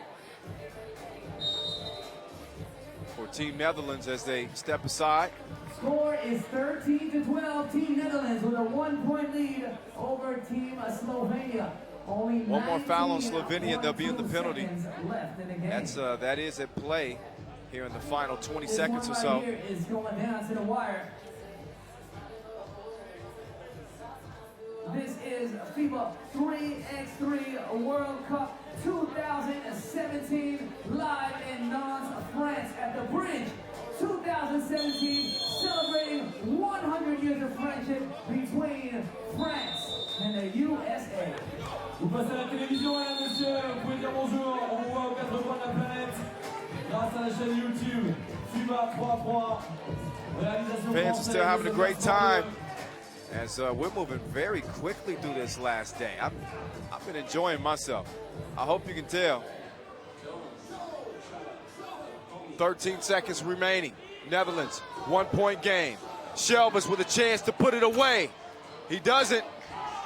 S1: for Team Netherlands as they step aside.
S2: Score is 13-12. Team Netherlands with a 1-point lead over Team Slovenia. Only
S1: one more foul on Slovenia and they'll be in the penalty. That is at play here in the final 20 seconds or so.
S2: Here is going down to the wire. This is FIBA 3X3 World Cup 2017 live in Nantes, France at the Bridge. 2017 celebrating 100 years of friendship between France and the USA.
S3: Vous passez à la télévision, mesdames et messieurs, vous pouvez dire bonjour, on vous voit aux 4 coins de la planète grâce à la chaîne YouTube FIBA 3X3.
S1: Fans are still having a great time as we're moving very quickly through this last day. I've been enjoying myself. I hope you can tell. 13 seconds remaining. Netherlands, 1-point game. Shelvis with a chance to put it away. He doesn't.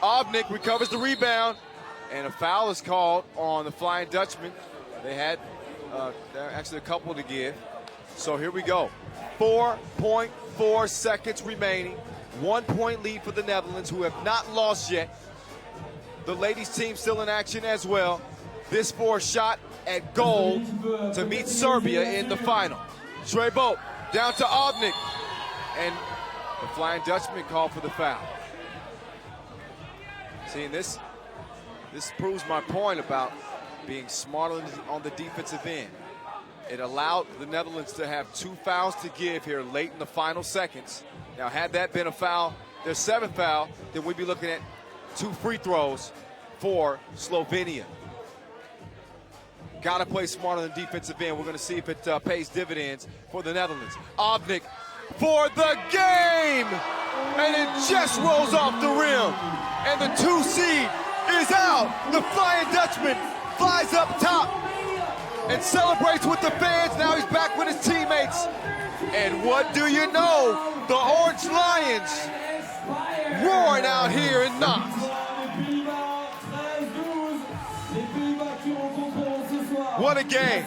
S1: Obnik recovers the rebound, and a foul is called on the Flying Dutchman. They had actually a couple to give. So here we go. 4.4 seconds remaining. 1-point lead for the Netherlands, who have not lost yet. The ladies team still in action as well. This for a shot at goal to meet Serbia in the final. Trebo down to Obnik, and the Flying Dutchman called for the foul. See, this proves my point about being smarter on the defensive end. It allowed the Netherlands to have 2 fouls to give here late in the final seconds. Now, had that been a foul, their 7th foul, then we'd be looking at 2 free throws for Slovenia. Got to play smart on the defensive end. We're going to see if it pays dividends for the Netherlands. Obnik for the game! And it just rolls off the rim. And the 2 seed is out. The Flying Dutchman flies up top and celebrates with the fans. Now he's back with his teammates. And what do you know? The Orange Lions roaring out here in Nantes. What a game.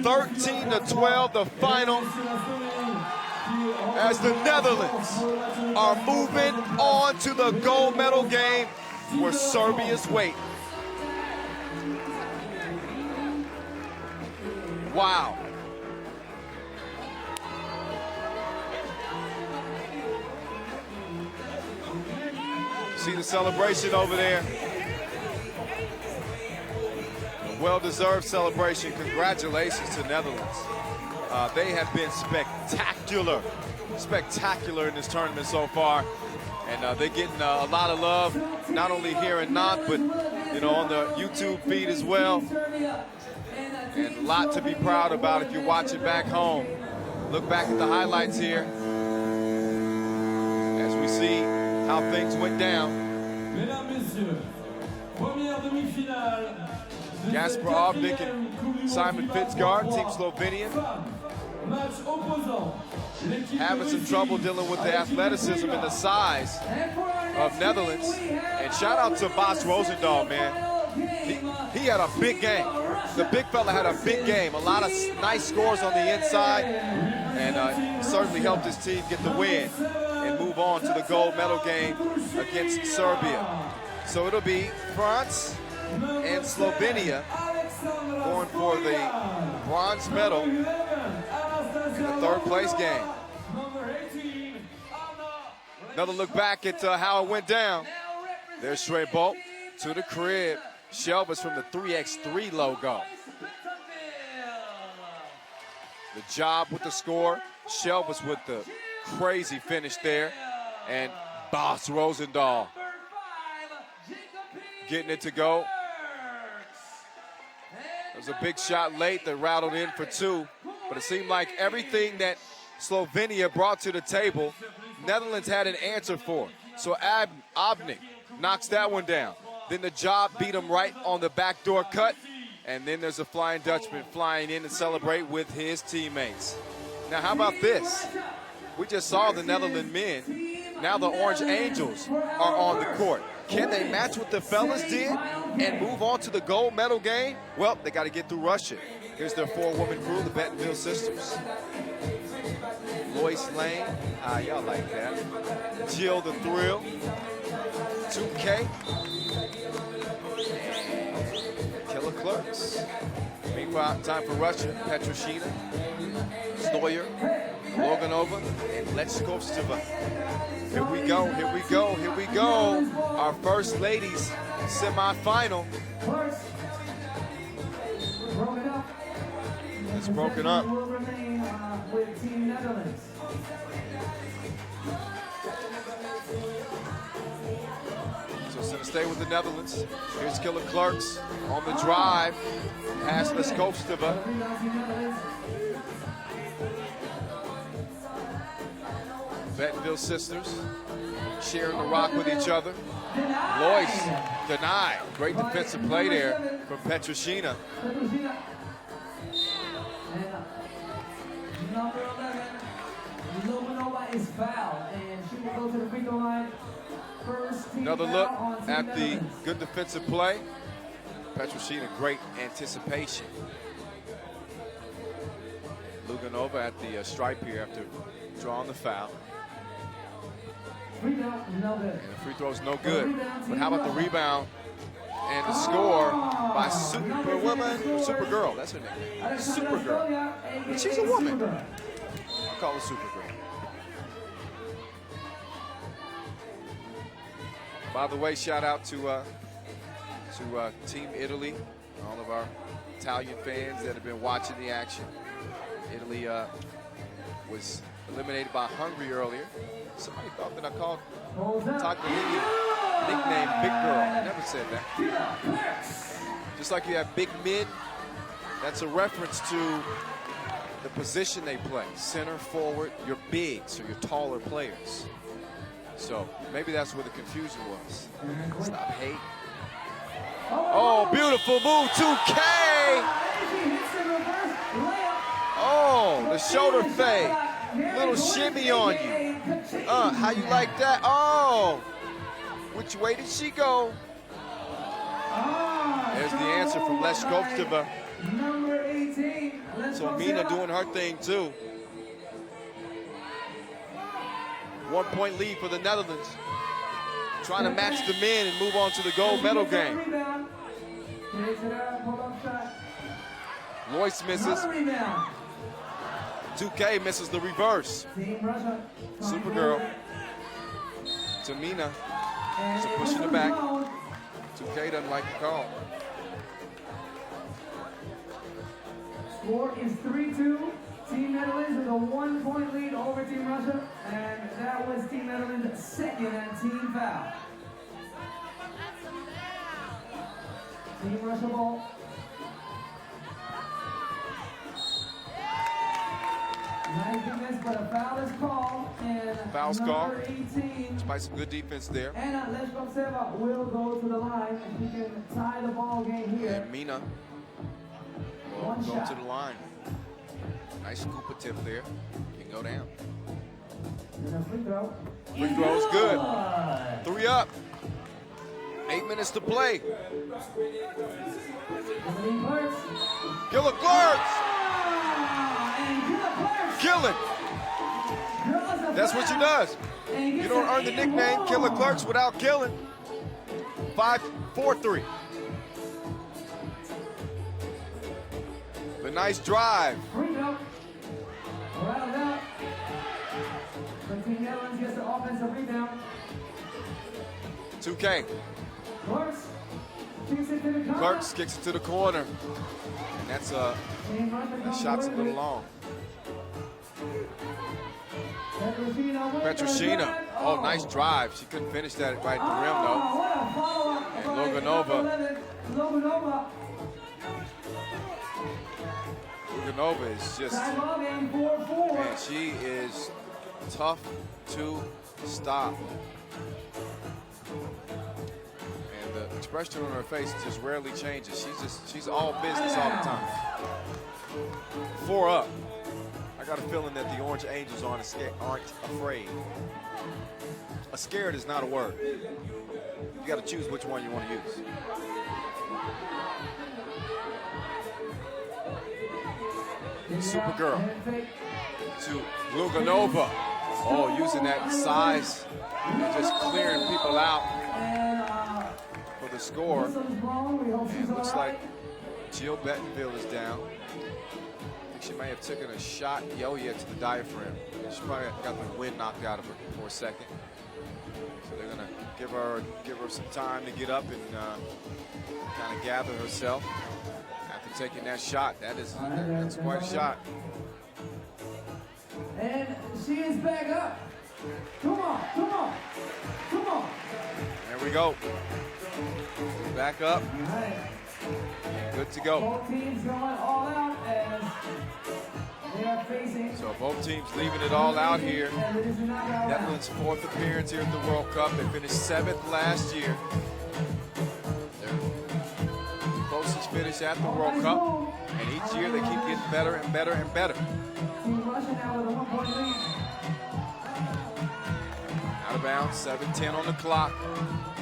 S1: 13-12, the final, as the Netherlands are moving on to the gold medal game where Serbia's waiting. Wow. See the celebration over there? Well-deserved celebration. Congratulations to Netherlands. They have been spectacular in this tournament so far, and they're getting a lot of love, not only here in Nantes, but on the YouTube feed as well. And a lot to be proud about if you're watching back home. Look back at the highlights here as we see how things went down. Gasper Obnik and Simon Fitzgard, Team Slovenia, having some trouble dealing with the athleticism and the size of Netherlands. And shout out to Bas Rosendahl, man. He had a big game. The big fella had a big game. A lot of nice scores on the inside, and certainly helped his team get the win and move on to the gold medal game against Serbia. So it'll be France and Slovenia going for the bronze medal in the 3rd place game. Another look back at how it went down. There's Trey Bolt to the crib. Shelvis from the 3X3 logo. The job with the score. Shelvis with the crazy finish there. And Bas Rosendahl getting it to go. It was a big shot late that rattled in for 2, but it seemed like everything that Slovenia brought to the table, Netherlands had an answer for. So Obnik knocks that one down. Then the job beat him right on the backdoor cut, and then there's a Flying Dutchman flying in to celebrate with his teammates. Now how about this? We just saw the Netherlands men. Now the Orange Angels are on the court. Can they match what the fellas did and move on to the gold medal game? Well, they got to get through Russia. Here's their 4-woman crew, the Bentonville sisters. Lois Lane, y'all like that. Jill the Thrill, 2K, Killer Clerks. Meanwhile, time for Russia, Petrushina, Stoyer, Loganova, and Lechkovstova. Here we go, here we go, here we go. Our first ladies semifinal. It's broken up. So it's gonna stay with the Netherlands. Here's Killer Clerks on the drive. Pass Leskowstova. Bentonville sisters sharing the rock with each other. Lois denied. Great defensive play there from Petrushina.
S2: Number 11, Lumanova is fouled, and she will go to the free throw line. First team
S1: Another
S2: foul
S1: look
S2: on Team
S1: at the
S2: Netherlands.
S1: good defensive play. Petrushina, great anticipation. Luganova at the stripe here after drawing the foul.
S2: Rebound, no good.
S1: And the free throw's no good. But how about the rebound and the score by Superwoman, Supergirl, that's her name. Supergirl. But she's a woman. I'll call her Supergirl. By the way, shout out to Team Italy, all of our Italian fans that have been watching the action. Italy was eliminated by Hungary earlier. Somebody thought that I called Tagliani nickname Big Girl. I never said that. Just like you have big mid, that's a reference to the position they play. Center, forward, you're big, so you're taller players. So maybe that's where the confusion was. Stop hate. Oh, beautiful move, 2K! Oh, the shoulder fade. Little shimmy on you. How you like that? Oh, which way did she go? There's the answer from Leshkovtseva.
S2: Number 18.
S1: So Mina doing her thing too. 1 point lead for the Netherlands. Trying to match the men and move on to the gold medal game. Lois misses. 2K misses the reverse. Supergirl to Mina. So pushing it back. 2K doesn't like the call.
S2: Score is 3-2. Team Netherlands with a 1 point lead over Team Russia. And that was Team Netherlands' second team foul. Team Russia ball. Nice defense, but a foul is called. And
S1: Foul's
S2: number
S1: called.
S2: 18.
S1: Despite some good defense there.
S2: Anna Leshkovtseva will go to the line and she can tie the ball game here.
S1: And Mina will go to the line. Nice scoop tip there. Can go down.
S2: And a free throw.
S1: Free throw's good. 3 up. 8 minutes to play. Gilla Clerks. Killing. That's what she does. You don't earn the nickname Killer Clerks without killing. 5-4-3. The nice drive. 2K. Clerks kicks it to the corner. And that's that shot's a little long. Petrushina. Oh, nice drive. She couldn't finish that right at the rim, though. And Luganova is just, man, she is tough to stop. And the expression on her face just rarely changes. She's all business all the time. 4 up. I got a feeling that the Orange Angels aren't afraid. Scared is not a word. You got to choose which one you want to use. Supergirl to Luganova. Oh, using that size and just clearing people out for the score. And it looks like Jill Bettenville is down. I think she may have taken a shot yo-yo to the diaphragm. She probably got the wind knocked out of her for a second. So they're gonna give her some time to get up and kind of gather herself after taking that shot. That's quite a shot.
S2: And she is back up. Come on, come on, come on.
S1: There we go. Back up.
S2: Right.
S1: Good to go.
S2: Both teams going all out as they They are facing.
S1: So both teams leaving it all out here.
S2: And it is the knockout round.
S1: Netherlands' 4th appearance here at the World Cup. They finished 7th last year. Their closest finish at the World Cup. And each year they keep getting better and better and better.
S2: Team Russia now with a 1-point lead.
S1: Out of bounds, 7:10 on the clock.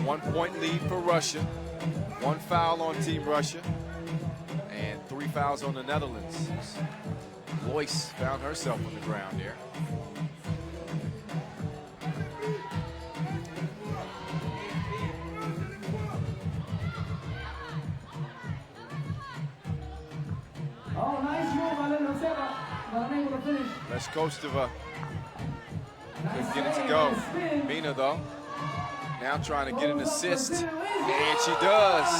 S1: 1-point lead for Russia. 1 foul on Team Russia. And 3 fouls on the Netherlands. Lois found herself on the ground here.
S2: Oh, nice move by Little Seba, but unable to finish.
S1: Les Kostova couldn't
S2: Nice
S1: get it to
S2: save
S1: go.
S2: and spin.
S1: Mina, though, now trying to get an
S2: Goes up for
S1: assist.
S2: spin and wins.
S1: And she does.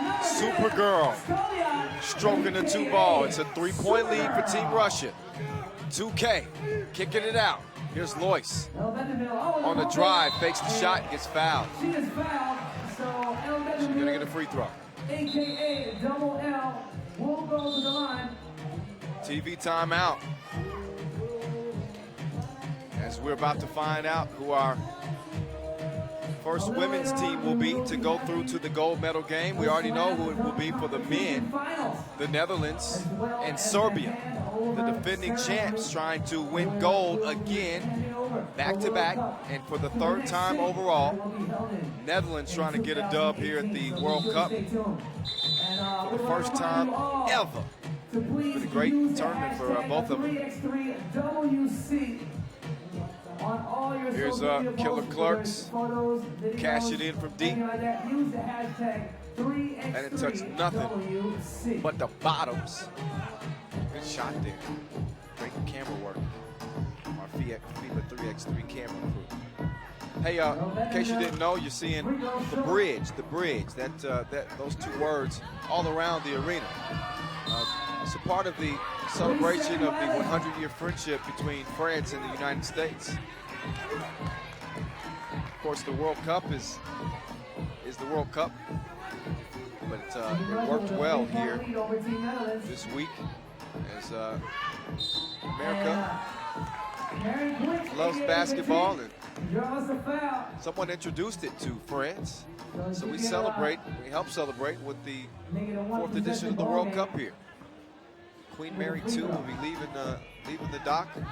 S2: Number 10,
S1: Supergirl.
S2: Scolia.
S1: Stroking the 2-ball. It's a 3-point lead for Team Russia. 2K kicking it out. Here's Lois
S2: El Benjamin, oh,
S1: on the drive, fakes the shot, gets fouled.
S2: She is fouled, so El
S1: She's gonna get a
S2: Benjamin,
S1: free throw.
S2: AKA Double L, will go to the line.
S1: TV timeout. As we're about to find out who our first women's team will be to go through to the gold medal game. We already know who it will be for the men, the Netherlands and Serbia, the defending champs trying to win gold again, back-to-back, and for the 3rd time overall. Netherlands trying to get a dub here at the World Cup for the first time ever. Been a great tournament for both of them.
S2: 3x3 WC. On all your
S1: Here's
S2: social media
S1: Killer
S2: posts,
S1: Clerks,
S2: photos, videos,
S1: cash it in from deep.
S2: anything like that, use the hashtag 3x3
S1: And it touched nothing
S2: WC.
S1: but the bottoms. Good shot there. Great camera work. Our FIBA 3X3 camera crew. Hey, in case you didn't know, you're seeing the bridge. That those 2 words all around the arena. It's a part of the celebration of the 100-year friendship between France and the United States. Of course, the World Cup is the World Cup, but it worked well here this week as America loves basketball, and someone introduced it to France. So we help celebrate with the 4th edition of the World Cup here. Queen Mary II will be leaving the dock on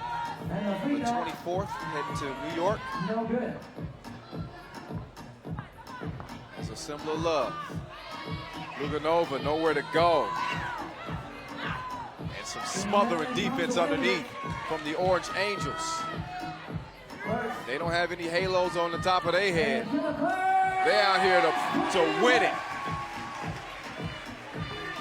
S1: the 24th, heading to New York.
S2: No good.
S1: As a symbol of love. Luganova, nowhere to go. And some smothering defense underneath from the Orange Angels. They don't have any halos on the top of their head. They're out here to win it.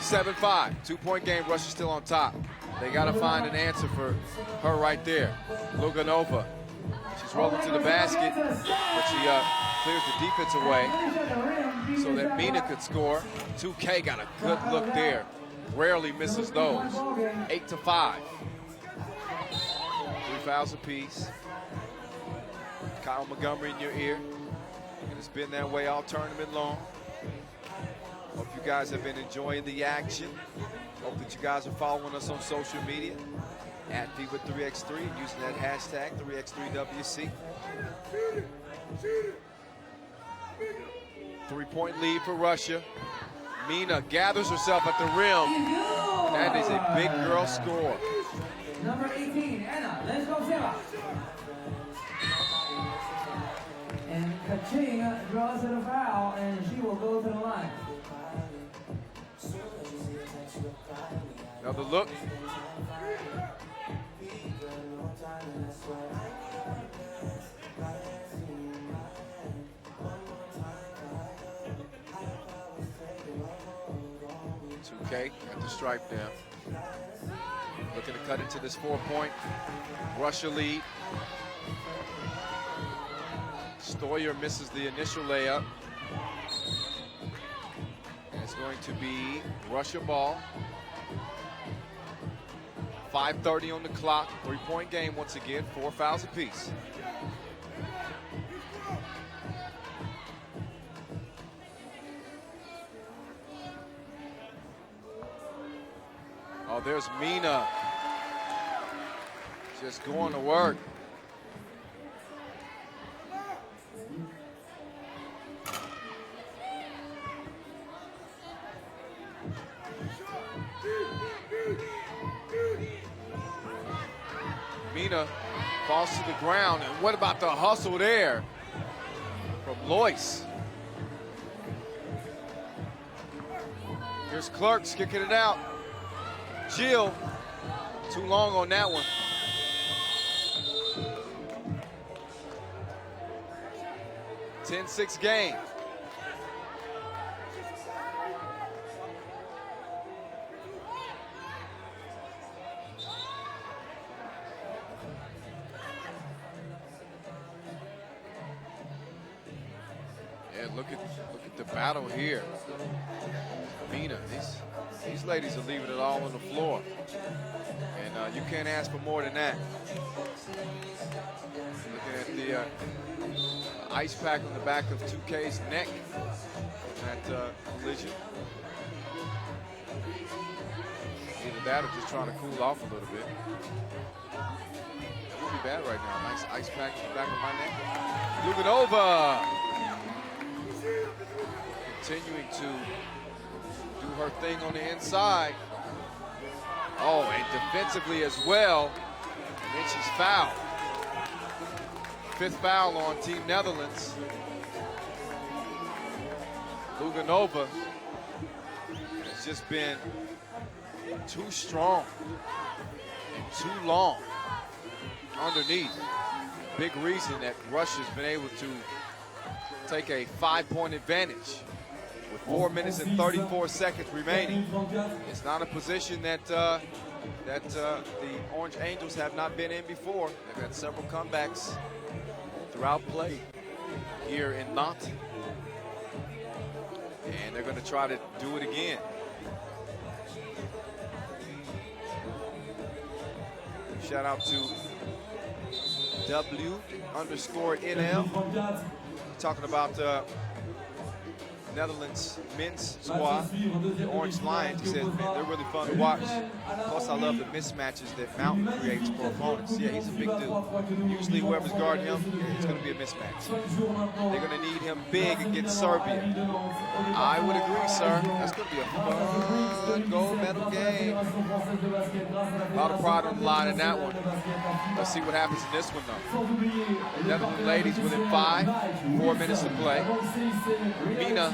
S1: 7-5, 2-point game. Russia's still on top. They got to find an answer for her right there. Luganova. She's rolling to the basket, but she clears the defense away so that Mina could score. 2K got a good look there. Rarely misses those. 8-5. 3 fouls apiece. Kyle Montgomery in your ear. And it's been that way all tournament long. Hope you guys have been enjoying the action. Hope that you guys are following us on social media at FIBA 3X3 using that hashtag 3X3WC. 3-point lead for Russia. Mina gathers herself at the rim. And that is a big girl score.
S2: Number 18, Anna, let's go, Seba. And Kaching draws it a foul, and she will go to the line.
S1: Another look. Okay, got the stripe down. Looking to cut into this 4-point Russia lead. Stoyer misses the initial layup. And it's going to be Russia ball. 5:30 on the clock. 3-point game once again. 4 fouls apiece. Oh, there's Mina. Just going to work. Mina falls to the ground, and what about the hustle there from Lois? Here's Clerks kicking it out. Jill, too long on that one. (10-6) game. Yeah, look at the battle here. Mina, these ladies are leaving it all on the floor. And you can't ask for more than that. Looking at the ice pack on the back of 2K's neck. That collision. Either that or just trying to cool off a little bit. That would be bad right now. Nice ice pack on the back of my neck. Luganova continuing to do her thing on the inside. Oh, and defensively as well. And then she's fouled. 5th foul on Team Netherlands. Luganova has just been too strong and too long underneath. Big reason that Russia's been able to take a 5-point advantage with 4 minutes and 34 seconds remaining. It's not a position that the Orange Angels have not been in before. They've had several comebacks throughout play here in Nantes. And they're going to try to do it again. Shout out to W_NL. Talking about Netherlands men's squad, the Orange Lions. He says, man, they're really fun to watch. Plus, I love the mismatches that Mountain creates for opponents. Yeah, he's a big dude. Usually, whoever's guarding him, it's going to be a mismatch. They're going to need him big against Serbia. I would agree, sir. That's going to be a fun gold medal game. A lot of pride on the line in that one. Let's see what happens in this one, though. Netherlands ladies within 5, 4 minutes to play. Mina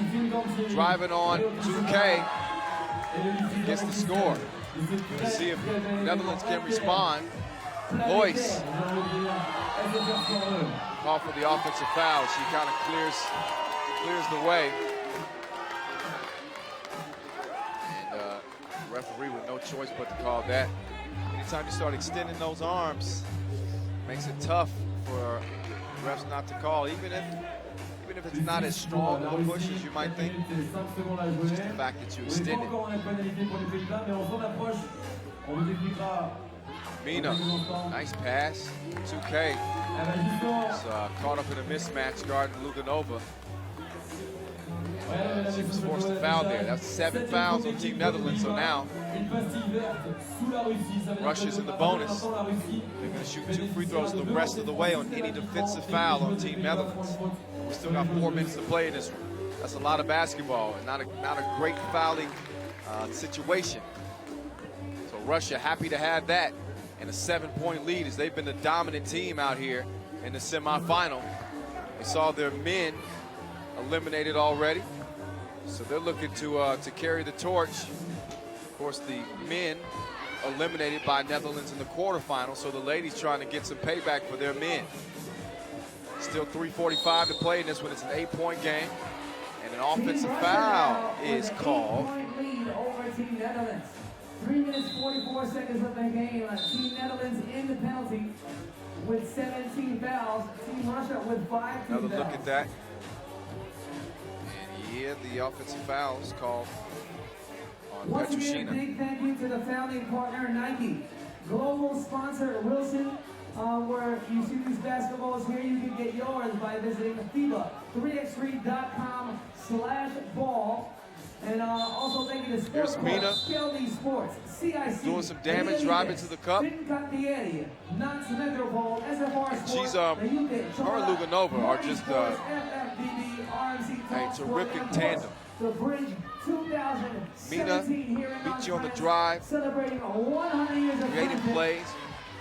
S1: driving on 2K, gets the score. Let's see if Netherlands can respond. Lois call for the offensive foul. She kind of clears the way. And referee with no choice but to call that. Anytime you start extending those arms, makes it tough for refs not to call, even if it's not as strong a push as you might think. It's just the fact that you extend it. Mina, nice pass. 2K is caught up in a mismatch guarding Luganova. She was forced to foul there. That's 7 fouls on Team Netherlands. So now Russia's in the bonus. They're going to shoot 2 free throws the rest of the way on any defensive foul on Team Netherlands. We still got 4 minutes to play in this one. That's a lot of basketball and not a great fouling situation. So Russia happy to have that and a 7-point lead as they've been the dominant team out here in the semifinal. They saw their men eliminated already, so they're looking to carry the torch. Of course, the men eliminated by Netherlands in the quarterfinal, so the ladies trying to get some payback for their men. Still 3:45 to play in this one. It's an 8-point game, and an offensive foul is called.
S2: Lead over Team Netherlands. 3 minutes 44 seconds left in the game. Team Netherlands in the penalty with 17 fouls. Team Russia with 5
S1: Another
S2: fouls.
S1: look at that. And yeah, the offensive foul is called on
S2: Once again,
S1: Petrushina.
S2: big thank you to the founding partner, Nike. Global sponsor, Wilson. Where you see these basketballs here, you can get yours by visiting FIBA 3X3.com/ball. And also thank you to
S1: Here's Mina
S2: Sports, CIC,
S1: doing some damage, driving to the cup.
S2: Nantes Metropole, SFR
S1: And she's, her and Luganova are just a terrific tandem.
S2: The Bridge 2017
S1: Mina
S2: here in
S1: beats you on the
S2: Nantes,
S1: drive,
S2: celebrating 100 years of
S1: creating
S2: friendship
S1: plays.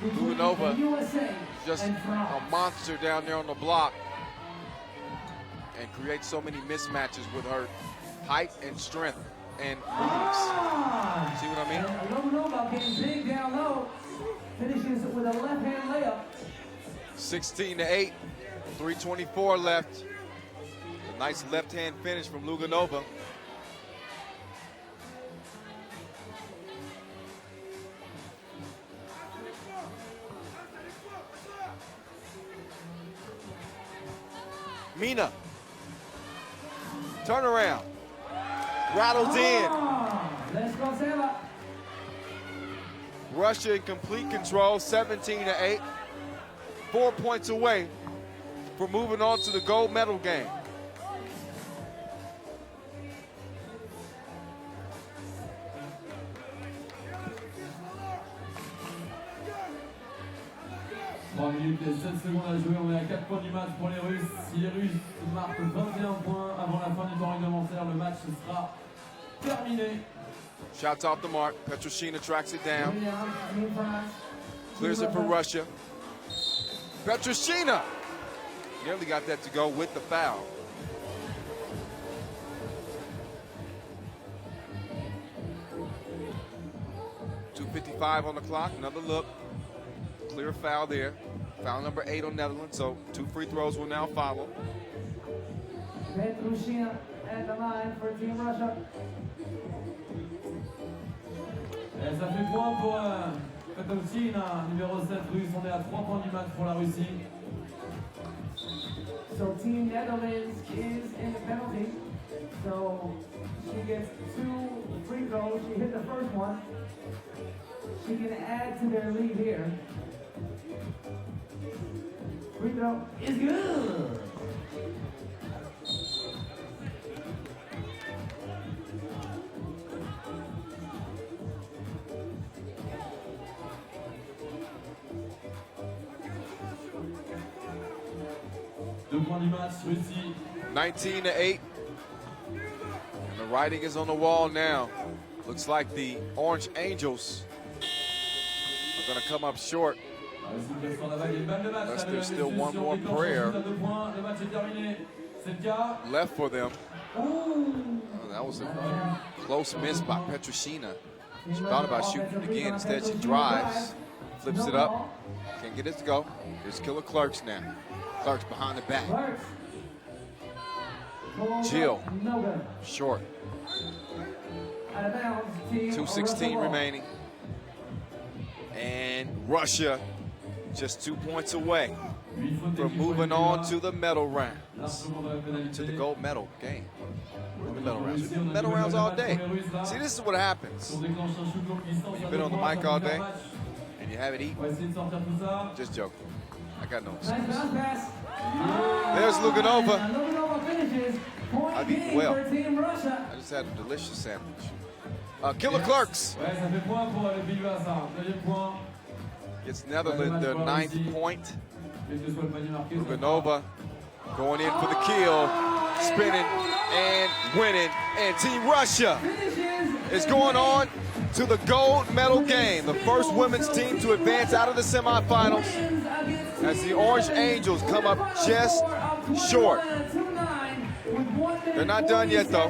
S2: between
S1: Luganova
S2: the USA
S1: just
S2: and
S1: a
S2: France.
S1: monster down there on the block and creates so many mismatches with her height and strength and moves. See what I mean?
S2: Luganova getting big down low, finishes with a left-hand layup.
S1: 16-8, 3:24 left. A nice left-hand finish from Luganova. Mina, turn around, rattles in.
S2: Let's go, Seba.
S1: Russia in complete control, 17-8. 4 points away from moving on to the gold medal game.
S3: Minutes et 7 secondes à jouer, on est à 4 points du match pour les Russes. Si les Russes marquent 21 points avant la fin du temps réglementaire, le match sera terminé.
S1: Shots off the mark. Petrushina tracks it down. Clears it for Russia. Petrushina nearly got that to go with the foul. .255 on the clock. Another look. Clear foul there. Foul number 8 on Netherlands, so 2 free throws will now follow.
S2: Petrushina at the line for Team Russia.
S3: Et ça fait point pour Petrushina, numéro 7 russe. On est à 3 points du match pour la Russie.
S2: So Team Netherlands is in the penalty. So she gets 2 free throws. She hit the first one. She can add to their lead here. Free throw is good.
S3: Deux points du match, Russie.
S1: 19-8. And the writing is on the wall now. Looks like the Orange Angels are going to come up short. Unless there's still one more prayer left for them. Oh, that was a close miss by Petrushina. She thought about shooting it again. Instead, she drives, flips it up. Can't get it to go. Here's Killer Clerks now. Clerks behind the back. Jill, short. 2:16 remaining. And Russia just 2 points away from moving on to the medal rounds, to the gold medal game. The medal rounds. We've been medal rounds all day. See, this is what happens. You've been on the mic all day and you haven't eaten. Just joking. I got no excuse. There's Luganova. I've eaten well. I just had a delicious sandwich. Killer Clerks gets Netherlands their 9th point. Luganova going in for the kill, spinning and winning. And Team Russia is going on to the gold medal game. The first women's team to advance out of the semifinals as the Orange Angels come up just short. They're not done yet, though.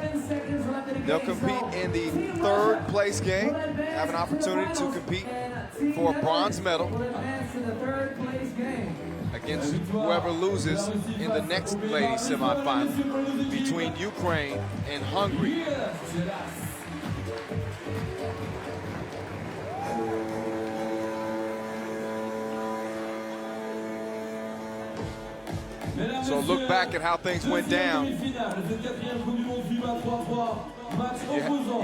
S1: They'll compete in the 3rd place game, have an opportunity to compete for a bronze medal against whoever loses in the next ladies semifinal between Ukraine and Hungary. So look back at how things went down. You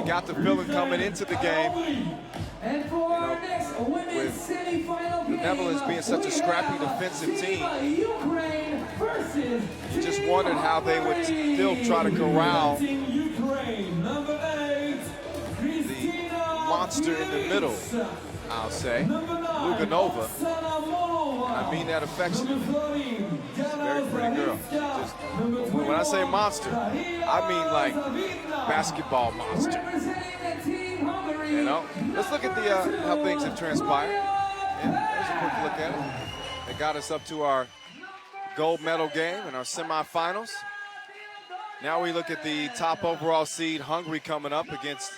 S1: got the feeling coming into the game, with the Netherlands being such a scrappy defensive team, you just wondered how they would still try to corral monster in the middle, I'll say. Luganova. I mean that affectionately. She's a very pretty girl. When I say monster, I mean like basketball monster. You know? Let's look at the how things have transpired. And there's a quick look at it. They got us up to our gold medal game in our semifinals. Now we look at the top overall seed, Hungary, coming up against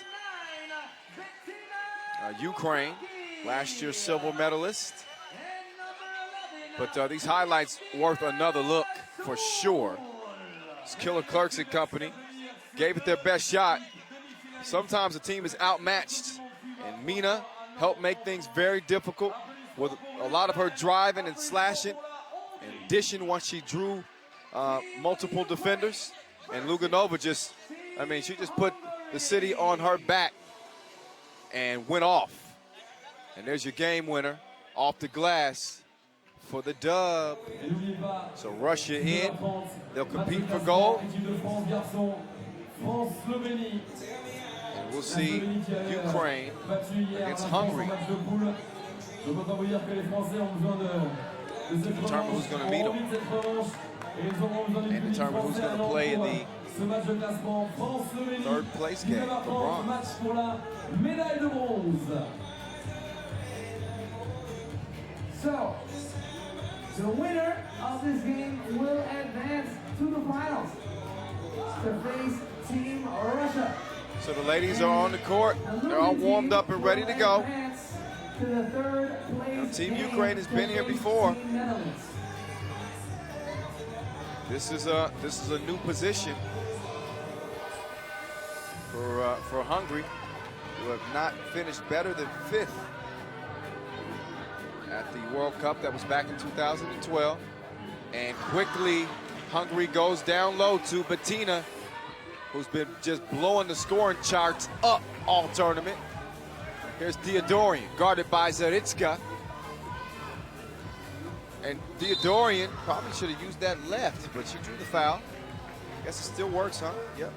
S1: Ukraine, last year's silver medalist. But these highlights worth another look for sure. It's Killer Clerks and company gave it their best shot. Sometimes the team is outmatched, and Mina helped make things very difficult with a lot of her driving and slashing and dishing once she drew multiple defenders. And Luganova just, I mean, she just put the city on her back and went off. And there's your game winner off the glass for the dub. So Russia in, they'll compete for gold. And we'll see Ukraine against Hungary. Determine who's going to meet them. And determine who's going to play in the third place game for bronze.
S2: So, the winner of this game will advance to the finals to face Team Russia.
S1: So the ladies are on the court. They're all warmed up and ready to go. Now, Team Ukraine has been here before. This is a new position for Hungary, who have not finished better than 5th at the World Cup. That was back in 2012. And quickly, Hungary goes down low to Bettina, who's been just blowing the scoring charts up all tournament. Here's Theodorian, guarded by Zaritska. And Theodorian probably should have used that left, but she drew the foul. Guess it still works, huh? Yep.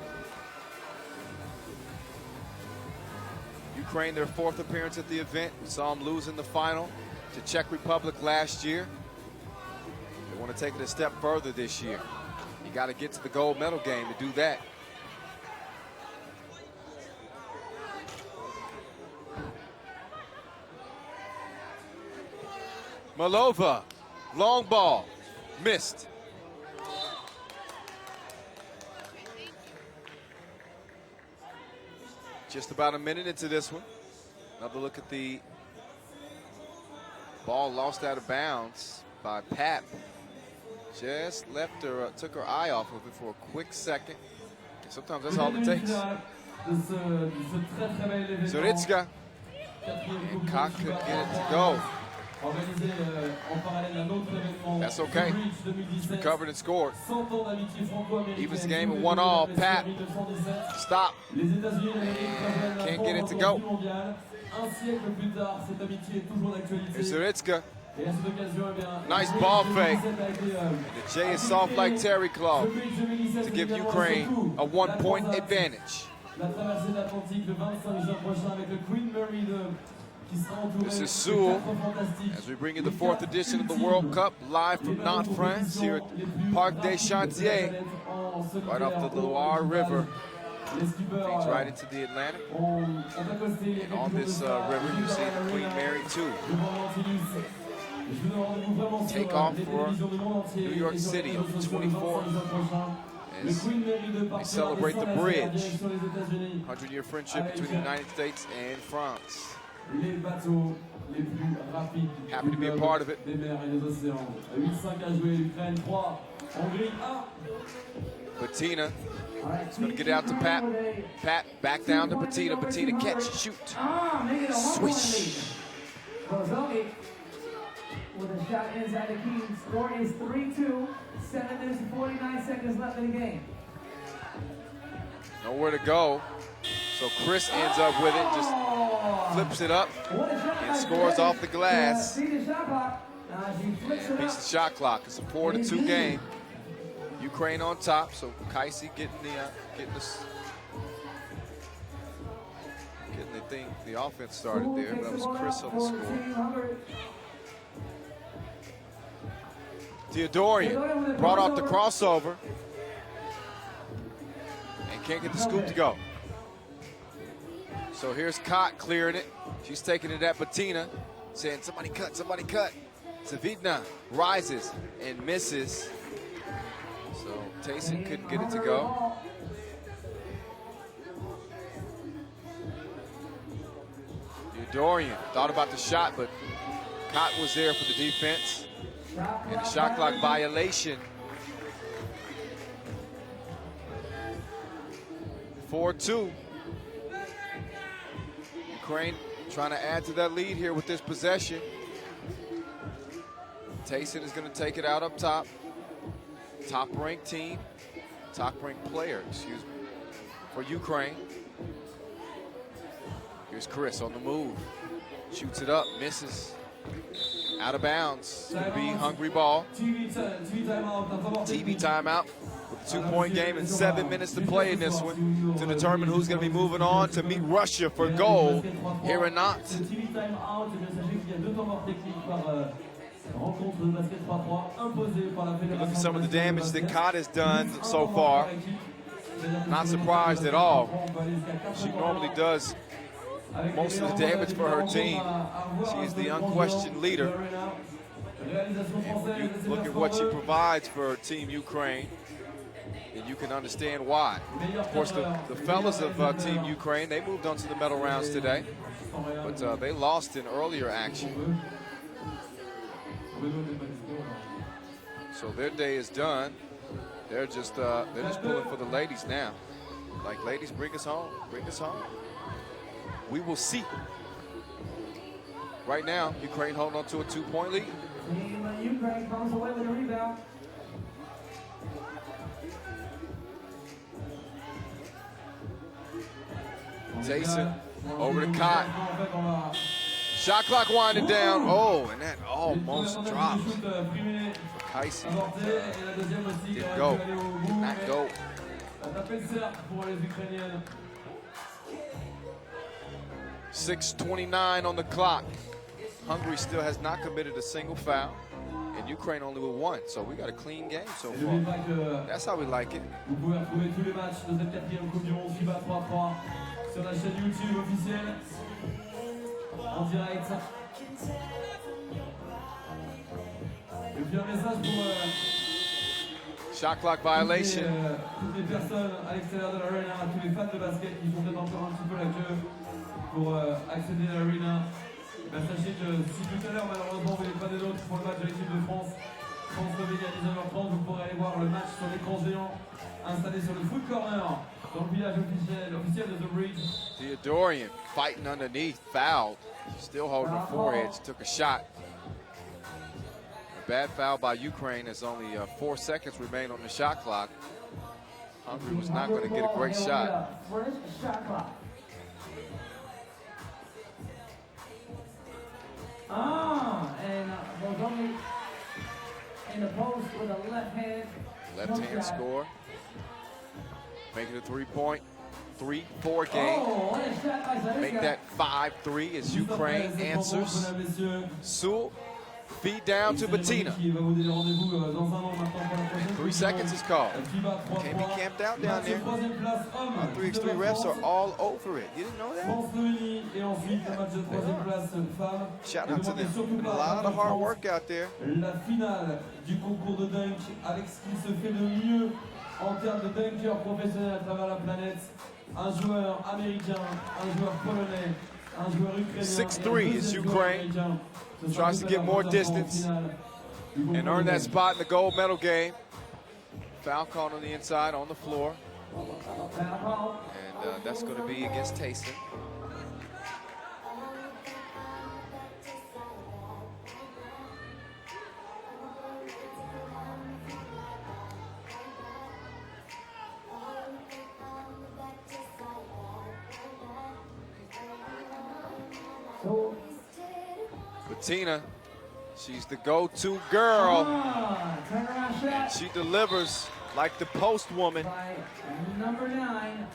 S1: Ukraine, their 4th appearance at the event. We saw them lose in the final to Czech Republic last year. They want to take it a step further this year. You got to get to the gold medal game to do that. Malova, long ball, missed. Just about a minute into this one. Another look at the ball lost out of bounds by Pap. Just left her, took her eye off of it for a quick second. And sometimes that's all it takes. Zaritska. And Kak could get it to go. That's okay. He's recovered and scored. Evens the game at 1-all. Pat, stop. Can't get it to go. Here's Zaritska. Nice ball fake. The J is soft like terry cloth to give Ukraine a 1-point advantage. This is Sewell as we bring you the 4th edition of the World Cup live from Nantes, France, here at Parc des Chantiers, right off the Loire River. Feeds right into the Atlantic. And on this river, you see the Queen Mary 2 take off for New York City on the 24th as they celebrate the bridge, 100-year friendship between the United States and France. Happy to be a part of it. Bettina is going to get it out to Pat. Pat back down to Bettina. Bettina catch, shoot, swish.
S2: With a shot inside the key, score is 3-2. 7 minutes and 49 seconds left in the game.
S1: Nowhere to go. So Chris ends up with it, just flips it up and scores off the glass. And beats the shot clock. It's a 4-2 game. Ukraine on top, so Kaisi getting the think the offense started there, but that was Chris on the score. Theodorian brought off the crossover and can't get the scoop to go. So here's Kot clearing it. She's taking it at Bettina, saying, somebody cut, somebody cut. Zavidna rises and misses. So Tayson couldn't get it to go. Theodorian thought about the shot, but Kot was there for the defense. And a shot clock violation. 4-2. Ukraine trying to add to that lead here with this possession. Tayson is going to take it out up top. Top-ranked team, top-ranked player, excuse me, for Ukraine. Here's Chris on the move. Shoots it up, misses. Out of bounds. It's going to be Hungary ball. TV timeout. With a 2-point game and 7 minutes to play in this one to determine who's going to be moving on to meet Russia for gold here in Nantes. Look at some of the damage that Kot has done so far. Not surprised at all. She normally does most of the damage for her team. She is the unquestioned leader. And when you look at what she provides for Team Ukraine, and you can understand why. Of course, the fellas of Team Ukraine, they moved on to the medal rounds today, but they lost in earlier action. So their day is done. They're just pulling for the ladies now. Like, ladies, bring us home, bring us home. We will see. Right now, Ukraine holding on to a 2-point lead.
S2: Ukraine comes away with a rebound.
S1: Tayson over to Kot. Shot clock winding down. Oh, and that almost dropped. Kaisi didn't go. Did not go. 6:29 on the clock. Hungary still has not committed a single foul, and Ukraine only with 1. So we got a clean game so far. That's how we like it.
S3: Vous pouvez retrouver tous les matchs de cette 4e Coupe du Monde FIBA 3X3 sur la chaîne YouTube officielle en direct. Et puis un message pour
S1: shot clock violation.
S3: Toutes les personnes à l'extérieur de l'arena, tous les fans de basket qui font peut-être encore un petit peu la queue pour accéder à l'arena. Ben, sachez que si tout à l'heure malheureusement vous n'êtes pas des nôtres pour le match de l'équipe de France, France-Slovenia à 19h30, vous pourrez aller voir le match sur l'écran géant installé sur le foot corner dans le village officiel de The Bridge.
S1: Theodorian fighting underneath, fouled. Still holding her forehead. She took a shot. A bad foul by Ukraine as only 4 seconds remain on the shot clock. Hungary was not going to get a great shot.
S2: And Moldova in the post with a left hand.
S1: Left hand score. Making a 3-point, 3-4 game. Make that 5-3 as Ukraine answers. Sul, feed down to Bettina. 3 seconds is called. Can't be camped out down there. 3x3 refs are all over it. You didn't know that? Shout out to them. A lot of hard work out there.
S3: La finale du concours de dunk avec ce qui se fait de mieux en termes de dunkers professionnels à travers la planète. Un joueur américain, un joueur polonais, un joueur ukrainien.
S1: 6-3 is Ukraine. Tries to get more distance and earn that spot in the gold medal game. Foul called on the inside on the floor. And that's going to be against Tayson. Bettina, she's the go-to girl. And she delivers like the post woman.
S2: By number 9.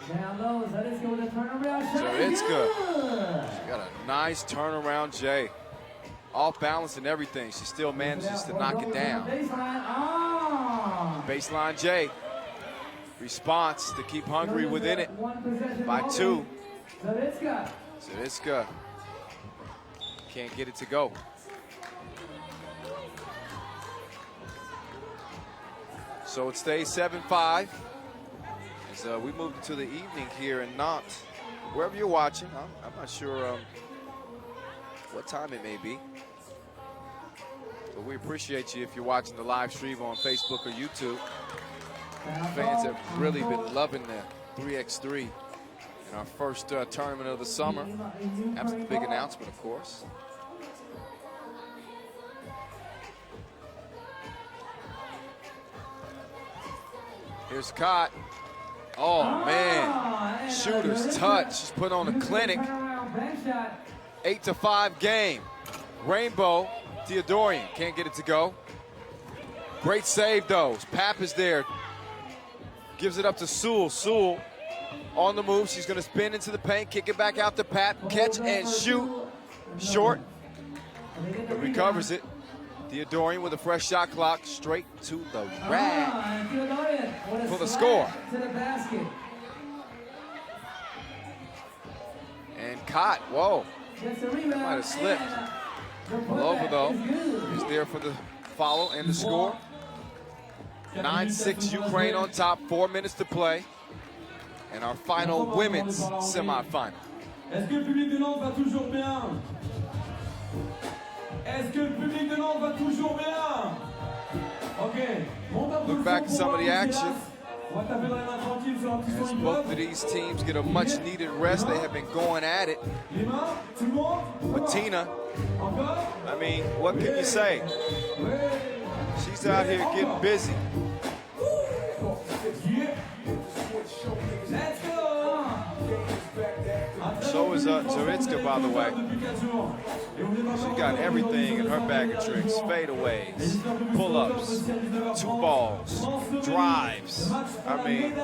S2: Down low, Zaritska with a turnaround shot.
S1: Zaritska.
S2: Good.
S1: She got a nice turnaround J. Off balance and everything. She still manages to knock it down.
S2: Baseline. Oh.
S1: Baseline J. Response to keep Hungary within it by 2.
S2: Zaritska.
S1: Zaritska can't get it to go. So it stays 7-5 as we move into the evening here in Nantes. Wherever you're watching, I'm not sure what time it may be. But we appreciate you if you're watching the live stream on Facebook or YouTube. Fans have really been loving the 3x3 in our first tournament of the summer. After the big announcement, of course. Here's Cott. Oh, man. Shooter's touch. She's put on a clinic. 8-5 game. Rainbow, Theodorian can't get it to go. Great save, though. Pap is there. Gives it up to Sewell. Sewell on the move. She's going to spin into the paint, kick it back out to Pap. Catch and shoot. Short. But recovers it. Theodorian with a fresh shot clock, straight to the rack for the score. And Cott, whoa, that might have slipped. Malova, though, is there for the follow and the score. 9-6 Ukraine on top, 4 minutes to play. And our final women's semifinal.
S3: Est-ce que le public de Nantes va toujours bien? Est-ce que le public de Nantes va toujours bien? Ok.
S1: Look back at some of the action. As both of these teams get a much needed rest, they have been going at it. Bettina, I mean, what can you say? She's out here getting busy. So is Zaritska, by the way. She got everything in her bag of tricks. Fadeaways, pull-ups, 2 balls, drives. I mean,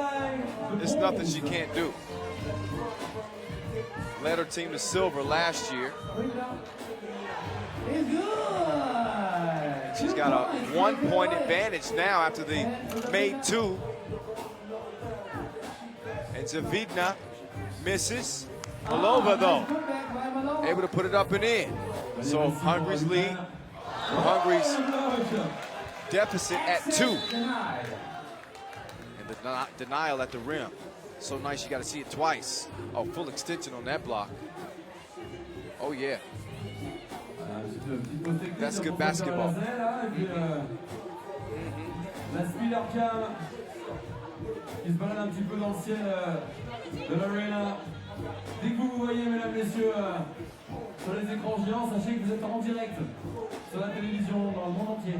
S1: there's nothing she can't do. Led her team to silver last year. She's got a 1-point advantage now after the made 2. And Zavidna misses. Malova, though, able to put it up and in. So Hungary's lead, Hungary's deficit at 2. And the denial at the rim. So nice, you got to see it twice. Oh, full extension on that block. Oh, yeah. That's good basketball.
S3: Qui se balade un petit peu dans le ciel de l'arena. Dès que vous vous voyez, mesdames, messieurs, sur les écrans géants, sachez que vous êtes en direct sur la télévision dans le monde entier.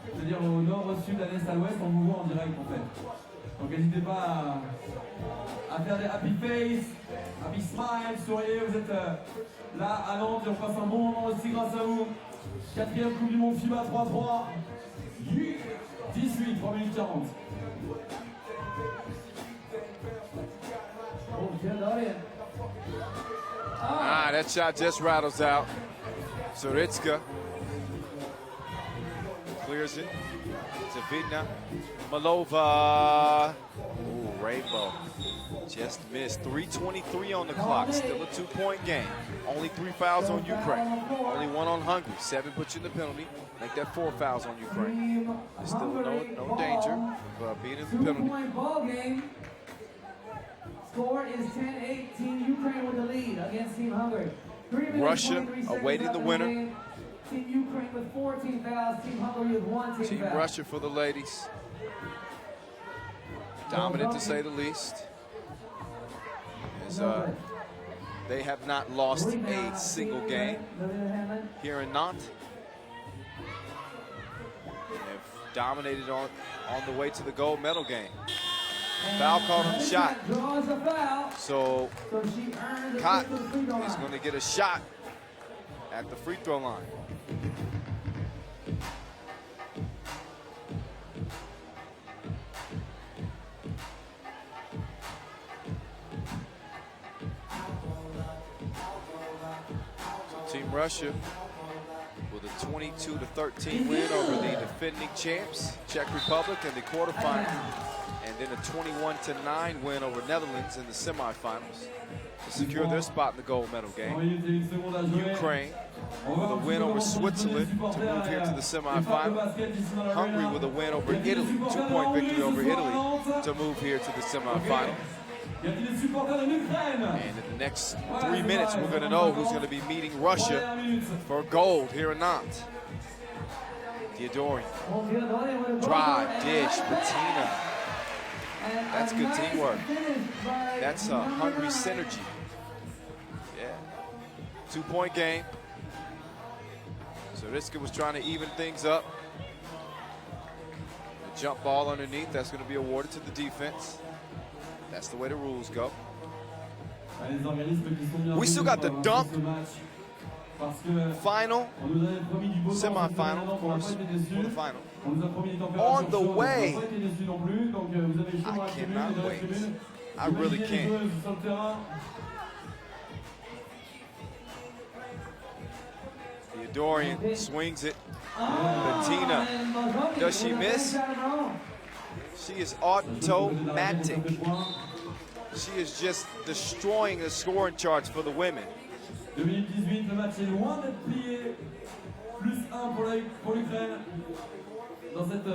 S3: C'est-à-dire au nord, au sud, à l'est, à l'ouest, on vous voit en direct en fait. Donc n'hésitez pas à faire des happy face, happy smile, souriez, vous êtes là à Nantes et on passe un bon moment aussi grâce à vous. 4e Coupe du Monde FIBA 3-3. 18, 3 minutes 40.
S1: That shot just rattles out. Zaritska clears it. Zavidna. Malova. Ooh, Rainbow. Just missed. 3:23 on the clock. Still a 2-point game. Only 3 fouls on Ukraine. Only 1 on Hungary. 7 puts you in the penalty. Make that 4 fouls on Ukraine. There's still no danger of being in the penalty.
S2: 2-point ball game. Score is 10-8. Team Ukraine with the lead against Team Hungary.
S1: Russia awaiting the winner.
S2: Team Ukraine with 14 fouls. Team Hungary with 1
S1: Team
S2: foul.
S1: Russia for the ladies. Dominant to say the least. As, they have not lost a single game here in Nantes. They've dominated on the way to the gold medal game. Foul called on the shot. So Cott is going to get a shot at the free throw line. Team Russia with a 22-13 win over the defending champs, Czech Republic, in the quarterfinals, and then a 21-9 win over Netherlands in the semifinals to secure their spot in the gold medal game. Ukraine with a win over Switzerland to move here to the semifinal. Hungary with a win over Italy, 2-point victory over Italy to move here to the semifinal. And in the next 3 minutes, we're going to know who's going to be meeting Russia for gold here in Nantes. Theodorian, drive, dish, Bettina. That's good teamwork. That's a Hungary synergy. Yeah. 2-point game. So Riska was trying to even things up. The jump ball underneath, that's going to be awarded to the defense. That's the way the rules go. We still got the dunk, final, semifinal, of course, for the final. On the way. I cannot wait. I really can't. Theodorian swings it. Bettina, does she miss? She is automatic. She is just destroying the scoring charts for the women.
S3: 2018, le match est loin d'être plié. +1 pour l'Ukraine dans cette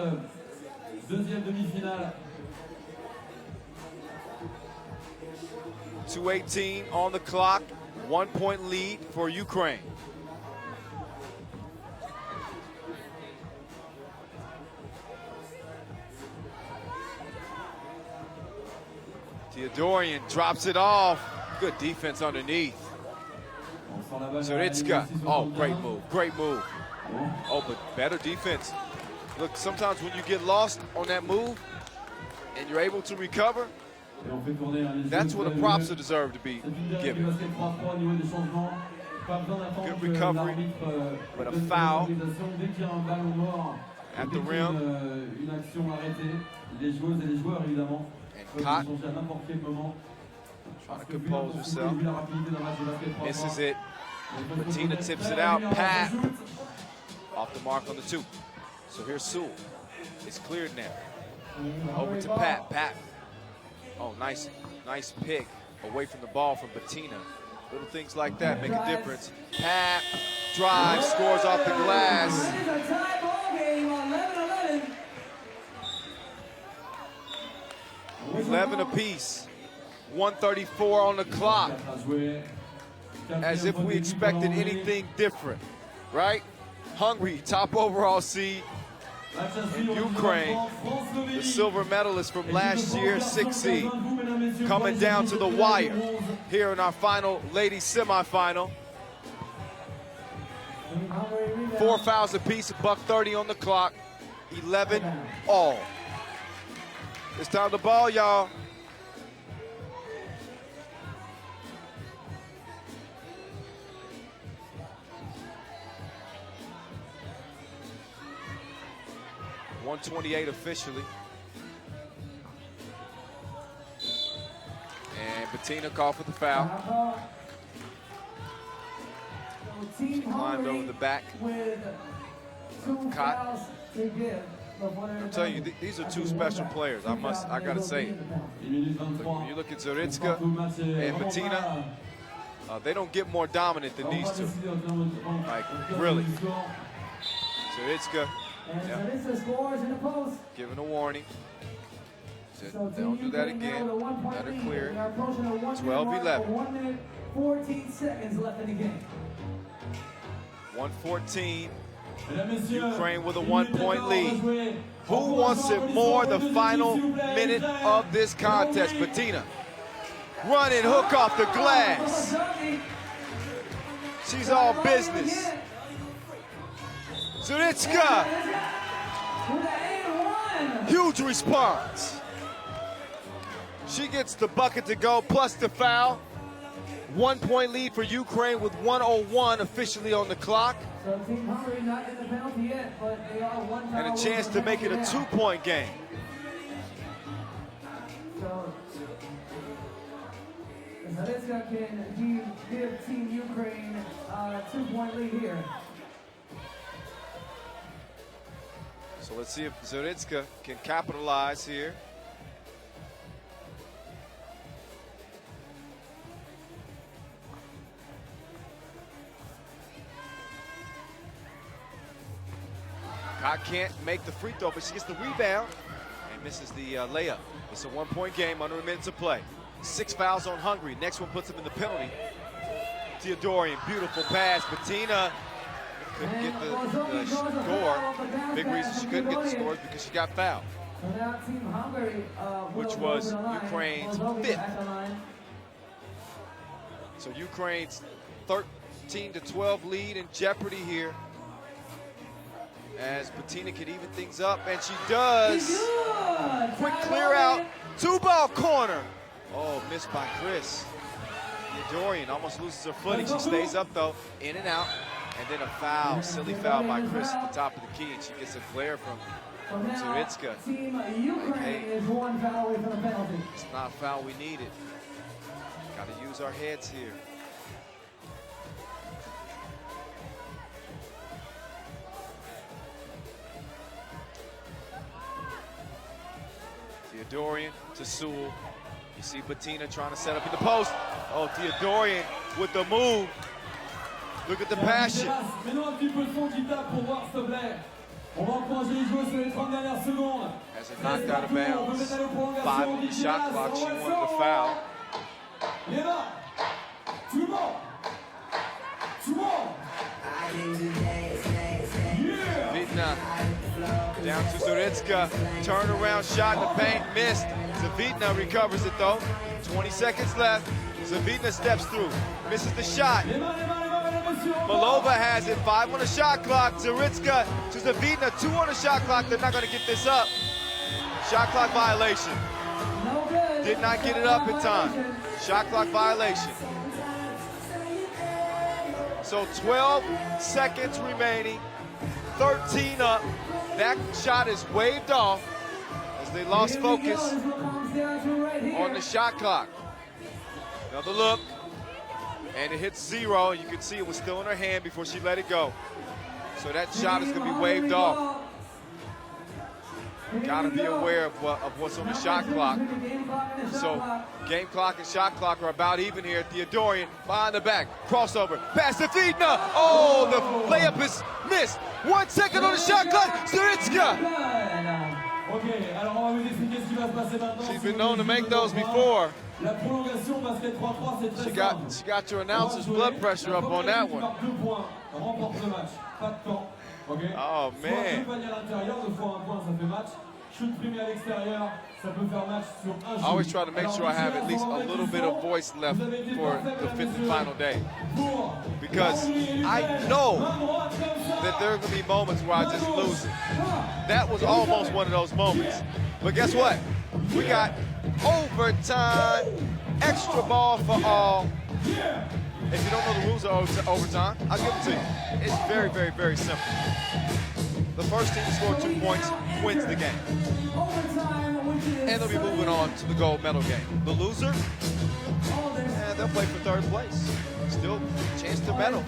S3: deuxième demi-finale.
S1: 2:18 on the clock, 1-point lead for Ukraine. Theodorian drops it off. Good defense underneath. Zuritska, oh, great move, great move. Oh, but better defense. Look, sometimes when you get lost on that move and you're able to recover, that's what the props are deserved to be given. Good recovery, but a foul at the rim. And Cotton trying to compose herself. Misses it. Bettina tips it out. Pat off the mark on the 2. So here's Sewell. It's cleared now. Over to Pat. Pat. Oh, nice pick away from the ball from Bettina. Little things like that make a difference. Pat drives, scores off the glass. 11 apiece. 1:34 on the clock. As if we expected anything different, right? Hungary, top overall seed. And Ukraine, the silver medalist from last year, 6th seed, coming down to the wire here in our final ladies semifinal. 4 fouls apiece, $1:30 on the clock, 11 all. It's time to ball, y'all. .128 officially. And Bettina called for the foul. She climbed over the back. Cotton. I'm telling you, these are two special players. I gotta say it. When you look at Zuritska and Bettina, they don't get more dominant than these two. Like, really. Zuritska, giving a warning. Said, don't do that again. Let her clear. 12-11.
S2: 1 minute, 14 seconds left in the game.
S1: 1:14. Ukraine with a 1-point lead. Who wants it more the final minute of this contest? Bettina. Run and hook off the glass. She's all business. Zuritska. Huge response. She gets the bucket to go, plus the foul. 1-point lead for Ukraine with 1:01 officially on the clock.
S2: So Team Hungary not in the penalty yet, but they are 1 foul.
S1: And a chance to make it a 2-point game.
S2: So Zaleska can give Team Ukraine 2 points. 3-point lead here.
S1: So let's see if Zoritzka can capitalize here. Kai can't make the free throw, but she gets the rebound and misses the layup. It's a 1-point game, under a minute to play. 6 fouls on Hungary. Next one puts them in the penalty. Theodorian, beautiful pass. Bettina couldn't get the score. Big reason she couldn't get the score is because she got fouled.
S2: So now Team Hungary
S1: which was Ukraine's 5th. So Ukraine's 13-12 lead in jeopardy here. As Bettina can even things up, and she does. Quick clear out, 2-ball corner. Oh, missed by Chris. Theodorian almost loses her footing. She stays up though, in and out. And then a foul, silly foul by Chris at the top of the key, and she gets a flare from Zoritzka.
S2: Team Ukraine is 1 foul away from the penalty.
S1: It's not a foul we needed. Got to use our heads here. Theodorian to Sewell. You see Bettina trying to set up in the post. Oh, Theodorian with the move. Look at the passion. As it knocked out of bounds. 5 on the shot clock. She wanted a foul. Zavitna down to Zoritzka. Turnaround shot in the paint, missed. Zavitna recovers it though. 20 seconds left. Zavitna steps through, misses the shot. Malova has it, 5 on the shot clock. Zoritzka to Zavitna, 2 on the shot clock. They're not going to get this up. Shot clock violation. Did not get it up in time. Shot clock violation. So 12 seconds remaining, 13 up. That shot is waved off as they lost focus on the shot clock. Another look, and it hits 0. You can see it was still in her hand before she let it go. So that shot is going to be waved off. Got to be aware of what's on the shot clock. So game clock and shot clock are about even here. Theodorian behind the back, crossover, pass to Vidna. Oh, the layup is missed. 1 second on the shot clock. Zoritzka. She's been known to make those before. She got your announcer's blood pressure up on that one. Oh man. I always try to make sure I have at least a little bit of voice left for the 5th and final day. Because I know that there are going to be moments where I just lose it. That was almost one of those moments. But guess what? We got overtime, extra ball for all. If you don't know the rules of overtime, I'll give them to you. It's very, very, very simple. The first team to score 2 points wins the game. And they'll be moving on to the gold medal game. The loser, they'll play for 3rd place. Still chance to medal.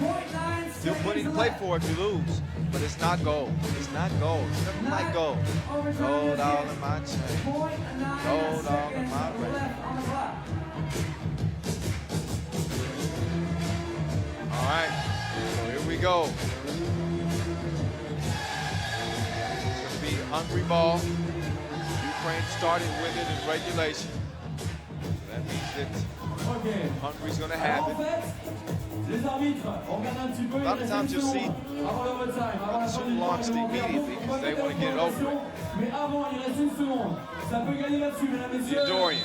S1: Still plenty to play for if you lose. But it's not gold. It's not gold. It's nothing like gold. Gold all in my chain. Gold all in my ring. All right, so here we go. It's going to be Hungary ball. Ukraine started with it in regulation. That means that Hungary's going to have it. A lot of times you'll see the shooting launched immediately because they want to get it over with. Theodorian.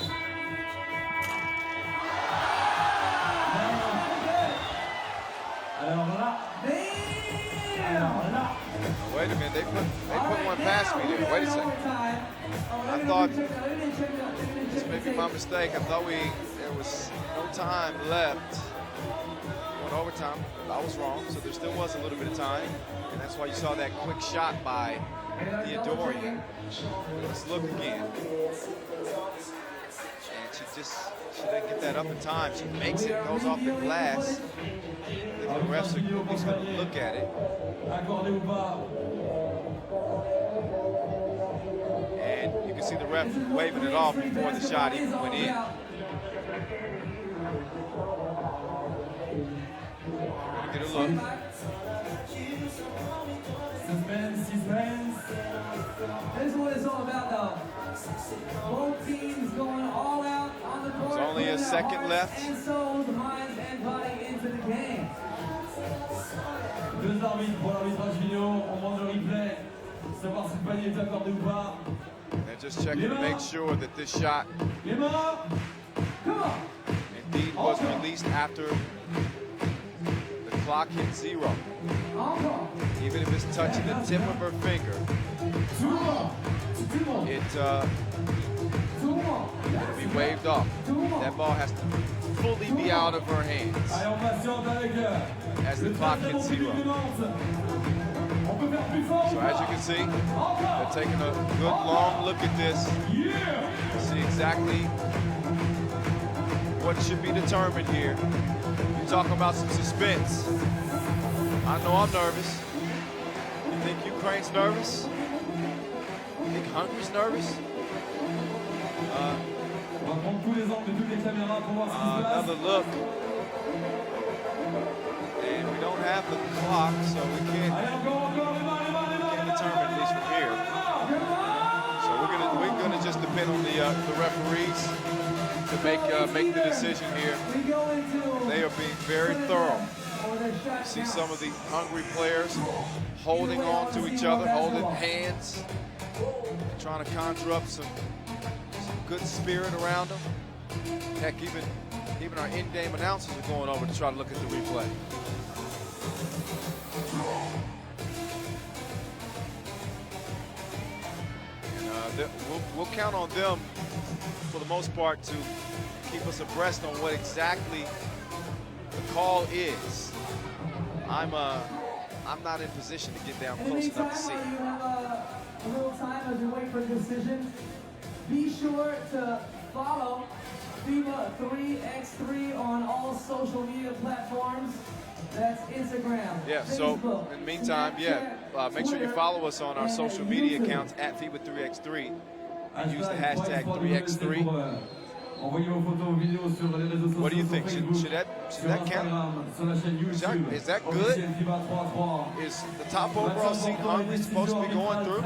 S1: Wait a minute, they put one past me there. Wait a second. I thought, this may be my mistake, I thought there was no time left. Went overtime, I was wrong, so there still was a little bit of time. And that's why you saw that quick shot by Theodorian. Let's look again. And She didn't get that up in time. She makes it, goes off the glass. I think the refs are at least going to look at it. And you can see the ref waving it off before the shot even went in. Get a look.
S2: This is what it's all about, though. Both teams going all out on the court.
S1: There's only a second left.
S2: And souls, minds, and body into the game.
S3: Deux arbitres pour l'arbitrage vidéo. On demande le replay. Savoir si le panier est accordé ou pas.
S1: And just checking to make sure that this shot indeed was released after the clock hit 0. Even if it's touching the tip of her finger, it'll be waved off. That ball has to fully be out of her hands as the clock hits 0. So as you can see, they're taking a good long look at this to see exactly what should be determined here. You talk about some suspense. I know I'm nervous. You think Ukraine's nervous? You think Hungary's nervous? Another look. And we don't have the clock, so we can't determine, at least from here. So we're gonna just depend on the referees to make the decision here. They are being very thorough. You see some of the Hungary players holding on to each other, holding hands, trying to conjure up some good spirit around them. Heck, even our in-game announcers are going over to try to look at the replay. And we'll count on them for the most part to keep us abreast on what exactly the call is. I'm not in position to get down close enough to see.
S2: You have a little time as you wait for a decision. Be sure to follow FIBA 3X3 on all social media platforms. That's Instagram,
S1: Yeah,
S2: Facebook,
S1: so in the meantime, make sure you follow us on our social media accounts at FIBA 3X3 and use the hashtag 3X3. What do you think? Should that count? Is that good? Is the top overall seed Hungary supposed to be going through?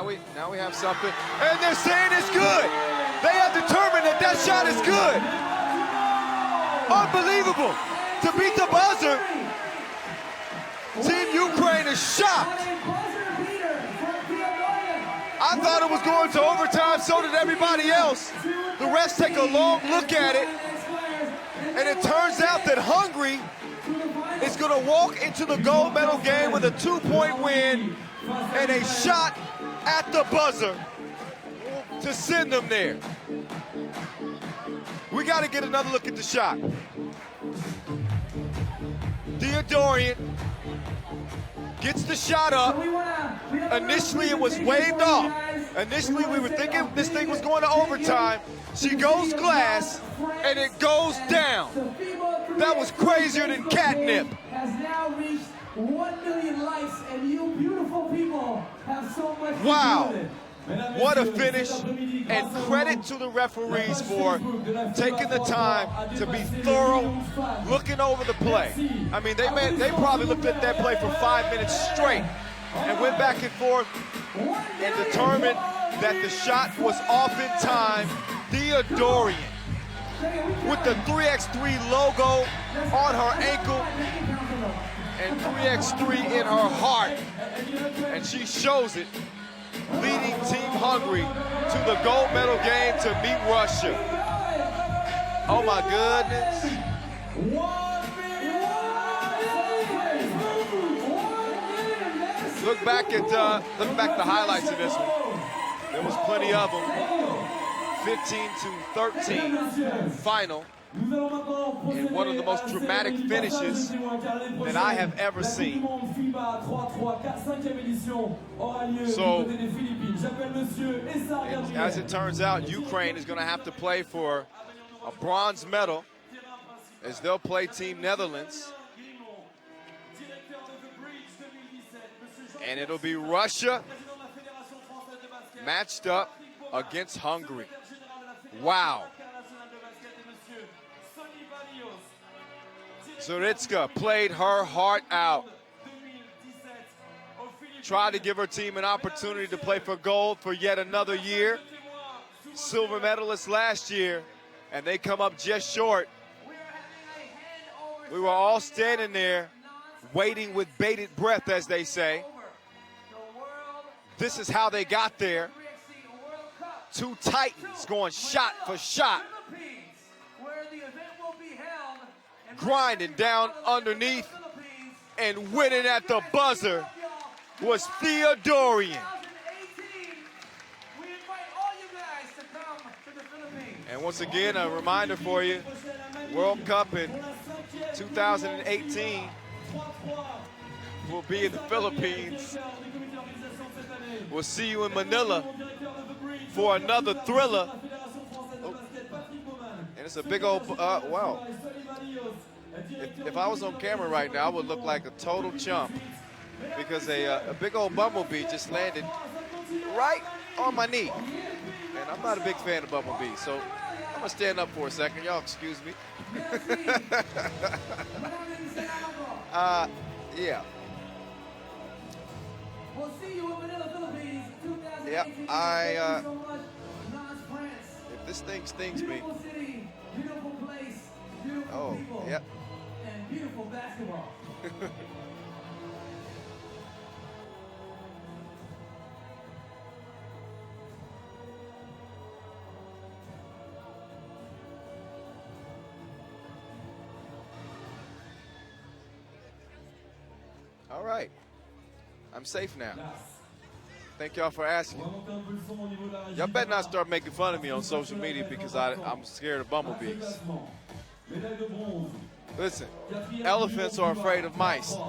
S1: Wait, now we have something, and they're saying it's good. They have determined that that shot is good. Unbelievable! To beat the buzzer, Team Ukraine is shocked. I thought it was going to overtime, so did everybody else. The refs take a long look at it, and it turns out that Hungary is going to walk into the gold medal game with a 2-point win and a shot at the buzzer to send them there. We got to get another look at the shot. Theodorian gets the shot up. Initially, it was waved off. Initially, we were thinking this thing was going to overtime. She goes glass, and it goes down. That was crazier than catnip.
S2: Has now reached 1 million likes, and you beautiful people have so much
S1: Wow.
S2: to do with it.
S1: What a finish, and credit to the referees for taking the time to be thorough, looking over the play. I mean, they probably looked at that play for 5 minutes straight and went back and forth and determined that the shot was off in time. Theodorian with the 3x3 logo on her ankle and 3x3 in her heart, and she shows it, leading Team Hungary to the gold medal game to meet Russia. Oh my goodness. Look back at the highlights of this one. There was plenty of them. 15-13 final. in one of the most dramatic finishes that I have ever seen. So, as it turns out, Ukraine is going to have to play for a bronze medal as they'll play Team Netherlands. And it'll be Russia matched up against Hungary. Wow. Zoritska played her heart out. Tried to give her team an opportunity to play for gold for yet another year. Silver medalists last year, and they come up just short. We were all standing there waiting with bated breath, as they say. This is how they got there. Two titans going shot for shot. Grinding down underneath and winning at the buzzer was Theodorian. And once again, a reminder for you, World Cup in 2018 will be in the Philippines. We'll see you in Manila for another thriller. Oh. And it's a big old, wow. If I was on camera right now, I would look like a total chump because a big old bumblebee just landed right on my knee. And I'm not a big fan of bumblebees, so I'm gonna stand up for a second. Y'all excuse me. Yeah.
S2: We'll see you in Manila, Philippines, 2018.
S1: Yeah,
S2: Thank you so much. Nantes, France.
S1: If this thing stings me.
S2: Beautiful city, beautiful place, beautiful people,
S1: yep.
S2: and beautiful basketball.
S1: All right. I'm safe now. Thank y'all for asking. Y'all better not start making fun of me on social media because I'm scared of bumblebees. Listen, elephants are afraid of mice.
S2: And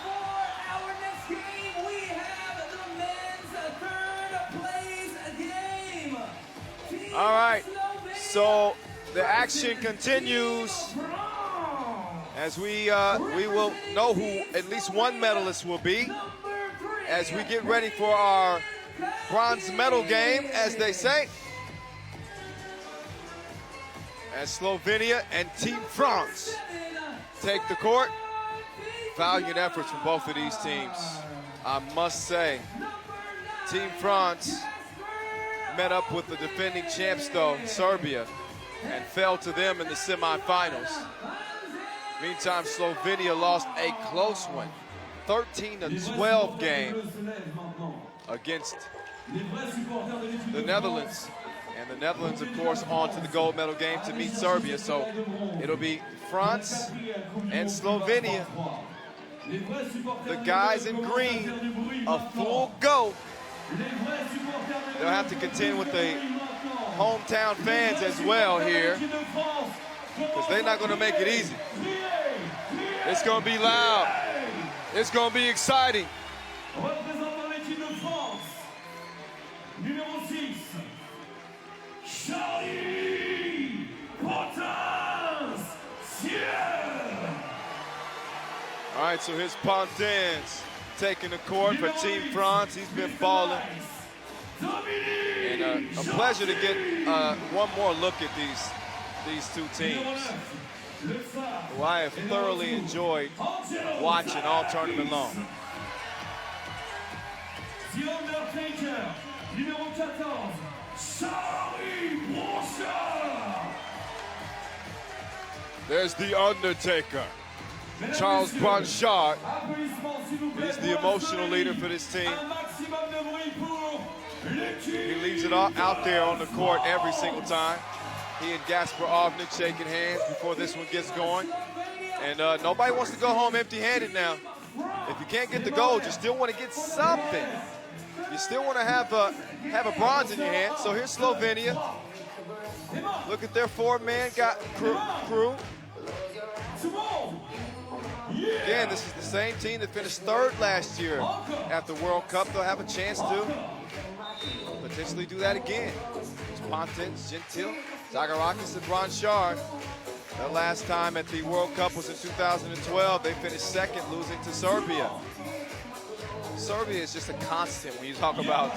S2: for our next game, we have the men's third place game. Team
S1: All right,
S2: Slovenia
S1: so the action continues as we will know who at least one medalist will be as we get ready for our bronze medal game, as they say. As Slovenia and Team France take the court. Valiant efforts from both of these teams. I must say, Team France met up with the defending champs, though, Serbia, and fell to them in the semifinals. Meantime, Slovenia lost a close one, 13-12 game against the Netherlands. And the Netherlands, of course, on to the gold medal game to meet Serbia. So it'll be France and Slovenia. The guys in green, a full go. They'll have to contend with the hometown fans as well here, because they're not going to make it easy. It's going to be loud. It's going to be exciting. All right, so here's Pontins taking the court for Team France. He's been balling. And a pleasure to get one more look at these two teams, who I have thoroughly enjoyed watching all tournament long. There's the Undertaker, Charles Blanchard. He's the emotional leader for this team. He leaves it all out there on the court every single time. He and Gasper Ovnik shaking hands before this one gets going. And nobody wants to go home empty-handed now. If you can't get the gold, you still want to get something. You still want to have a bronze in your hand. So here's Slovenia. Look at their four-man crew. Again, this is the same team that finished third last year at the World Cup. They'll have a chance to potentially do that again. It's Pontins, Gentil, Zagarakis, and Blanchard. Their last time at the World Cup was in 2012. They finished second, losing to Serbia. Serbia is just a constant when you talk about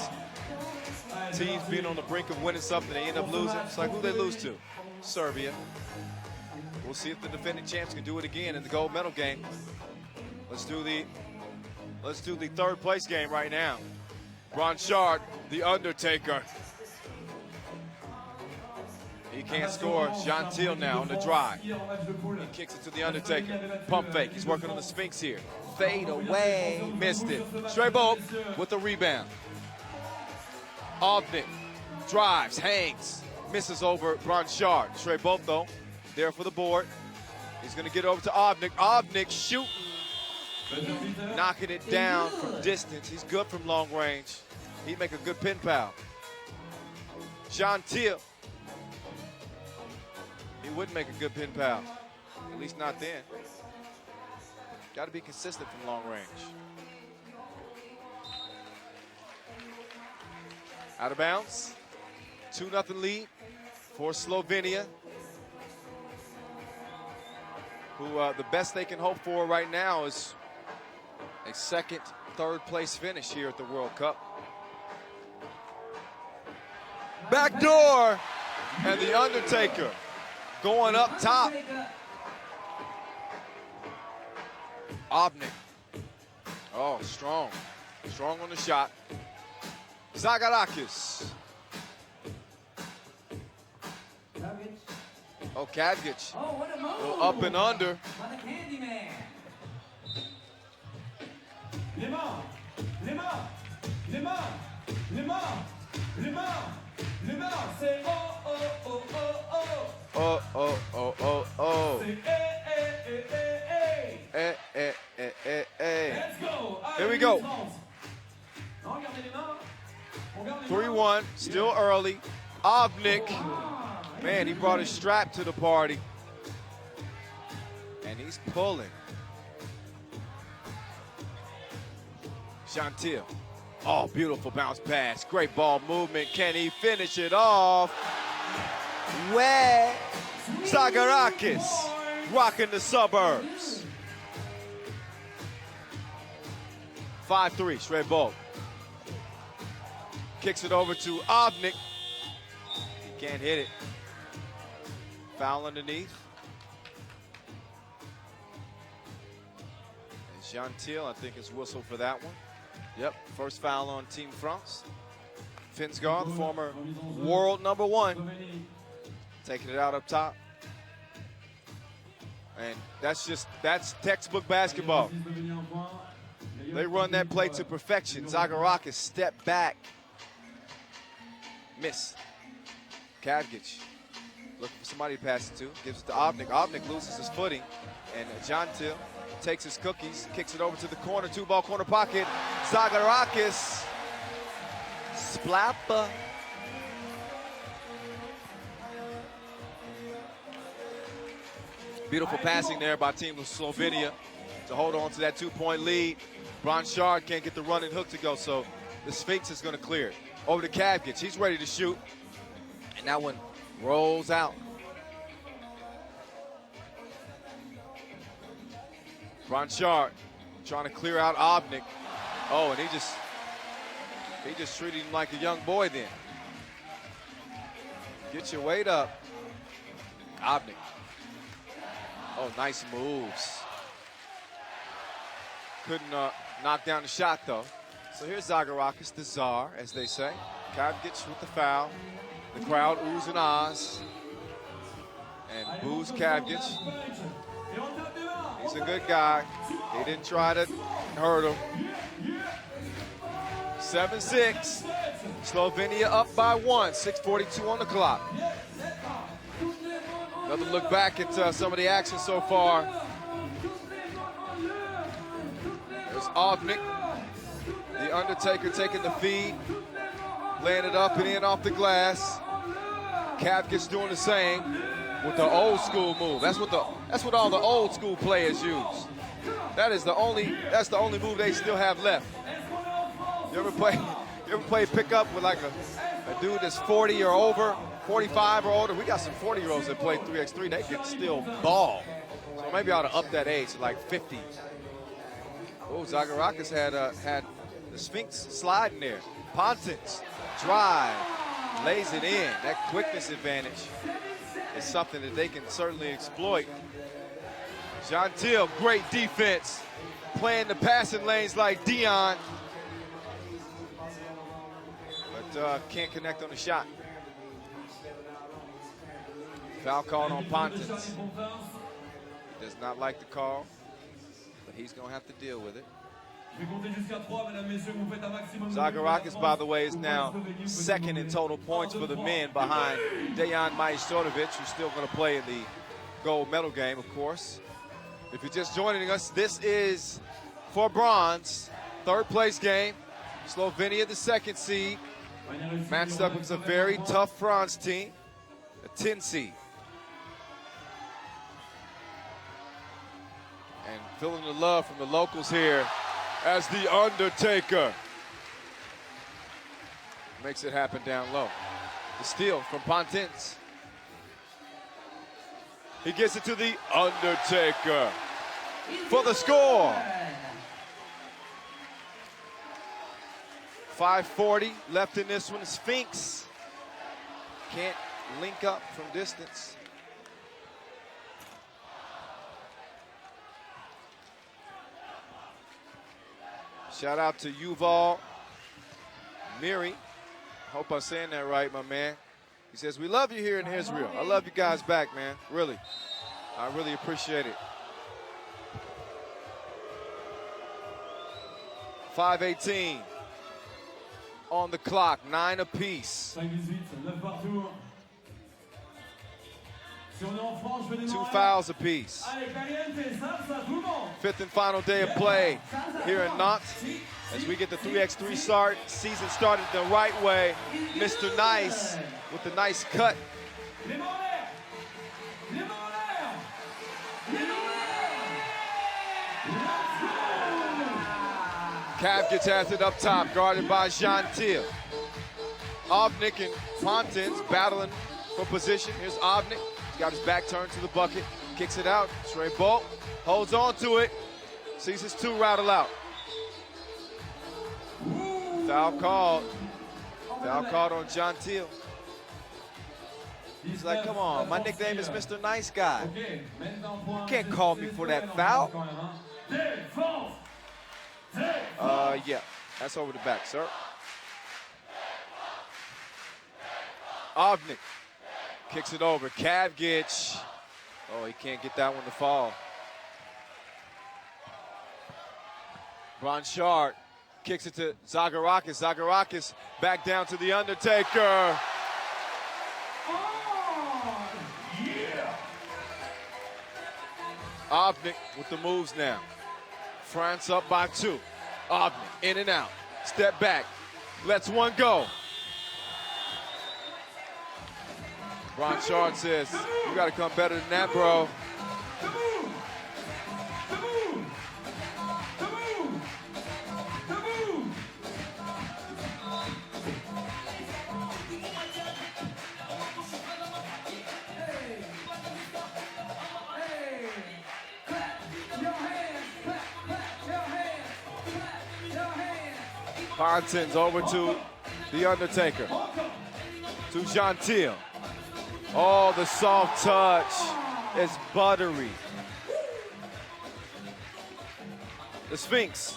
S1: teams being on the brink of winning something, they end up losing. It's like, who they lose to? Serbia. We'll see if the defending champs can do it again in the gold medal game. Let's do the third place game right now. Blanchard, the Undertaker. He can't score. Gentil now on the drive. He kicks it to the Undertaker. Pump fake. He's working on the Sphinx here. Fade away. Missed it. Strebo with the rebound. Ovnik drives, hangs, misses over Blanchard. Strebo though, there for the board. He's going to get over to Ovnik. Ovnik shooting. Knocking it down from distance. He's good from long range. He'd make a good pin pal. Gentil. He wouldn't make a good pin pal. At least not then. Got to be consistent from long range. Out of bounds. 2-0 lead for Slovenia. Who the best they can hope for right now is a second, third place finish here at the World Cup. Back door, and the Undertaker going up top. Ovnik. Oh, strong. Strong on the shot. Zagarakis. Oh, Kadgic.
S2: Oh, what a move.
S1: Well, up and under.
S2: What a candy man.
S3: Say oh, oh, oh, oh, oh.
S1: Oh, oh, oh, oh, oh.
S3: Say eh, eh, eh, eh. Let's go.
S1: Here we go. 3-1, still early. Ovnik. Man, he brought his strap to the party. And he's pulling. Gentil. Oh, beautiful bounce pass. Great ball movement. Can he finish it off? Where? Zagarakis rocking the suburbs. 5-3, straight ball. Kicks it over to Ovnik. He can't hit it. Foul underneath. And Gentil, I think, is whistled for that one. Yep, first foul on Team France. Finsgaard, the former world #1, taking it out up top. And that's textbook basketball. They run that play to perfection. Zagarakis step back. Miss. Kadgic looking for somebody to pass it to. Gives it to Ovnik. Ovnik loses his footing. And Gentil takes his cookies, kicks it over to the corner, 2-ball corner pocket. Zagarakis. Splappa. Beautiful passing there by Team of Slovenia to hold on to that 2-point lead. Blanchard can't get the running hook to go, so the Sphinx is going to clear it. Over to Kadgic. He's ready to shoot. And that one rolls out. Blanchard trying to clear out Ovnik. Oh, and he just treated him like a young boy then. Get your weight up. Ovnik. Oh, nice moves. Couldn't knock down the shot, though. So here's Zagarakis, the czar, as they say. Kadgic with the foul. The crowd oohs and ahs. And boos Kadgic. He's a good guy. He didn't try to hurt him. 7-6. Slovenia up by 1. 6:42 on the clock. Another look back at some of the action so far. There's Here's Ovnik, the Undertaker taking the feed, laying it up and in off the glass. Cav gets doing the same with the old school move. That's what all the old school players use. That's the only move they still have left. You ever play pickup with like a dude that's 40 or over, 45 or older? We got some 40-year-olds that play 3x3. They can still ball. So maybe I ought to up that age to like 50. Oh, Zagorakis had the Sphinx sliding there. Pontins drive, lays it in. That quickness advantage is something that they can certainly exploit. Gentile, great defense, playing the passing lanes like Dion, but can't connect on the shot. Foul called on Pontins. He does not like the call, but he's going to have to deal with it. Zagorakis, by the way, is now second in total points for the men behind Dejan Majstorovic, who's still going to play in the gold medal game, of course. If you're just joining us, this is for bronze, third place game. Slovenia, the second seed, matched up with a very tough France team, a 10 seed. And feeling the love from the locals here as the Undertaker makes it happen down low. The steal from Pontins. He gets it to the Undertaker for the score. 5:40 left in this one. Sphinx can't link up from distance. Shout out to Yuval Miri. Hope I'm saying that right, my man. He says, we love you here in Israel. I love you guys back, man. Really. I really appreciate it. 5:18 on the clock, 9 apiece. 2 fouls apiece. Fifth and final day of play here in Nantes as we get the 3x3 season started the right way. Mr. Nice with the nice cut. Cav gets at it up top, guarded by Gentile. Ovnik and Pontins battling for position. Here's Ovnik. He's got his back turned to the bucket. Kicks it out. Trey Bolt holds on to it. Sees his 2 rattle out. Foul called. Foul called on Gentile. He's like, come on, my nickname is Mr. Nice Guy. You can't call me for that foul. Yeah, that's over the back, sir. Ovnik kicks it over. Kavgic. Oh, he can't get that one to fall. Blanchard kicks it to Zagorakis. Zagorakis back down to the Undertaker. Ovnik with the moves now. France up by 2. Ovnik in and out. Step back. Lets one go. Blanchard says, you got to come better than that, bro. Pontins over to the Undertaker. To Gentile. Oh, the soft touch is buttery. The Sphinx,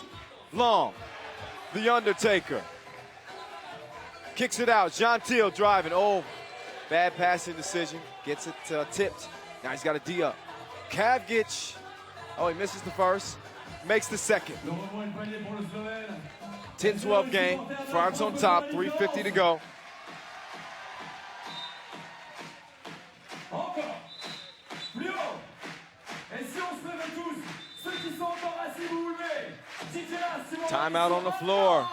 S1: long. The Undertaker. Kicks it out. Gentile driving. Oh, bad passing decision. Gets it tipped. Now he's got a D up. Kavgic. Oh, he misses the first. Makes the second. 10-12 game. France on top. 3:50 to go. Timeout on the floor.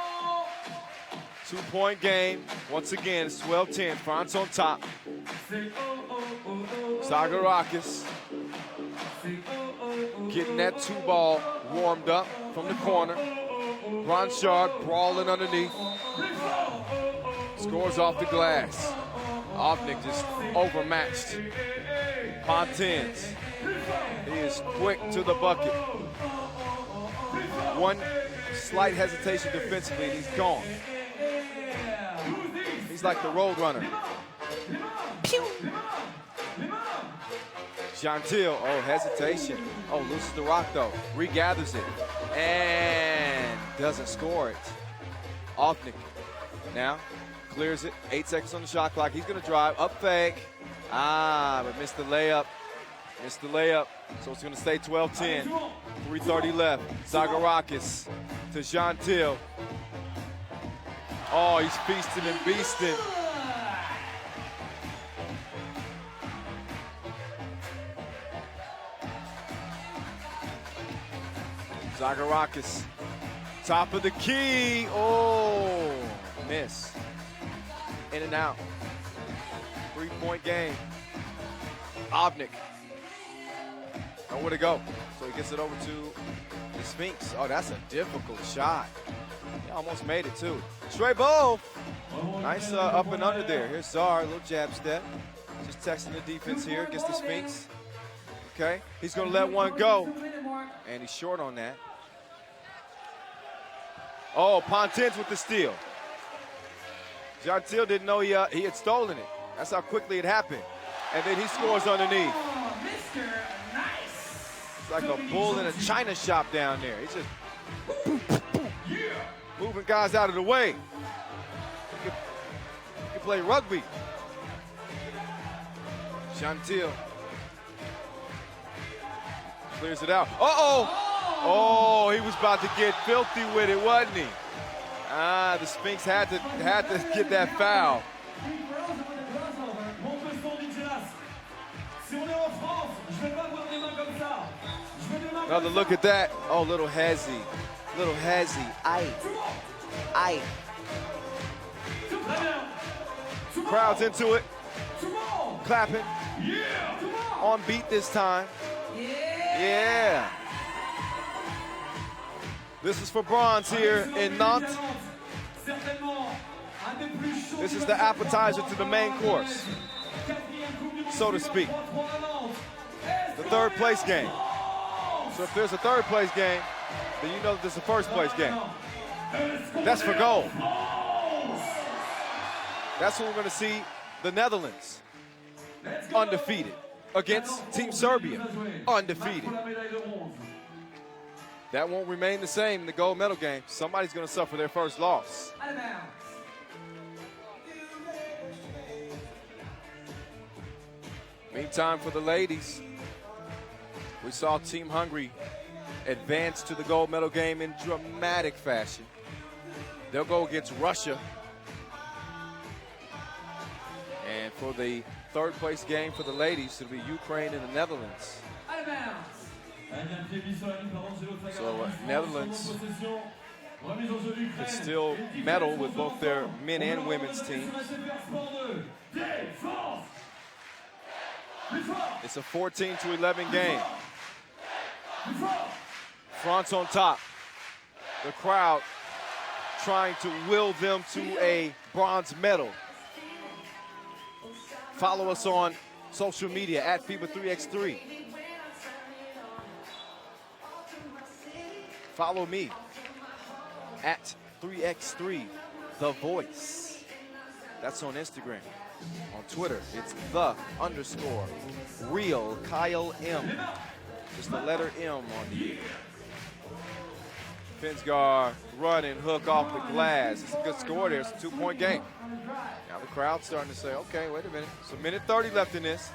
S1: 2-point game. Once again, it's 12-10. France on top. Zagarakis getting that 2-ball warmed up from the corner. Bronchard brawling underneath. Scores off the glass. Ovnik just overmatched. Pontins. He is quick to the bucket. One slight hesitation defensively, and he's gone. He's like the road runner. Pew! Gentile, oh, hesitation. Oh, loses the rock though. Regathers it. And doesn't score it. Ovnik now clears it. 8 seconds on the shot clock. He's gonna drive, up fake. But missed the layup. Missed the layup. So it's gonna stay 12-10. 3:30 left. Zagarakis to Gentile. Oh, he's feasting and beasting. Zagarakis, top of the key. Oh, miss. In and out. 3-point game. Ovnik. Nowhere to go. So he gets it over to the Sphinx. Oh, that's a difficult shot. He almost made it too. Trebo. Nice up and under there. Here's Czar, a little jab step. Just texting the defense here. Gets the Sphinx. Okay, he's gonna let one go. And he's short on that. Oh, Pontins with the steal. Gentile didn't know he had stolen it. That's how quickly it happened. And then he scores underneath. It's like a bull in a china shop down there. He's just moving guys out of the way. You can play rugby. Gentile clears it out. Uh-oh! Oh, he was about to get filthy with it, wasn't he? The Sphinx had to get that foul. Another look at that. Oh, little hazy. Little hazy. Aye. Crowd's into it. Clapping. On beat this time. Yeah. This is for bronze here in Nantes. This is the appetizer to the main course, so to speak. The third place game. So if there's a third place game, then you know that there's a first place game. That's for gold. That's when we're going to see the Netherlands undefeated against Team Serbia undefeated. That won't remain the same in the gold medal game. Somebody's going to suffer their first loss. Meantime, for the ladies, we saw Team Hungary advance to the gold medal game in dramatic fashion. They'll go against Russia. And for the third place game for the ladies, it'll be Ukraine and the Netherlands. So Netherlands can still medal with both their men and women's teams. It's a 14-11 game. France on top. The crowd trying to will them to a bronze medal. Follow us on social media at FIBA 3X3. Follow me at 3X3 The Voice. That's on Instagram. On Twitter, it's _real Kyle M. Just the letter M on the end. Finsgar run and hook off the glass. It's a good score there. It's a 2-point game. Now the crowd's starting to say, okay, wait a minute. It's a minute 30 left in this.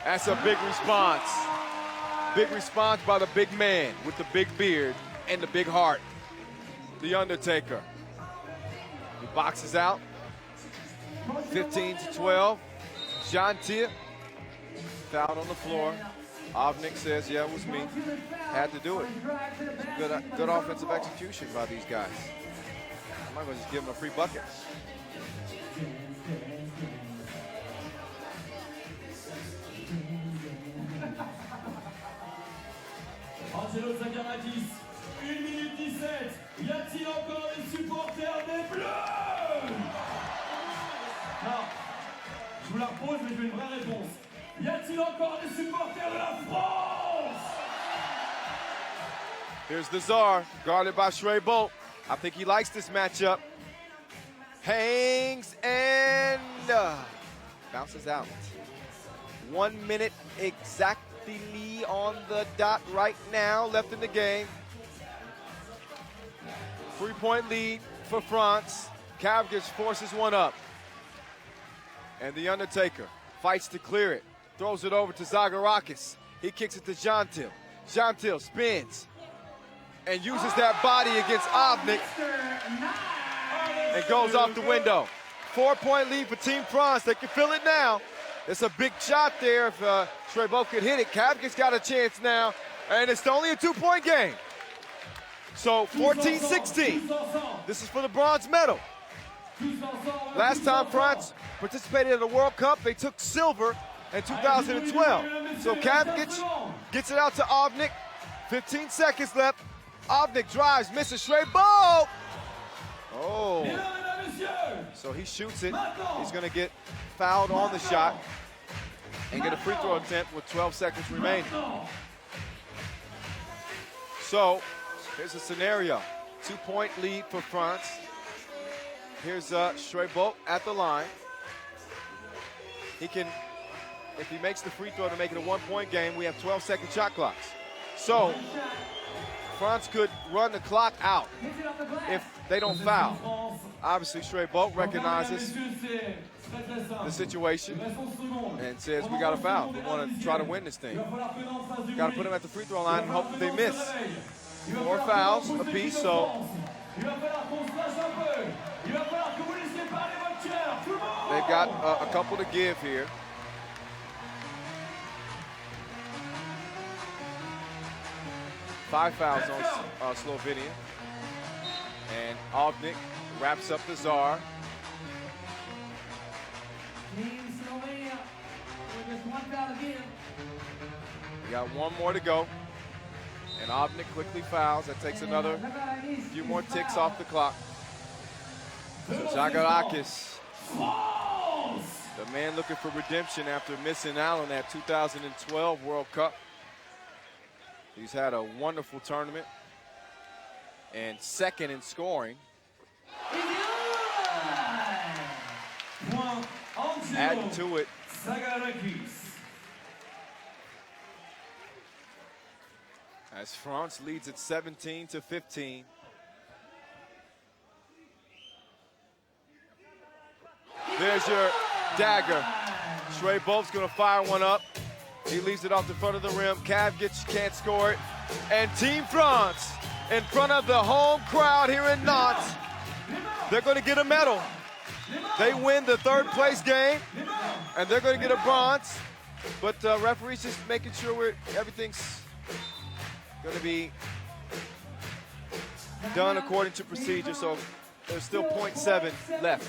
S1: That's a big response. Big response by the big man with the big beard and the big heart. The Undertaker. He boxes out. 15-12. Gentile. Foul on the floor. Ovnik says, yeah, it was me. Had to do it. Good offensive execution by these guys. I might as well just give them a free bucket.
S3: Angelo Zagarakis, 1 minute 17. Y a-t-il encore des supporters des Bleus? Non, je vous la repose, mais je veux une vraie réponse. Y a-t-il encore des supporters de la France?
S1: Here's the Czar, guarded by Shrey Bolt. I think he likes this matchup. Hangs and bounces out. 1 minute exactly on the dot right now, left in the game. 3-point lead for France. Kavgic forces one up. And the Undertaker fights to clear it. Throws it over to Zagarakis. He kicks it to Jantil. Jantil spins and uses that body against Avnik and goes off the window. 4-point lead for Team France. They can feel it now. It's a big shot there if Shrey Bolt could hit it. Kavgic's got a chance now, and it's only a 2-point game. So 14-16. This is for the bronze medal. Last time France participated in the World Cup, they took silver in 2012. So Kavgic gets it out to Avnik. 15 seconds left. Avnik drives, misses Shrey Bolt. Oh. So he shoots it. He's going to get fouled on the shot and get a free throw attempt with 12 seconds remaining. So here's a scenario. 2-point lead for France. Here's Shrey Bolt at the line. He can, if he makes the free throw to make it a 1-point game, we have 12-second shot clocks. So France could run the clock out if they don't foul. Obviously, Shrey Bolt recognizes the situation and says, we got to foul. We want to try to win this thing. Got to put them at the free throw line and hope that they miss. 4 fouls apiece, so they've got a couple to give here. Five fouls on Slovenia. And Avnik wraps up the Czar.
S2: Team Slovenia with just 1 foul to give.
S1: We got 1 more to go. And Avnik quickly fouls. That takes another few more ticks off the clock. So Zagarakis, the man looking for redemption after missing out on that 2012 World Cup. He's had a wonderful tournament and second in scoring. Adding to it. As France leads at 17-15. There's your dagger. Shrey Bolt's gonna fire one up. He leaves it off the front of the rim. Kavgic can't score it. And Team France, in front of the home crowd here in Nantes, they're gonna get a medal. They win the 3rd place game, and they're gonna get a bronze. But referees just making sure everything's gonna be done according to procedure, so there's still 0.7 left.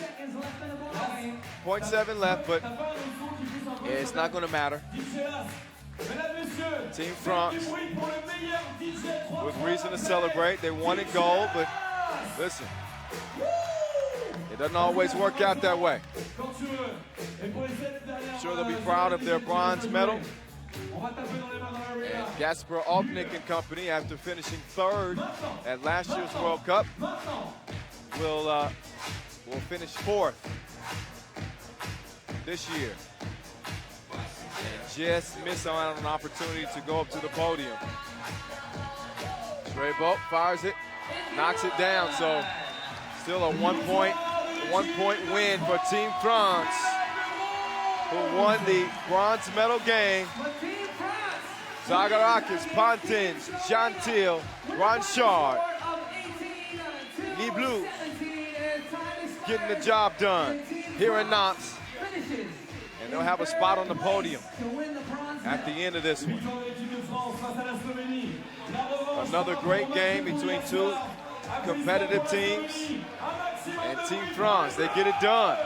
S1: 0.7 left, but it's not gonna matter. Team France with reason to celebrate. They won in gold, but listen, it doesn't always work out that way. I'm sure they'll be proud of their bronze medal. And Gasper Avnik and company, after finishing 3rd at last year's World Cup, will finish 4th this year. And just miss out on an opportunity to go up to the podium. Shrey Bolt fires it, knocks it down, so still a 1-point win for Team France, who won the bronze medal game. Zagarakis, Pontins, Jantil, Ranchard, Les Bleus getting the job done here in Nantes. And they'll have a spot on the podium at the end of this one.
S3: France face à la Slovénie. La revanche
S1: Another great game between two competitive teams. And Team France, they get it done.